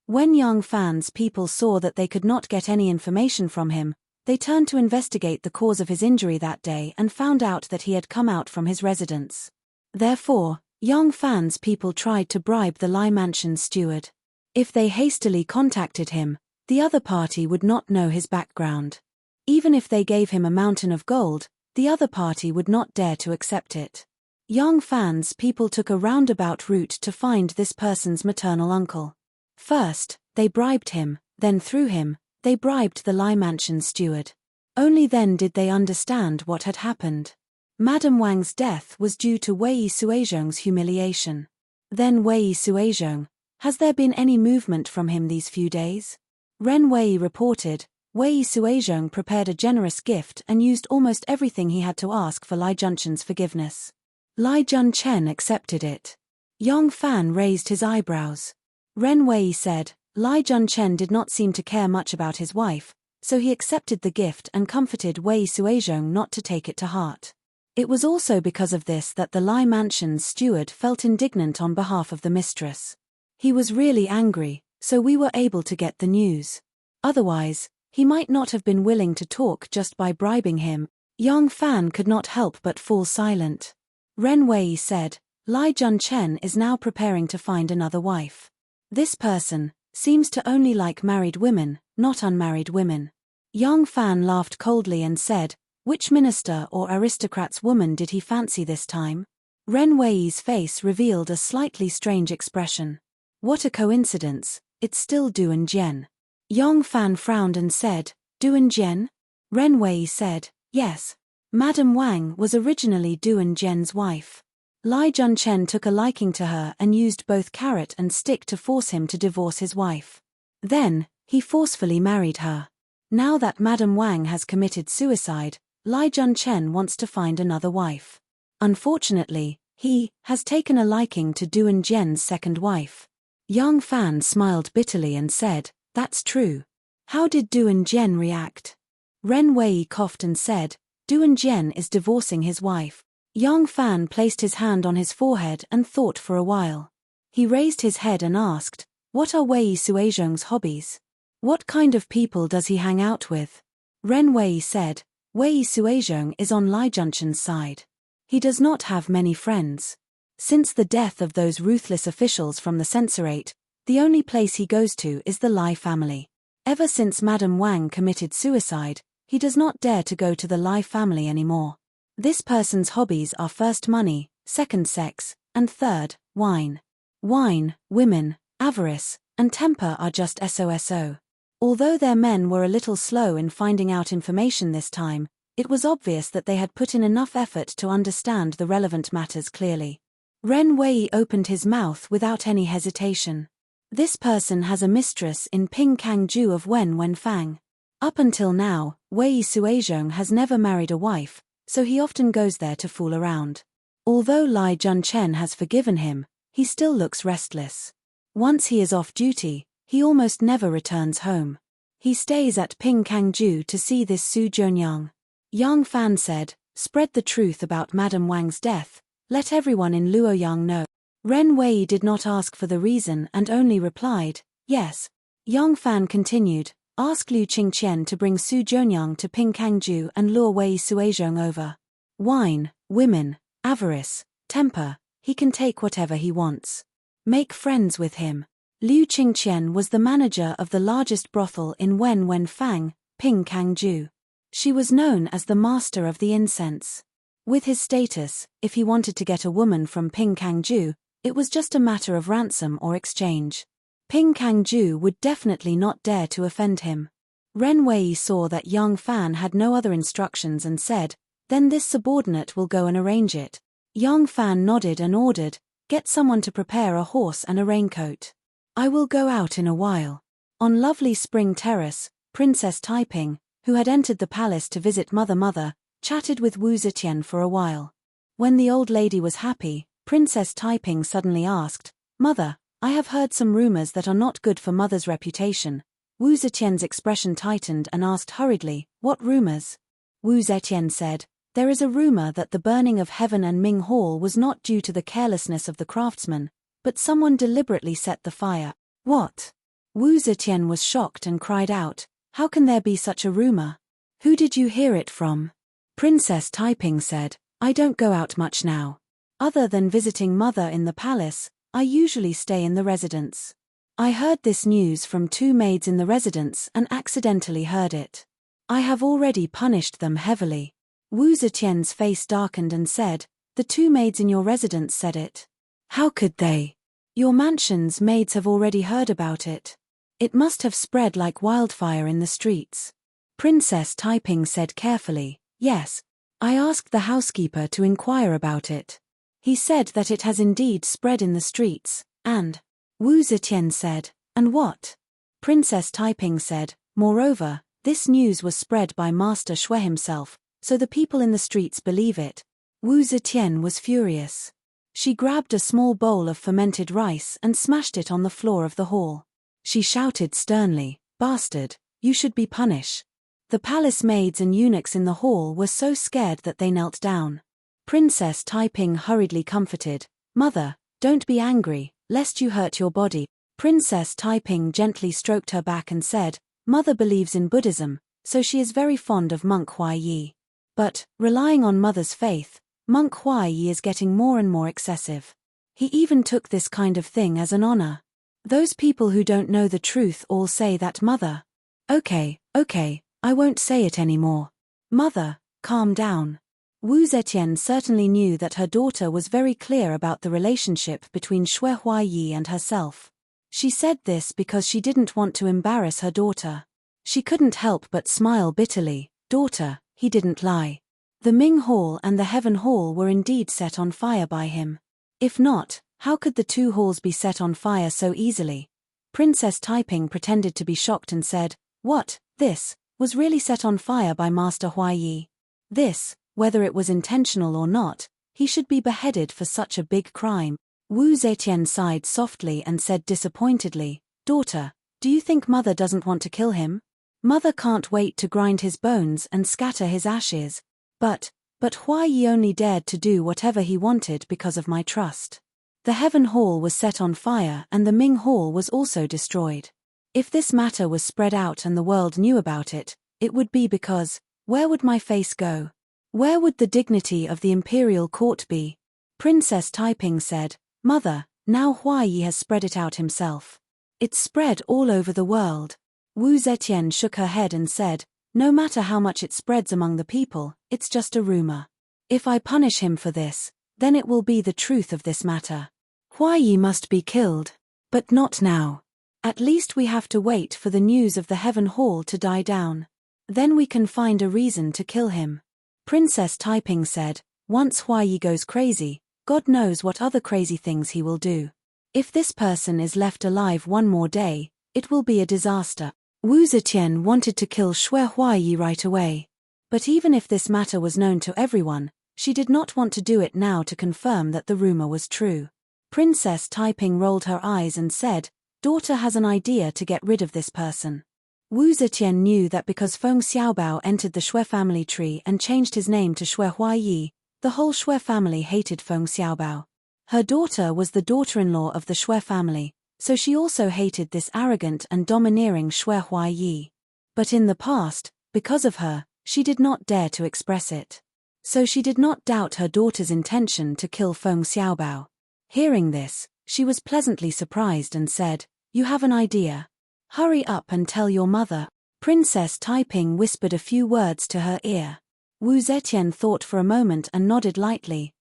When Yang Fan's people saw that they could not get any information from him, they turned to investigate the cause of his injury that day and found out that he had come out from his residence. Therefore, Yang Fan's people tried to bribe the Lai Mansion's steward. If they hastily contacted him, the other party would not know his background. Even if they gave him a mountain of gold, the other party would not dare to accept it. Yang Fan's people took a roundabout route to find this person's maternal uncle. First, they bribed him, then through him, they bribed the Lai Mansion's steward. Only then did they understand what had happened. Madame Wang's death was due to Wei Suizhong's humiliation. Then Wei Suizhong, has there been any movement from him these few days? Ren Wei reported, Wei Suizhong prepared a generous gift and used almost everything he had to ask for Lai Junchen's forgiveness. Lai Junchen accepted it. Yang Fan raised his eyebrows. Ren Wei said, Lai Junchen did not seem to care much about his wife, so he accepted the gift and comforted Wei Suizhong not to take it to heart. It was also because of this that the Lai Mansion's steward felt indignant on behalf of the mistress. He was really angry, so we were able to get the news. Otherwise, he might not have been willing to talk just by bribing him. Yang Fan could not help but fall silent. Ren Wei said, Lai Junchen is now preparing to find another wife. This person seems to only like married women, not unmarried women. Yang Fan laughed coldly and said, which minister or aristocrat's woman did he fancy this time? Ren Wei's face revealed a slightly strange expression. What a coincidence, it's still Duan Jian. Yang Fan frowned and said, Duan Jian? Ren Wei said, yes. Madame Wang was originally Duan Jian's wife. Lai Junchen took a liking to her and used both carrot and stick to force him to divorce his wife. Then, he forcefully married her. Now that Madame Wang has committed suicide, Lai Junchen wants to find another wife. Unfortunately, he has taken a liking to Duan Jian's second wife. Yang Fan smiled bitterly and said, that's true. How did Duan Jian react? Ren Wei coughed and said, Duan Jian is divorcing his wife. Yang Fan placed his hand on his forehead and thought for a while. He raised his head and asked, what are Wei Suizhong's hobbies? What kind of people does he hang out with? Ren Wei said, Wei Suizhong is on Lai Junchen's side. He does not have many friends. Since the death of those ruthless officials from the censorate, the only place he goes to is the Lai family. Ever since Madame Wang committed suicide, he does not dare to go to the Lai family anymore. This person's hobbies are first money, second sex, and third, wine. Wine, women, avarice, and temper are just SOSO. Although their men were a little slow in finding out information this time, it was obvious that they had put in enough effort to understand the relevant matters clearly. Ren Wei opened his mouth without any hesitation. This person has a mistress in Pingkangju of Wenfang. Up until now, Wei Suizhong has never married a wife, so he often goes there to fool around. Although Lai Junchen has forgiven him, he still looks restless. Once he is off duty, he almost never returns home. He stays at Pingkangju to see this Su Zhonyang. Yang Fan said, spread the truth about Madame Wang's death, let everyone in Luoyang know. Ren Wei did not ask for the reason and only replied, yes. Yang Fan continued, ask Liu Qingqian to bring Su Zhonyang to Pingkangju and lure Wei Suizhong over. Wine, women, avarice, temper, he can take whatever he wants. Make friends with him. Liu Qingqian was the manager of the largest brothel in Wenwenfang, Pingkangju. She was known as the master of the incense. With his status, if he wanted to get a woman from Pingkangju, it was just a matter of ransom or exchange. Pingkangju would definitely not dare to offend him. Ren Wei saw that Yang Fan had no other instructions and said, then this subordinate will go and arrange it. Yang Fan nodded and ordered, get someone to prepare a horse and a raincoat. I will go out in a while. On lovely spring terrace, Princess Taiping, who had entered the palace to visit Mother, chatted with Wu Zetian for a while. When the old lady was happy, Princess Taiping suddenly asked, Mother, I have heard some rumors that are not good for Mother's reputation. Wu Zetian's expression tightened and asked hurriedly, what rumors? Wu Zetian said, there is a rumor that the burning of Heaven and Ming Hall was not due to the carelessness of the craftsmen, but someone deliberately set the fire. What? Wu Zetian was shocked and cried out, how can there be such a rumor? Who did you hear it from? Princess Taiping said, I don't go out much now. Other than visiting Mother in the palace, I usually stay in the residence. I heard this news from 2 maids in the residence and accidentally heard it. I have already punished them heavily. Wu Zetian's face darkened and said, the 2 maids in your residence said it. How could they? Your mansion's maids have already heard about it. It must have spread like wildfire in the streets. Princess Taiping said carefully, yes. I asked the housekeeper to inquire about it. He said that it has indeed spread in the streets, and Wu Zetian said, and what? Princess Taiping said, moreover, this news was spread by Master Shui himself, so the people in the streets believe it. Wu Zetian was furious. She grabbed a small bowl of fermented rice and smashed it on the floor of the hall. She shouted sternly, bastard, you should be punished. The palace maids and eunuchs in the hall were so scared that they knelt down. Princess Taiping hurriedly comforted, Mother, don't be angry, lest you hurt your body. Princess Taiping gently stroked her back and said, Mother believes in Buddhism, so she is very fond of Monk Huaiyi. But, relying on Mother's faith, Monk Huaiyi is getting more and more excessive. He even took this kind of thing as an honor. Those people who don't know the truth all say that Mother. Okay, I won't say it anymore. Mother, calm down. Wu Zetian certainly knew that her daughter was very clear about the relationship between Shui Huaiyi and herself. She said this because she didn't want to embarrass her daughter. She couldn't help but smile bitterly. Daughter, he didn't lie. The Ming Hall and the Heaven Hall were indeed set on fire by him. If not, how could the 2 halls be set on fire so easily? Princess Taiping pretended to be shocked and said, what, this, was really set on fire by Master Huaiyi? This, whether it was intentional or not, he should be beheaded for such a big crime. Wu Zetian sighed softly and said disappointedly, Daughter, do you think Mother doesn't want to kill him? Mother can't wait to grind his bones and scatter his ashes. But Huaiyi only dared to do whatever he wanted because of my trust. The Heaven Hall was set on fire and the Ming Hall was also destroyed. If this matter was spread out and the world knew about it, it would be because, where would my face go? Where would the dignity of the imperial court be? Princess Taiping said, Mother, now Huaiyi has spread it out himself. It's spread all over the world. Wu Zetian shook her head and said, no matter how much it spreads among the people, it's just a rumor. If I punish him for this, then it will be the truth of this matter. Huaiyi must be killed. But not now. At least we have to wait for the news of the Heaven Hall to die down. Then we can find a reason to kill him. Princess Taiping said, once Huaiyi goes crazy, God knows what other crazy things he will do. If this person is left alive one more day, it will be a disaster. Wu Zetian wanted to kill Shui Huaiyi right away. But even if this matter was known to everyone, she did not want to do it now to confirm that the rumor was true. Princess Taiping rolled her eyes and said, Daughter has an idea to get rid of this person. Wu Zetian knew that because Feng Xiaobao entered the Shui family tree and changed his name to Shui Huaiyi, the whole Shui family hated Feng Xiaobao. Her daughter was the daughter-in-law of the Shui family, so she also hated this arrogant and domineering Shui Huaiyi. But in the past, because of her, she did not dare to express it. So she did not doubt her daughter's intention to kill Feng Xiaobao. Hearing this, she was pleasantly surprised and said, "You have an idea. Hurry up and tell your mother." Princess Taiping whispered a few words to her ear. Wu Zetian thought for a moment and nodded lightly.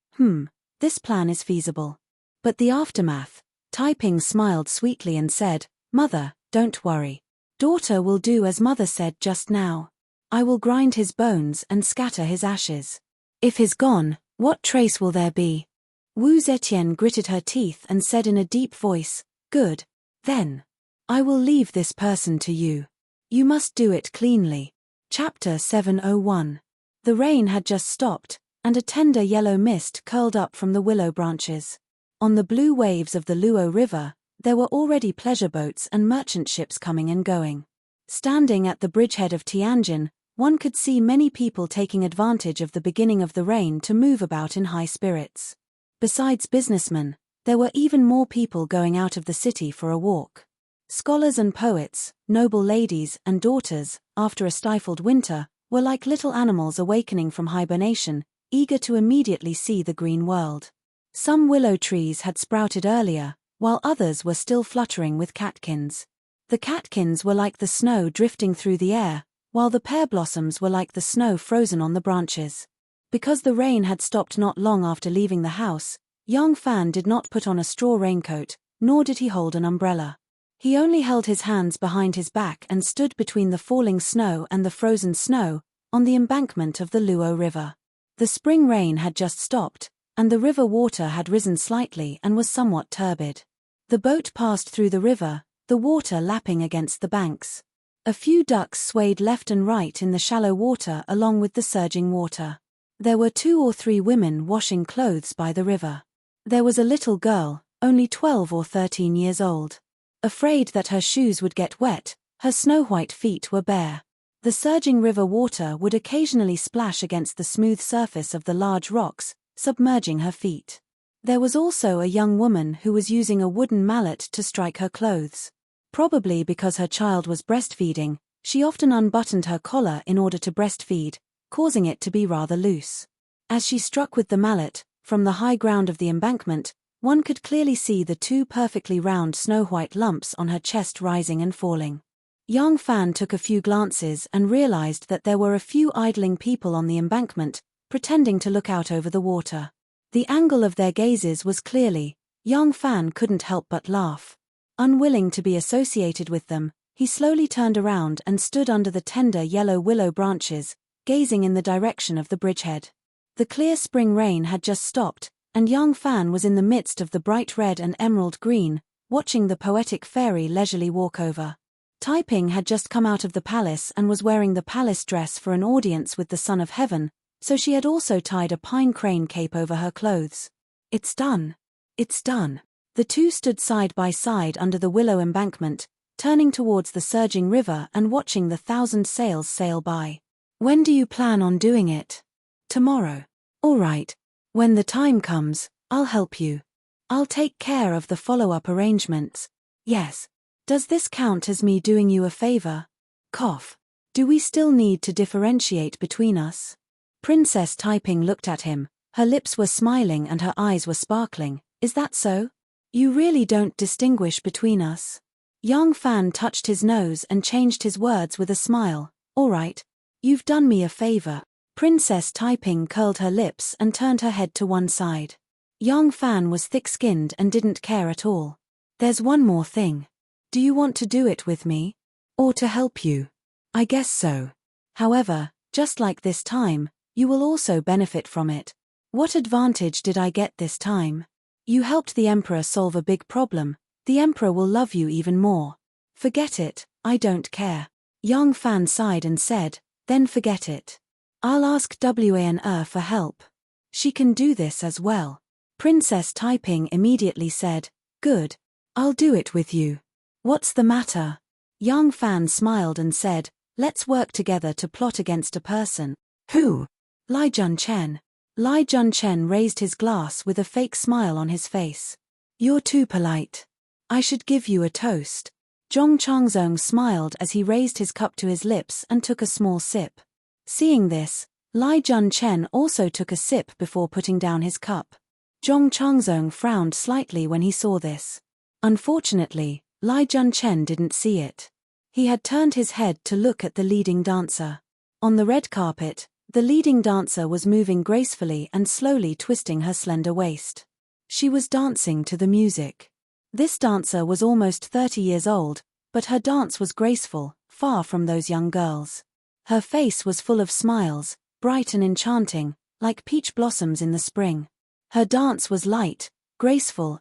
This plan is feasible. But the aftermath? Taiping smiled sweetly and said, "Mother, don't worry. Daughter will do as mother said just now. I will grind his bones and scatter his ashes. If he's gone, what trace will there be?" Wu Zetian gritted her teeth and said in a deep voice, "Good. Then. I will leave this person to you. You must do it cleanly." Chapter 701. The rain had just stopped, and a tender yellow mist curled up from the willow branches. On the blue waves of the Luo River, there were already pleasure boats and merchant ships coming and going. Standing at the bridgehead of Tianjin, one could see many people taking advantage of the beginning of the rain to move about in high spirits. Besides businessmen, there were even more people going out of the city for a walk. Scholars and poets, noble ladies and daughters, after a stifled winter, were like little animals awakening from hibernation, eager to immediately see the green world. Some willow trees had sprouted earlier, while others were still fluttering with catkins. The catkins were like the snow drifting through the air, while the pear blossoms were like the snow frozen on the branches. Because the rain had stopped not long after leaving the house, young Fan did not put on a straw raincoat, nor did he hold an umbrella. He only held his hands behind his back and stood between the falling snow and the frozen snow, on the embankment of the Luo River. The spring rain had just stopped, and the river water had risen slightly and was somewhat turbid. The boat passed through the river, the water lapping against the banks. A few ducks swayed left and right in the shallow water along with the surging water. There were 2 or 3 women washing clothes by the river. There was a little girl, only 12 or 13 years old. Afraid that her shoes would get wet, her snow-white feet were bare. The surging river water would occasionally splash against the smooth surface of the large rocks, submerging her feet. There was also a young woman who was using a wooden mallet to strike her clothes. Probably because her child was breastfeeding, she often unbuttoned her collar in order to breastfeed, causing it to be rather loose. As she struck with the mallet, from the high ground of the embankment, one could clearly see the 2 perfectly round snow-white lumps on her chest rising and falling. Young Fan took a few glances and realized that there were a few idling people on the embankment, pretending to look out over the water. The angle of their gazes was clearly, young Fan couldn't help but laugh. Unwilling to be associated with them, he slowly turned around and stood under the tender yellow willow branches, gazing in the direction of the bridgehead. The clear spring rain had just stopped, and young Fan was in the midst of the bright red and emerald green, watching the poetic fairy leisurely walk over. Taiping had just come out of the palace and was wearing the palace dress for an audience with the Son of Heaven, so she had also tied a pine crane cape over her clothes. "It's done. It's done." The 2 stood side by side under the willow embankment, turning towards the surging river and watching the 1,000 sails sail by. "When do you plan on doing it?" "Tomorrow." "All right. When the time comes, I'll help you. I'll take care of the follow-up arrangements." "Yes. Does this count as me doing you a favor?" Cough. "Do we still need to differentiate between us?" Princess Taiping looked at him, her lips were smiling and her eyes were sparkling. "Is that so? You really don't distinguish between us?" Young Fan touched his nose and changed his words with a smile. "All right. You've done me a favor." Princess Taiping curled her lips and turned her head to one side. Young Fan was thick-skinned and didn't care at all. "There's one more thing. Do you want to do it with me? Or to help you?" "I guess so. However, just like this time, you will also benefit from it." "What advantage did I get this time?" "You helped the Emperor solve a big problem. The Emperor will love you even more." "Forget it, I don't care." Young Fan sighed and said, "Then forget it. I'll ask Wan for help. She can do this as well." Princess Taiping immediately said, "Good. I'll do it with you." "What's the matter?" Young Fan smiled and said, "Let's work together to plot against a person." "Who?" "Li Junchen." Lai Junchen raised his glass with a fake smile on his face. "You're too polite. I should give you a toast." Zhong Changzong smiled as he raised his cup to his lips and took a small sip. Seeing this, Lai Junchen also took a sip before putting down his cup. Zhong Changzong frowned slightly when he saw this. Unfortunately, Lai Junchen didn't see it. He had turned his head to look at the leading dancer. On the red carpet, the leading dancer was moving gracefully and slowly twisting her slender waist. She was dancing to the music. This dancer was almost 30 years old, but her dance was graceful, far from those young girls. Her face was full of smiles, bright and enchanting, like peach blossoms in the spring. Her dance was light, graceful,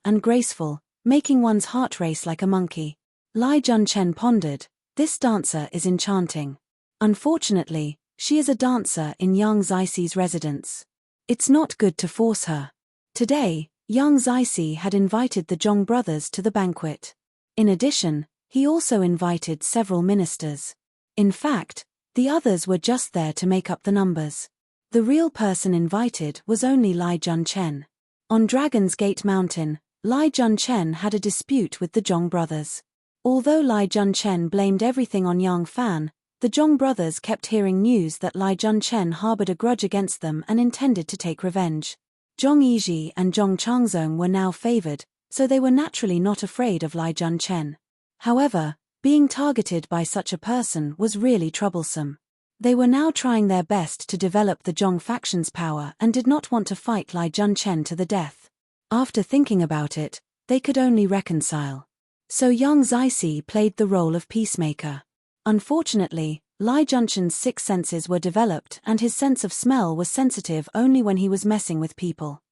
making one's heart race like a monkey. Lai Junchen pondered, "This dancer is enchanting. Unfortunately, she is a dancer in Yang Zaixi's residence. It's not good to force her." Today, Yang Zaixi had invited the Zhong brothers to the banquet. In addition, he also invited several ministers. In fact, the others were just there to make up the numbers. The real person invited was only Lai Junchen. On Dragon's Gate Mountain, Lai Junchen had a dispute with the Zhong brothers. Although Lai Junchen blamed everything on Yang Fan, the Zhong brothers kept hearing news that Lai Junchen harbored a grudge against them and intended to take revenge. Zhong Yizhi and Zhong Changzong were now favored, so they were naturally not afraid of Lai Junchen. However, being targeted by such a person was really troublesome. They were now trying their best to develop the Zhong faction's power and did not want to fight Lai Junchen to the death. After thinking about it, they could only reconcile. So Yang Zaixi played the role of peacemaker. Unfortunately, Lai Junchen's 6 senses were developed and his sense of smell was sensitive only when he was messing with people.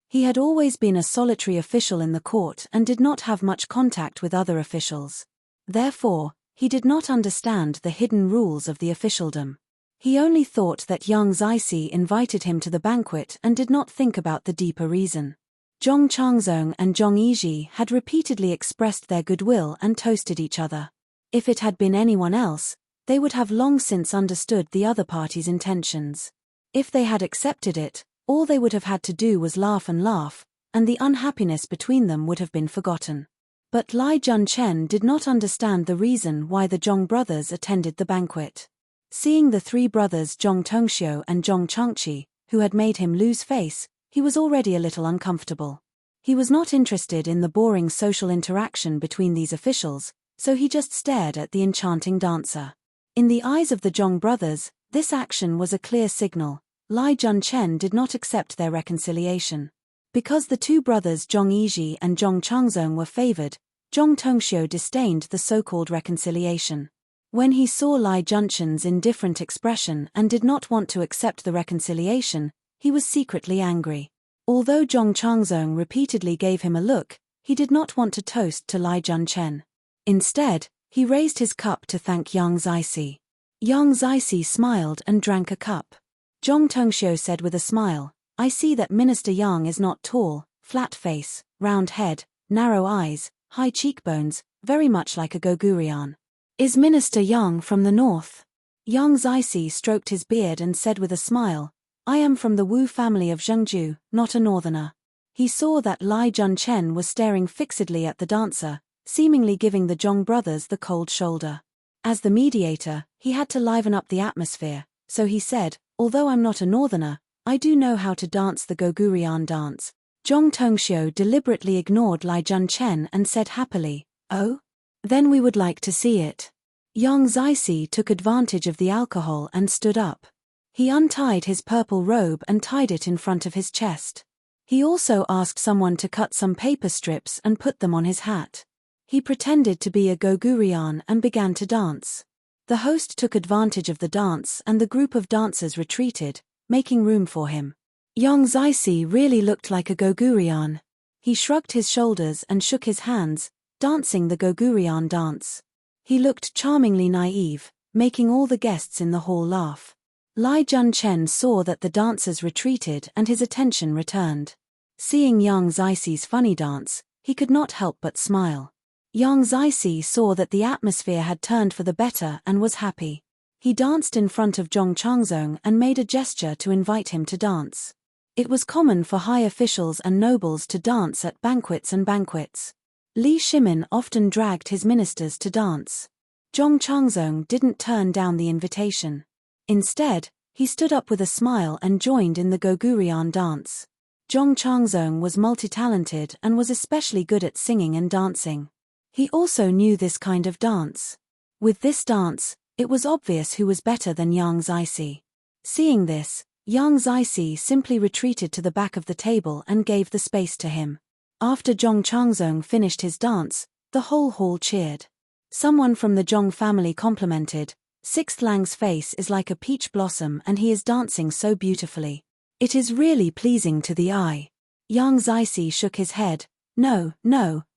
He had always been a solitary official in the court and did not have much contact with other officials. Therefore, he did not understand the hidden rules of the officialdom. He only thought that Yang Zaixi invited him to the banquet and did not think about the deeper reason. Zhong Changzong and Zhong Yizhi had repeatedly expressed their goodwill and toasted each other. If it had been anyone else, they would have long since understood the other party's intentions. If they had accepted it, all they would have had to do was laugh, and the unhappiness between them would have been forgotten. But Lai Junchen did not understand the reason why the Zhong brothers attended the banquet. Seeing the 3 brothers Zhong Tongxiu and Zhong Changqi, who had made him lose face, he was already a little uncomfortable. He was not interested in the boring social interaction between these officials, so he just stared at the enchanting dancer. In the eyes of the Zhong brothers, this action was a clear signal. Lai Junchen did not accept their reconciliation. Because the 2 brothers Zhong Yizhi and Zhong Changzong were favored, Zhong Tongxiu disdained the so-called reconciliation. When he saw Lai Junchen's indifferent expression and did not want to accept the reconciliation, he was secretly angry. Although Zhong Changzong repeatedly gave him a look, he did not want to toast to Lai Junchen. Instead, he raised his cup to thank Yang Zaixi. Yang Zaixi smiled and drank a cup. Zhong Tongxiu said with a smile, "I see that Minister Yang is not tall, flat face, round head, narrow eyes, high cheekbones, very much like a Gogurian. Is Minister Yang from the north?" Yang Zaixi stroked his beard and said with a smile, "I am from the Wu family of Zhengzhou, not a northerner." He saw that Lai Junchen was staring fixedly at the dancer, seemingly giving the Zhong brothers the cold shoulder. As the mediator, he had to liven up the atmosphere, so he said, "Although I'm not a northerner, I do know how to dance the Gogurian dance." Zhong Tongxiu deliberately ignored Lai Junchen and said happily, "Oh? Then we would like to see it." Yang Zaixi took advantage of the alcohol and stood up. He untied his purple robe and tied it in front of his chest. He also asked someone to cut some paper strips and put them on his hat. He pretended to be a Gogurian and began to dance. The host took advantage of the dance and the group of dancers retreated, making room for him. Yang Zaixi really looked like a Gogurian. He shrugged his shoulders and shook his hands, dancing the Gogurian dance. He looked charmingly naive, making all the guests in the hall laugh. Lai Junchen saw that the dancers retreated and his attention returned. Seeing Yang Zaixi's funny dance, he could not help but smile. Yang Zaixi saw that the atmosphere had turned for the better and was happy. He danced in front of Zhong Changzong and made a gesture to invite him to dance. It was common for high officials and nobles to dance at banquets and banquets. Li Shimin often dragged his ministers to dance. Zhong Changzong didn't turn down the invitation. Instead, he stood up with a smile and joined in the Gogurian dance. Zhong Changzong was multi-talented and was especially good at singing and dancing. He also knew this kind of dance. With this dance, it was obvious who was better than Yang Zixi. Seeing this, Yang Zixi simply retreated to the back of the table and gave the space to him. After Zhong Changzong finished his dance, the whole hall cheered. Someone from the Zhong family complimented, "Sixth Lang's face is like a peach blossom and he is dancing so beautifully. It is really pleasing to the eye." Yang Zixi shook his head. No,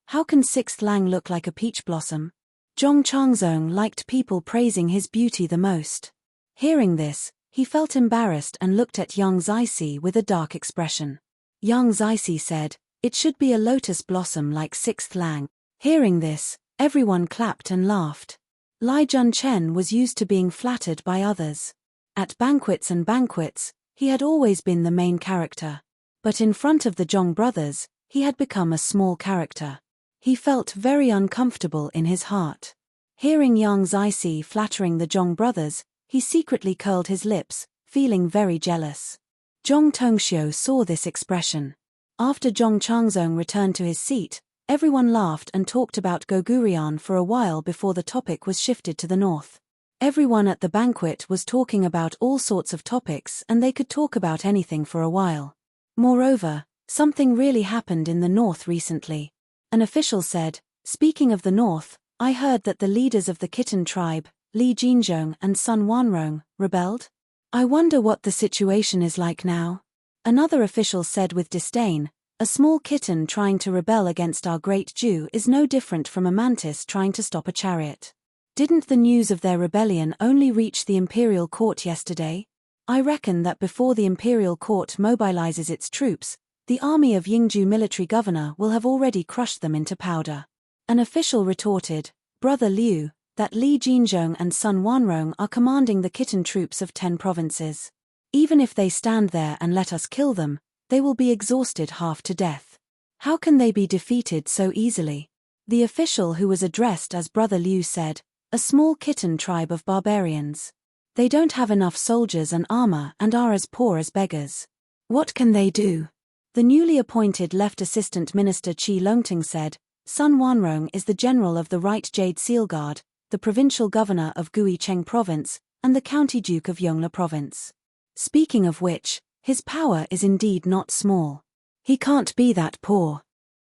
how can Sixth Lang look like a peach blossom?" Zhong Changzong liked people praising his beauty the most. Hearing this, he felt embarrassed and looked at Yang Zixi with a dark expression. Yang Zixi said, "It should be a lotus blossom like Sixth Lang." Hearing this, everyone clapped and laughed. Li Junchen was used to being flattered by others. At banquets and banquets, he had always been the main character. But in front of the Zhong brothers, he had become a small character. He felt very uncomfortable in his heart. Hearing Yang Zixi flattering the Zhong brothers, he secretly curled his lips, feeling very jealous. Zhong Tongxiu saw this expression. After Zhong Changzong returned to his seat, everyone laughed and talked about Gogurian for a while before the topic was shifted to the north. Everyone at the banquet was talking about all sorts of topics and they could talk about anything for a while. Moreover, something really happened in the north recently. An official said, "Speaking of the north, I heard that the leaders of the Kitten tribe, Li Jinzhong and Sun Wanrong, rebelled. I wonder what the situation is like now." Another official said with disdain, "A small kitten trying to rebel against our great Jew is no different from a mantis trying to stop a chariot. Didn't the news of their rebellion only reach the imperial court yesterday? I reckon that before the imperial court mobilizes its troops, the army of Yingzhou military governor will have already crushed them into powder." An official retorted, "Brother Liu, that Li Jinzhong and Sun Wanrong are commanding the kitten troops of 10 provinces. Even if they stand there and let us kill them, they will be exhausted half to death. How can they be defeated so easily?" The official who was addressed as Brother Liu said, "A small kitten tribe of barbarians. They don't have enough soldiers and armor and are as poor as beggars. What can they do?" The newly appointed Left Assistant Minister Qi Longting said, "Sun Wanrong is the general of the Right Jade Seal Guard, the provincial governor of Guicheng Province, and the county duke of Yongla Province. Speaking of which, his power is indeed not small. He can't be that poor."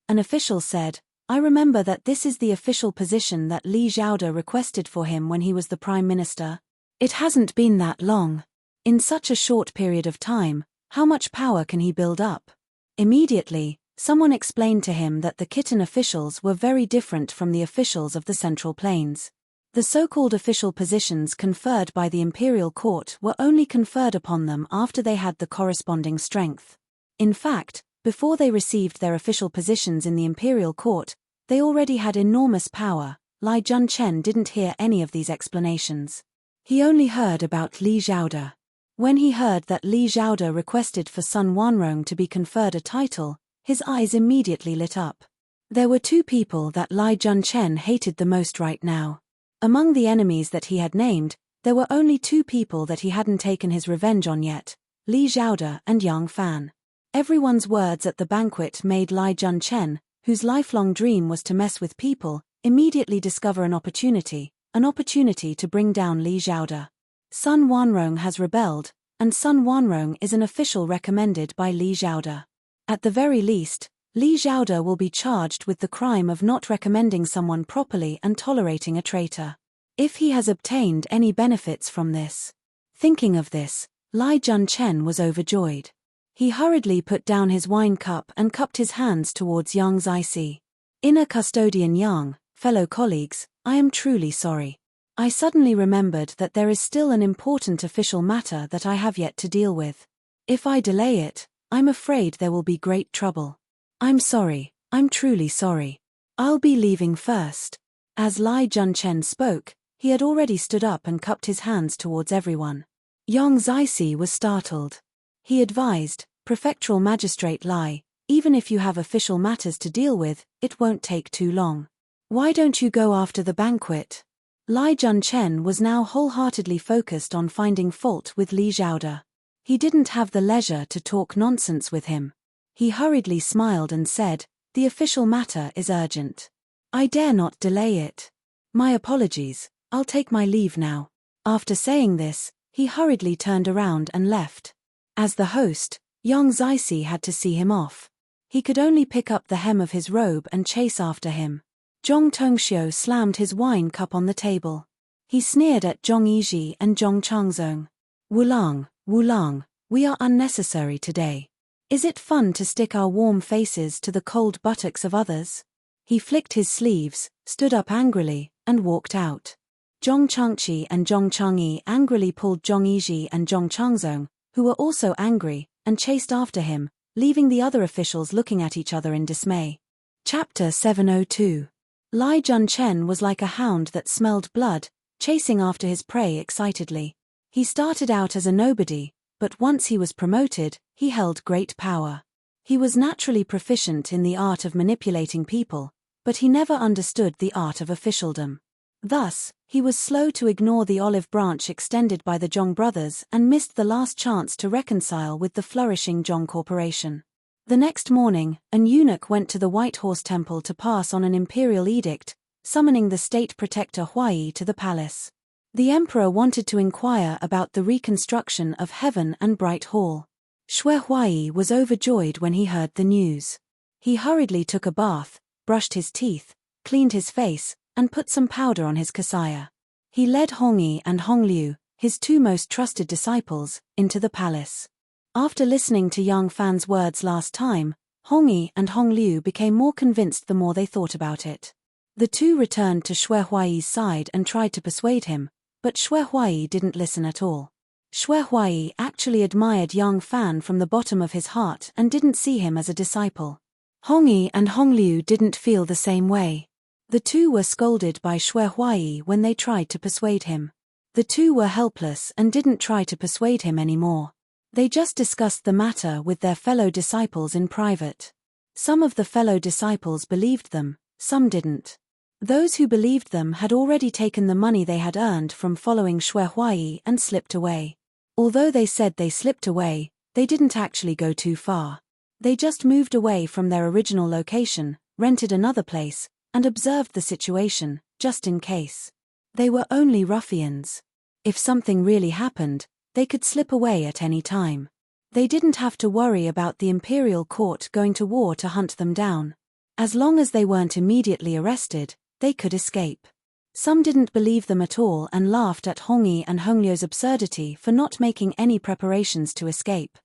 An official said, "I remember that this is the official position that Li Zhaoda requested for him when he was the prime minister. It hasn't been that long. In such a short period of time, how much power can he build up?" Immediately, someone explained to him that the kitten officials were very different from the officials of the Central Plains. The so-called official positions conferred by the imperial court were only conferred upon them after they had the corresponding strength. In fact, before they received their official positions in the imperial court, they already had enormous power. Li Junchen didn't hear any of these explanations. He only heard about Li Zhaoda. When he heard that Li Zhaoda requested for Sun Wanrong to be conferred a title, his eyes immediately lit up. There were 2 people that Li Junchen hated the most right now. Among the enemies that he had named, there were only 2 people that he hadn't taken his revenge on yet, Li Zhaoda and Yang Fan. Everyone's words at the banquet made Li Junchen, whose lifelong dream was to mess with people, immediately discover an opportunity to bring down Li Zhaoda. Sun Wanrong has rebelled, and Sun Wanrong is an official recommended by Li Zhaoda. At the very least, Li Zhaoda will be charged with the crime of not recommending someone properly and tolerating a traitor. If he has obtained any benefits from this. Thinking of this, Li Junchen was overjoyed. He hurriedly put down his wine cup and cupped his hands towards Yang Zixi. "Inner Custodian Yang, fellow colleagues, I am truly sorry. I suddenly remembered that there is still an important official matter that I have yet to deal with. If I delay it, I'm afraid there will be great trouble. I'm sorry, I'm truly sorry. I'll be leaving first." As Li Junchen spoke, he had already stood up and cupped his hands towards everyone. Yang Zixi was startled. He advised, Prefectural Magistrate Lai, even if you have official matters to deal with, it won't take too long. Why don't you go after the banquet? Lai Junchen was now wholeheartedly focused on finding fault with Li Zhaoda. He didn't have the leisure to talk nonsense with him. He hurriedly smiled and said, "The official matter is urgent. I dare not delay it. My apologies, I'll take my leave now." After saying this, he hurriedly turned around and left. As the host, Yang Zixi had to see him off. He could only pick up the hem of his robe and chase after him. Zhong Tongxiu slammed his wine cup on the table. He sneered at Zhong Yizhi and Zhong Changzong. Wulang, we are unnecessary today. Is it fun to stick our warm faces to the cold buttocks of others? He flicked his sleeves, stood up angrily, and walked out. Zhong Changqi and Zhong Changyi angrily pulled Zhong Yizhi and Zhong Changzong, who were also angry, and chased after him, leaving the other officials looking at each other in dismay. Chapter 702. Lai Junchen was like a hound that smelled blood, chasing after his prey excitedly. He started out as a nobody, but once he was promoted, he held great power. He was naturally proficient in the art of manipulating people, but he never understood the art of officialdom. Thus, he was slow to ignore the olive branch extended by the Zhong brothers and missed the last chance to reconcile with the flourishing Zhong corporation. The next morning, an eunuch went to the White Horse Temple to pass on an imperial edict, summoning the state protector Huai to the palace. The emperor wanted to inquire about the reconstruction of Heaven and Bright Hall. Xue Huai was overjoyed when he heard the news. He hurriedly took a bath, brushed his teeth, cleaned his face, and put some powder on his kasaya. He led Hongyi and Hongliu, his two most trusted disciples, into the palace. After listening to Yang Fan's words last time, Hongyi and Hongliu became more convinced the more they thought about it. The two returned to Xue Huai's side and tried to persuade him, but Xue Huai didn't listen at all. Xue Huai actually admired Yang Fan from the bottom of his heart and didn't see him as a disciple. Hongyi and Hongliu didn't feel the same way. The two were scolded by Xue Huai when they tried to persuade him. The two were helpless and didn't try to persuade him anymore. They just discussed the matter with their fellow disciples in private. Some of the fellow disciples believed them, some didn't. Those who believed them had already taken the money they had earned from following Xue Huai and slipped away. Although they said they slipped away, they didn't actually go too far. They just moved away from their original location, rented another place, and observed the situation, just in case. They were only ruffians. If something really happened, they could slip away at any time. They didn't have to worry about the imperial court going to war to hunt them down. As long as they weren't immediately arrested, they could escape. Some didn't believe them at all and laughed at Hongyi and Hongliu's absurdity for not making any preparations to escape.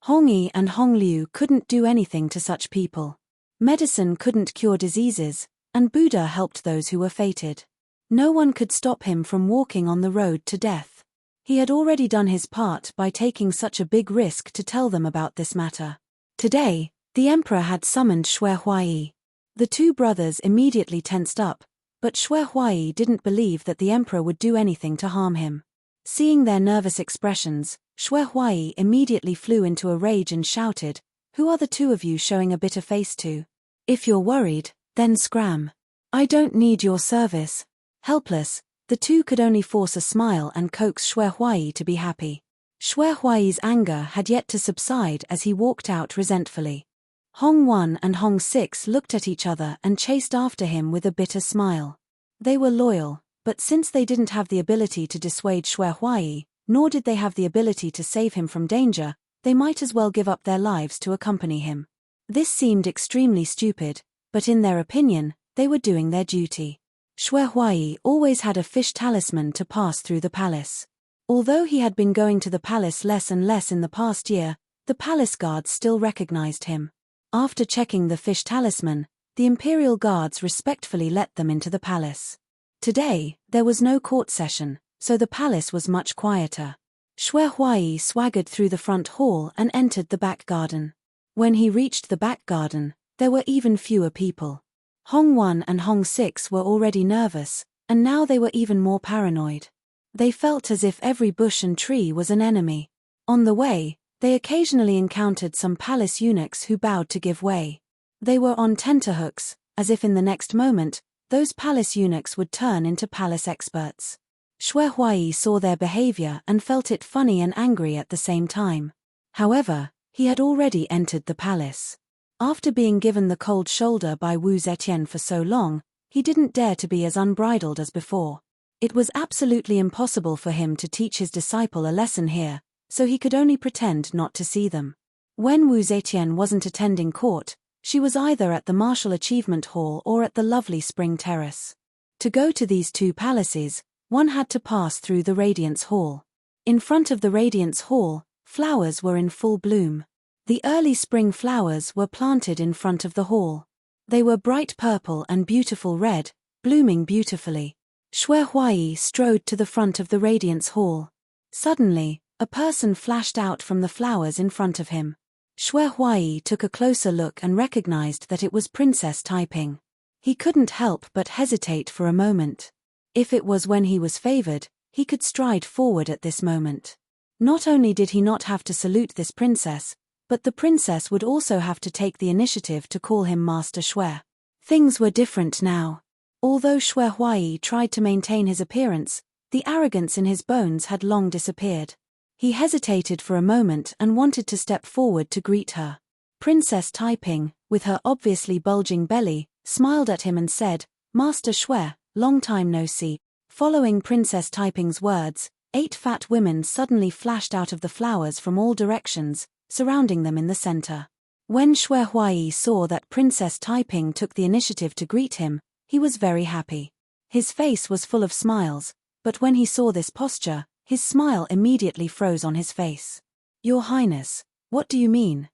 Hongyi and Hongliu couldn't do anything to such people. Medicine couldn't cure diseases, and Buddha helped those who were fated. No one could stop him from walking on the road to death. He had already done his part by taking such a big risk to tell them about this matter. Today, the emperor had summoned Xue Huai. The two brothers immediately tensed up, but Xue Huai didn't believe that the emperor would do anything to harm him. Seeing their nervous expressions, Xue Huai immediately flew into a rage and shouted, "Who are the two of you showing a bitter face to? If you're worried, then scram. I don't need your service." Helpless, the two could only force a smile and coax Xue Huai to be happy. Xue Huai's anger had yet to subside as he walked out resentfully. Hong 1 and Hong 6 looked at each other and chased after him with a bitter smile. They were loyal, but since they didn't have the ability to dissuade Xue Huai, nor did they have the ability to save him from danger, they might as well give up their lives to accompany him. This seemed extremely stupid, but in their opinion, they were doing their duty. Xue Huai always had a fish talisman to pass through the palace. Although he had been going to the palace less and less in the past year, the palace guards still recognized him. After checking the fish talisman, the imperial guards respectfully let them into the palace. Today, there was no court session, so the palace was much quieter. Xue Huai swaggered through the front hall and entered the back garden. When he reached the back garden, there were even fewer people. Hong 1 and Hong 6 were already nervous, and now they were even more paranoid. They felt as if every bush and tree was an enemy. On the way, They occasionally encountered some palace eunuchs who bowed to give way. They were on tenterhooks, as if in the next moment, those palace eunuchs would turn into palace experts. Xue Huai saw their behavior and felt it funny and angry at the same time. However, he had already entered the palace. After being given the cold shoulder by Wu Zetian for so long, he didn't dare to be as unbridled as before. It was absolutely impossible for him to teach his disciple a lesson here, so he could only pretend not to see them. When Wu Zetian wasn't attending court, she was either at the Martial Achievement Hall or at the lovely Spring Terrace. To go to these two palaces, one had to pass through the Radiance Hall. In front of the Radiance Hall, flowers were in full bloom. The early spring flowers were planted in front of the hall. They were bright purple and beautiful red, blooming beautifully. Xue Huai strode to the front of the Radiance Hall. Suddenly, a person flashed out from the flowers in front of him. Xue Huai took a closer look and recognized that it was Princess Taiping. He couldn't help but hesitate for a moment. If it was when he was favored, he could stride forward at this moment. Not only did he not have to salute this princess, but the princess would also have to take the initiative to call him Master Xue. Things were different now. Although Xue Huai tried to maintain his appearance, the arrogance in his bones had long disappeared. He hesitated for a moment and wanted to step forward to greet her. Princess Taiping, with her obviously bulging belly, smiled at him and said, "Master Xue, long time no see." Following Princess Taiping's words, 8 fat women suddenly flashed out of the flowers from all directions, surrounding them in the center. When Xue Huai saw that Princess Taiping took the initiative to greet him, he was very happy. His face was full of smiles, but when he saw this posture, his smile immediately froze on his face. "Your Highness, what do you mean?"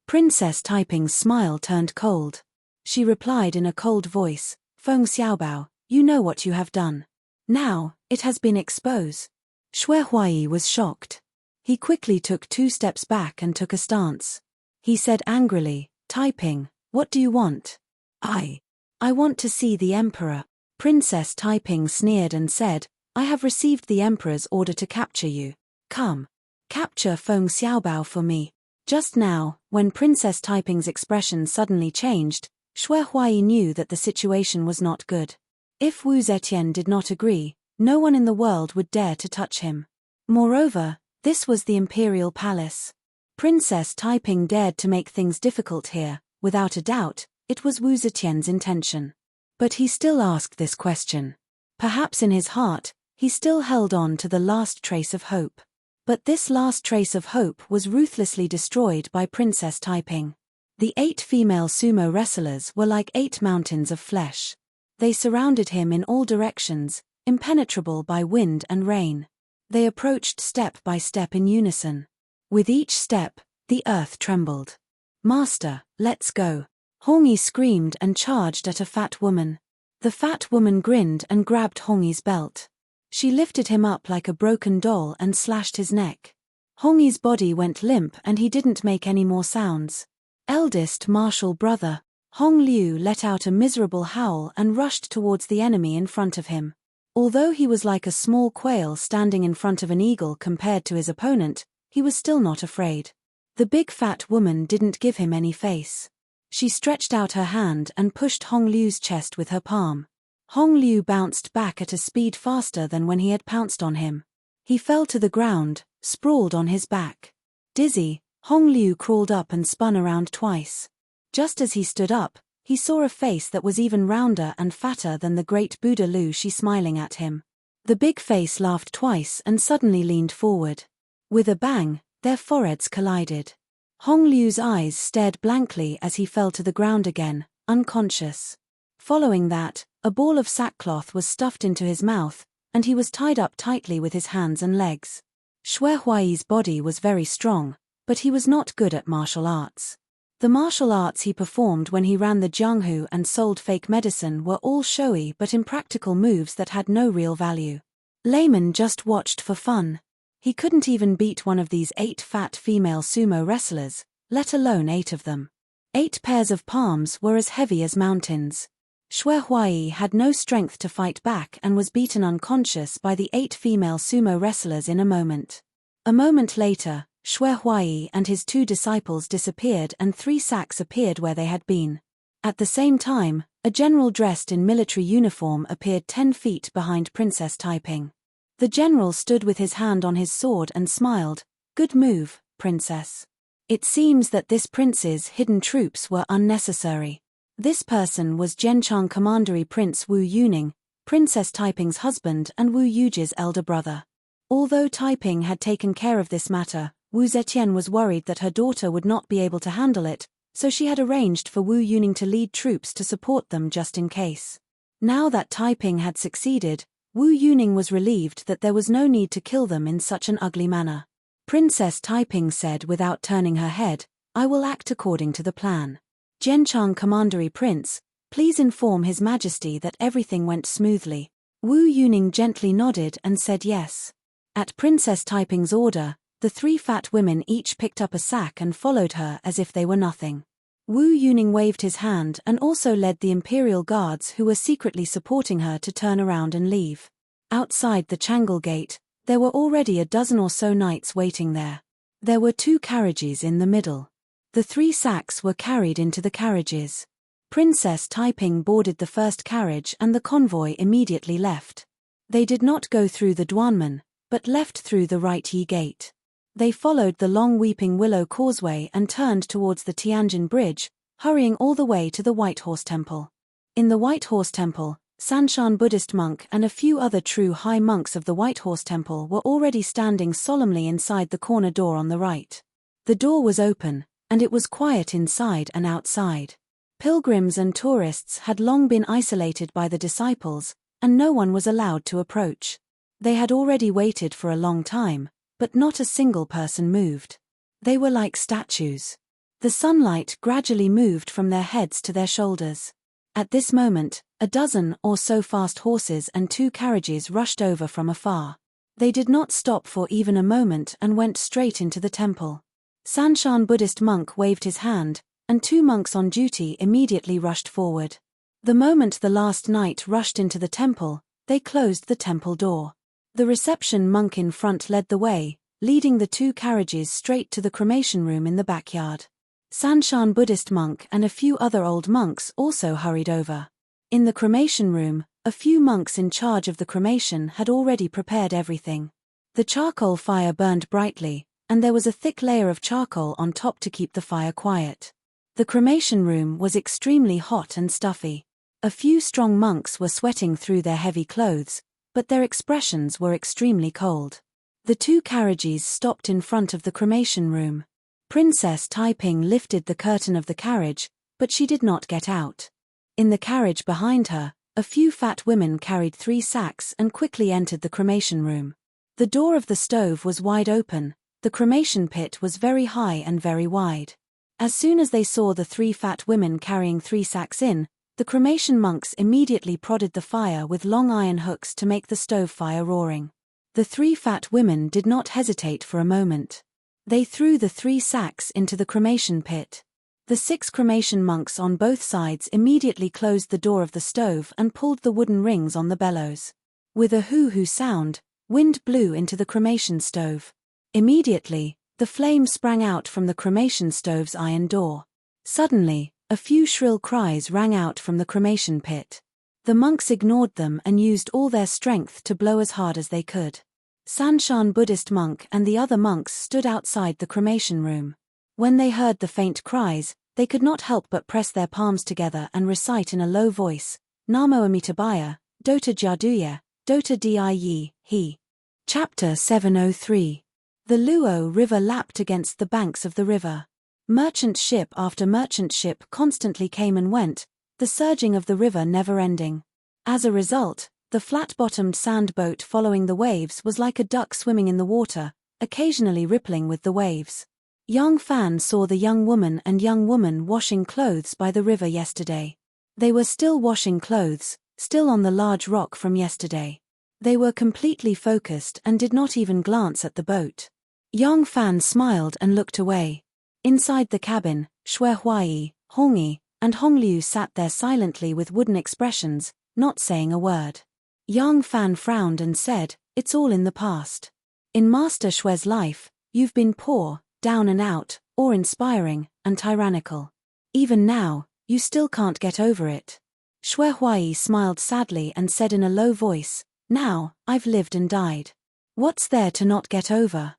Princess Taiping's smile turned cold. She replied in a cold voice, "Feng Xiaobao, you know what you have done. Now, it has been exposed." Xue Huai was shocked. He quickly took 2 steps back and took a stance. He said angrily, "Taiping, what do you want?" I want to see the emperor." Princess Taiping sneered and said, "I have received the emperor's order to capture you. Come. Capture Feng Xiaobao for me." Just now, when Princess Taiping's expression suddenly changed, Xue Huai knew that the situation was not good. If Wu Zetian did not agree, no one in the world would dare to touch him. Moreover, this was the imperial palace. Princess Taiping dared to make things difficult here. Without a doubt, it was Wu Zetian's intention. But he still asked this question. Perhaps in his heart, he still held on to the last trace of hope. But this last trace of hope was ruthlessly destroyed by Princess Taiping. The 8 female sumo wrestlers were like 8 mountains of flesh. They surrounded him in all directions, impenetrable by wind and rain. They approached step by step in unison. With each step, the earth trembled. "Master, let's go." Hongi screamed and charged at a fat woman. The fat woman grinned and grabbed Hongi's belt. She lifted him up like a broken doll and slashed his neck. Hongi's body went limp and he didn't make any more sounds. Eldest martial brother, Hong Liu let out a miserable howl and rushed towards the enemy in front of him. Although he was like a small quail standing in front of an eagle compared to his opponent, he was still not afraid. The big fat woman didn't give him any face. She stretched out her hand and pushed Hong Liu's chest with her palm. Hong Liu bounced back at a speed faster than when he had pounced on him. He fell to the ground, sprawled on his back. Dizzy, Hong Liu crawled up and spun around twice. Just as he stood up, he saw a face that was even rounder and fatter than the great Buddha Lu Shi smiling at him. The big face laughed twice and suddenly leaned forward. With a bang, their foreheads collided. Hong Liu's eyes stared blankly as he fell to the ground again, unconscious. Following that, a ball of sackcloth was stuffed into his mouth, and he was tied up tightly with his hands and legs. Xue Huai's body was very strong, but he was not good at martial arts. The martial arts he performed when he ran the Jianghu and sold fake medicine were all showy but impractical moves that had no real value. Layman just watched for fun. He couldn't even beat one of these 8 fat female sumo wrestlers, let alone 8 of them. 8 pairs of palms were as heavy as mountains. Xue Huai had no strength to fight back and was beaten unconscious by the 8 female sumo wrestlers in a moment. A moment later, Shui Huai and his 2 disciples disappeared and 3 sacks appeared where they had been. At the same time, a general dressed in military uniform appeared 10 feet behind Princess Taiping. The general stood with his hand on his sword and smiled. "Good move, princess. It seems that this prince's hidden troops were unnecessary." This person was Zhenchang Commandery Prince Wu Yuning, Princess Taiping's husband and Wu Yuji's elder brother. Although Taiping had taken care of this matter, Wu Zetian was worried that her daughter would not be able to handle it, so she had arranged for Wu Yuning to lead troops to support them just in case. Now that Taiping had succeeded, Wu Yuning was relieved that there was no need to kill them in such an ugly manner. Princess Taiping said without turning her head, "I will act according to the plan. Zhenchang Commandery Prince, please inform His Majesty that everything went smoothly." Wu Yuning gently nodded and said yes. At Princess Taiping's order, the 3 fat women each picked up a sack and followed her as if they were nothing. Wu Yuning waved his hand and also led the imperial guards who were secretly supporting her to turn around and leave. Outside the Changle Gate, there were already a dozen or so knights waiting there. There were 2 carriages in the middle. The 3 sacks were carried into the carriages. Princess Taiping boarded the first carriage and the convoy immediately left. They did not go through the Duanmen, but left through the Right Yi Gate. They followed the long Weeping Willow Causeway and turned towards the Tianjin Bridge, hurrying all the way to the White Horse Temple. In the White Horse Temple, Sanshan Buddhist monk and a few other true high monks of the White Horse Temple were already standing solemnly inside the corner door on the right. The door was open, and it was quiet inside and outside. Pilgrims and tourists had long been isolated by the disciples, and no one was allowed to approach. They had already waited for a long time, but not a single person moved. They were like statues. The sunlight gradually moved from their heads to their shoulders. At this moment, a dozen or so fast horses and 2 carriages rushed over from afar. They did not stop for even a moment and went straight into the temple. Sanshan Buddhist monk waved his hand, and 2 monks on duty immediately rushed forward. The moment the last knight rushed into the temple, they closed the temple door. The reception monk in front led the way, leading the 2 carriages straight to the cremation room in the backyard. Sanshan Buddhist monk and a few other old monks also hurried over. In the cremation room, a few monks in charge of the cremation had already prepared everything. The charcoal fire burned brightly, and there was a thick layer of charcoal on top to keep the fire quiet. The cremation room was extremely hot and stuffy. A few strong monks were sweating through their heavy clothes, but their expressions were extremely cold. The 2 carriages stopped in front of the cremation room. Princess Taiping lifted the curtain of the carriage, but she did not get out. In the carriage behind her, a few fat women carried 3 sacks and quickly entered the cremation room. The door of the stove was wide open. The cremation pit was very high and very wide. As soon as they saw the 3 fat women carrying 3 sacks in, the cremation monks immediately prodded the fire with long iron hooks to make the stove fire roaring. The 3 fat women did not hesitate for a moment. They threw the 3 sacks into the cremation pit. The 6 cremation monks on both sides immediately closed the door of the stove and pulled the wooden rings on the bellows. With a hoo-hoo sound, wind blew into the cremation stove. Immediately, the flame sprang out from the cremation stove's iron door. Suddenly, a few shrill cries rang out from the cremation pit. The monks ignored them and used all their strength to blow as hard as they could. Sanshan Buddhist monk and the other monks stood outside the cremation room. When they heard the faint cries, they could not help but press their palms together and recite in a low voice, Namo Amitabhaya, Dota Jaduya, Dota Di He. Chapter 703. The Luo River lapped against the banks of the river. Merchant ship after merchant ship constantly came and went, the surging of the river never ending. As a result, the flat-bottomed sand boat following the waves was like a duck swimming in the water, occasionally rippling with the waves. Young Fan saw the young woman and young woman washing clothes by the river yesterday. They were still washing clothes, still on the large rock from yesterday. They were completely focused and did not even glance at the boat. Young Fan smiled and looked away. Inside the cabin, Shui Huai, Hongyi, and Hongliu sat there silently with wooden expressions, not saying a word. Yang Fan frowned and said, "It's all in the past." In Master Shui's life, You've been poor, down and out, awe-inspiring, and tyrannical. Even now, you still can't get over it. Shui Huai smiled sadly and said in a low voice, "Now, I've lived and died. What's there to not get over?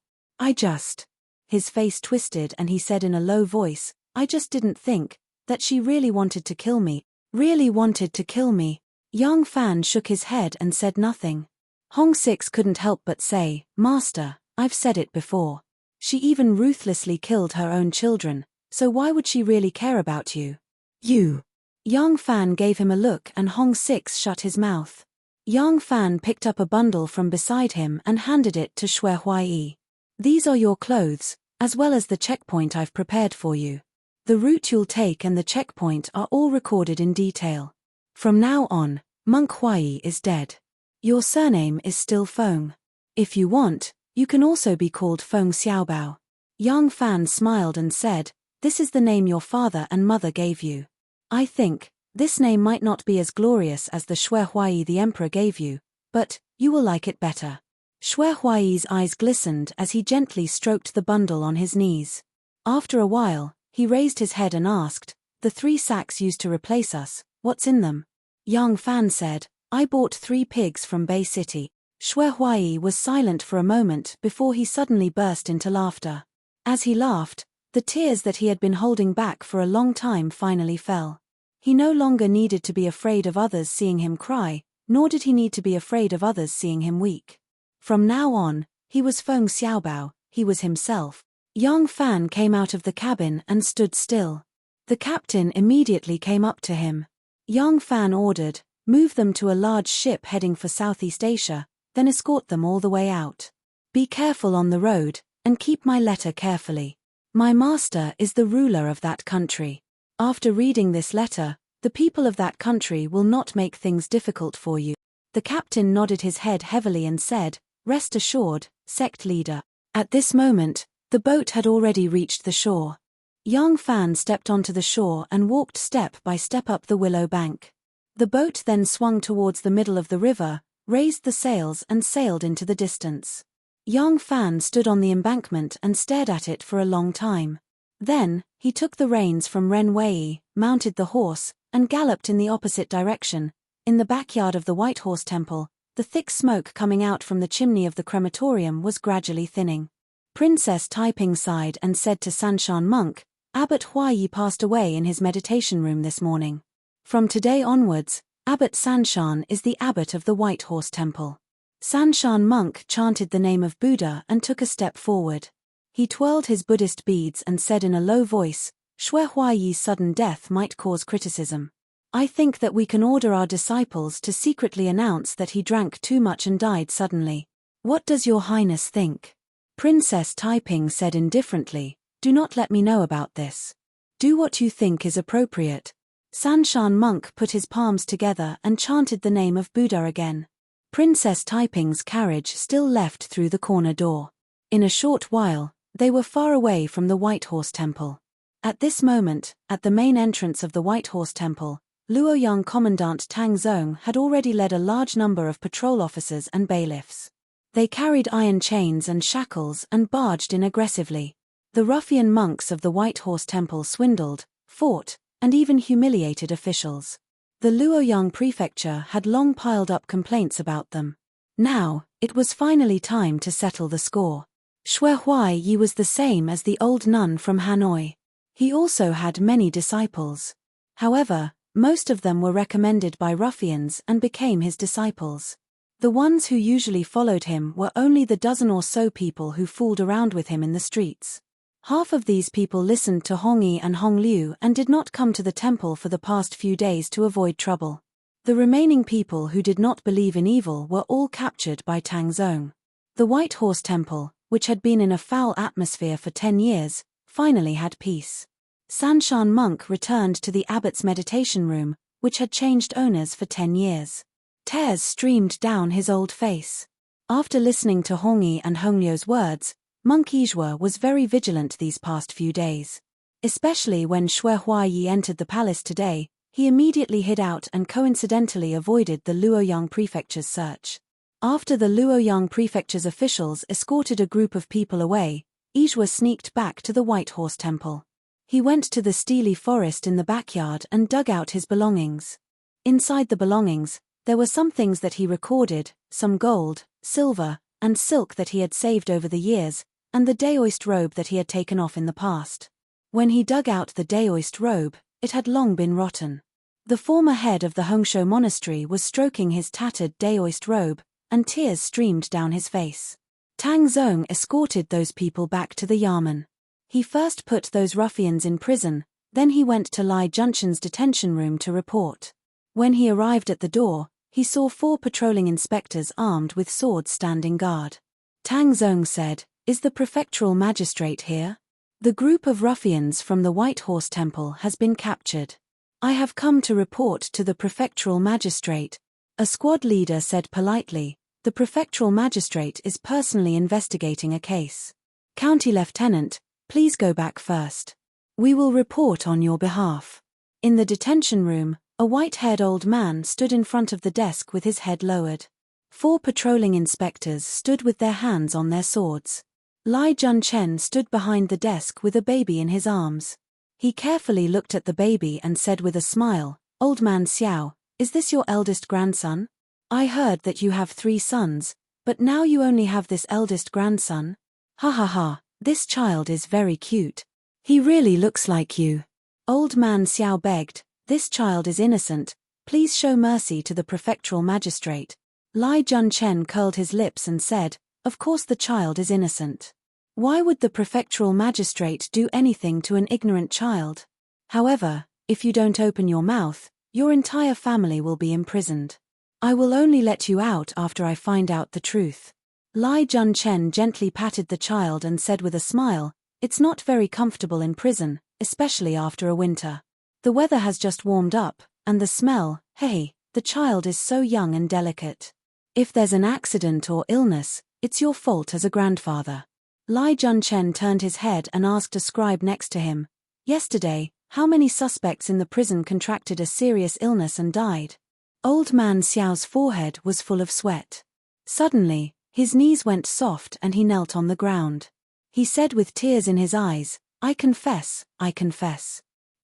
His face twisted and he said in a low voice, "I just didn't think that she really wanted to kill me. Really wanted to kill me." Yang Fan shook his head and said nothing. Hong Six couldn't help but say, "Master, I've said it before. She even ruthlessly killed her own children, so why would she really care about you?" "You." Yang Fan gave him a look and Hong Six shut his mouth. Yang Fan picked up a bundle from beside him and handed it to Shui Huai. "These are your clothes, as well as the checkpoint I've prepared for you. The route you'll take and the checkpoint are all recorded in detail. From now on, Monk Huai is dead. Your surname is still Feng. If you want, you can also be called Feng Xiaobao." Yang Fan smiled and said, "This is the name your father and mother gave you. I think this name might not be as glorious as the Shui Huai the emperor gave you, but you will like it better." Shui Huai's eyes glistened as he gently stroked the bundle on his knees. After a while, he raised his head and asked, "The 3 sacks used to replace us, what's in them?" Yang Fan said, "I bought 3 pigs from Bay City." Shui Huai was silent for a moment before he suddenly burst into laughter. As he laughed, the tears that he had been holding back for a long time finally fell. He no longer needed to be afraid of others seeing him cry, nor did he need to be afraid of others seeing him weak. From now on, he was Feng Xiaobao, he was himself. Yang Fan came out of the cabin and stood still. The captain immediately came up to him. Yang Fan ordered, "Move them to a large ship heading for Southeast Asia, then escort them all the way out. Be careful on the road, and keep my letter carefully. My master is the ruler of that country. After reading this letter, the people of that country will not make things difficult for you." The captain nodded his head heavily and said, "Rest assured, sect leader." At this moment, the boat had already reached the shore. Yang Fan stepped onto the shore and walked step by step up the willow bank. The boat then swung towards the middle of the river, raised the sails and sailed into the distance. Yang Fan stood on the embankment and stared at it for a long time. Then, he took the reins from Ren Wei, mounted the horse, and galloped in the opposite direction. In the backyard of the White Horse Temple, the thick smoke coming out from the chimney of the crematorium was gradually thinning. Princess Taiping sighed and said to Sanshan Monk, "Abbot Huai passed away in his meditation room this morning. From today onwards, Abbot Sanshan is the abbot of the White Horse Temple." Sanshan Monk chanted the name of Buddha and took a step forward. He twirled his Buddhist beads and said in a low voice, "Shui Huai's sudden death might cause criticism. I think that we can order our disciples to secretly announce that he drank too much and died suddenly. What does your highness think?" Princess Taiping said indifferently, "Do not let me know about this. Do what you think is appropriate." Sanshan Monk put his palms together and chanted the name of Buddha again. Princess Taiping's carriage still left through the corner door. In a short while, they were far away from the White Horse Temple. At this moment, at the main entrance of the White Horse Temple, Luoyang Commandant Tang Zong had already led a large number of patrol officers and bailiffs. They carried iron chains and shackles and barged in aggressively. The ruffian monks of the White Horse Temple swindled, fought, and even humiliated officials. The Luoyang prefecture had long piled up complaints about them. Now, it was finally time to settle the score. Shui Huai was the same as the old nun from Hanoi. He also had many disciples. However, most of them were recommended by ruffians and became his disciples. The ones who usually followed him were only the dozen or so people who fooled around with him in the streets. Half of these people listened to Hong Yi and Hong Liu and did not come to the temple for the past few days to avoid trouble. The remaining people who did not believe in evil were all captured by Tang Zong. The White Horse Temple, which had been in a foul atmosphere for 10 years, finally had peace. Sanshan Monk returned to the abbot's meditation room, which had changed owners for 10 years. Tears streamed down his old face. After listening to Hong Yi and Hong Liu's words, Monk Yizhua was very vigilant these past few days. Especially when Shui Huai entered the palace today, he immediately hid out and coincidentally avoided the Luoyang prefecture's search. After the Luoyang prefecture's officials escorted a group of people away, Ijwa sneaked back to the White Horse Temple. He went to the steely forest in the backyard and dug out his belongings. Inside the belongings, there were some things that he recorded, some gold, silver, and silk that he had saved over the years, and the daoist robe that he had taken off in the past. When he dug out the daoist robe, it had long been rotten. The former head of the Hongsho monastery was stroking his tattered daoist robe, and tears streamed down his face. Tang Zong escorted those people back to the yamen. He first put those ruffians in prison, then he went to Lai Junshen's detention room to report. When he arrived at the door, he saw 4 patrolling inspectors armed with swords standing guard. Tang Zong said, "Is the prefectural magistrate here? The group of ruffians from the White Horse Temple has been captured. I have come to report to the prefectural magistrate," a squad leader said politely. "The prefectural magistrate is personally investigating a case. County Lieutenant, please go back first. We will report on your behalf." In the detention room, a white-haired old man stood in front of the desk with his head lowered. 4 patrolling inspectors stood with their hands on their swords. Lai Junchen stood behind the desk with a baby in his arms. He carefully looked at the baby and said with a smile, "Old man Xiao, is this your eldest grandson? I heard that you have 3 sons, but now you only have this eldest grandson? Ha ha ha, this child is very cute. He really looks like you." Old man Xiao begged, "This child is innocent, please show mercy to the prefectural magistrate." Lai Junchen curled his lips and said, "Of course the child is innocent. Why would the prefectural magistrate do anything to an ignorant child? However, if you don't open your mouth, your entire family will be imprisoned. I will only let you out after I find out the truth." Lai Junchen gently patted the child and said with a smile, "It's not very comfortable in prison, especially after a winter. The weather has just warmed up, and the smell, hey, the child is so young and delicate. If there's an accident or illness, it's your fault as a grandfather." Lai Junchen turned his head and asked a scribe next to him, "Yesterday, how many suspects in the prison contracted a serious illness and died?" Old man Xiao's forehead was full of sweat. Suddenly, his knees went soft and he knelt on the ground. He said with tears in his eyes, I confess.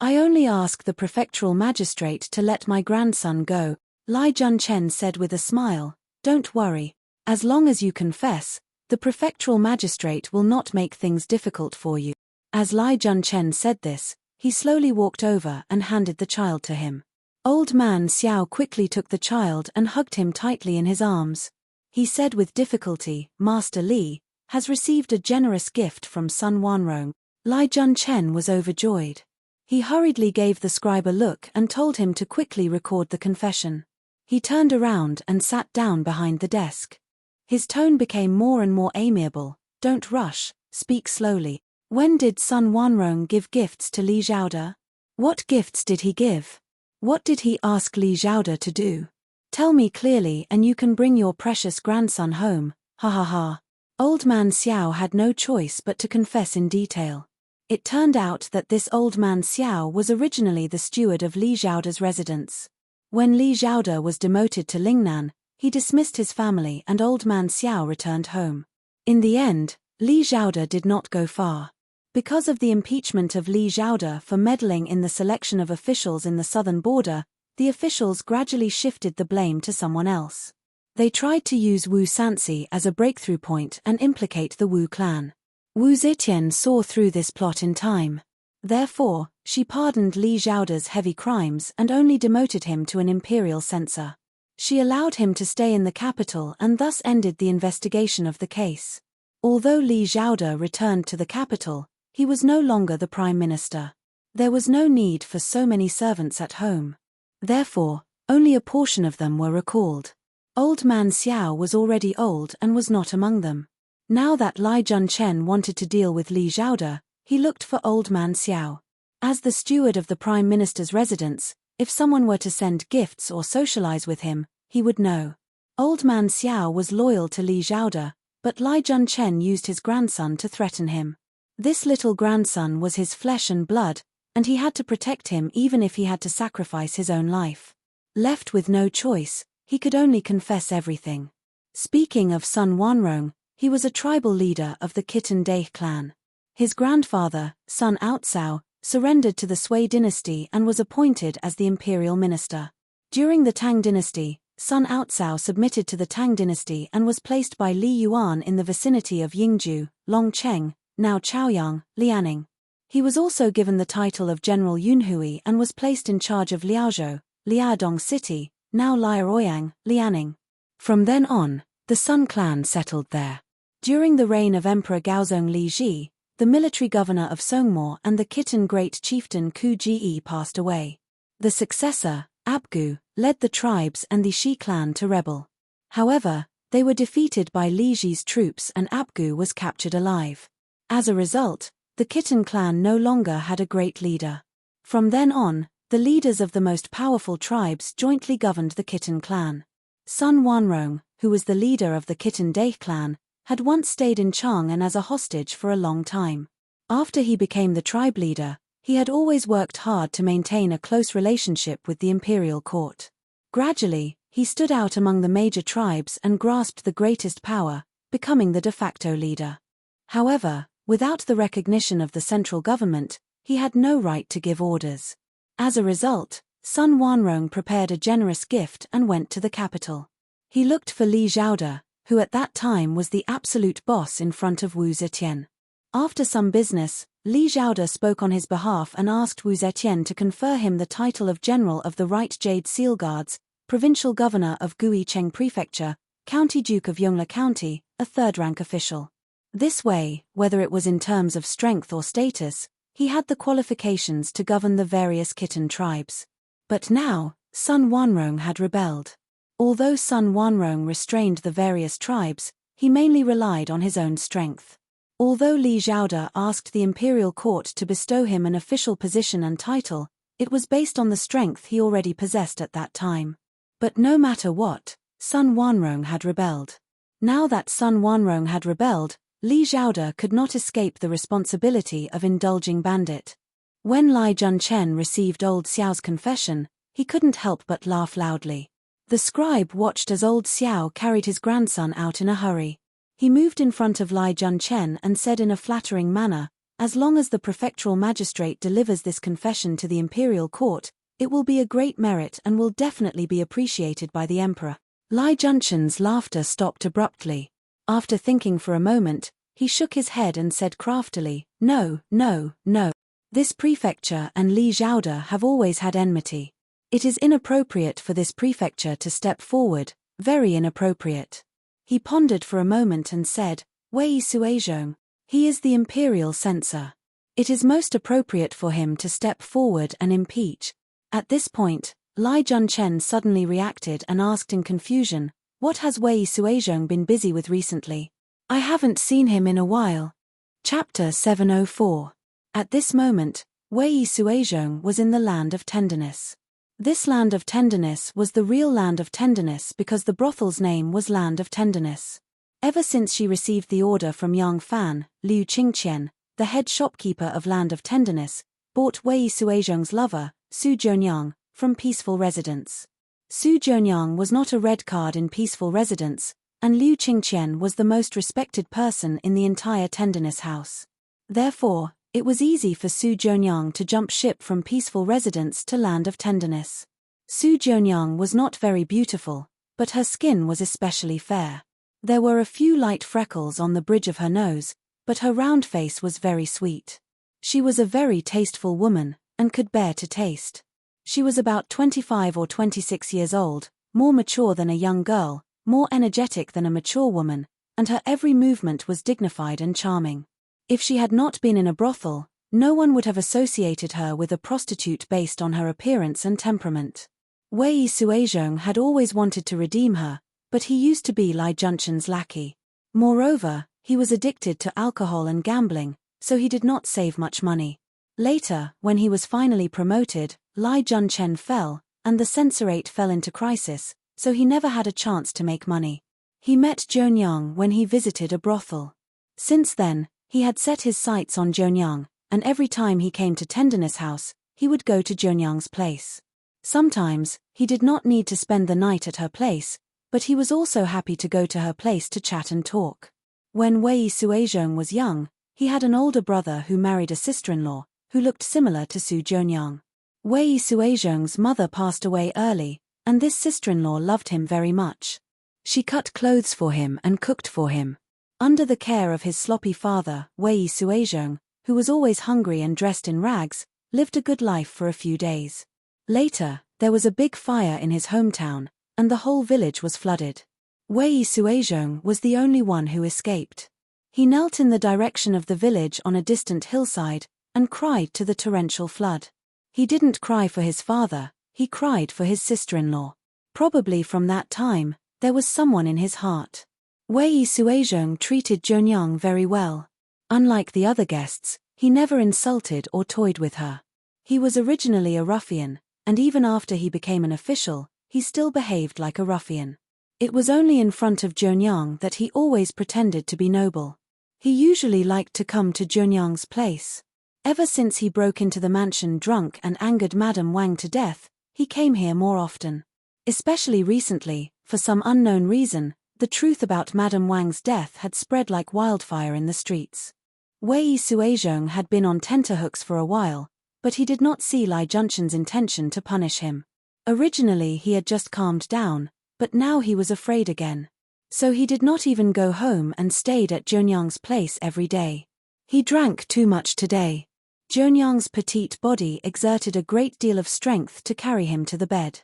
I only ask the prefectural magistrate to let my grandson go." Lai Junchen said with a smile, "Don't worry. As long as you confess, the prefectural magistrate will not make things difficult for you." As Lai Junchen said this, he slowly walked over and handed the child to him. Old man Xiao quickly took the child and hugged him tightly in his arms. He said with difficulty, "Master Li has received a generous gift from Sun Wanrong." Lai Junchen was overjoyed. He hurriedly gave the scribe a look and told him to quickly record the confession. He turned around and sat down behind the desk. His tone became more and more amiable. "Don't rush, speak slowly. When did Sun Wanrong give gifts to Li Xiaoda? What gifts did he give? What did he ask Li Xiaoda to do? Tell me clearly and you can bring your precious grandson home." Ha ha ha. Old man Xiao had no choice but to confess in detail. It turned out that this old man Xiao was originally the steward of Li Xiaoda's residence. When Li Xiaoda was demoted to Lingnan, he dismissed his family and old man Xiao returned home. In the end, Li Xiaoda did not go far. Because of the impeachment of Li Xiaoda for meddling in the selection of officials in the southern border, the officials gradually shifted the blame to someone else. They tried to use Wu Sanxi as a breakthrough point and implicate the Wu clan. Wu Zetian saw through this plot in time. Therefore, she pardoned Li Xiaoda's heavy crimes and only demoted him to an imperial censor. She allowed him to stay in the capital and thus ended the investigation of the case. Although Li Xiaoda returned to the capital, he was no longer the prime minister. There was no need for so many servants at home. Therefore, only a portion of them were recalled. Old man Xiao was already old and was not among them. Now that Lai Junchen wanted to deal with Li Xiaoda, he looked for old man Xiao. As the steward of the prime minister's residence, if someone were to send gifts or socialize with him, he would know. Old man Xiao was loyal to Li Xiaoda, but Lai Junchen used his grandson to threaten him. This little grandson was his flesh and blood, and he had to protect him even if he had to sacrifice his own life. Left with no choice, he could only confess everything. Speaking of Sun Wanrong, He was a tribal leader of the Khitan Dae clan. His grandfather, Sun Outsao, surrendered to the Sui dynasty and was appointed as the imperial minister. During the Tang dynasty, Sun Outsao submitted to the Tang dynasty and was placed by Li Yuan in the vicinity of Yingju, Longcheng, now Chaoyang, Lianing. He was also given the title of General Yunhui and was placed in charge of Liaozhou, Liaodong City, now Liaoyang, Lianing. From then on, the Sun clan settled there. During the reign of Emperor Gaozong Liji, the military governor of Songmo and the Khitan great chieftain Ku Ji passed away. The successor, Abgu, led the tribes and the Shi clan to rebel. However, they were defeated by Liji's troops and Abgu was captured alive. As a result, the Khitan clan no longer had a great leader. From then on, the leaders of the most powerful tribes jointly governed the Khitan clan. Sun Wanrong, who was the leader of the Khitan Dae clan, had once stayed in Chang'an as a hostage for a long time. After he became the tribe leader, he had always worked hard to maintain a close relationship with the imperial court. Gradually, he stood out among the major tribes and grasped the greatest power, becoming the de facto leader. However, without the recognition of the central government, he had no right to give orders. As a result, Sun Wanrong prepared a generous gift and went to the capital. He looked for Li Zhaoda, who at that time was the absolute boss in front of Wu Zetian. After some business, Li Zhaoda spoke on his behalf and asked Wu Zetian to confer him the title of General of the Right Jade Seal Guards, Provincial Governor of Guicheng Prefecture, County Duke of Yongla County, a third-rank official. This way, whether it was in terms of strength or status, he had the qualifications to govern the various Khitan tribes. But now, Sun Wanrong had rebelled. Although Sun Wanrong restrained the various tribes, he mainly relied on his own strength. Although Li Zhaoda asked the imperial court to bestow him an official position and title, it was based on the strength he already possessed at that time. But no matter what, Sun Wanrong had rebelled. Now that Sun Wanrong had rebelled, Li Zhaoda could not escape the responsibility of indulging bandit. When Lai Junchen received old Xiao's confession, he couldn't help but laugh loudly. The scribe watched as old Xiao carried his grandson out in a hurry. He moved in front of Lai Junchen and said in a flattering manner, "As long as the prefectural magistrate delivers this confession to the imperial court, it will be a great merit and will definitely be appreciated by the emperor." Lai Junchen's laughter stopped abruptly. After thinking for a moment, he shook his head and said craftily, "No, no, no. This prefecture and Li Zhaoda have always had enmity. It is inappropriate for this prefecture to step forward, very inappropriate." He pondered for a moment and said, "Wei Suizhong. He is the imperial censor. It is most appropriate for him to step forward and impeach." At this point, Lai Junchen suddenly reacted and asked in confusion, "What has Wei Suizhong been busy with recently? I haven't seen him in a while." Chapter 704. At this moment, Wei Suizhong was in the land of tenderness. This land of tenderness was the real land of tenderness because the brothel's name was Land of Tenderness. Ever since she received the order from Yang Fan, Liu Qingqian, the head shopkeeper of Land of Tenderness, bought Wei Suizhong's lover, Su Jianyang, from Peaceful Residence. Su Jianyang was not a red card in Peaceful Residence, and Liu Qingqian was the most respected person in the entire Tenderness house. Therefore, it was easy for Su Jianyang to jump ship from Peaceful Residence to Land of Tenderness. Su Jianyang was not very beautiful, but her skin was especially fair. There were a few light freckles on the bridge of her nose, but her round face was very sweet. She was a very tasteful woman, and could bear to taste. She was about 25 or 26 years old, more mature than a young girl, more energetic than a mature woman, and her every movement was dignified and charming. If she had not been in a brothel, no one would have associated her with a prostitute based on her appearance and temperament. Wei Suizhong had always wanted to redeem her, but he used to be Lai Junchen's lackey. Moreover, he was addicted to alcohol and gambling, so he did not save much money. Later, when he was finally promoted, Lai Junchen fell, and the censorate fell into crisis, so he never had a chance to make money. He met Jianyang when he visited a brothel. Since then, he had set his sights on Jianyang, and every time he came to Tenderness House, he would go to Jianyang's place. Sometimes, he did not need to spend the night at her place, but he was also happy to go to her place to chat and talk. When Wei Suizhong was young, he had an older brother who married a sister-in-law, who looked similar to Su Junyang. Wei Suizhong's mother passed away early, and this sister-in-law loved him very much. She cut clothes for him and cooked for him. Under the care of his sloppy father, Wei Suizhong, who was always hungry and dressed in rags, lived a good life for a few days. Later, there was a big fire in his hometown, and the whole village was flooded. Wei Suizhong was the only one who escaped. He knelt in the direction of the village on a distant hillside, and cried to the torrential flood. He didn't cry for his father, he cried for his sister-in-law. Probably from that time, there was someone in his heart. Wei Suizhong treated Junyang very well. Unlike the other guests, he never insulted or toyed with her. He was originally a ruffian, and even after he became an official, he still behaved like a ruffian. It was only in front of Junyang that he always pretended to be noble. He usually liked to come to Junyang's place. Ever since he broke into the mansion drunk and angered Madame Wang to death, he came here more often. Especially recently, for some unknown reason, the truth about Madame Wang's death had spread like wildfire in the streets. Wei Suizhong had been on tenterhooks for a while, but he did not see Lai Junshen's intention to punish him. Originally he had just calmed down, but now he was afraid again. So he did not even go home and stayed at Junyang's place every day. He drank too much today. Junyang's petite body exerted a great deal of strength to carry him to the bed.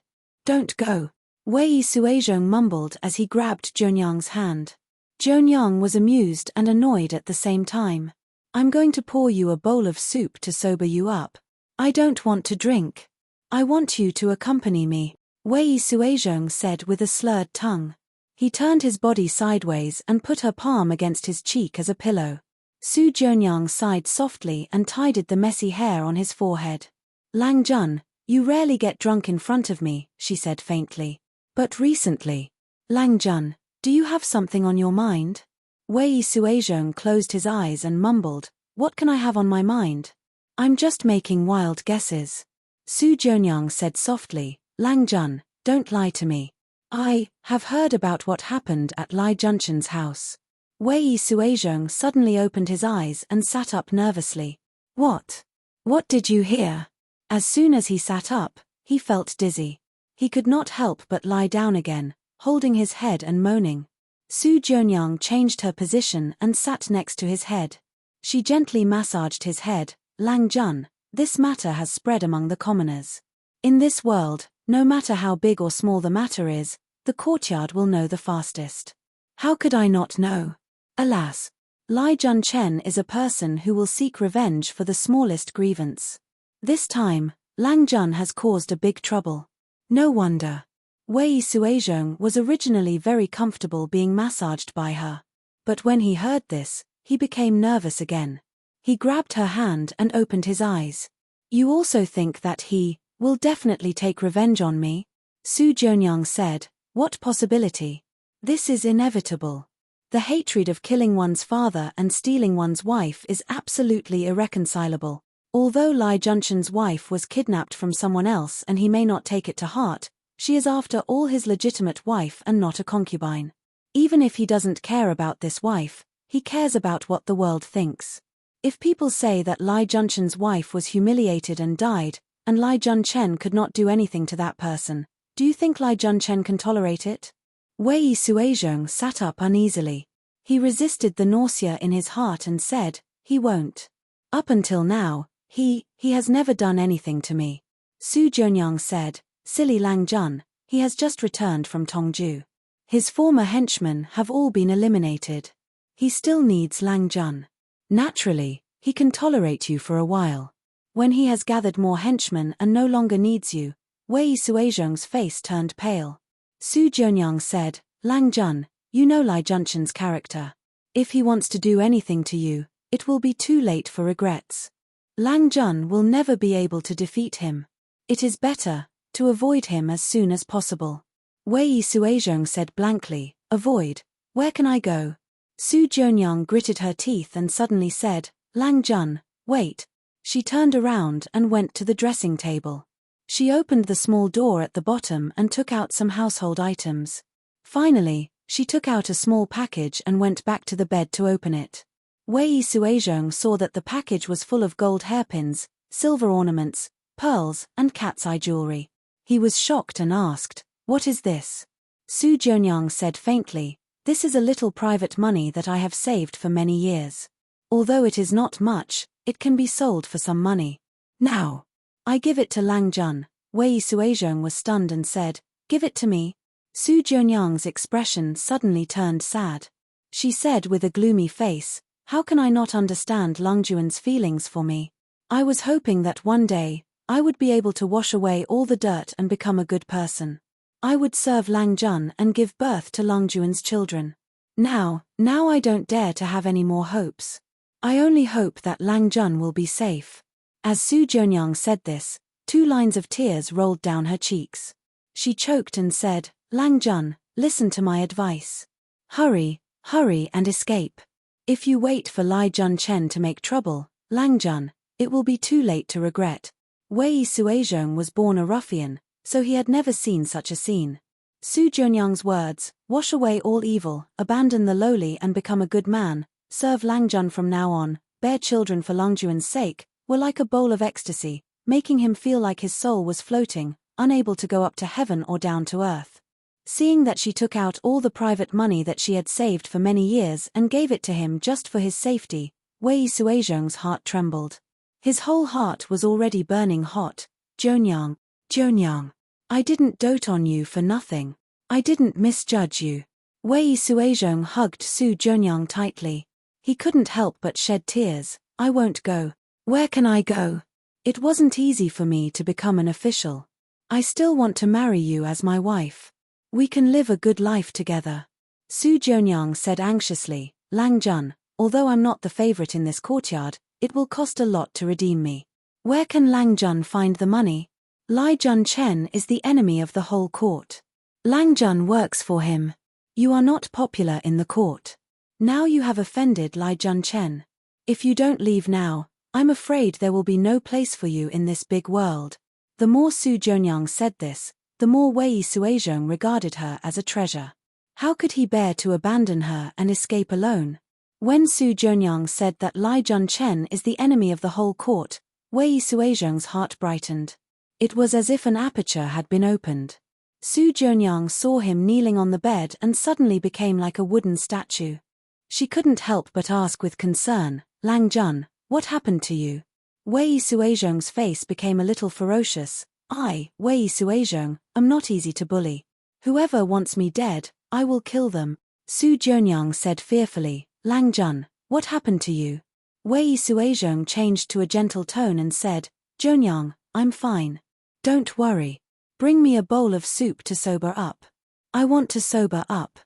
"Don't go," Wei Suizhong mumbled as he grabbed Junyang's hand. Junyang was amused and annoyed at the same time. "I'm going to pour you a bowl of soup to sober you up. I don't want to drink. I want you to accompany me," Wei Suizhong said with a slurred tongue. He turned his body sideways and put her palm against his cheek as a pillow. Su Junyang sighed softly and tidied the messy hair on his forehead. "Lang Jun, you rarely get drunk in front of me," she said faintly. "But recently. Lang Jun, do you have something on your mind?" Wei Suizhong closed his eyes and mumbled, "What can I have on my mind? I'm just making wild guesses." Su Junyang said softly, "Lang Jun, don't lie to me. I have heard about what happened at Lai Junshen's house." Wei Suizhong suddenly opened his eyes and sat up nervously. "What? What did you hear?" As soon as he sat up, he felt dizzy. He could not help but lie down again, holding his head and moaning. Su Junyang changed her position and sat next to his head. She gently massaged his head. "Lang Jun, this matter has spread among the commoners. In this world, no matter how big or small the matter is, the courtyard will know the fastest. How could I not know? Alas, Lai Junchen is a person who will seek revenge for the smallest grievance. This time, Lang Jun has caused a big trouble. No wonder." Wei Suizhong was originally very comfortable being massaged by her. But when he heard this, he became nervous again. He grabbed her hand and opened his eyes. "You also think that he will definitely take revenge on me?" Su Junyang said, "What possibility? This is inevitable. The hatred of killing one's father and stealing one's wife is absolutely irreconcilable. Although Lai Junshen's wife was kidnapped from someone else and he may not take it to heart, she is after all his legitimate wife and not a concubine. Even if he doesn't care about this wife, he cares about what the world thinks. If people say that Lai Junshen's wife was humiliated and died, and Lai Junchen could not do anything to that person, do you think Lai Junchen can tolerate it?" Wei Suizhong sat up uneasily. He resisted the nausea in his heart and said, "He won't. Up until now, he has never done anything to me." Su Junyang said, "Silly Lang Jun, he has just returned from Tongju. His former henchmen have all been eliminated. He still needs Lang Jun. Naturally, he can tolerate you for a while. When he has gathered more henchmen and no longer needs you." Wei Suizhong's face turned pale. Su Junyang said, "Lang Jun, you know Lai Junshen's character. If he wants to do anything to you, it will be too late for regrets. Lang Jun will never be able to defeat him. It is better to avoid him as soon as possible." Wei Suizhong said blankly, "Avoid? Where can I go?" Su Junyang gritted her teeth and suddenly said, "Lang Jun, wait." She turned around and went to the dressing table. She opened the small door at the bottom and took out some household items. Finally, She took out a small package and went back to the bed to open it. Wei Suizhong saw that the package was full of gold hairpins, silver ornaments, pearls, and cat's eye jewelry. He was shocked and asked, "What is this?" Su Jianyang said faintly, "This is a little private money that I have saved for many years. Although it is not much, it can be sold for some money. Now, I give it to Lang Jun." Wei Suizhong was stunned and said, "Give it to me." Su Jianyang's expression suddenly turned sad. She said with a gloomy face, "How can I not understand Lang Jun's feelings for me? I was hoping that one day, I would be able to wash away all the dirt and become a good person. I would serve Lang Jun and give birth to Lang Jun's children. Now I don't dare to have any more hopes. I only hope that Lang Jun will be safe." As Su Jianyang said this, 2 lines of tears rolled down her cheeks. She choked and said, "Lang Jun, listen to my advice. Hurry and escape. If you wait for Lai Jun Chen to make trouble, Lang Jun, it will be too late to regret." Wei Suizhong was born a ruffian, so he had never seen such a scene. Su Jianyang's words, "Wash away all evil, abandon the lowly and become a good man, serve Lang Jun from now on, bear children for Lang Jun's sake," were like a bowl of ecstasy, making him feel like his soul was floating, unable to go up to heaven or down to earth. Seeing that she took out all the private money that she had saved for many years and gave it to him just for his safety, Wei Suizhong's heart trembled. His whole heart was already burning hot. Jianyang, I didn't dote on you for nothing. I didn't misjudge you." Wei Suizhong hugged Su Jianyang tightly. He couldn't help but shed tears. "I won't go. Where can I go? It wasn't easy for me to become an official. I still want to marry you as my wife. We can live a good life together." Su Jianyang said anxiously, "Lang Jun, although I'm not the favorite in this courtyard, it will cost a lot to redeem me. Where can Lang Jun find the money? Lai Jun Chen is the enemy of the whole court. Lang Jun works for him. You are not popular in the court. Now you have offended Lai Jun Chen. If you don't leave now, I'm afraid there will be no place for you in this big world." The more Su Jianyang said this, the more Wei Suizhong regarded her as a treasure. How could he bear to abandon her and escape alone? When Su Jianyang said that Lai Jun Chen is the enemy of the whole court, Wei Suizhong's heart brightened. It was as if an aperture had been opened. Su Jianyang saw him kneeling on the bed and suddenly became like a wooden statue. She couldn't help but ask with concern, "Lang Jun, what happened to you?" Wei Suizhong's face became a little ferocious. "I, Wei Suizhong, am not easy to bully. Whoever wants me dead, I will kill them." Su Jianyang said fearfully, "Lang Jun, what happened to you?" Wei Suizhong changed to a gentle tone and said, "Jianyang, I'm fine. Don't worry. Bring me a bowl of soup to sober up. I want to sober up."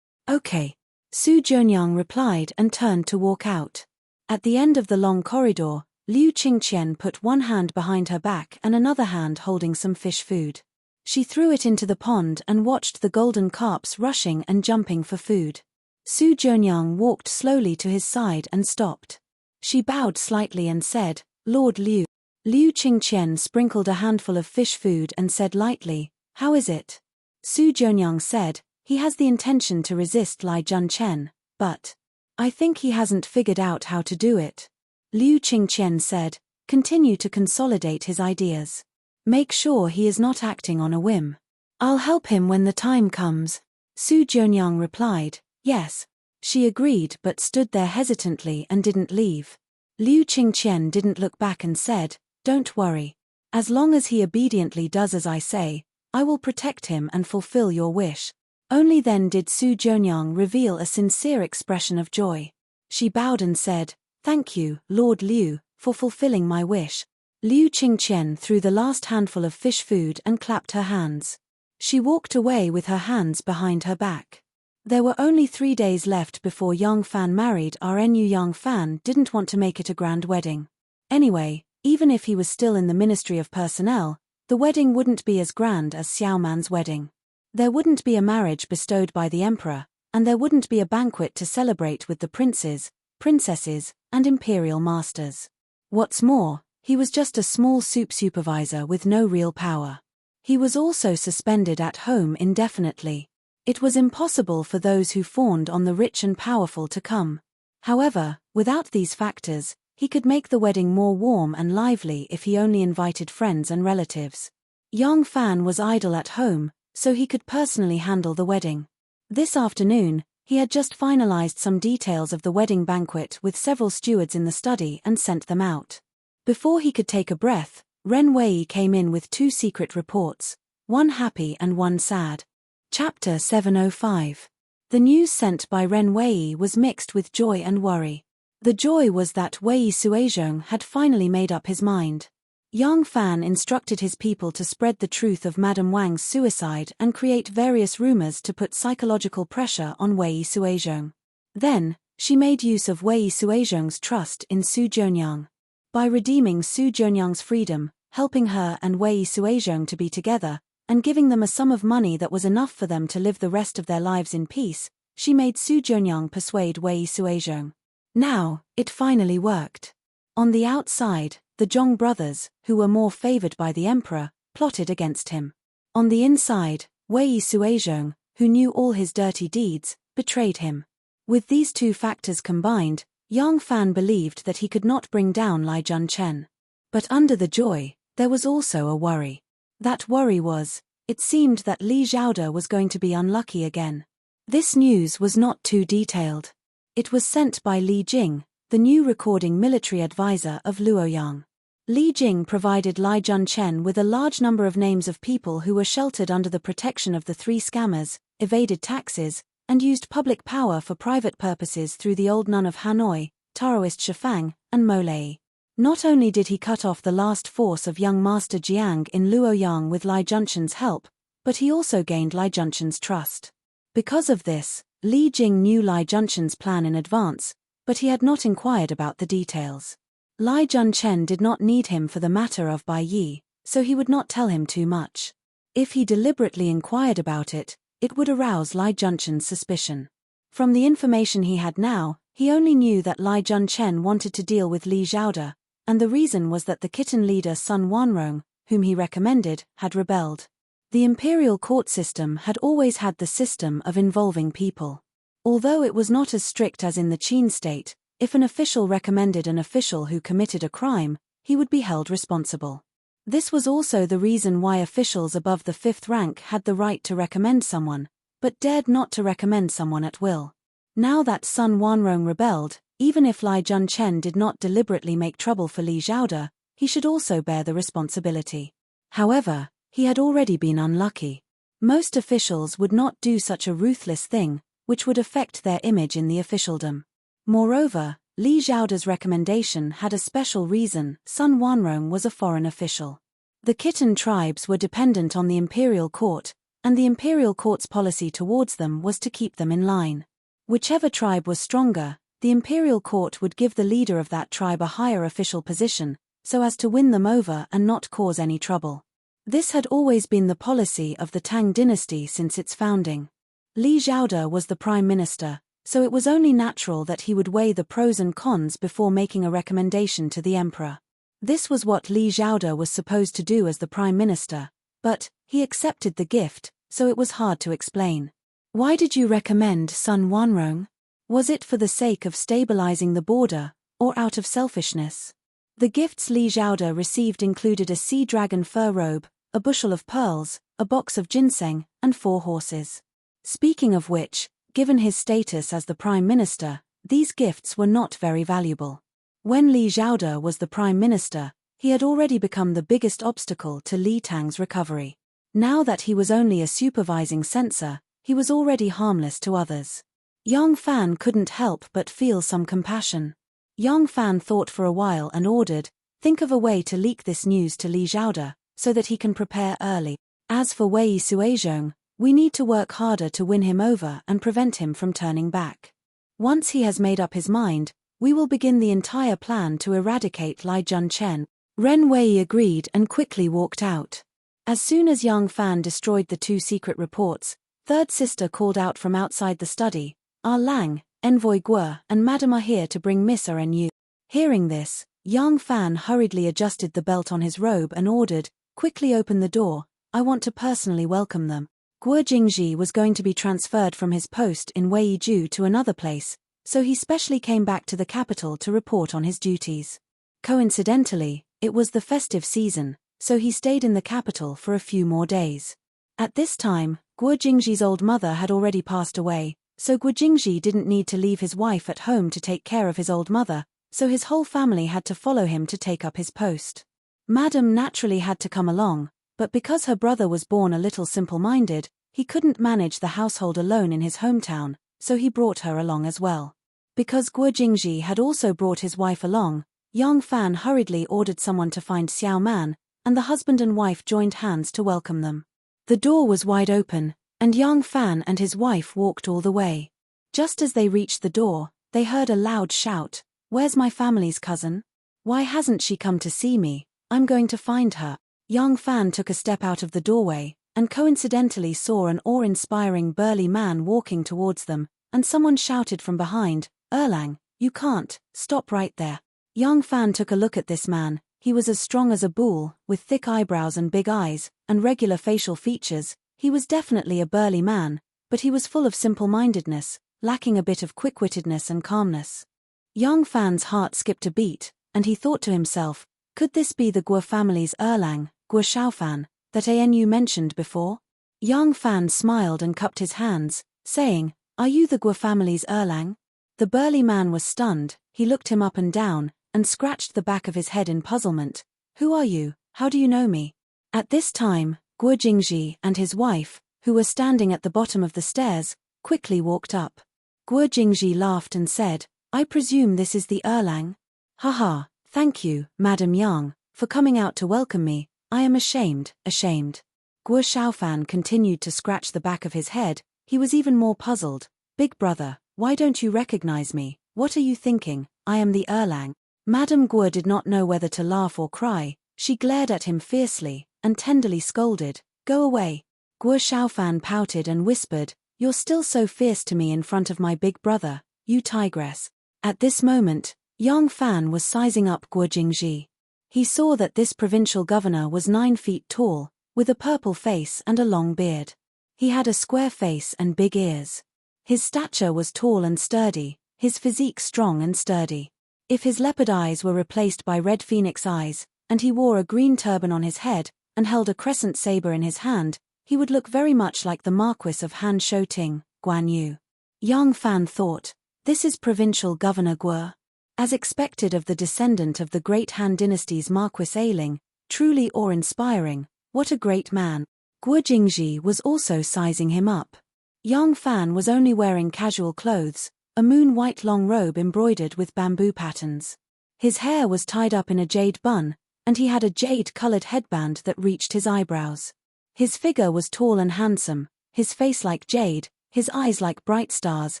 "Okay." Su Jianyang replied and turned to walk out. At the end of the long corridor, Liu Qingqian put one hand behind her back and another hand holding some fish food. She threw it into the pond and watched the golden carps rushing and jumping for food. Su Jianyang walked slowly to his side and stopped. She bowed slightly and said, "Lord Liu." Liu Qingqian sprinkled a handful of fish food and said lightly, "How is it?" Su Jianyang said, "He has the intention to resist Lai Jun Chen, but I think he hasn't figured out how to do it." Liu Qingqian said, "Continue to consolidate his ideas. Make sure he is not acting on a whim. I'll help him when the time comes." Su Jianyang replied, "Yes." She agreed but stood there hesitantly and didn't leave. Liu Qingqian didn't look back and said, "Don't worry. As long as he obediently does as I say, I will protect him and fulfill your wish." Only then did Su Jianyang reveal a sincere expression of joy. She bowed and said, "Thank you, Lord Liu, for fulfilling my wish." Liu Qingqian threw the last handful of fish food and clapped her hands. She walked away with her hands behind her back. There were only 3 days left before Yang Fan married RNU. Yang Fan didn't want to make it a grand wedding. Anyway, even if he was still in the Ministry of Personnel, the wedding wouldn't be as grand as Xiaoman's wedding. There wouldn't be a marriage bestowed by the emperor, and there wouldn't be a banquet to celebrate with the princes, princesses, and imperial masters. What's more, he was just a small soup supervisor with no real power. He was also suspended at home indefinitely. It was impossible for those who fawned on the rich and powerful to come. However, without these factors, he could make the wedding more warm and lively if he only invited friends and relatives. Young Fan was idle at home, so he could personally handle the wedding. This afternoon, he had just finalized some details of the wedding banquet with several stewards in the study and sent them out. Before he could take a breath, Ren Wei came in with 2 secret reports, one happy and one sad. Chapter 705. The news sent by Ren Wei was mixed with joy and worry. The joy was that Wei Suizhong had finally made up his mind. Yang Fan instructed his people to spread the truth of Madame Wang's suicide and create various rumors to put psychological pressure on Wei Suizhong. Then, she made use of Wei Suizhong's trust in Su Jianyang. By redeeming Su Jianyang's freedom, helping her and Wei Suizhong to be together, and giving them a sum of money that was enough for them to live the rest of their lives in peace, she made Su Jianyang persuade Wei Suizhong. Now, it finally worked. On the outside, the Zhong brothers, who were more favored by the emperor, plotted against him. On the inside, Wei Suizhong, who knew all his dirty deeds, betrayed him. With these 2 factors combined, Yang Fan believed that he could not bring down Lai Junchen. But under the joy, there was also a worry. That worry was, it seemed that Li Zhaoda was going to be unlucky again. This news was not too detailed. It was sent by Li Jing, the new recording military advisor of Luoyang. Li Jing provided Lai Junchen with a large number of names of people who were sheltered under the protection of the 3 scammers, evaded taxes, and used public power for private purposes through the old nun of Hanoi, Taoist Shifang, and Molei. Not only did he cut off the last force of young Master Jiang in Luoyang with Lai Junchen's help, but he also gained Lai Junchen's trust. Because of this, Li Jing knew Lai Junchen's plan in advance, but he had not inquired about the details. Lai Junchen did not need him for the matter of Bai Yi, so he would not tell him too much. If he deliberately inquired about it, it would arouse Lai Junchen's suspicion. From the information he had now, he only knew that Lai Junchen wanted to deal with Li Zhaoda, and the reason was that the kitten leader Sun Wanrong, whom he recommended, had rebelled. The imperial court system had always had the system of involving people. Although it was not as strict as in the Qin state, if an official recommended an official who committed a crime, he would be held responsible. This was also the reason why officials above the 5th rank had the right to recommend someone, but dared not to recommend someone at will. Now that Sun Wanrong rebelled, even if Lai Junchen did not deliberately make trouble for Li Zhaoda, he should also bear the responsibility. However, he had already been unlucky. Most officials would not do such a ruthless thing, which would affect their image in the officialdom. Moreover, Li Zhaoda's recommendation had a special reason: Sun Wanrong was a foreign official. The kitten tribes were dependent on the imperial court, and the imperial court's policy towards them was to keep them in line. Whichever tribe was stronger, the imperial court would give the leader of that tribe a higher official position, so as to win them over and not cause any trouble. This had always been the policy of the Tang dynasty since its founding. Li Zhaoda was the prime minister, so it was only natural that he would weigh the pros and cons before making a recommendation to the emperor. This was what Li Zhaoda was supposed to do as the prime minister, but he accepted the gift, so it was hard to explain. Why did you recommend Sun Wanrong? Was it for the sake of stabilizing the border, or out of selfishness? The gifts Li Zhaoda received included a sea dragon fur robe, a bushel of pearls, a box of ginseng, and 4 horses. Speaking of which, given his status as the prime minister, these gifts were not very valuable. When Li Zhaoda was the prime minister, he had already become the biggest obstacle to Li Tang's recovery. Now that he was only a supervising censor, he was already harmless to others. Yang Fan couldn't help but feel some compassion. Yang Fan thought for a while and ordered, "Think of a way to leak this news to Li Zhaoda, so that he can prepare early. As for Wei Suizhong, we need to work harder to win him over and prevent him from turning back. Once he has made up his mind, we will begin the entire plan to eradicate Lai Junchen." Ren Wei agreed and quickly walked out. As soon as Yang Fan destroyed the 2 secret reports, Third Sister called out from outside the study, "Ah Lang, Envoy Guo and Madam are here to bring Miss and you." Hearing this, Yang Fan hurriedly adjusted the belt on his robe and ordered, "Quickly open the door, I want to personally welcome them." Guo Jingji was going to be transferred from his post in Weiju to another place, so he specially came back to the capital to report on his duties. Coincidentally, it was the festive season, so he stayed in the capital for a few more days. At this time, Guo Jingji's old mother had already passed away, so Guo Jingji didn't need to leave his wife at home to take care of his old mother, so his whole family had to follow him to take up his post. Madame naturally had to come along, but because her brother was born a little simple-minded, he couldn't manage the household alone in his hometown, so he brought her along as well. Because Guo Jingji had also brought his wife along, Yang Fan hurriedly ordered someone to find Xiao Man, and the husband and wife joined hands to welcome them. The door was wide open, and Yang Fan and his wife walked all the way. Just as they reached the door, they heard a loud shout, "Where's my family's cousin? Why hasn't she come to see me? I'm going to find her." Yang Fan took a step out of the doorway, and coincidentally saw an awe-inspiring burly man walking towards them, and someone shouted from behind, "Erlang, you can't, stop right there." Yang Fan took a look at this man. He was as strong as a bull, with thick eyebrows and big eyes, and regular facial features. He was definitely a burly man, but he was full of simple-mindedness, lacking a bit of quick-wittedness and calmness. Yang Fan's heart skipped a beat, and he thought to himself, could this be the Guo family's Erlang, Guo Xiaofan, that Anu mentioned before? Yang Fan smiled and cupped his hands, saying, "Are you the Guo family's Erlang?" The burly man was stunned. He looked him up and down, and scratched the back of his head in puzzlement. "Who are you? How do you know me?" At this time, Guo Jingji and his wife, who were standing at the bottom of the stairs, quickly walked up. Guo Jingji laughed and said, "I presume this is the Erlang?" "Haha, thank you, Madam Yang, for coming out to welcome me. I am ashamed." Guo Xiaofan continued to scratch the back of his head. He was even more puzzled. "Big brother, why don't you recognize me? What are you thinking? I am the Erlang." Madame Guo did not know whether to laugh or cry. She glared at him fiercely, and tenderly scolded, "Go away." Guo Xiaofan pouted and whispered, "You're still so fierce to me in front of my big brother, you tigress." At this moment, Yang Fan was sizing up Guo Jingji. He saw that this provincial governor was 9 feet tall, with a purple face and a long beard. He had a square face and big ears. His stature was tall and sturdy, his physique strong and sturdy. If his leopard eyes were replaced by red phoenix eyes, and he wore a green turban on his head, and held a crescent saber in his hand, he would look very much like the Marquis of Han Shouting, Guan Yu. Yang Fan thought, this is Provincial Governor Guo. As expected of the descendant of the great Han dynasty's Marquis Ailing, truly awe-inspiring, what a great man. Guo Jingji was also sizing him up. Yang Fan was only wearing casual clothes, a moon-white long robe embroidered with bamboo patterns. His hair was tied up in a jade bun, and he had a jade-colored headband that reached his eyebrows. His figure was tall and handsome, his face like jade, his eyes like bright stars,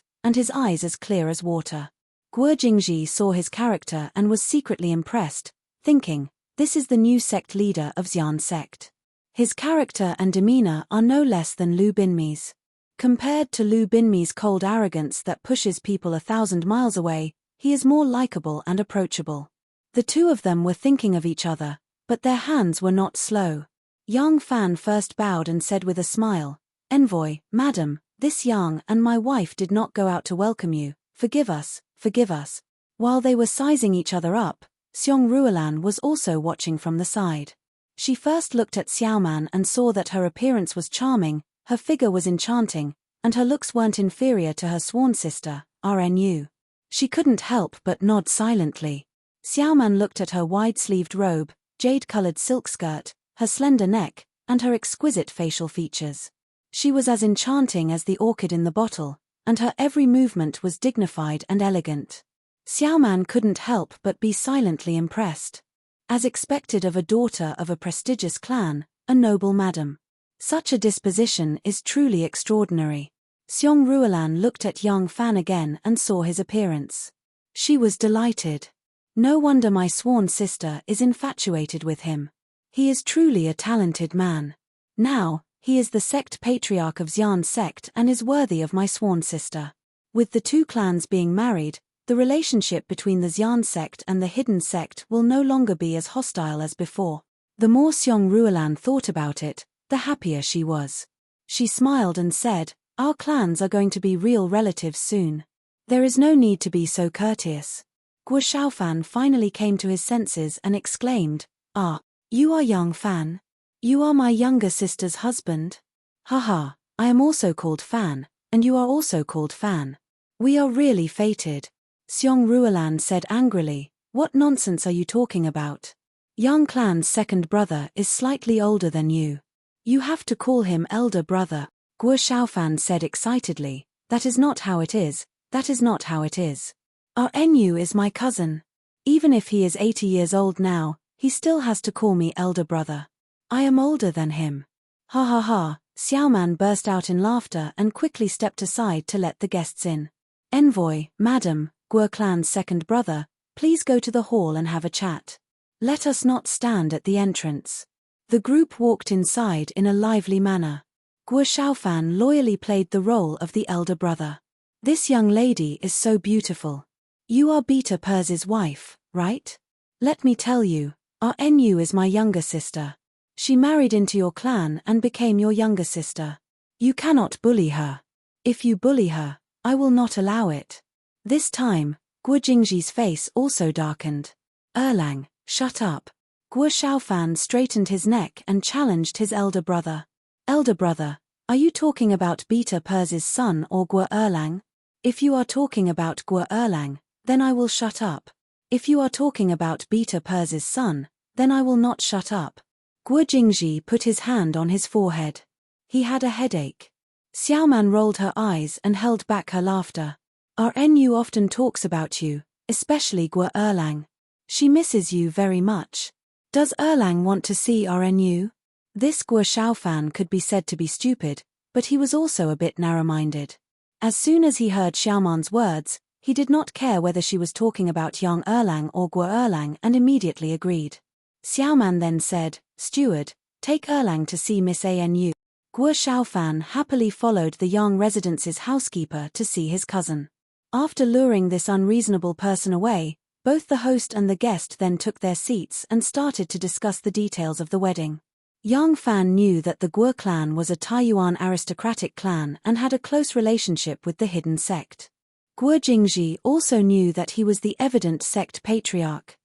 and his eyes as clear as water. Guo Jingji saw his character and was secretly impressed, thinking, this is the new sect leader of Xian sect. His character and demeanor are no less than Lu Binmi's. Compared to Lu Binmi's cold arrogance that pushes people 1,000 miles away, he is more likable and approachable. The two of them were thinking of each other, but their hands were not slow. Yang Fan first bowed and said with a smile, "Envoy, madam, this Yang and my wife did not go out to welcome you. Forgive us, forgive us." While they were sizing each other up, Xiong Ruolan was also watching from the side. She first looked at Xiaoman and saw that her appearance was charming, her figure was enchanting, and her looks weren't inferior to her sworn sister, RNU. She couldn't help but nod silently. Xiaoman looked at her wide-sleeved robe, jade-colored silk skirt, her slender neck, and her exquisite facial features. She was as enchanting as the orchid in the bottle, and her every movement was dignified and elegant. Xiaoman couldn't help but be silently impressed. As expected of a daughter of a prestigious clan, a noble madam. Such a disposition is truly extraordinary. Xiong Ruolan looked at Yang Fan again and saw his appearance. She was delighted. No wonder my sworn sister is infatuated with him. He is truly a talented man. Now, he is the sect patriarch of Xian sect and is worthy of my sworn sister. With the two clans being married, the relationship between the Xian sect and the hidden sect will no longer be as hostile as before. The more Xiong Ruolan thought about it, the happier she was. She smiled and said, "Our clans are going to be real relatives soon. There is no need to be so courteous." Guo Xiaofan finally came to his senses and exclaimed, "Ah, you are young Fan? You are my younger sister's husband? Haha, I am also called Fan, and you are also called Fan. We are really fated." Xiong Ruolan said angrily, "What nonsense are you talking about? Young Clan's second brother is slightly older than you. You have to call him elder brother." Guo Xiaofan said excitedly, "That is not how it is, that is not how it is. Our Nu is my cousin. Even if he is 80 years old now, he still has to call me elder brother. I am older than him." Ha ha ha, Xiaoman burst out in laughter and quickly stepped aside to let the guests in. "Envoy, madam, Guo Clan's second brother, please go to the hall and have a chat. Let us not stand at the entrance." The group walked inside in a lively manner. Guo Xiaofan loyally played the role of the elder brother. "This young lady is so beautiful. You are Beta Pers's wife, right? Let me tell you, our Nu is my younger sister. She married into your clan and became your younger sister. You cannot bully her. If you bully her, I will not allow it." This time, Guo Jingji's face also darkened. "Erlang, shut up." Guo Xiaofan straightened his neck and challenged his elder brother. "Elder brother, are you talking about Beta Pers's son or Guo Erlang? If you are talking about Guo Erlang, then I will shut up. If you are talking about Beta Pers's son, then I will not shut up." Guo Jingji put his hand on his forehead. He had a headache. Xiaoman rolled her eyes and held back her laughter. "Our Nu often talks about you, especially Guo Erlang. She misses you very much. Does Erlang want to see our Nu?" This Guo Xiaofan could be said to be stupid, but he was also a bit narrow-minded. As soon as he heard Xiaoman's words, he did not care whether she was talking about young Erlang or Guo Erlang and immediately agreed. Xiaoman then said, "Steward, take Erlang to see Miss Anu." Guo Xiaofan happily followed the young resident's housekeeper to see his cousin. After luring this unreasonable person away, both the host and the guest then took their seats and started to discuss the details of the wedding. Young Fan knew that the Guo clan was a Taiyuan aristocratic clan and had a close relationship with the hidden sect. Guo Jingji also knew that he was the evident sect patriarch.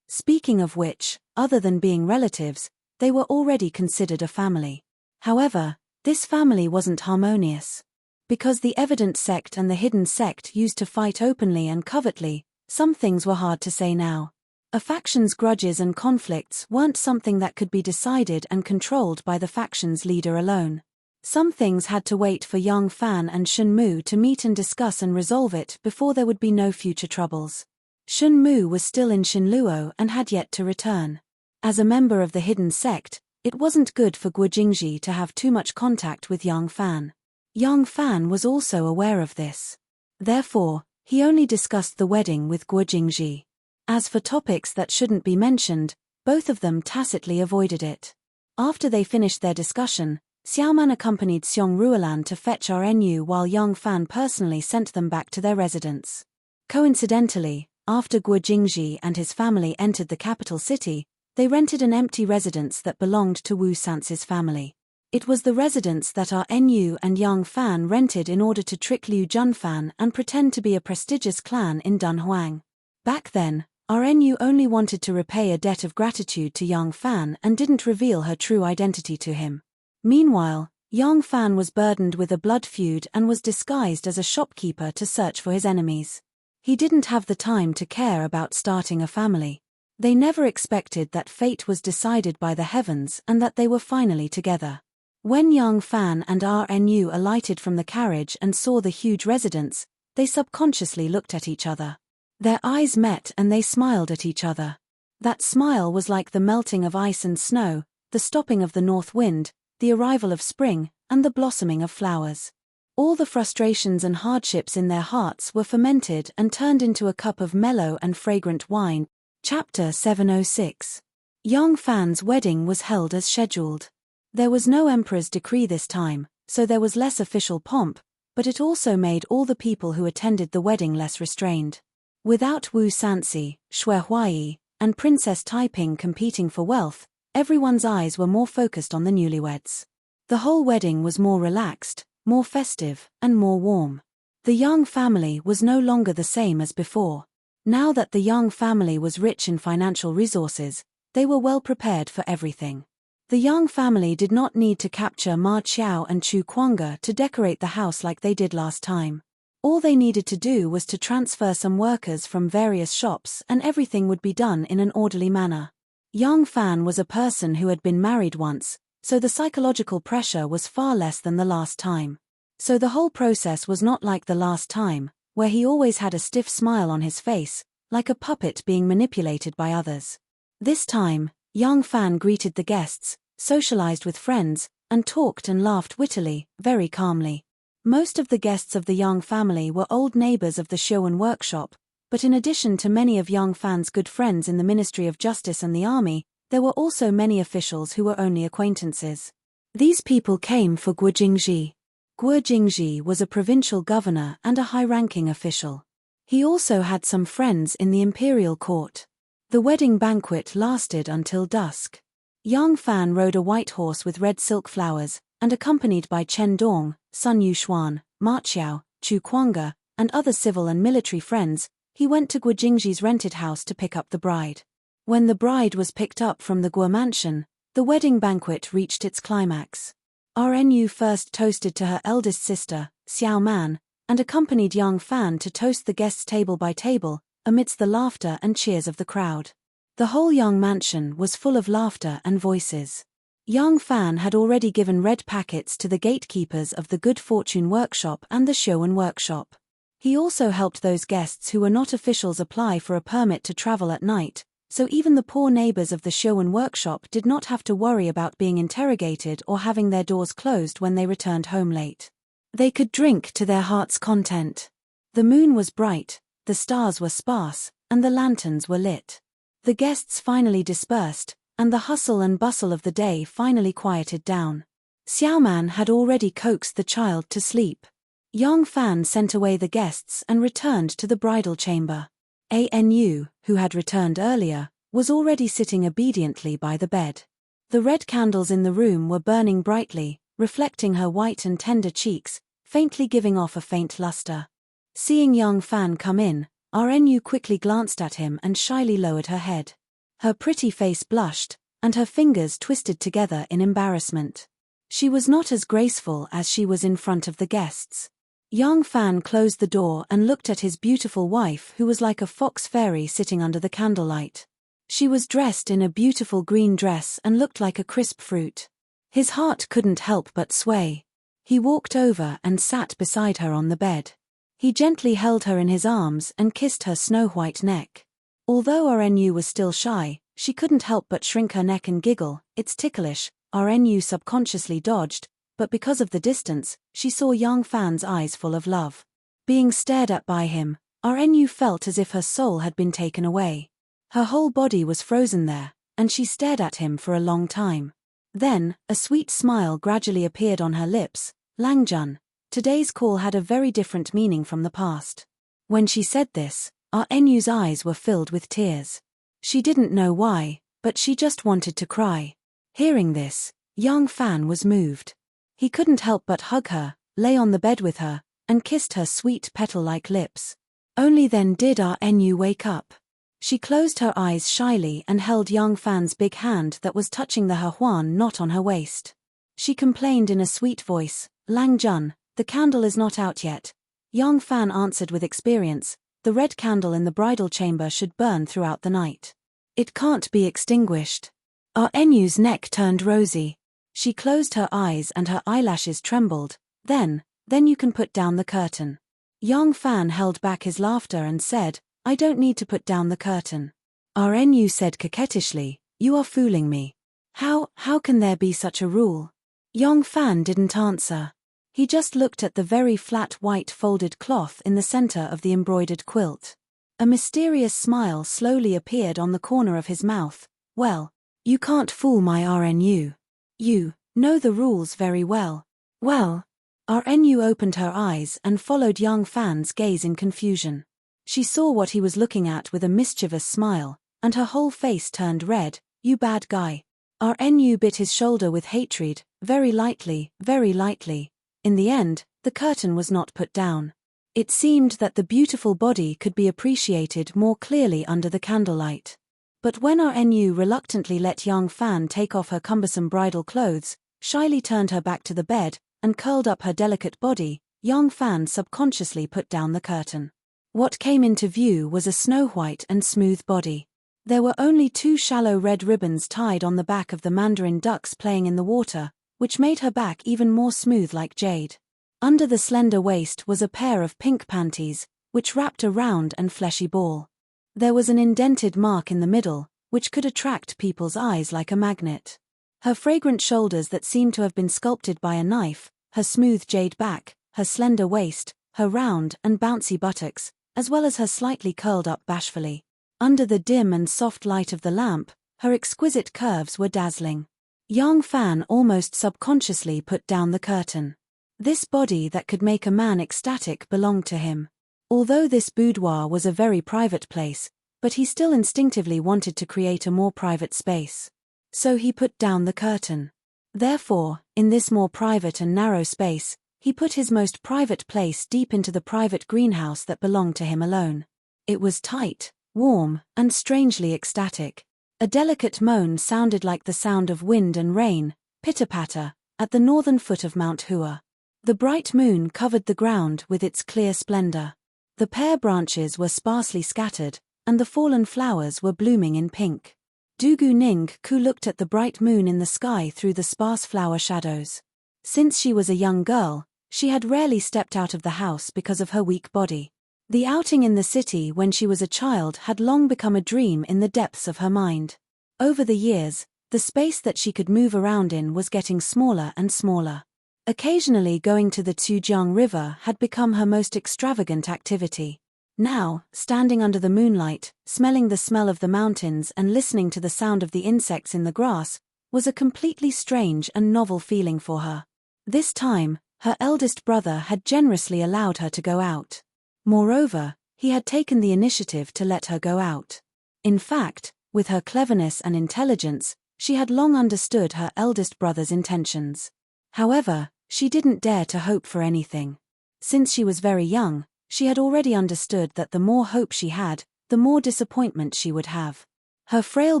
Speaking of which, other than being relatives, they were already considered a family. However, this family wasn't harmonious. Because the evident sect and the hidden sect used to fight openly and covertly, some things were hard to say now. A faction's grudges and conflicts weren't something that could be decided and controlled by the faction's leader alone. Some things had to wait for young Fan and Shun Mu to meet and discuss and resolve it before there would be no future troubles. Shun Mu was still in Shinluo and had yet to return. As a member of the hidden sect, it wasn't good for Guo Jingji to have too much contact with young Fan. Young Fan was also aware of this. Therefore, he only discussed the wedding with Guo Jingji. As for topics that shouldn't be mentioned, both of them tacitly avoided it. After they finished their discussion, Xiaoman accompanied Xiong Ruolan to fetch Nu while young Fan personally sent them back to their residence. Coincidentally, after Guo Jingji and his family entered the capital city, they rented an empty residence that belonged to Wu Sance's family. It was the residence that Nu and young Fan rented in order to trick Liu Junfan and pretend to be a prestigious clan in Dunhuang. Back then, Nu only wanted to repay a debt of gratitude to young Fan and didn't reveal her true identity to him. Meanwhile, young Fan was burdened with a blood feud and was disguised as a shopkeeper to search for his enemies. He didn't have the time to care about starting a family. They never expected that fate was decided by the heavens and that they were finally together. When young Fan and Nu alighted from the carriage and saw the huge residence, they subconsciously looked at each other. Their eyes met and they smiled at each other. That smile was like the melting of ice and snow, the stopping of the north wind, the arrival of spring, and the blossoming of flowers. All the frustrations and hardships in their hearts were fermented and turned into a cup of mellow and fragrant wine. Chapter 706. Young Fan's wedding was held as scheduled. There was no emperor's decree this time, so there was less official pomp, but it also made all the people who attended the wedding less restrained. Without Wu Sanci, Xue Huai, and Princess Taiping competing for wealth, everyone's eyes were more focused on the newlyweds. The whole wedding was more relaxed, more festive, and more warm. The Young family was no longer the same as before. Now that the Young family was rich in financial resources, they were well prepared for everything. The Young family did not need to capture Ma Qiao and Chu Kuanga to decorate the house like they did last time. All they needed to do was to transfer some workers from various shops and everything would be done in an orderly manner. Young Fan was a person who had been married once, so the psychological pressure was far less than the last time. So the whole process was not like the last time, where he always had a stiff smile on his face, like a puppet being manipulated by others. This time, Young Fan greeted the guests, socialized with friends, and talked and laughed wittily, very calmly. Most of the guests of the Young family were old neighbors of the Showan workshop, but in addition to many of Young Fan's good friends in the Ministry of Justice and the Army, there were also many officials who were only acquaintances. These people came for Guo Jingji. Guo Jingji was a provincial governor and a high-ranking official. He also had some friends in the imperial court. The wedding banquet lasted until dusk. Young Fan rode a white horse with red silk flowers, and accompanied by Chen Dong, Sun Yuxuan, Ma Qiao, Chu Kuanga, and other civil and military friends, he went to Guo Jingji's rented house to pick up the bride. When the bride was picked up from the Guo mansion, the wedding banquet reached its climax. RNU first toasted to her eldest sister, Xiao Man, and accompanied Young Fan to toast the guests table by table, amidst the laughter and cheers of the crowd. The whole Young mansion was full of laughter and voices. Young Fan had already given red packets to the gatekeepers of the Good Fortune workshop and the Showan workshop. He also helped those guests who were not officials apply for a permit to travel at night, so even the poor neighbors of the Showan workshop did not have to worry about being interrogated or having their doors closed when they returned home late. They could drink to their heart's content. The moon was bright, the stars were sparse, and the lanterns were lit. The guests finally dispersed, and the hustle and bustle of the day finally quieted down. Xiaoman had already coaxed the child to sleep. Young Fan sent away the guests and returned to the bridal chamber. Anu, who had returned earlier, was already sitting obediently by the bed. The red candles in the room were burning brightly, reflecting her white and tender cheeks, faintly giving off a faint luster. Seeing Young Fan come in, Anu quickly glanced at him and shyly lowered her head. Her pretty face blushed, and her fingers twisted together in embarrassment. She was not as graceful as she was in front of the guests. Young Fan closed the door and looked at his beautiful wife who was like a fox fairy sitting under the candlelight. She was dressed in a beautiful green dress and looked like a crisp fruit. His heart couldn't help but sway. He walked over and sat beside her on the bed. He gently held her in his arms and kissed her snow-white neck. Although RNU was still shy, she couldn't help but shrink her neck and giggle. It's ticklish, RNU subconsciously dodged, but because of the distance, she saw Young Fan's eyes full of love. Being stared at by him, RNU felt as if her soul had been taken away. Her whole body was frozen there, and she stared at him for a long time. Then, a sweet smile gradually appeared on her lips. Langjun, today's call had a very different meaning from the past. When she said this, RNU's eyes were filled with tears. She didn't know why, but she just wanted to cry. Hearing this, Young Fan was moved. He couldn't help but hug her, lay on the bed with her, and kissed her sweet petal-like lips. Only then did RNU wake up. She closed her eyes shyly and held Young Fan's big hand that was touching the Hehuan knot on her waist. She complained in a sweet voice, Langjun, the candle is not out yet. Young Fan answered with experience, the red candle in the bridal chamber should burn throughout the night. It can't be extinguished. RNU's neck turned rosy. She closed her eyes and her eyelashes trembled. Then you can put down the curtain. Young Fan held back his laughter and said, I don't need to put down the curtain. RNU said coquettishly, you are fooling me. How can there be such a rule? Young Fan didn't answer. He just looked at the very flat white folded cloth in the center of the embroidered quilt. A mysterious smile slowly appeared on the corner of his mouth. Well, you can't fool my RNU. You know the rules very well. Well, RNU opened her eyes and followed Young Fan's gaze in confusion. She saw what he was looking at with a mischievous smile, and her whole face turned red. You bad guy. RNU bit his shoulder with hatred. very lightly, very lightly. In the end, the curtain was not put down. It seemed that the beautiful body could be appreciated more clearly under the candlelight. But when Nu reluctantly let young Fan take off her cumbersome bridal clothes, shyly turned her back to the bed, and curled up her delicate body, young Fan subconsciously put down the curtain. What came into view was a snow-white and smooth body. There were only 2 shallow red ribbons tied on the back of the mandarin ducks playing in the water, which made her back even more smooth like jade. Under the slender waist was a pair of pink panties, which wrapped a round and fleshy ball. There was an indented mark in the middle, which could attract people's eyes like a magnet. Her fragrant shoulders that seemed to have been sculpted by a knife, her smooth jade back, her slender waist, her round and bouncy buttocks, as well as her slightly curled up bashfully. Under the dim and soft light of the lamp, her exquisite curves were dazzling. Young Fan almost subconsciously put down the curtain. This body that could make a man ecstatic belonged to him. Although this boudoir was a very private place, but he still instinctively wanted to create a more private space. So he put down the curtain. Therefore, in this more private and narrow space, he put his most private place deep into the private greenhouse that belonged to him alone. It was tight, warm, and strangely ecstatic. A delicate moan sounded like the sound of wind and rain, pitter-patter, at the northern foot of Mount Hua. The bright moon covered the ground with its clear splendor. The pear branches were sparsely scattered, and the fallen flowers were blooming in pink. Dugu Ning Ku looked at the bright moon in the sky through the sparse flower shadows. Since she was a young girl, she had rarely stepped out of the house because of her weak body. The outing in the city when she was a child had long become a dream in the depths of her mind. Over the years, the space that she could move around in was getting smaller and smaller. Occasionally going to the Tsujiang River had become her most extravagant activity. Now, standing under the moonlight, smelling the smell of the mountains and listening to the sound of the insects in the grass, was a completely strange and novel feeling for her. This time, her eldest brother had generously allowed her to go out. Moreover, he had taken the initiative to let her go out. In fact, with her cleverness and intelligence, she had long understood her eldest brother's intentions. However, she didn't dare to hope for anything. Since she was very young, she had already understood that the more hope she had, the more disappointment she would have. Her frail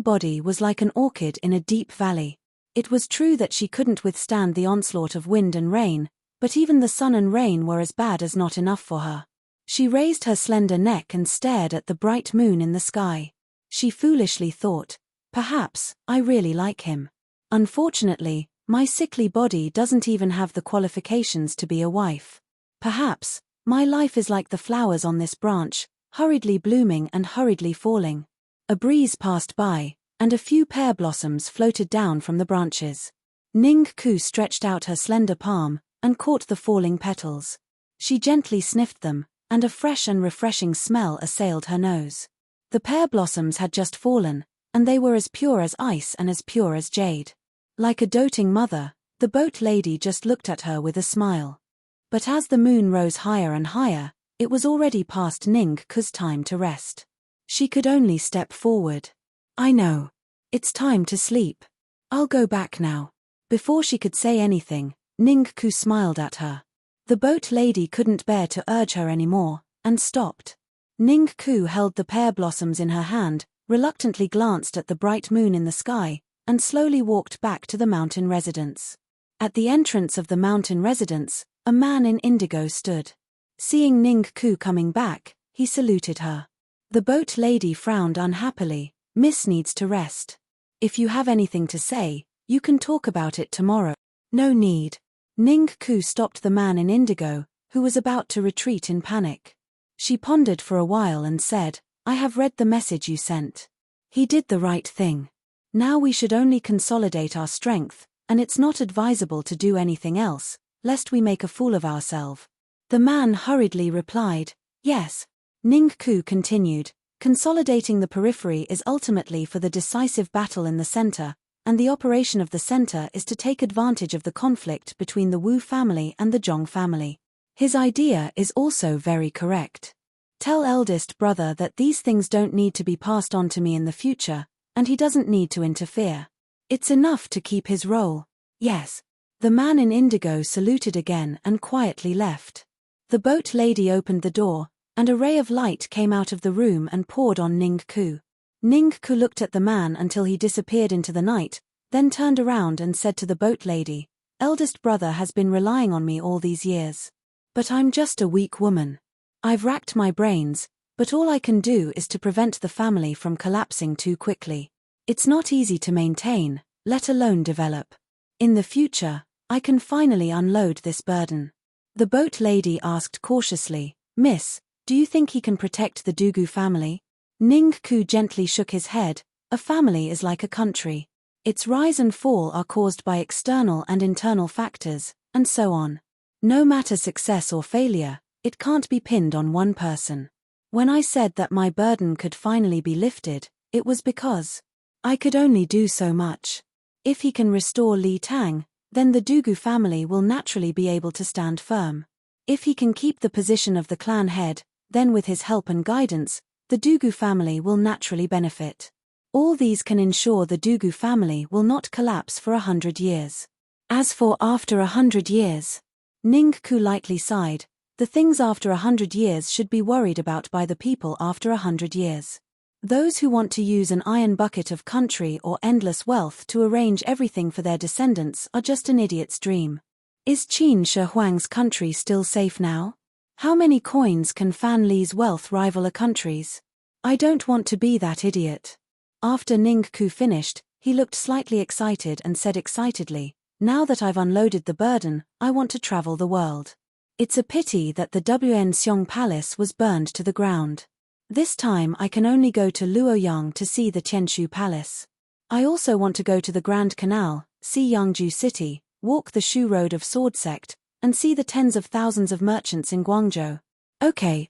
body was like an orchid in a deep valley. It was true that she couldn't withstand the onslaught of wind and rain, but even the sun and rain were as bad as not enough for her. She raised her slender neck and stared at the bright moon in the sky. She foolishly thought, perhaps, I really like him. Unfortunately, my sickly body doesn't even have the qualifications to be a wife. Perhaps, my life is like the flowers on this branch, hurriedly blooming and hurriedly falling. A breeze passed by, and a few pear blossoms floated down from the branches. Ning Ku stretched out her slender palm, and caught the falling petals. She gently sniffed them, and a fresh and refreshing smell assailed her nose. The pear blossoms had just fallen, and they were as pure as ice and as pure as jade. Like a doting mother, the boat lady just looked at her with a smile. But as the moon rose higher and higher, it was already past Ning Ku's time to rest. She could only step forward. I know. It's time to sleep. I'll go back now. Before she could say anything, Ning Ku smiled at her. The boat lady couldn't bear to urge her anymore, and stopped. Ning Ku held the pear blossoms in her hand, reluctantly glanced at the bright moon in the sky, and slowly walked back to the mountain residence. At the entrance of the mountain residence, a man in indigo stood. Seeing Ning Ku coming back, he saluted her. The boat lady frowned unhappily. Miss needs to rest. If you have anything to say, you can talk about it tomorrow. No need. Ning Ku stopped the man in indigo, who was about to retreat in panic. She pondered for a while and said, I have read the message you sent. He did the right thing. Now we should only consolidate our strength, and it's not advisable to do anything else, lest we make a fool of ourselves. The man hurriedly replied, yes. Ning Ku continued, consolidating the periphery is ultimately for the decisive battle in the center, and the operation of the center is to take advantage of the conflict between the Wu family and the Zhong family. His idea is also very correct. Tell eldest brother that these things don't need to be passed on to me in the future, and he doesn't need to interfere. It's enough to keep his role. Yes. The man in indigo saluted again and quietly left. The boat lady opened the door, and a ray of light came out of the room and poured on Ning Ku. Ning Ku looked at the man until he disappeared into the night, then turned around and said to the boat lady, "Eldest brother has been relying on me all these years. But I'm just a weak woman. I've racked my brains, but all I can do is to prevent the family from collapsing too quickly. It's not easy to maintain, let alone develop. In the future, I can finally unload this burden." The boat lady asked cautiously, "Miss, do you think he can protect the Dugu family?" Ning Ku gently shook his head. A family is like a country. Its rise and fall are caused by external and internal factors, and so on. No matter success or failure, it can't be pinned on one person. When I said that my burden could finally be lifted, it was because I could only do so much. If he can restore Li Tang, then the Dugu family will naturally be able to stand firm. If he can keep the position of the clan head, then with his help and guidance, the Dugu family will naturally benefit. All these can ensure the Dugu family will not collapse for 100 years. As for after 100 years, Ning Ku lightly sighed. The things after 100 years should be worried about by the people after 100 years. Those who want to use an iron bucket of country or endless wealth to arrange everything for their descendants are just an idiot's dream. Is Qin Shi Huang's country still safe now? How many coins can Fan Li's wealth rival a country's? I don't want to be that idiot. After Ning Ku finished, he looked slightly excited and said excitedly, "Now that I've unloaded the burden, I want to travel the world. It's a pity that the Wn Xiong Palace was burned to the ground. This time I can only go to Luoyang to see the Tianshu Palace. I also want to go to the Grand Canal, see Yangju City, walk the Shu Road of Sword Sect, and see the tens of thousands of merchants in Guangzhou." Okay,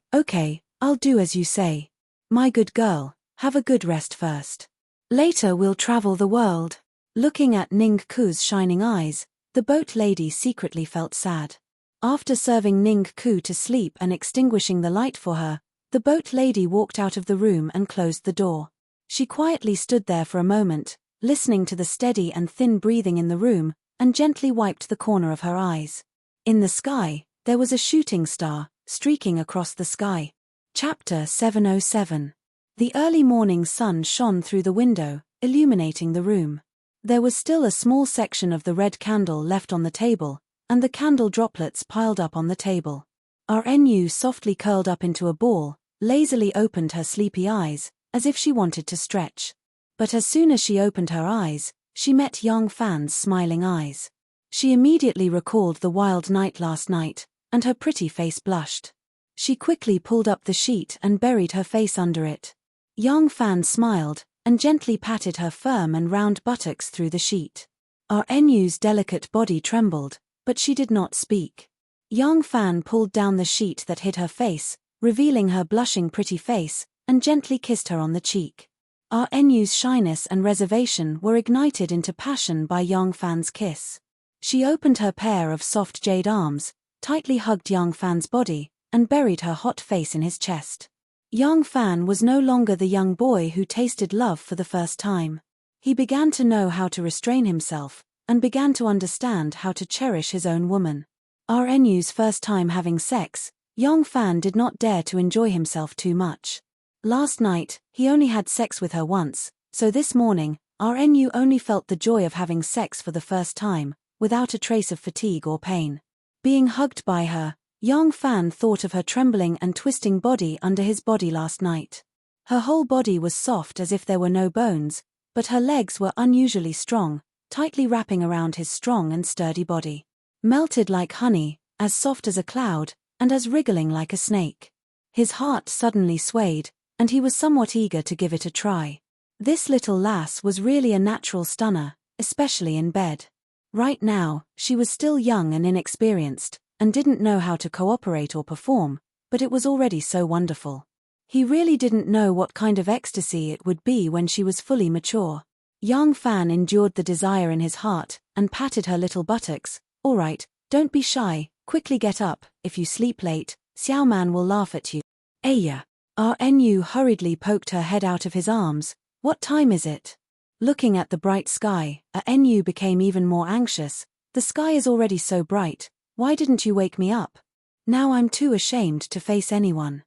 I'll do as you say. My good girl, have a good rest first. Later we'll travel the world. Looking at Ning Ku's shining eyes, the boat lady secretly felt sad. After serving Ning Ku to sleep and extinguishing the light for her, the boat lady walked out of the room and closed the door. She quietly stood there for a moment, listening to the steady and thin breathing in the room, and gently wiped the corner of her eyes. In the sky, there was a shooting star, streaking across the sky. Chapter 707. The early morning sun shone through the window, illuminating the room. There was still a small section of the red candle left on the table, and the candle droplets piled up on the table. RNU softly curled up into a ball, lazily opened her sleepy eyes, as if she wanted to stretch. But as soon as she opened her eyes, she met Yang Fan's smiling eyes. She immediately recalled the wild night last night, and her pretty face blushed. She quickly pulled up the sheet and buried her face under it. Yang Fan smiled, and gently patted her firm and round buttocks through the sheet. RNU's delicate body trembled, but she did not speak. Yang Fan pulled down the sheet that hid her face, revealing her blushing pretty face, and gently kissed her on the cheek. RNU's shyness and reservation were ignited into passion by Yang Fan's kiss. She opened her pair of soft jade arms, tightly hugged Yang Fan's body, and buried her hot face in his chest. Yang Fan was no longer the young boy who tasted love for the first time. He began to know how to restrain himself, and began to understand how to cherish his own woman. RNU's first time having sex, Yang Fan did not dare to enjoy himself too much. Last night, he only had sex with her once, so this morning, RNU only felt the joy of having sex for the first time, without a trace of fatigue or pain. Being hugged by her, Yang Fan thought of her trembling and twisting body under his body last night. Her whole body was soft as if there were no bones, but her legs were unusually strong, tightly wrapping around his strong and sturdy body. Melted like honey, as soft as a cloud, and as wriggling like a snake. His heart suddenly swayed, and he was somewhat eager to give it a try. This little lass was really a natural stunner, especially in bed. Right now, she was still young and inexperienced, and didn't know how to cooperate or perform, but it was already so wonderful. He really didn't know what kind of ecstasy it would be when she was fully mature. Yang Fan endured the desire in his heart, and patted her little buttocks. "All right, don't be shy, quickly get up, if you sleep late, Xiao Man will laugh at you." "Aya." RNU hurriedly poked her head out of his arms. "What time is it?" Looking at the bright sky, RNU became even more anxious. The The sky is already so bright, why didn't you wake me up? Now I'm too ashamed to face anyone.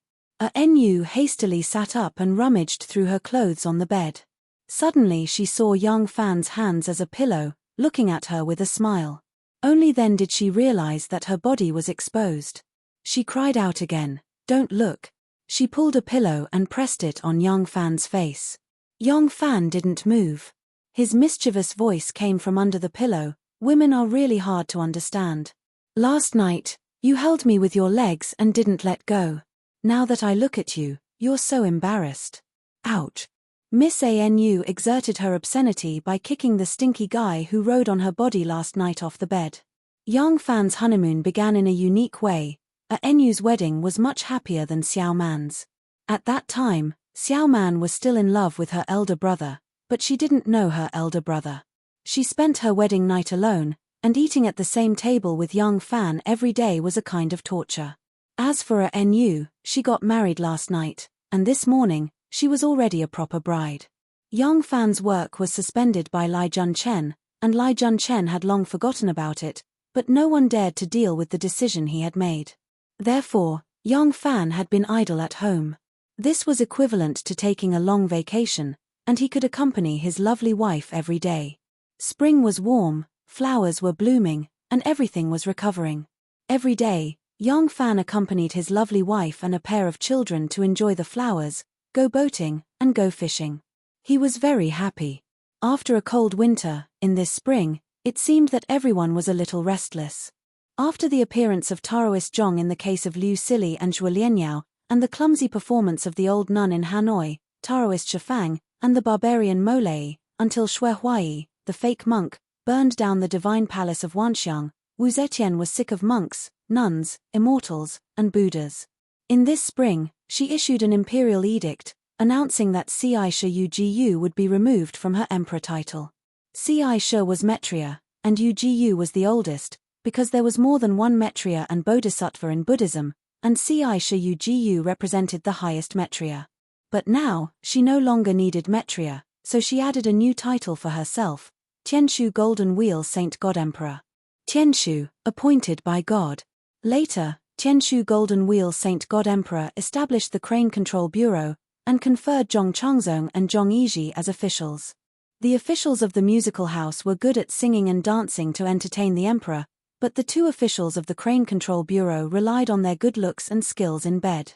Nu hastily sat up and rummaged through her clothes on the bed. Suddenly she saw young Fan's hands as a pillow, looking at her with a smile. Only then did she realize that her body was exposed. She cried out again, "Don't look." She pulled a pillow and pressed it on young Fan's face. Young Fan didn't move. His mischievous voice came from under the pillow, "Women are really hard to understand. Last night, you held me with your legs and didn't let go. Now that I look at you, you're so embarrassed." Ouch. Miss Anu exerted her obscenity by kicking the stinky guy who rode on her body last night off the bed. Young Fan's honeymoon began in a unique way. Anu's wedding was much happier than Xiao Man's. At that time, Xiao Man was still in love with her elder brother, but she didn't know her elder brother. She spent her wedding night alone, and eating at the same table with young Fan every day was a kind of torture. As for Anu, she got married last night, and this morning, she was already a proper bride. Young Fan's work was suspended by Li Junchen, and Li Junchen had long forgotten about it, but no one dared to deal with the decision he had made. Therefore, young Fan had been idle at home. This was equivalent to taking a long vacation, and he could accompany his lovely wife every day. Spring was warm, flowers were blooming, and everything was recovering. Every day, young Fan accompanied his lovely wife and a pair of children to enjoy the flowers, go boating, and go fishing. He was very happy. After a cold winter, in this spring, it seemed that everyone was a little restless. After the appearance of Taoist Zhong in the case of Liu Sili and Zhuo Lianyao, and the clumsy performance of the old nun in Hanoi, Taoist Shifang, and the barbarian Molei, until Shui Huai, the fake monk, burned down the divine palace of Wanxiang, Wu Zetian was sick of monks, nuns, immortals, and Buddhas. In this spring, she issued an imperial edict, announcing that Ci Shi Ugu would be removed from her emperor title. Ci Shi was Maitreya, and Ugu was the oldest, because there was more than one Maitreya and Bodhisattva in Buddhism, and Ci Shi Ugu represented the highest Maitreya. But now, she no longer needed Maitreya, so she added a new title for herself, Tianshu Golden Wheel Saint God Emperor. Tianshu, appointed by God. Later, Tianshu Golden Wheel Saint God Emperor established the Crane Control Bureau, and conferred Zhong Changzong and Zhong Yizhi as officials. The officials of the musical house were good at singing and dancing to entertain the emperor, but the two officials of the Crane Control Bureau relied on their good looks and skills in bed.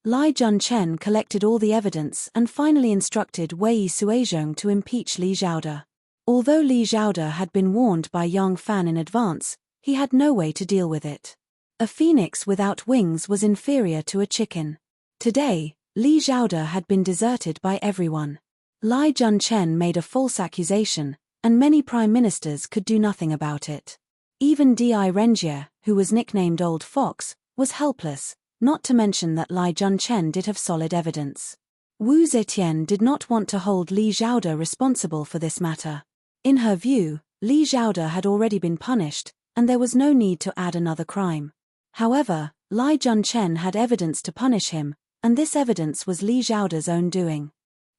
Li Junchen collected all the evidence and finally instructed Wei Suizhong to impeach Li Zhaoda. Although Li Zhaoda had been warned by Yang Fan in advance, he had no way to deal with it. A phoenix without wings was inferior to a chicken. Today, Li Zhaoda had been deserted by everyone. Li Junchen made a false accusation, and many prime ministers could do nothing about it. Even Di Renjie, who was nicknamed Old Fox, was helpless, not to mention that Li Junchen did have solid evidence. Wu Zetian did not want to hold Li Zhaoda responsible for this matter. In her view, Li Zhaoda had already been punished, and there was no need to add another crime. However, Li Junchen had evidence to punish him, and this evidence was Li Zhaoda's own doing.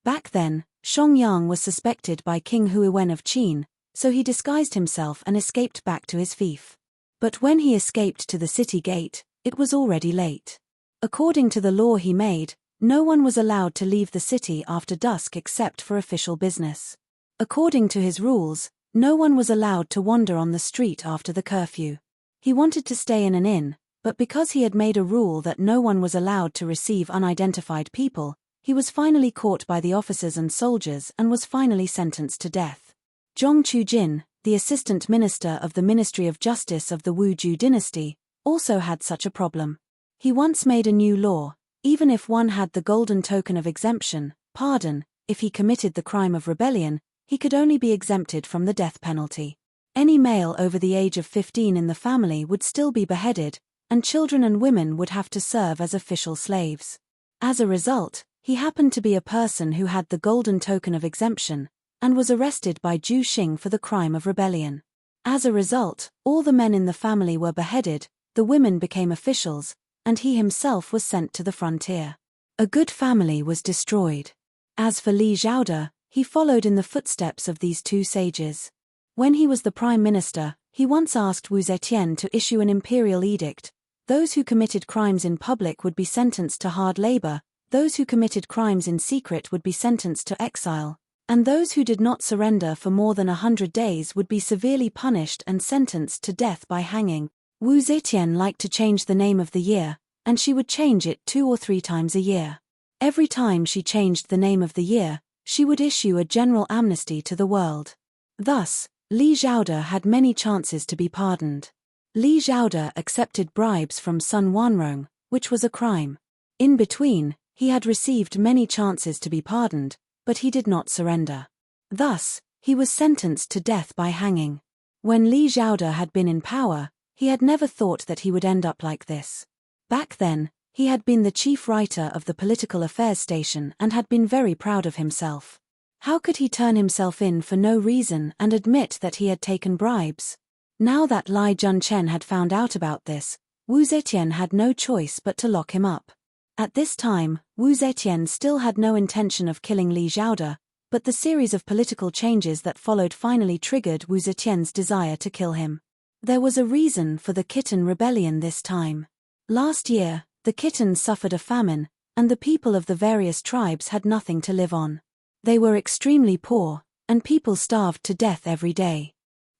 Back then, Xiangyang was suspected by King Huiwen of Qin, so he disguised himself and escaped back to his fief. But when he escaped to the city gate, it was already late. According to the law he made, no one was allowed to leave the city after dusk except for official business. According to his rules, no one was allowed to wander on the street after the curfew. He wanted to stay in an inn, but because he had made a rule that no one was allowed to receive unidentified people, he was finally caught by the officers and soldiers and was finally sentenced to death. Zhong Chujin, the assistant minister of the Ministry of Justice of the Wuju dynasty, also had such a problem. He once made a new law: even if one had the golden token of exemption, pardon, if he committed the crime of rebellion, he could only be exempted from the death penalty. Any male over the age of 15 in the family would still be beheaded, and children and women would have to serve as official slaves. As a result, he happened to be a person who had the golden token of exemption, and was arrested by Zhu Xing for the crime of rebellion. As a result, all the men in the family were beheaded, the women became officials, and he himself was sent to the frontier. A good family was destroyed. As for Li Zhaoda, he followed in the footsteps of these two sages. When he was the prime minister, He once asked Wu Zetian to issue an imperial edict. Those who committed crimes in public would be sentenced to hard labor, those who committed crimes in secret would be sentenced to exile, and those who did not surrender for more than 100 days would be severely punished and sentenced to death by hanging. Wu Zetian liked to change the name of the year, and she would change it 2 or 3 times a year. Every time she changed the name of the year, she would issue a general amnesty to the world. Thus, Li Zhaoda had many chances to be pardoned. Li Zhaoda accepted bribes from Sun Wanrong, which was a crime. In between, he had received many chances to be pardoned, but he did not surrender. Thus, he was sentenced to death by hanging. When Li Zhaoda had been in power, he had never thought that he would end up like this. Back then, he had been the chief writer of the political affairs station and had been very proud of himself. How could he turn himself in for no reason and admit that he had taken bribes? Now that Lai Junchen had found out about this, Wu Zetian had no choice but to lock him up. At this time, Wu Zetian still had no intention of killing Li Zhaoda, but the series of political changes that followed finally triggered Wu Zetian's desire to kill him. There was a reason for the Khitan rebellion this time. Last year, the Khitans suffered a famine, and the people of the various tribes had nothing to live on. They were extremely poor, and people starved to death every day.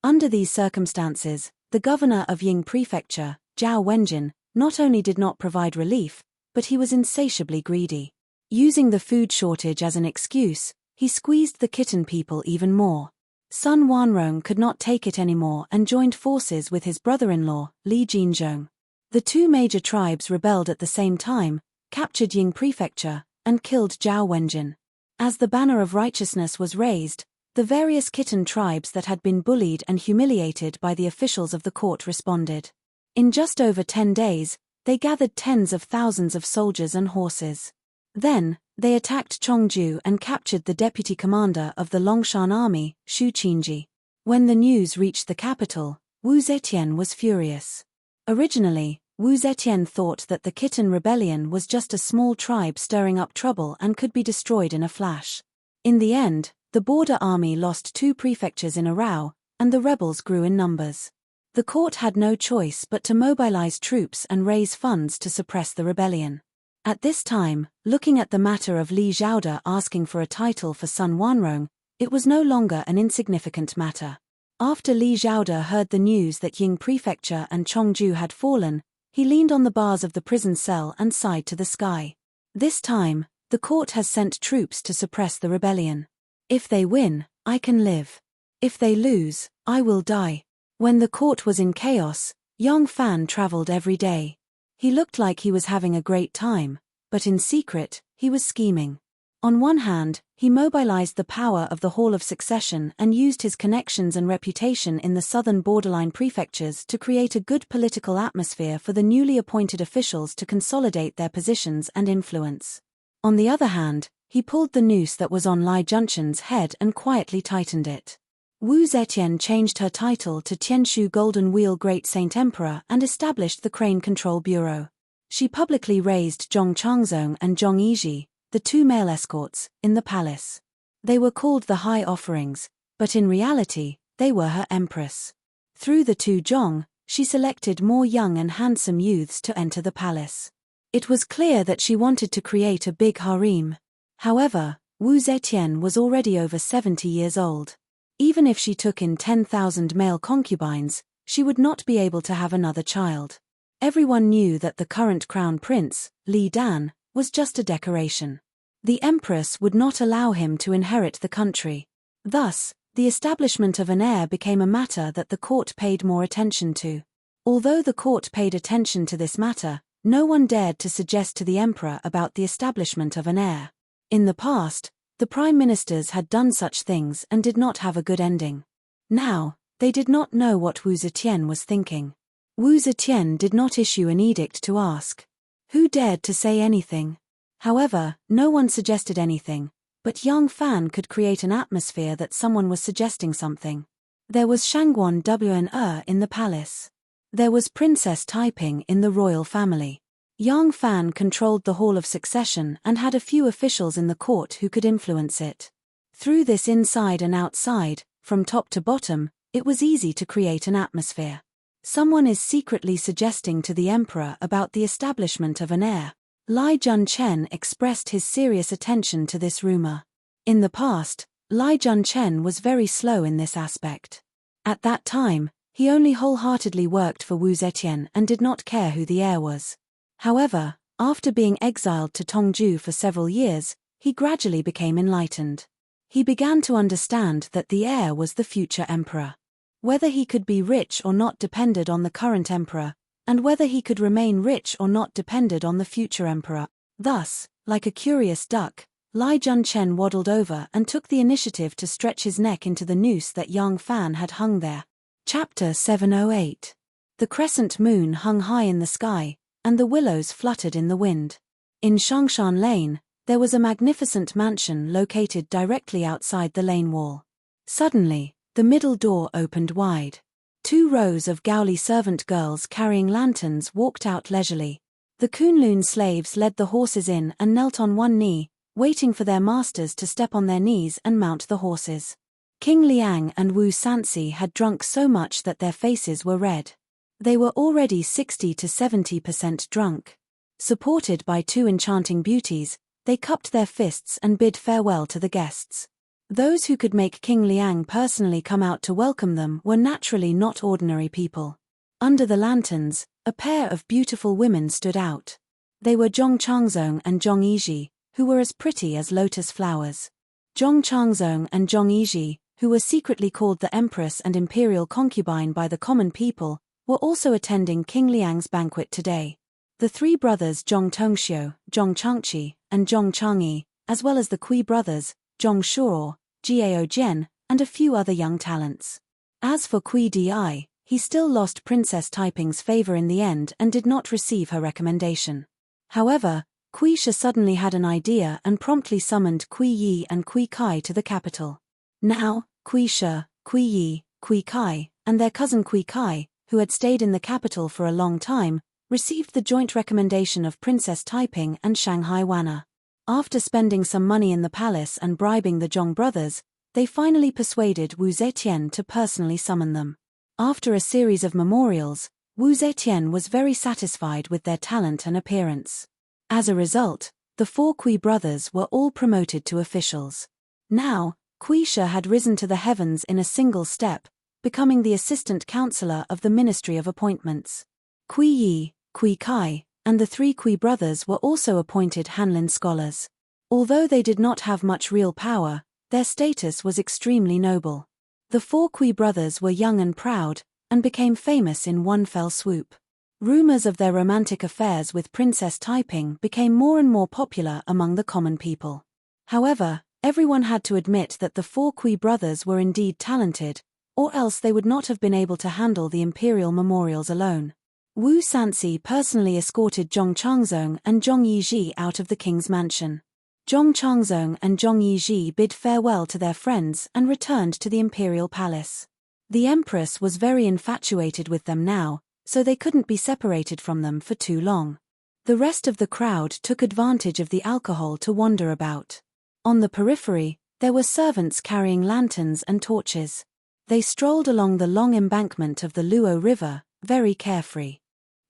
Under these circumstances, the governor of Ying Prefecture, Zhao Wenjin, not only did not provide relief, but he was insatiably greedy. Using the food shortage as an excuse, he squeezed the Khitan people even more. Sun Wanrong could not take it anymore and joined forces with his brother-in-law, Li Jinzhong. The 2 major tribes rebelled at the same time, captured Ying Prefecture, and killed Zhao Wenjin. As the banner of righteousness was raised, the various Khitan tribes that had been bullied and humiliated by the officials of the court responded. In just over 10 days, they gathered tens of thousands of soldiers and horses. Then, they attacked Chongju and captured the deputy commander of the Longshan army, Xu Qingji. When the news reached the capital, Wu Zetian was furious. Originally, Wu Zetian thought that the Khitan rebellion was just a small tribe stirring up trouble and could be destroyed in a flash. In the end, the border army lost 2 prefectures in a row, and the rebels grew in numbers. The court had no choice but to mobilize troops and raise funds to suppress the rebellion. At this time, looking at the matter of Li Zhaoda asking for a title for Sun Wanrong, it was no longer an insignificant matter. After Li Zhaoda heard the news that Ying Prefecture and Chongju had fallen, he leaned on the bars of the prison cell and sighed to the sky. This time, the court has sent troops to suppress the rebellion. If they win, I can live. If they lose, I will die. When the court was in chaos, Yang Fan traveled every day. He looked like he was having a great time, but in secret, he was scheming. On one hand, he mobilized the power of the Hall of Succession and used his connections and reputation in the southern borderline prefectures to create a good political atmosphere for the newly appointed officials to consolidate their positions and influence. On the other hand, he pulled the noose that was on Lai Junchen's head and quietly tightened it. Wu Zetian changed her title to Tianshu Golden Wheel Great Saint Emperor and established the Crane Control Bureau. She publicly raised Zhong Changzong and Zhong Yizhi, the 2 male escorts, in the palace. They were called the High Offerings, but in reality, they were her empress. Through the 2 Zhong, she selected more young and handsome youths to enter the palace. It was clear that she wanted to create a big harem. However, Wu Zetian was already over 70 years old. Even if she took in 10,000 male concubines, she would not be able to have another child. Everyone knew that the current crown prince, Li Dan, was just a decoration. The empress would not allow him to inherit the country. Thus, the establishment of an heir became a matter that the court paid more attention to. Although the court paid attention to this matter, no one dared to suggest to the emperor about the establishment of an heir. In the past, the prime ministers had done such things and did not have a good ending. Now, they did not know what Wu Zetian was thinking. Wu Zetian did not issue an edict to ask. Who dared to say anything? However, no one suggested anything, but Yang Fan could create an atmosphere that someone was suggesting something. There was Shangguan Wn in the palace. There was Princess Taiping in the royal family. Yang Fan controlled the Hall of Succession and had a few officials in the court who could influence it. Through this inside and outside, from top to bottom, It was easy to create an atmosphere. Someone is secretly suggesting to the emperor about the establishment of an heir. Li Junchen expressed his serious attention to this rumor. In the past, Li Junchen was very slow in this aspect. At that time, he only wholeheartedly worked for Wu Zetian and did not care who the heir was. However, after being exiled to Tongju for several years, he gradually became enlightened. He began to understand that the heir was the future emperor. Whether he could be rich or not depended on the current emperor, and whether he could remain rich or not depended on the future emperor. Thus, like a curious duck, Li Junchen waddled over and took the initiative to stretch his neck into the noose that Yang Fan had hung there. Chapter 708. The crescent moon hung high in the sky, and the willows fluttered in the wind. In Shangshan Lane, there was a magnificent mansion located directly outside the lane wall. Suddenly, the middle door opened wide. 2 rows of Gaoli servant girls carrying lanterns walked out leisurely. The Kunlun slaves led the horses in and knelt on one knee, waiting for their masters to step on their knees and mount the horses. King Liang and Wu Sanxi had drunk so much that their faces were red. They were already 60 to 70% drunk. Supported by 2 enchanting beauties, they cupped their fists and bid farewell to the guests. Those who could make King Liang personally come out to welcome them were naturally not ordinary people. Under the lanterns, a pair of beautiful women stood out. They were Zhong Changzong and Zhong Yizhi, who were as pretty as lotus flowers. Zhong Changzong and Zhong Yizhi, who were secretly called the Empress and Imperial Concubine by the common people, were also attending King Liang's banquet today. The 3 brothers Zhong Tongxiu, Zhong Changqi, and Zhong Changyi, as well as the Kui brothers, Zhong Shuo, Jiao Jian, and a few other young talents. As for Kui Di, he still lost Princess Taiping's favor in the end and did not receive her recommendation. However, Kui Shi suddenly had an idea and promptly summoned Kui Yi and Kui Kai to the capital. Now, Kui Shi, Kui Yi, Kui Kai, and their cousin Kui Kai, who had stayed in the capital for a long time, received the joint recommendation of Princess Taiping and Shanghai Wana. After spending some money in the palace and bribing the Zhong brothers, they finally persuaded Wu Zetian to personally summon them. After a series of memorials, Wu Zetian was very satisfied with their talent and appearance. As a result, the 4 Kui brothers were all promoted to officials. Now, Kui Shi had risen to the heavens in a single step, becoming the assistant counselor of the Ministry of Appointments. Kui Yi, Kui Kai, and the 3 Kui brothers were also appointed Hanlin scholars. Although they did not have much real power, their status was extremely noble. The 4 Kui brothers were young and proud, and became famous in one fell swoop. Rumors of their romantic affairs with Princess Taiping became more and more popular among the common people. However, everyone had to admit that the 4 Kui brothers were indeed talented, or else they would not have been able to handle the imperial memorials alone. Wu Sanxi personally escorted Zhong Changzong and Zhong Yizhi out of the king's mansion. Zhong Changzong and Zhong Yizhi bid farewell to their friends and returned to the imperial palace. The empress was very infatuated with them now, so they couldn't be separated from them for too long. The rest of the crowd took advantage of the alcohol to wander about. On the periphery, there were servants carrying lanterns and torches. They strolled along the long embankment of the Luo River, very carefree.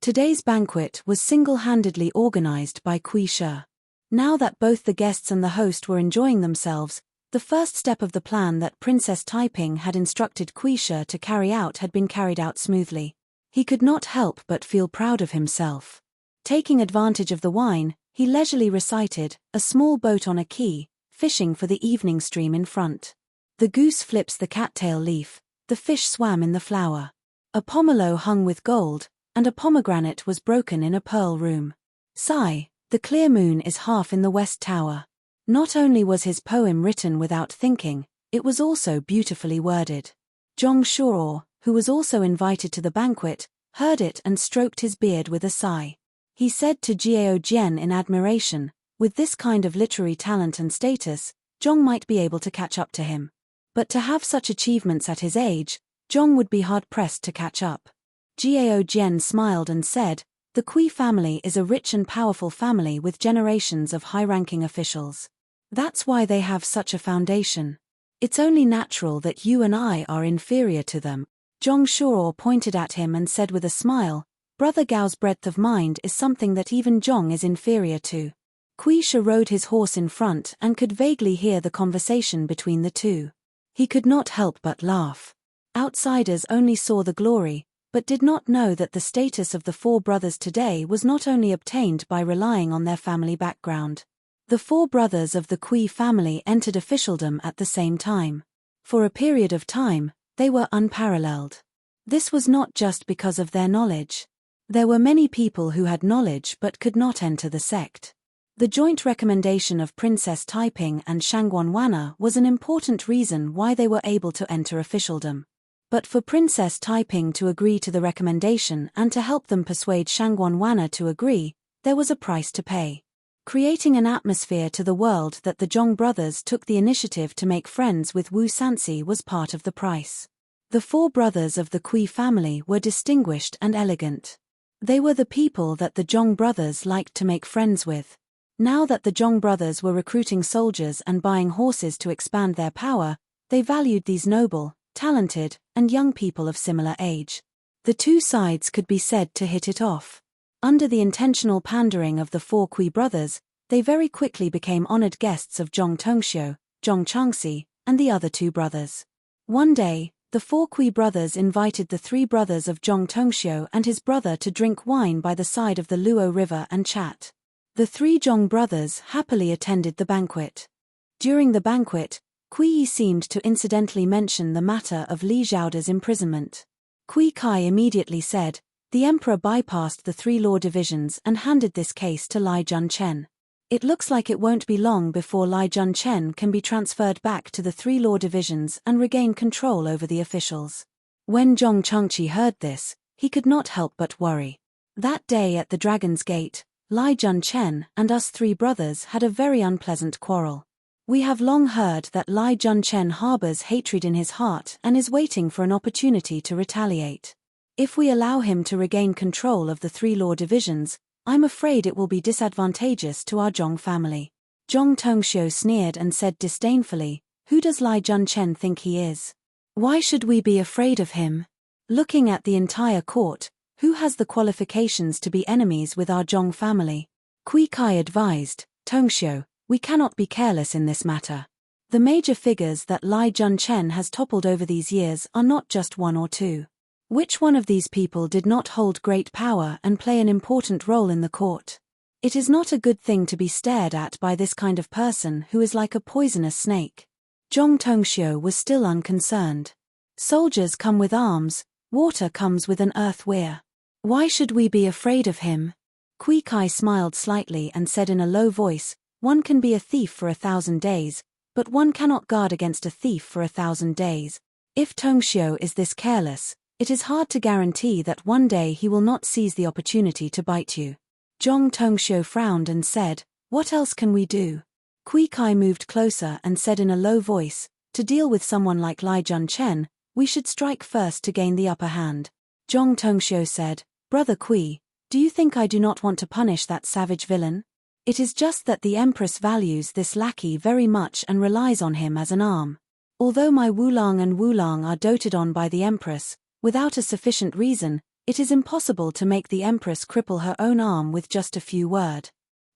Today's banquet was single-handedly organized by Kui Shi. Now that both the guests and the host were enjoying themselves, the first step of the plan that Princess Taiping had instructed Kui Shi to carry out had been carried out smoothly. He could not help but feel proud of himself. Taking advantage of the wine, he leisurely recited, "A small boat on a quay, fishing for the evening stream in front. The goose flips the cattail leaf, the fish swam in the flower. A pomelo hung with gold, and a pomegranate was broken in a pearl room. Sigh, the clear moon is half in the west tower." Not only was his poem written without thinking, it was also beautifully worded. Zhong Shuo, who was also invited to the banquet, heard it and stroked his beard with a sigh. He said to Jiao Jian in admiration, with this kind of literary talent and status, Zhong might be able to catch up to him. But to have such achievements at his age, Zhong would be hard-pressed to catch up. Jiao Jian smiled and said, "The Kui family is a rich and powerful family with generations of high-ranking officials. That's why they have such a foundation. It's only natural that you and I are inferior to them. Zhong Shuo pointed at him and said with a smile, Brother Gao's breadth of mind is something that even Zhong is inferior to. Kui Shi rode his horse in front and could vaguely hear the conversation between the two. He could not help but laugh. Outsiders only saw the glory, but did not know that the status of the four brothers today was not only obtained by relying on their family background. The four brothers of the Kui family entered officialdom at the same time. For a period of time, they were unparalleled. This was not just because of their knowledge. There were many people who had knowledge but could not enter the sect. The joint recommendation of Princess Taiping and Shangguan Wana was an important reason why they were able to enter officialdom. But for Princess Taiping to agree to the recommendation and to help them persuade Shangguan Wana to agree, there was a price to pay. Creating an atmosphere to the world that the Zhong brothers took the initiative to make friends with Wu Sansi was part of the price. The four brothers of the Kui family were distinguished and elegant. They were the people that the Zhong brothers liked to make friends with. Now that the Zhong brothers were recruiting soldiers and buying horses to expand their power, they valued these noble, talented, and young people of similar age. The two sides could be said to hit it off. Under the intentional pandering of the four Kui brothers, they very quickly became honored guests of Zhong Tongxiu, Zhong Changxi, and the other two brothers. One day, the four Kui brothers invited the three brothers of Zhong Tongxiu and his brother to drink wine by the side of the Luo River and chat. The three Zhong brothers happily attended the banquet. During the banquet, Kui Yi seemed to incidentally mention the matter of Li Zhaoda's imprisonment. Kui Kai immediately said, the emperor bypassed the three law divisions and handed this case to Lai Junchen. It looks like it won't be long before Lai Junchen can be transferred back to the three law divisions and regain control over the officials. When Zhong Changqi heard this, he could not help but worry. That day at the Dragon's Gate, Lai Junchen and us three brothers had a very unpleasant quarrel. We have long heard that Lai Junchen harbors hatred in his heart and is waiting for an opportunity to retaliate. If we allow him to regain control of the three law divisions, I'm afraid it will be disadvantageous to our Zhong family. Zhong Tongxiu sneered and said disdainfully, who does Lai Junchen think he is? Why should we be afraid of him? Looking at the entire court, who has the qualifications to be enemies with our Zhong family? Kui Kai advised, Tongxiu, we cannot be careless in this matter. The major figures that Lai Junchen has toppled over these years are not just one or two. Which one of these people did not hold great power and play an important role in the court? It is not a good thing to be stared at by this kind of person who is like a poisonous snake. Zhong Tongxiu was still unconcerned. Soldiers come with arms, water comes with an earth weir. Why should we be afraid of him? Kui Kai smiled slightly and said in a low voice, one can be a thief for 1,000 days, but one cannot guard against a thief for 1,000 days. If Tongxiu is this careless, it is hard to guarantee that one day he will not seize the opportunity to bite you. Zhong Tongxiu frowned and said, what else can we do? Kui Kai moved closer and said in a low voice, to deal with someone like Lai Junchen, we should strike first to gain the upper hand. Zhong Tongxiu said, Brother Kui, do you think I do not want to punish that savage villain? It is just that the Empress values this lackey very much and relies on him as an arm. Although my Wulang and Wulang are doted on by the Empress, without a sufficient reason, it is impossible to make the Empress cripple her own arm with just a few words.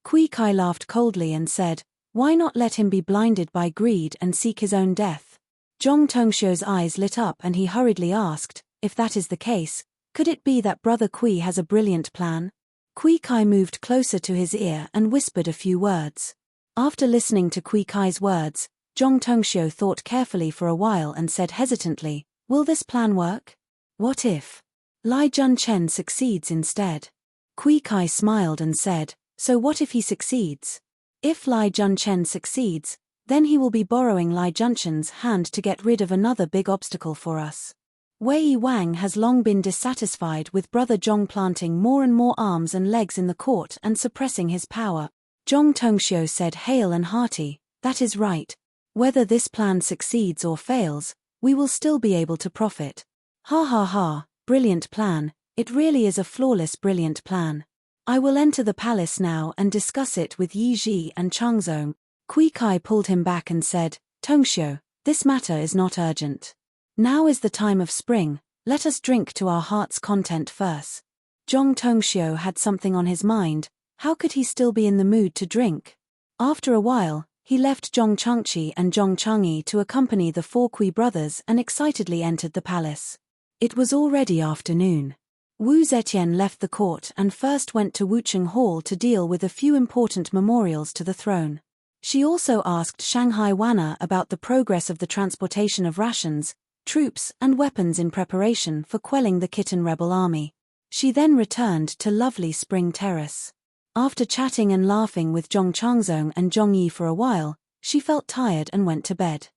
Kui Kai laughed coldly and said, why not let him be blinded by greed and seek his own death? Zhong Tongxiu's eyes lit up and he hurriedly asked, if that is the case, could it be that Brother Kui has a brilliant plan? Kui Kai moved closer to his ear and whispered a few words. After listening to Kui Kai's words, Zhong Tongxiu thought carefully for a while and said hesitantly, will this plan work? What if Lai Junchen succeeds instead? Kui Kai smiled and said, so what if he succeeds? If Lai Junchen succeeds, then he will be borrowing Lai Junchen's hand to get rid of another big obstacle for us. Wei Wang has long been dissatisfied with Brother Zhong planting more and more arms and legs in the court and suppressing his power. Zhong Tongxiu said hale and hearty, that is right. Whether this plan succeeds or fails, we will still be able to profit. Ha ha ha, brilliant plan, it really is a flawless brilliant plan. I will enter the palace now and discuss it with Yi Ji and Changzong. Kui Kai pulled him back and said, Tongxiu, This matter is not urgent. Now is the time of spring, let us drink to our heart's content first. Zhong Tongxiu had something on his mind. How could he still be in the mood to drink? After a while, he left Zhong Changqi and Zhong Changyi to accompany the four Kui brothers and excitedly entered the palace. It was already afternoon. Wu Zetian left the court and first went to Wucheng Hall to deal with a few important memorials to the throne. She also asked Shanghai Wana about the progress of the transportation of rations, troops and weapons in preparation for quelling the Khitan rebel army. She then returned to lovely Spring Terrace. After chatting and laughing with Zhong Changzong and Zhong Yi for a while, she felt tired and went to bed.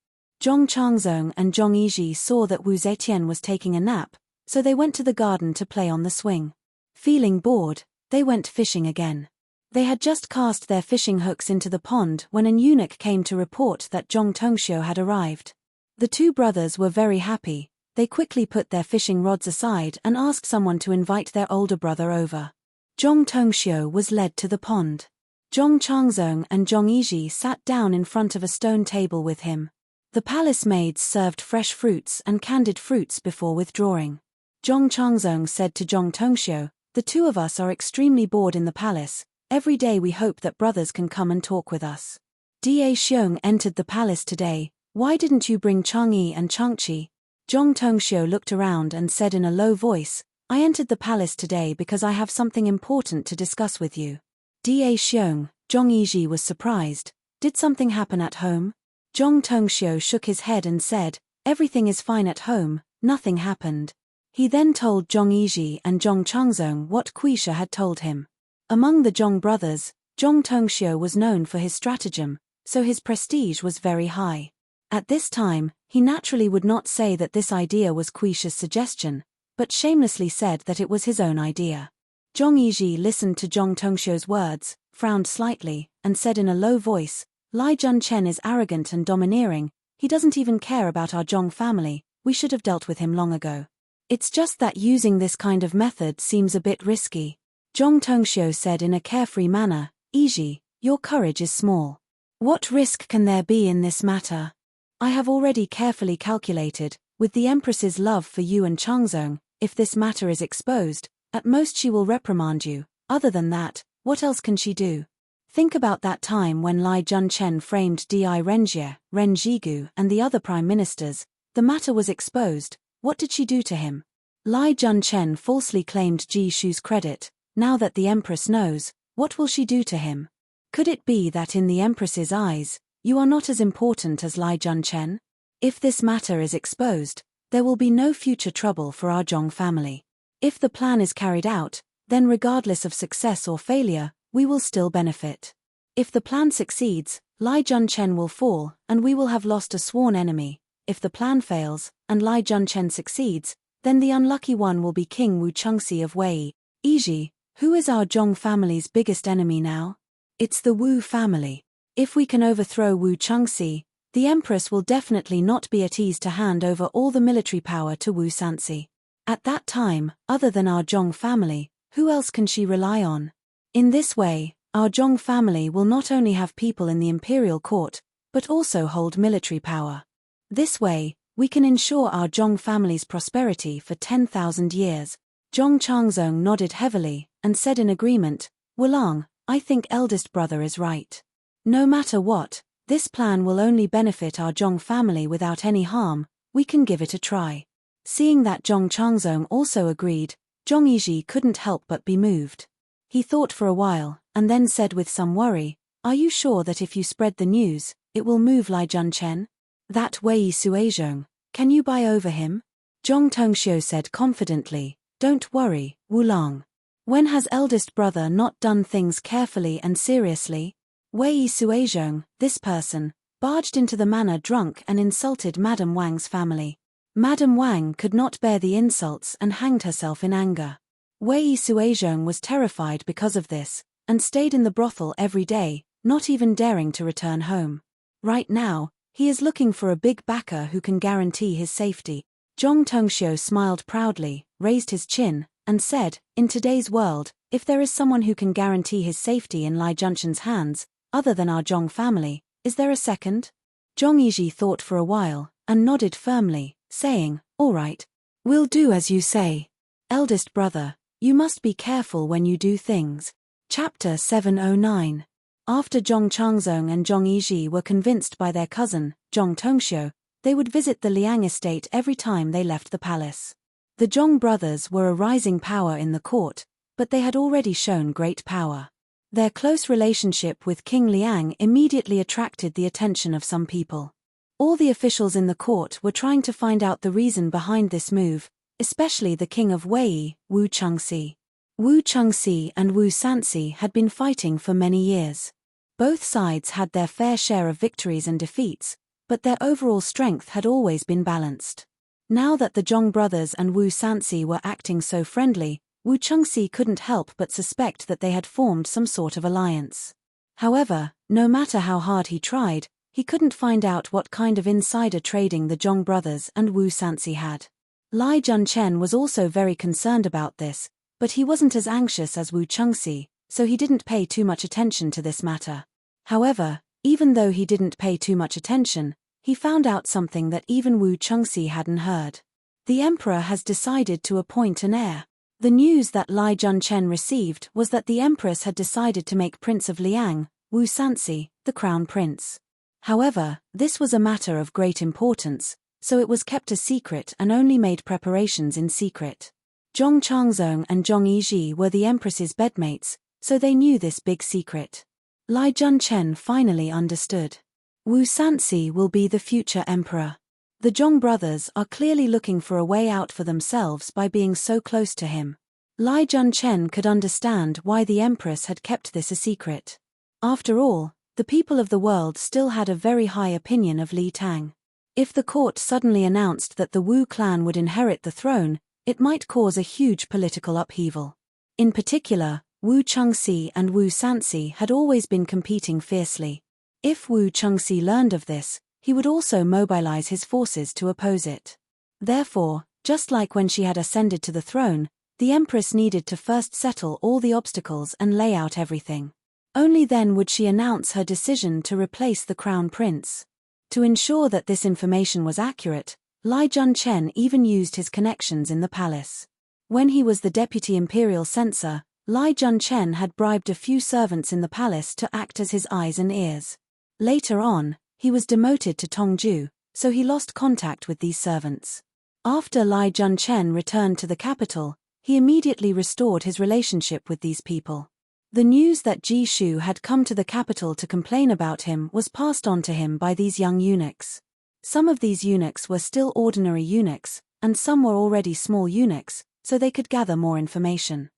Zhong Changzong and Zhong Yiji saw that Wu Zetian was taking a nap, so they went to the garden to play on the swing. Feeling bored, they went fishing again. They had just cast their fishing hooks into the pond when an eunuch came to report that Zhong Tongxiu had arrived. The two brothers were very happy. They quickly put their fishing rods aside and asked someone to invite their older brother over. Zhong Tongxiu was led to the pond. Zhong Changzong and Zhong Yiji sat down in front of a stone table with him. The palace maids served fresh fruits and candied fruits before withdrawing. Zhong Changzong said to Zhong Tongxiu, "The two of us are extremely bored in the palace. Every day we hope that brothers can come and talk with us. Da Xiong entered the palace today. Why didn't you bring Changyi and Changqi?" Zhong Tongxiu looked around and said in a low voice, "I entered the palace today because I have something important to discuss with you." Da Xiong, Zhong Yiji was surprised. Did something happen at home? Zhong Tongxiu shook his head and said, "Everything is fine at home, nothing happened." He then told Zhong Yiji and Zhong Changzong what Quisha had told him. Among the Zhong brothers, Zhong Tongxiu was known for his stratagem, so his prestige was very high. At this time, he naturally would not say that this idea was Quisha's suggestion, but shamelessly said that it was his own idea. Zhong Yiji listened to Zhong Tongxiu's words, frowned slightly, and said in a low voice, "Lai Junchen is arrogant and domineering. He doesn't even care about our Zhong family. We should have dealt with him long ago. It's just that using this kind of method seems a bit risky." Zhong Tongxiu said in a carefree manner, "Yiji, your courage is small. What risk can there be in this matter? I have already carefully calculated, with the Empress's love for you and Changzong, if this matter is exposed, at most she will reprimand you. Other than that, what else can she do? Think about that time when Lai Junchen framed Di Renjie, Ren Zhigu and the other prime ministers. The matter was exposed. What did she do to him? Lai Junchen falsely claimed Ji Shu's credit. Now that the Empress knows, what will she do to him? Could it be that in the Empress's eyes, you are not as important as Lai Junchen? If this matter is exposed, there will be no future trouble for our Zhong family. If the plan is carried out, then regardless of success or failure, we will still benefit. If the plan succeeds, Lai Junchen will fall, and we will have lost a sworn enemy. If the plan fails, and Lai Junchen succeeds, then the unlucky one will be King Wu Chengxi of Wei. Yiji, who is our Zhong family's biggest enemy now? It's the Wu family. If we can overthrow Wu Chengxi, the Empress will definitely not be at ease to hand over all the military power to Wu Sanxi. At that time, other than our Zhong family, who else can she rely on? In this way, our Zhong family will not only have people in the imperial court, but also hold military power. This way, we can ensure our Zhong family's prosperity for 10,000 years. Zhong Changzong nodded heavily, and said in agreement, "Wulang, I think eldest brother is right. No matter what, this plan will only benefit our Zhong family without any harm. We can give it a try." Seeing that Zhong Changzong also agreed, Zhong Yiji couldn't help but be moved. He thought for a while, and then said with some worry, "Are you sure that if you spread the news, it will move Lai Junchen? That Wei Suizhong, can you buy over him?" Zhong Tongxiu said confidently, "Don't worry, Wulang. When has eldest brother not done things carefully and seriously?" Wei Suizhong, this person, barged into the manor drunk and insulted Madame Wang's family. Madame Wang could not bear the insults and hanged herself in anger. Wei Suizhong was terrified because of this, and stayed in the brothel every day, not even daring to return home. Right now, he is looking for a big backer who can guarantee his safety. Zhong Tongxiu smiled proudly, raised his chin, and said, "In today's world, if there is someone who can guarantee his safety in Lai Junchen's hands, other than our Zhong family, is there a second?" Zhong Yizhi thought for a while, and nodded firmly, saying, "All right. We'll do as you say. Eldest brother, you must be careful when you do things." Chapter 709. After Zhong Changzong and Zhong Yizhi were convinced by their cousin, Zhong Tongxiu, they would visit the Liang estate every time they left the palace. The Zhong brothers were a rising power in the court, but they had already shown great power. Their close relationship with King Liang immediately attracted the attention of some people. All the officials in the court were trying to find out the reason behind this move, especially the king of Wei, Wu Chengxi. Wu Chengxi and Wu Sanxi had been fighting for many years. Both sides had their fair share of victories and defeats, but their overall strength had always been balanced. Now that the Zhong brothers and Wu Sanxi were acting so friendly, Wu Chengxi couldn't help but suspect that they had formed some sort of alliance. However, no matter how hard he tried, he couldn't find out what kind of insider trading the Zhong brothers and Wu Sanxi had. Lai Junchen was also very concerned about this, but he wasn't as anxious as Wu Chengxi, so he didn't pay too much attention to this matter. However, even though he didn't pay too much attention, he found out something that even Wu Chengxi hadn't heard. The emperor has decided to appoint an heir. The news that Lai Junchen received was that the empress had decided to make Prince of Liang, Wu Sanxi, the crown prince. However, this was a matter of great importance, so it was kept a secret and only made preparations in secret. Zhong Changzong and Zhong Yizhi were the empress's bedmates, so they knew this big secret. Lai Junchen finally understood. Wu Sanxi will be the future emperor. The Zhong brothers are clearly looking for a way out for themselves by being so close to him. Lai Junchen could understand why the empress had kept this a secret. After all, the people of the world still had a very high opinion of Li Tang. If the court suddenly announced that the Wu clan would inherit the throne, it might cause a huge political upheaval. In particular, Wu Chengxi and Wu Sanxi had always been competing fiercely. If Wu Chengxi learned of this, he would also mobilize his forces to oppose it. Therefore, just like when she had ascended to the throne, the empress needed to first settle all the obstacles and lay out everything. Only then would she announce her decision to replace the crown prince. To ensure that this information was accurate, Lai Junchen even used his connections in the palace. When he was the deputy imperial censor, Lai Junchen had bribed a few servants in the palace to act as his eyes and ears. Later on, he was demoted to Tongju, so he lost contact with these servants. After Lai Junchen returned to the capital, he immediately restored his relationship with these people. The news that Ji Shu had come to the capital to complain about him was passed on to him by these young eunuchs. Some of these eunuchs were still ordinary eunuchs, and some were already small eunuchs, so they could gather more information.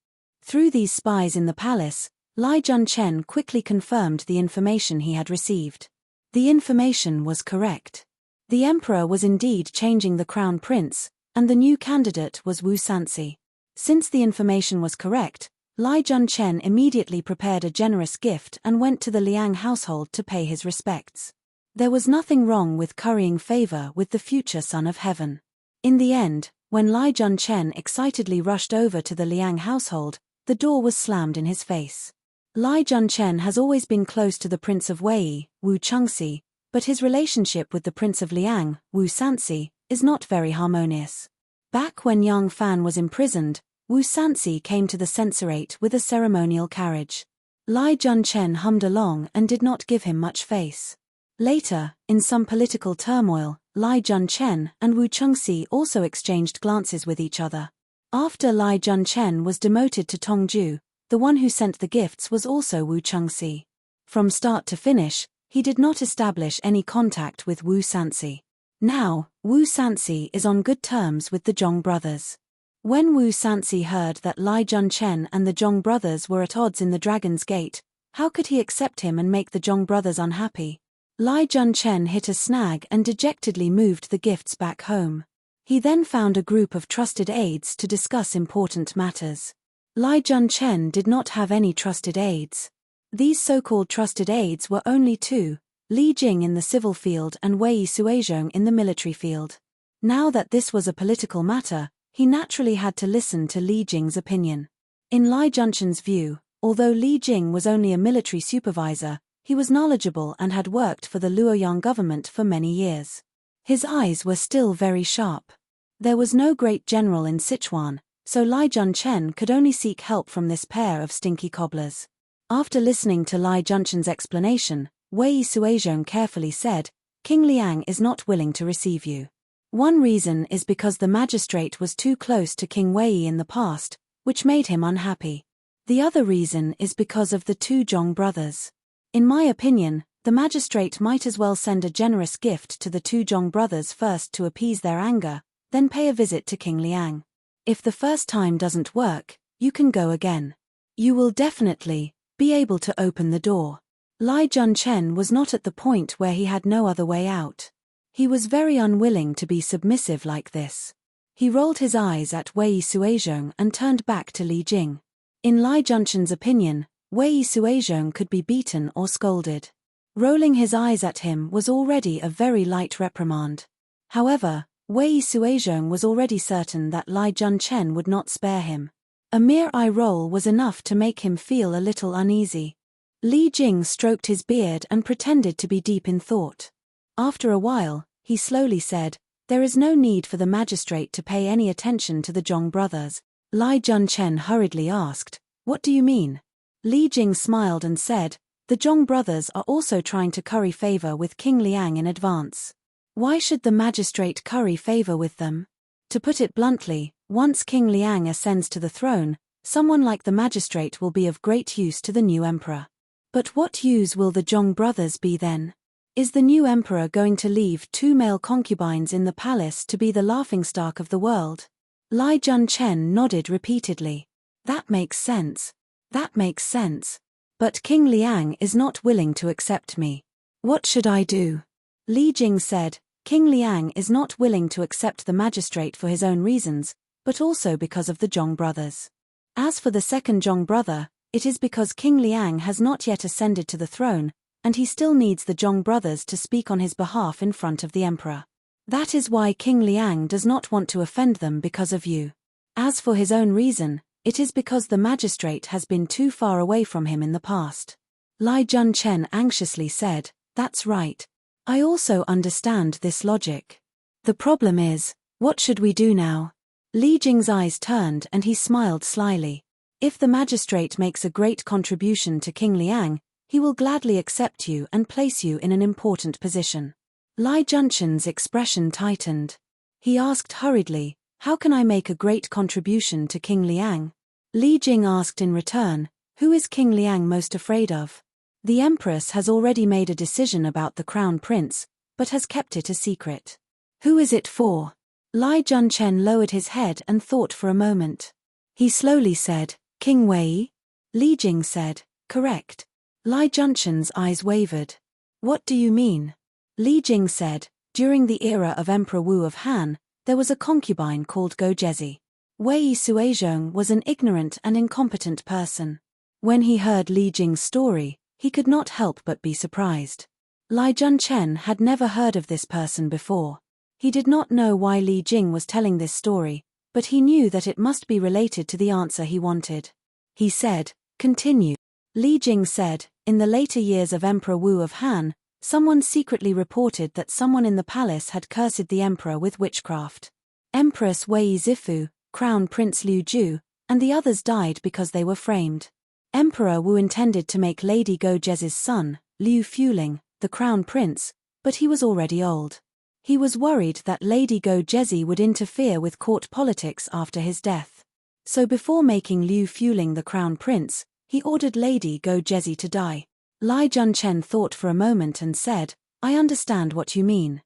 Through these spies in the palace, Lai Junchen quickly confirmed the information he had received. The information was correct. The emperor was indeed changing the crown prince, and the new candidate was Wu Sanxi. Since the information was correct, Lai Junchen immediately prepared a generous gift and went to the Liang household to pay his respects. There was nothing wrong with currying favor with the future son of heaven. In the end, when Lai Junchen excitedly rushed over to the Liang household, the door was slammed in his face. Lai Junchen has always been close to the Prince of Wei, Wu Chengxi, but his relationship with the Prince of Liang, Wu Sanxi, is not very harmonious. Back when Yang Fan was imprisoned, Wu Sanxi came to the censorate with a ceremonial carriage. Lai Junchen hummed along and did not give him much face. Later, in some political turmoil, Lai Junchen and Wu Chengxi also exchanged glances with each other. After Lai Junchen was demoted to Tongju, the one who sent the gifts was also Wu Chengxi. From start to finish, he did not establish any contact with Wu Sanxi. Now, Wu Sanxi is on good terms with the Zhong brothers. When Wu Sanxi heard that Lai Junchen and the Zhong brothers were at odds in the Dragon's Gate, how could he accept him and make the Zhong brothers unhappy? Lai Junchen hit a snag and dejectedly moved the gifts back home. He then found a group of trusted aides to discuss important matters. Lai Junchen did not have any trusted aides. These so-called trusted aides were only two, Li Jing in the civil field and Wei Suizhong in the military field. Now that this was a political matter, he naturally had to listen to Li Jing's opinion. In Lai Junchen's view, although Li Jing was only a military supervisor, He was knowledgeable and had worked for the Luoyang government for many years. His eyes were still very sharp. There was no great general in Sichuan, so Lai Junchen could only seek help from this pair of stinky cobblers. After listening to Lai Junchen's explanation, Wei Suizhong carefully said, King Liang is not willing to receive you. One reason is because the magistrate was too close to King Wei in the past, which made him unhappy. The other reason is because of the two Zhong brothers. In my opinion, the magistrate might as well send a generous gift to the two Zhong brothers first to appease their anger, then pay a visit to King Liang. If the first time doesn't work, you can go again. You will definitely be able to open the door. Lai Junchen was not at the point where he had no other way out. He was very unwilling to be submissive like this. He rolled his eyes at Wei Suizhong and turned back to Li Jing. In Lai Junchen's opinion, Wei Suizhong could be beaten or scolded. Rolling his eyes at him was already a very light reprimand. However, Wei Suizhong was already certain that Lai Junchen would not spare him. A mere eye roll was enough to make him feel a little uneasy. Li Jing stroked his beard and pretended to be deep in thought. After a while, he slowly said, There is no need for the magistrate to pay any attention to the Zhong brothers. Lai Junchen hurriedly asked, What do you mean? Li Jing smiled and said, The Zhong brothers are also trying to curry favor with King Liang in advance. Why should the magistrate curry favor with them? To put it bluntly, once King Liang ascends to the throne, someone like the magistrate will be of great use to the new emperor. But what use will the Zhong brothers be then? Is the new emperor going to leave two male concubines in the palace to be the laughingstock of the world? Lai Junchen nodded repeatedly. That makes sense. That makes sense. But King Liang is not willing to accept me. What should I do? Li Jing said, King Liang is not willing to accept the magistrate for his own reasons, but also because of the Zhong brothers. As for the second Zhong brother, it is because King Liang has not yet ascended to the throne, and he still needs the Zhong brothers to speak on his behalf in front of the emperor. That is why King Liang does not want to offend them because of you. As for his own reason, it is because the magistrate has been too far away from him in the past. Lai Junchen anxiously said, That's right. I also understand this logic. The problem is, what should we do now? Li Jing's eyes turned and he smiled slyly. If the magistrate makes a great contribution to King Liang, he will gladly accept you and place you in an important position. Lai Junchen's expression tightened. He asked hurriedly, How can I make a great contribution to King Liang? Li Jing asked in return, Who is King Liang most afraid of? The empress has already made a decision about the crown prince, but has kept it a secret. Who is it for? Lai Junchen lowered his head and thought for a moment. He slowly said, King Wei? Li Jing said, Correct. Lai Junchen's eyes wavered. What do you mean? Li Jing said, During the era of Emperor Wu of Han, there was a concubine called Go Jezi. Wei Suizhong was an ignorant and incompetent person. When he heard Li Jing's story, he could not help but be surprised. Lai Junchen had never heard of this person before. He did not know why Li Jing was telling this story, but he knew that it must be related to the answer he wanted. He said, Continue. Li Jing said, In the later years of Emperor Wu of Han, someone secretly reported that someone in the palace had cursed the emperor with witchcraft. Empress Wei Zifu, Crown Prince Liu Ju, and the others died because they were framed. Emperor Wu intended to make Lady Go Jezi's son, Liu Fuling, the crown prince, but he was already old. He was worried that Lady Go Jezi would interfere with court politics after his death. So before making Liu Fuling the crown prince, he ordered Lady Go Jezi to die. Lai Junchen thought for a moment and said, I understand what you mean.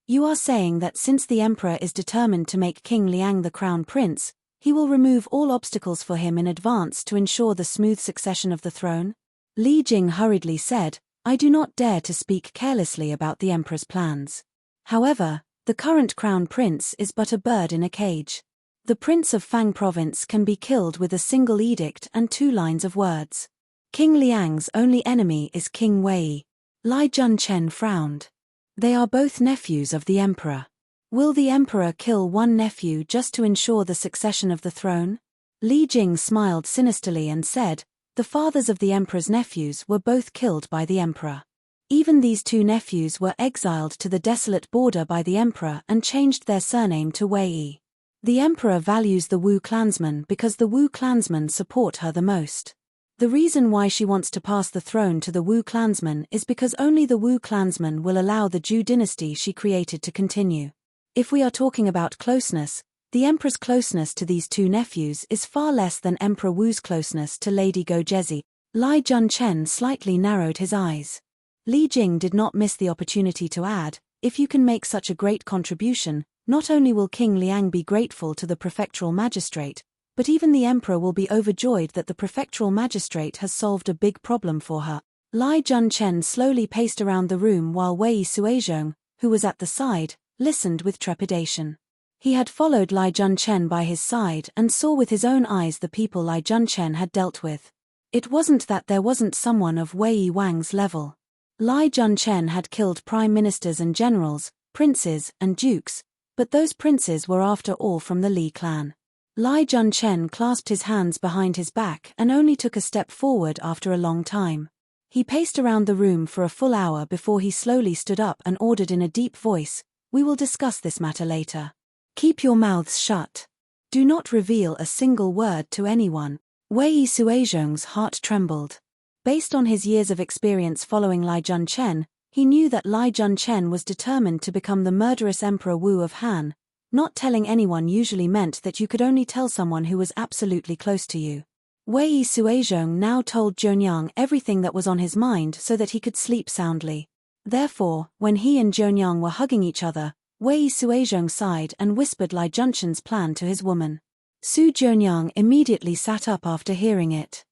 You are saying that since the emperor is determined to make King Liang the crown prince, he will remove all obstacles for him in advance to ensure the smooth succession of the throne? Li Jing hurriedly said, I do not dare to speak carelessly about the emperor's plans. However, the current crown prince is but a bird in a cage. The prince of Fang province can be killed with a single edict and 2 lines of words. King Liang's only enemy is King Wei. Lai Junchen frowned. They are both nephews of the emperor. Will the emperor kill one nephew just to ensure the succession of the throne? Li Jing smiled sinisterly and said, The fathers of the emperor's nephews were both killed by the emperor. Even these two nephews were exiled to the desolate border by the emperor and changed their surname to Wei. The emperor values the Wu clansmen because the Wu clansmen support her the most. The reason why she wants to pass the throne to the Wu clansmen is because only the Wu clansmen will allow the Zhou dynasty she created to continue. If we are talking about closeness, the emperor's closeness to these two nephews is far less than Emperor Wu's closeness to Lady Gojezi. Li Junchen slightly narrowed his eyes. Li Jing did not miss the opportunity to add, if you can make such a great contribution, not only will King Liang be grateful to the prefectural magistrate, but even the emperor will be overjoyed that the prefectural magistrate has solved a big problem for her. Li Junchen slowly paced around the room while Wei Suizhong, who was at the side, listened with trepidation. He had followed Li Junchen by his side and saw with his own eyes the people Li Junchen had dealt with. It wasn't that there wasn't someone of Wei Wang's level. Li Junchen had killed prime ministers and generals, princes and dukes, but those princes were after all from the Li clan. Li Junchen clasped his hands behind his back and only took a step forward after a long time. He paced around the room for a full hour before he slowly stood up and ordered in a deep voice, "We will discuss this matter later. Keep your mouths shut. Do not reveal a single word to anyone." Wei Suizhong's heart trembled. Based on his years of experience following Li Junchen, he knew that Li Junchen was determined to become the murderous Emperor Wu of Han. Not telling anyone usually meant that you could only tell someone who was absolutely close to you. Wei Suizhong now told Zhonyang everything that was on his mind so that he could sleep soundly. Therefore, when he and Zhonyang were hugging each other, Wei Suizhong sighed and whispered Li Junchen's plan to his woman. Su Zhonyang immediately sat up after hearing it.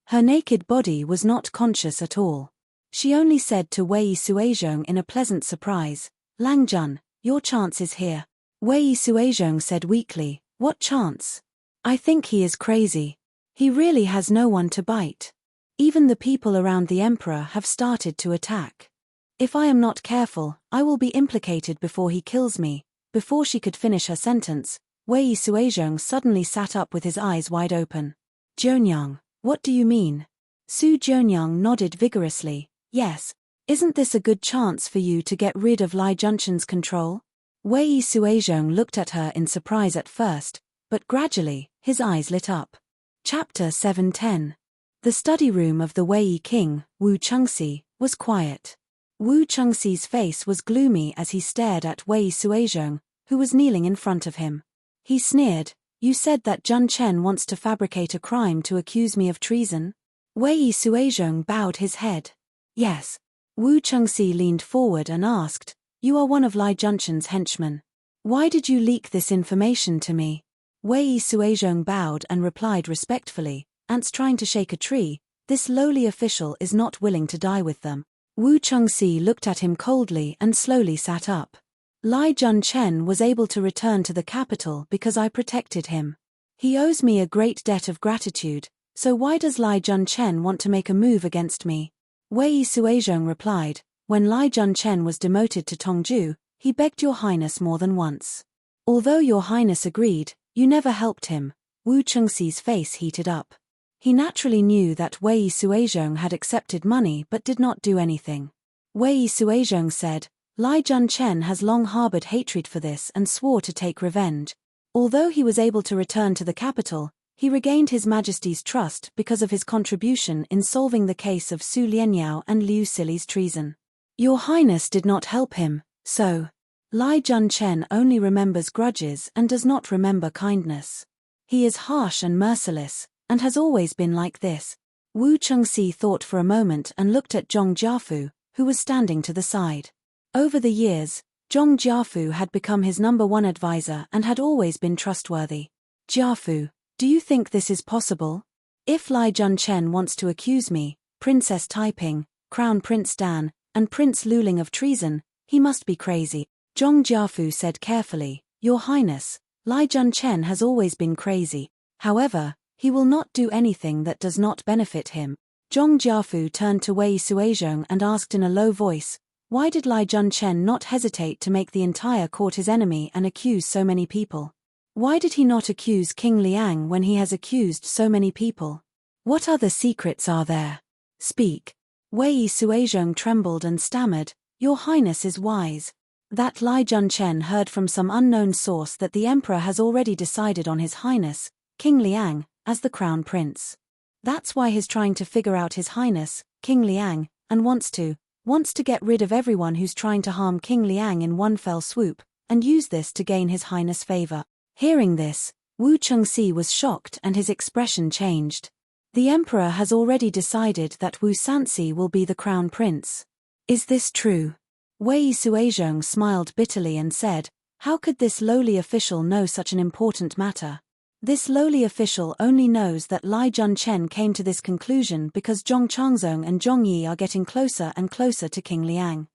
Her naked body was not conscious at all. She only said to Wei Suizhong in a pleasant surprise, "Lang Jun, your chance is here." Wei Suizhong said weakly, "What chance? I think he is crazy. He really has no one to bite. Even the people around the emperor have started to attack. If I am not careful, I will be implicated before he kills me." Before she could finish her sentence, Wei Suizhong suddenly sat up with his eyes wide open. "Zhonyang, what do you mean?" Su Zhonyang nodded vigorously. "Yes. Isn't this a good chance for you to get rid of Li Junchen's control?" Wei Suizhong looked at her in surprise at first, but gradually, his eyes lit up. Chapter 710. The study room of the Wei king, Wu Chengxi, was quiet. Wu Chengxi's face was gloomy as he stared at Wei Suizhong, who was kneeling in front of him. He sneered, "You said that Jun Chen wants to fabricate a crime to accuse me of treason?" Wei Suizhong bowed his head. "Yes." Wu Chengxi leaned forward and asked, "You are one of Li Junchen's henchmen. Why did you leak this information to me?" Wei Suizhong bowed and replied respectfully, "Ants trying to shake a tree, this lowly official is not willing to die with them." Wu Chengxi looked at him coldly and slowly sat up. "Li Junchen was able to return to the capital because I protected him. He owes me a great debt of gratitude, so why does Li Junchen want to make a move against me?" Wei Suizhong replied, "When Li Junchen was demoted to Tongju, he begged your highness more than once. Although your highness agreed, you never helped him." Wu Chengxi's face heated up. He naturally knew that Wei Suizhong had accepted money but did not do anything. Wei Suizhong said, "Li Junchen has long harbored hatred for this and swore to take revenge. Although he was able to return to the capital, he regained His Majesty's trust because of his contribution in solving the case of Su Lianyao and Liu Sili's treason. Your highness did not help him, so Li Junchen only remembers grudges and does not remember kindness. He is harsh and merciless, and has always been like this." Wu Chengxi thought for a moment and looked at Zhong Jiafu, who was standing to the side. Over the years, Zhong Jiafu had become his #1 advisor and had always been trustworthy. "Jiafu, do you think this is possible? If Li Junchen wants to accuse me, Princess Taiping, Crown Prince Dan, and Prince Luling of treason, he must be crazy." Zhong Jiafu said carefully, "Your Highness, Li Junchen has always been crazy. However, he will not do anything that does not benefit him." Zhong Jiafu turned to Wei Suizhong and asked in a low voice, "Why did Li Junchen not hesitate to make the entire court his enemy and accuse so many people? Why did he not accuse King Liang when he has accused so many people?" What other secrets are there? Speak. Wei Suizhong trembled and stammered, Your Highness is wise. That Lai Junchen heard from some unknown source that the emperor has already decided on His Highness, King Liang, as the crown prince. That's why he's trying to figure out His Highness, King Liang, and wants to get rid of everyone who's trying to harm King Liang in one fell swoop, and use this to gain His Highness' favor. Hearing this, Wu Chengxi was shocked and his expression changed. The emperor has already decided that Wu Sanxi will be the crown prince. Is this true? Wei Suizhong smiled bitterly and said, How could this lowly official know such an important matter? This lowly official only knows that Lai Junchen came to this conclusion because Zhong Changzong and Zhong Yi are getting closer and closer to King Liang.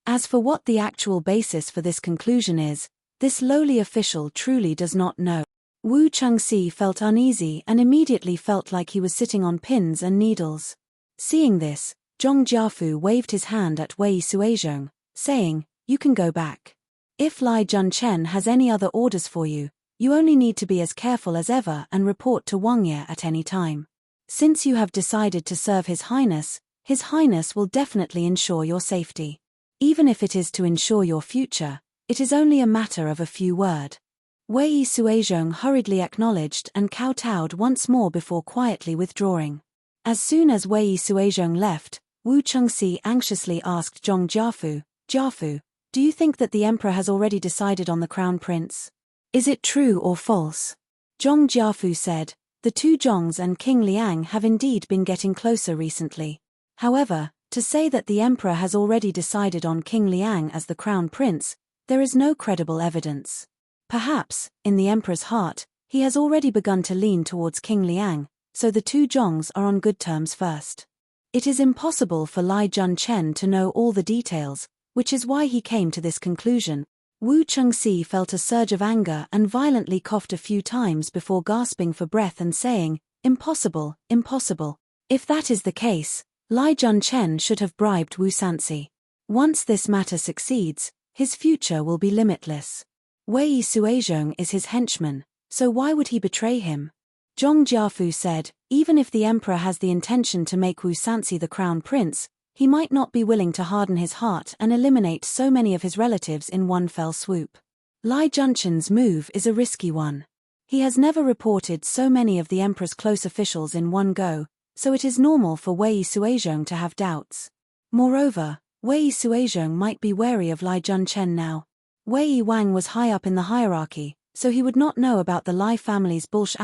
As for what the actual basis for this conclusion is, this lowly official truly does not know. Wu Chengxi felt uneasy and immediately felt like he was sitting on pins and needles. Seeing this, Zhong Jiafu waved his hand at Wei Suizhong, saying, You can go back. If Lai Junchen has any other orders for you, you only need to be as careful as ever and report to Wang Ye at any time. Since you have decided to serve His Highness will definitely ensure your safety. Even if it is to ensure your future, it is only a matter of a few words. Wei Suizhong hurriedly acknowledged and kowtowed once more before quietly withdrawing. As soon as Wei Suizhong left, Wu Chengxi anxiously asked Zhong Jiafu, Jiafu, do you think that the emperor has already decided on the crown prince? Is it true or false? Zhong Jiafu said, The two Zhongs and King Liang have indeed been getting closer recently. However, to say that the emperor has already decided on King Liang as the crown prince, there is no credible evidence. Perhaps, in the emperor's heart, he has already begun to lean towards King Liang, so the two Zhongs are on good terms first. It is impossible for Lai Junchen to know all the details, which is why he came to this conclusion. Wu Chengxi felt a surge of anger and violently coughed a few times before gasping for breath and saying, Impossible, impossible. If that is the case, Lai Junchen should have bribed Wu Sanxi. Once this matter succeeds, his future will be limitless. Wei Suizhong is his henchman, so why would he betray him? Zhong Jiafu said, Even if the emperor has the intention to make Wu Sanxi the crown prince, he might not be willing to harden his heart and eliminate so many of his relatives in one fell swoop. Lai Junchen's move is a risky one. He has never reported so many of the emperor's close officials in one go, so it is normal for Wei Suizhong to have doubts. Moreover, Wei Suizhong might be wary of Lai Junchen now. Wei Wang was high up in the hierarchy, so he would not know about the Lai family's bullsh*.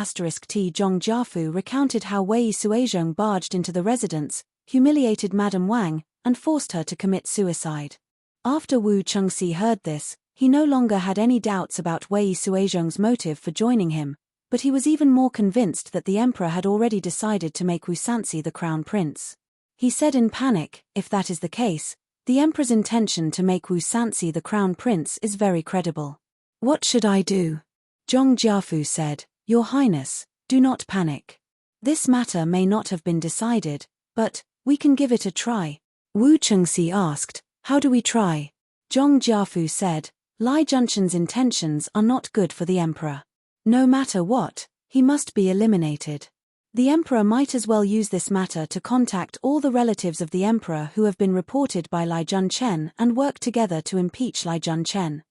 T. Zhong Jiafu recounted how Wei Suizhong barged into the residence, humiliated Madame Wang, and forced her to commit suicide. After Wu Chengxi heard this, he no longer had any doubts about Wei Suizhong's motive for joining him, but he was even more convinced that the emperor had already decided to make Wu Sanxi the crown prince. He said in panic, If that is the case, the emperor's intention to make Wu Sanxi the crown prince is very credible. What should I do? Zhong Jiafu said, Your Highness, do not panic. This matter may not have been decided, but we can give it a try. Wu Chengxi asked, How do we try? Zhong Jiafu said, Lai Junchen's intentions are not good for the emperor. No matter what, he must be eliminated. The emperor might as well use this matter to contact all the relatives of the emperor who have been reported by Lai Junchen and work together to impeach Lai Junchen.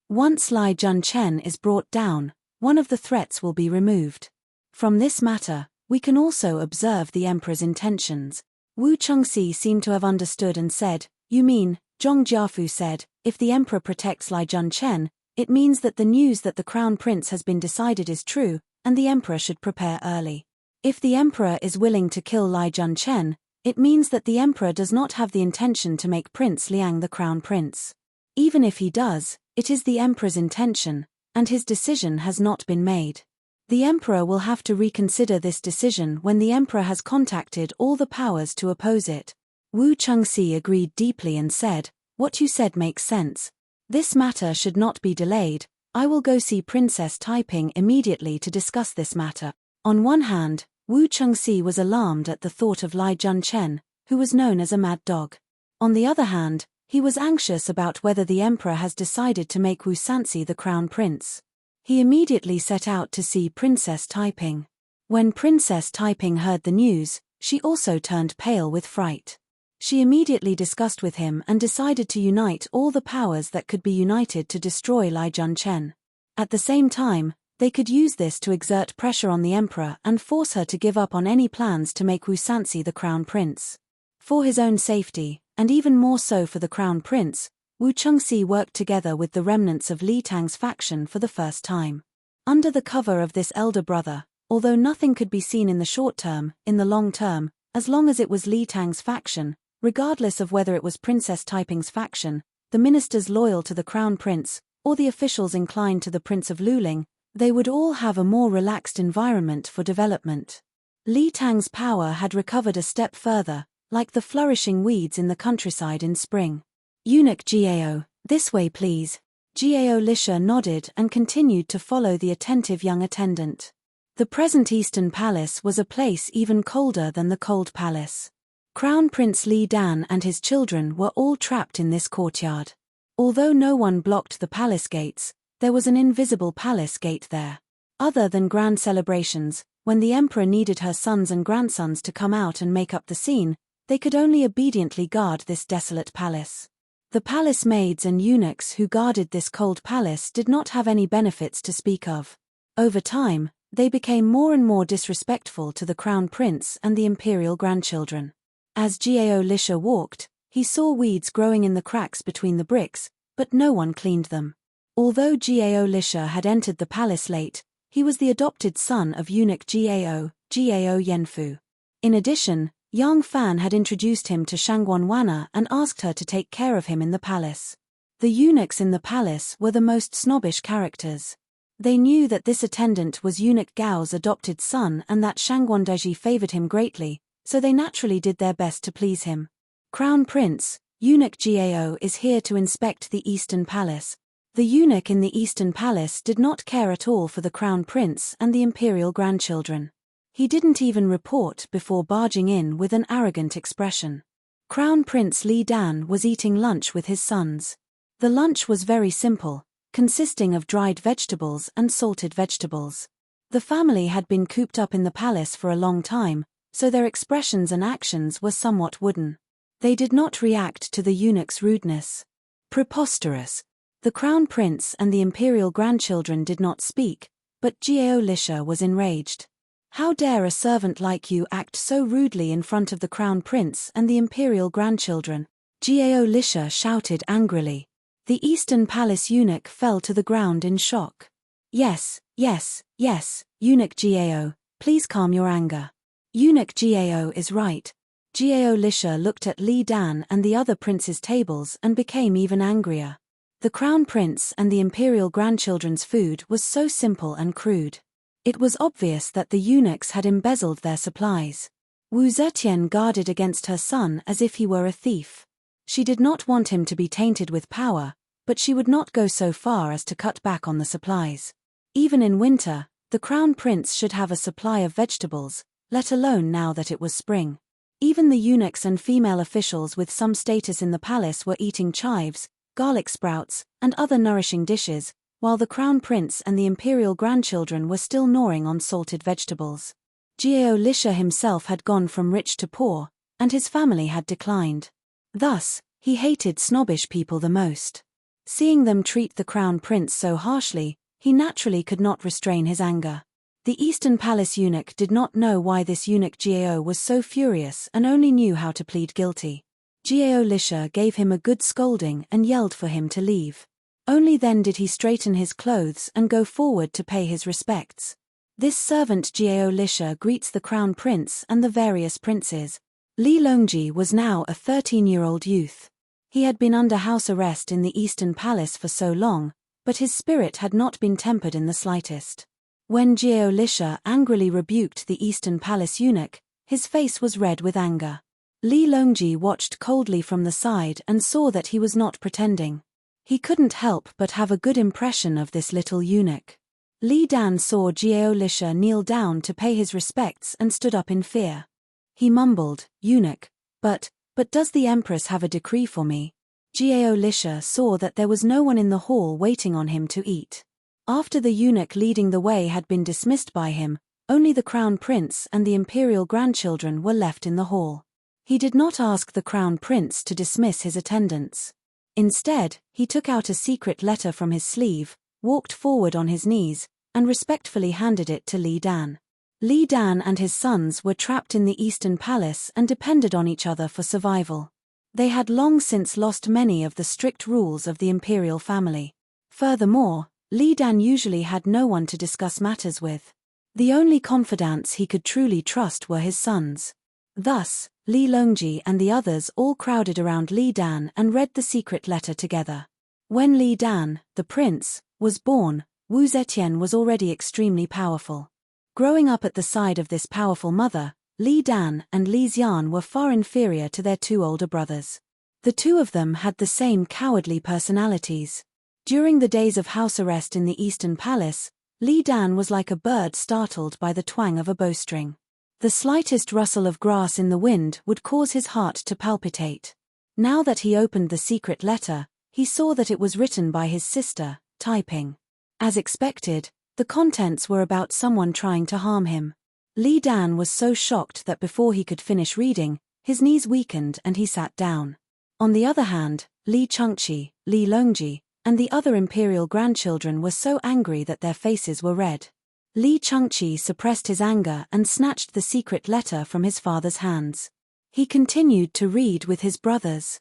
Once Lai Junchen is brought down, one of the threats will be removed. From this matter, we can also observe the emperor's intentions. Wu Chengxi seemed to have understood and said, You mean, Zhong Jiafu said, if the emperor protects Lai Junchen, it means that the news that the crown prince has been decided is true, and the emperor should prepare early. If the emperor is willing to kill Lai Junchen, it means that the emperor does not have the intention to make Prince Liang the crown prince. Even if he does, it is the emperor's intention, and his decision has not been made. The emperor will have to reconsider this decision when the emperor has contacted all the powers to oppose it. Wu Chengxi agreed deeply and said, What you said makes sense. This matter should not be delayed. I will go see Princess Taiping immediately to discuss this matter. On one hand, Wu Chengxi was alarmed at the thought of Lai Junchen, who was known as a mad dog. On the other hand, he was anxious about whether the emperor has decided to make Wu Sanxi the crown prince. He immediately set out to see Princess Taiping. When Princess Taiping heard the news, she also turned pale with fright. She immediately discussed with him and decided to unite all the powers that could be united to destroy Li Junchen. At the same time, they could use this to exert pressure on the emperor and force her to give up on any plans to make Wu Sanxi the crown prince. For his own safety, and even more so for the crown prince, Wu Chengxi worked together with the remnants of Li Tang's faction for the first time. Under the cover of this elder brother, although nothing could be seen in the short term, in the long term, as long as it was Li Tang's faction, regardless of whether it was Princess Taiping's faction, the ministers loyal to the crown prince, or the officials inclined to the Prince of Luling, they would all have a more relaxed environment for development. Li Tang's power had recovered a step further, like the flourishing weeds in the countryside in spring. Eunuch Gao, this way please. Gao Lisha nodded and continued to follow the attentive young attendant. The present Eastern Palace was a place even colder than the Cold Palace. Crown Prince Li Dan and his children were all trapped in this courtyard. Although no one blocked the palace gates, there was an invisible palace gate there. Other than grand celebrations, when the emperor needed her sons and grandsons to come out and make up the scene, they could only obediently guard this desolate palace. The palace maids and eunuchs who guarded this cold palace did not have any benefits to speak of. Over time, they became more and more disrespectful to the crown prince and the imperial grandchildren. As Gao Lisha walked, he saw weeds growing in the cracks between the bricks, but no one cleaned them. Although Gao Lisha had entered the palace late, he was the adopted son of eunuch Gao Yanfu. In addition, Yang Fan had introduced him to Shangguan Wana and asked her to take care of him in the palace. The eunuchs in the palace were the most snobbish characters. They knew that this attendant was eunuch Gao's adopted son and that Shangguan Daiji favored him greatly, so they naturally did their best to please him. Crown Prince, eunuch Gao is here to inspect the Eastern Palace. The eunuch in the Eastern Palace did not care at all for the crown prince and the imperial grandchildren. He didn't even report before barging in with an arrogant expression. Crown Prince Li Dan was eating lunch with his sons. The lunch was very simple, consisting of dried vegetables and salted vegetables. The family had been cooped up in the palace for a long time, so their expressions and actions were somewhat wooden. They did not react to the eunuch's rudeness. Preposterous. The crown prince and the imperial grandchildren did not speak, but Gao Lisha was enraged. How dare a servant like you act so rudely in front of the crown prince and the imperial grandchildren? Gao Lisha shouted angrily. The Eastern Palace eunuch fell to the ground in shock. Yes, eunuch Gao, please calm your anger. Eunuch Gao is right. Gao Lisha looked at Li Dan and the other princes' tables and became even angrier. The crown prince and the imperial grandchildren's food was so simple and crude. It was obvious that the eunuchs had embezzled their supplies. Wu Zetian guarded against her son as if he were a thief. She did not want him to be tainted with power, but she would not go so far as to cut back on the supplies. Even in winter, the crown prince should have a supply of vegetables, let alone now that it was spring. Even the eunuchs and female officials with some status in the palace were eating chives, garlic sprouts, and other nourishing dishes, while the crown prince and the imperial grandchildren were still gnawing on salted vegetables. Gao Lisha himself had gone from rich to poor, and his family had declined. Thus, he hated snobbish people the most. Seeing them treat the crown prince so harshly, he naturally could not restrain his anger. The Eastern Palace eunuch did not know why this eunuch Gao was so furious and only knew how to plead guilty. Gao Lisha gave him a good scolding and yelled for him to leave. Only then did he straighten his clothes and go forward to pay his respects. This servant Gao Lisha greets the crown prince and the various princes. Li Longji was now a 13-year-old youth. He had been under house arrest in the Eastern Palace for so long, but his spirit had not been tempered in the slightest. When Gao Lisha angrily rebuked the Eastern Palace eunuch, his face was red with anger. Li Longji watched coldly from the side and saw that he was not pretending. He couldn't help but have a good impression of this little eunuch. Li Dan saw Gao Lisha kneel down to pay his respects and stood up in fear. He mumbled, "Eunuch, but does the Empress have a decree for me?" Gao Lisha saw that there was no one in the hall waiting on him to eat. After the eunuch leading the way had been dismissed by him, Only the crown prince and the imperial grandchildren were left in the hall. He did not ask the crown prince to dismiss his attendants. Instead, he took out a secret letter from his sleeve, walked forward on his knees, and respectfully handed it to Li Dan. Li Dan and his sons were trapped in the Eastern Palace and depended on each other for survival. They had long since lost many of the strict rules of the imperial family. Furthermore, Li Dan usually had no one to discuss matters with. The only confidants he could truly trust were his sons. Thus, Li Longji and the others all crowded around Li Dan and read the secret letter together. When Li Dan, the prince, was born, Wu Zetian was already extremely powerful. Growing up at the side of this powerful mother, Li Dan and Li Xian were far inferior to their two older brothers. The two of them had the same cowardly personalities. During the days of house arrest in the Eastern Palace, Li Dan was like a bird startled by the twang of a bowstring. The slightest rustle of grass in the wind would cause his heart to palpitate. Now that he opened the secret letter, he saw that it was written by his sister, typing. As expected, the contents were about someone trying to harm him. Li Dan was so shocked that before he could finish reading, his knees weakened and he sat down. On the other hand, Li Chengqi, Li Longji, and the other imperial grandchildren were so angry that their faces were red. Li Chengqi suppressed his anger and snatched the secret letter from his father's hands. He continued to read with his brothers.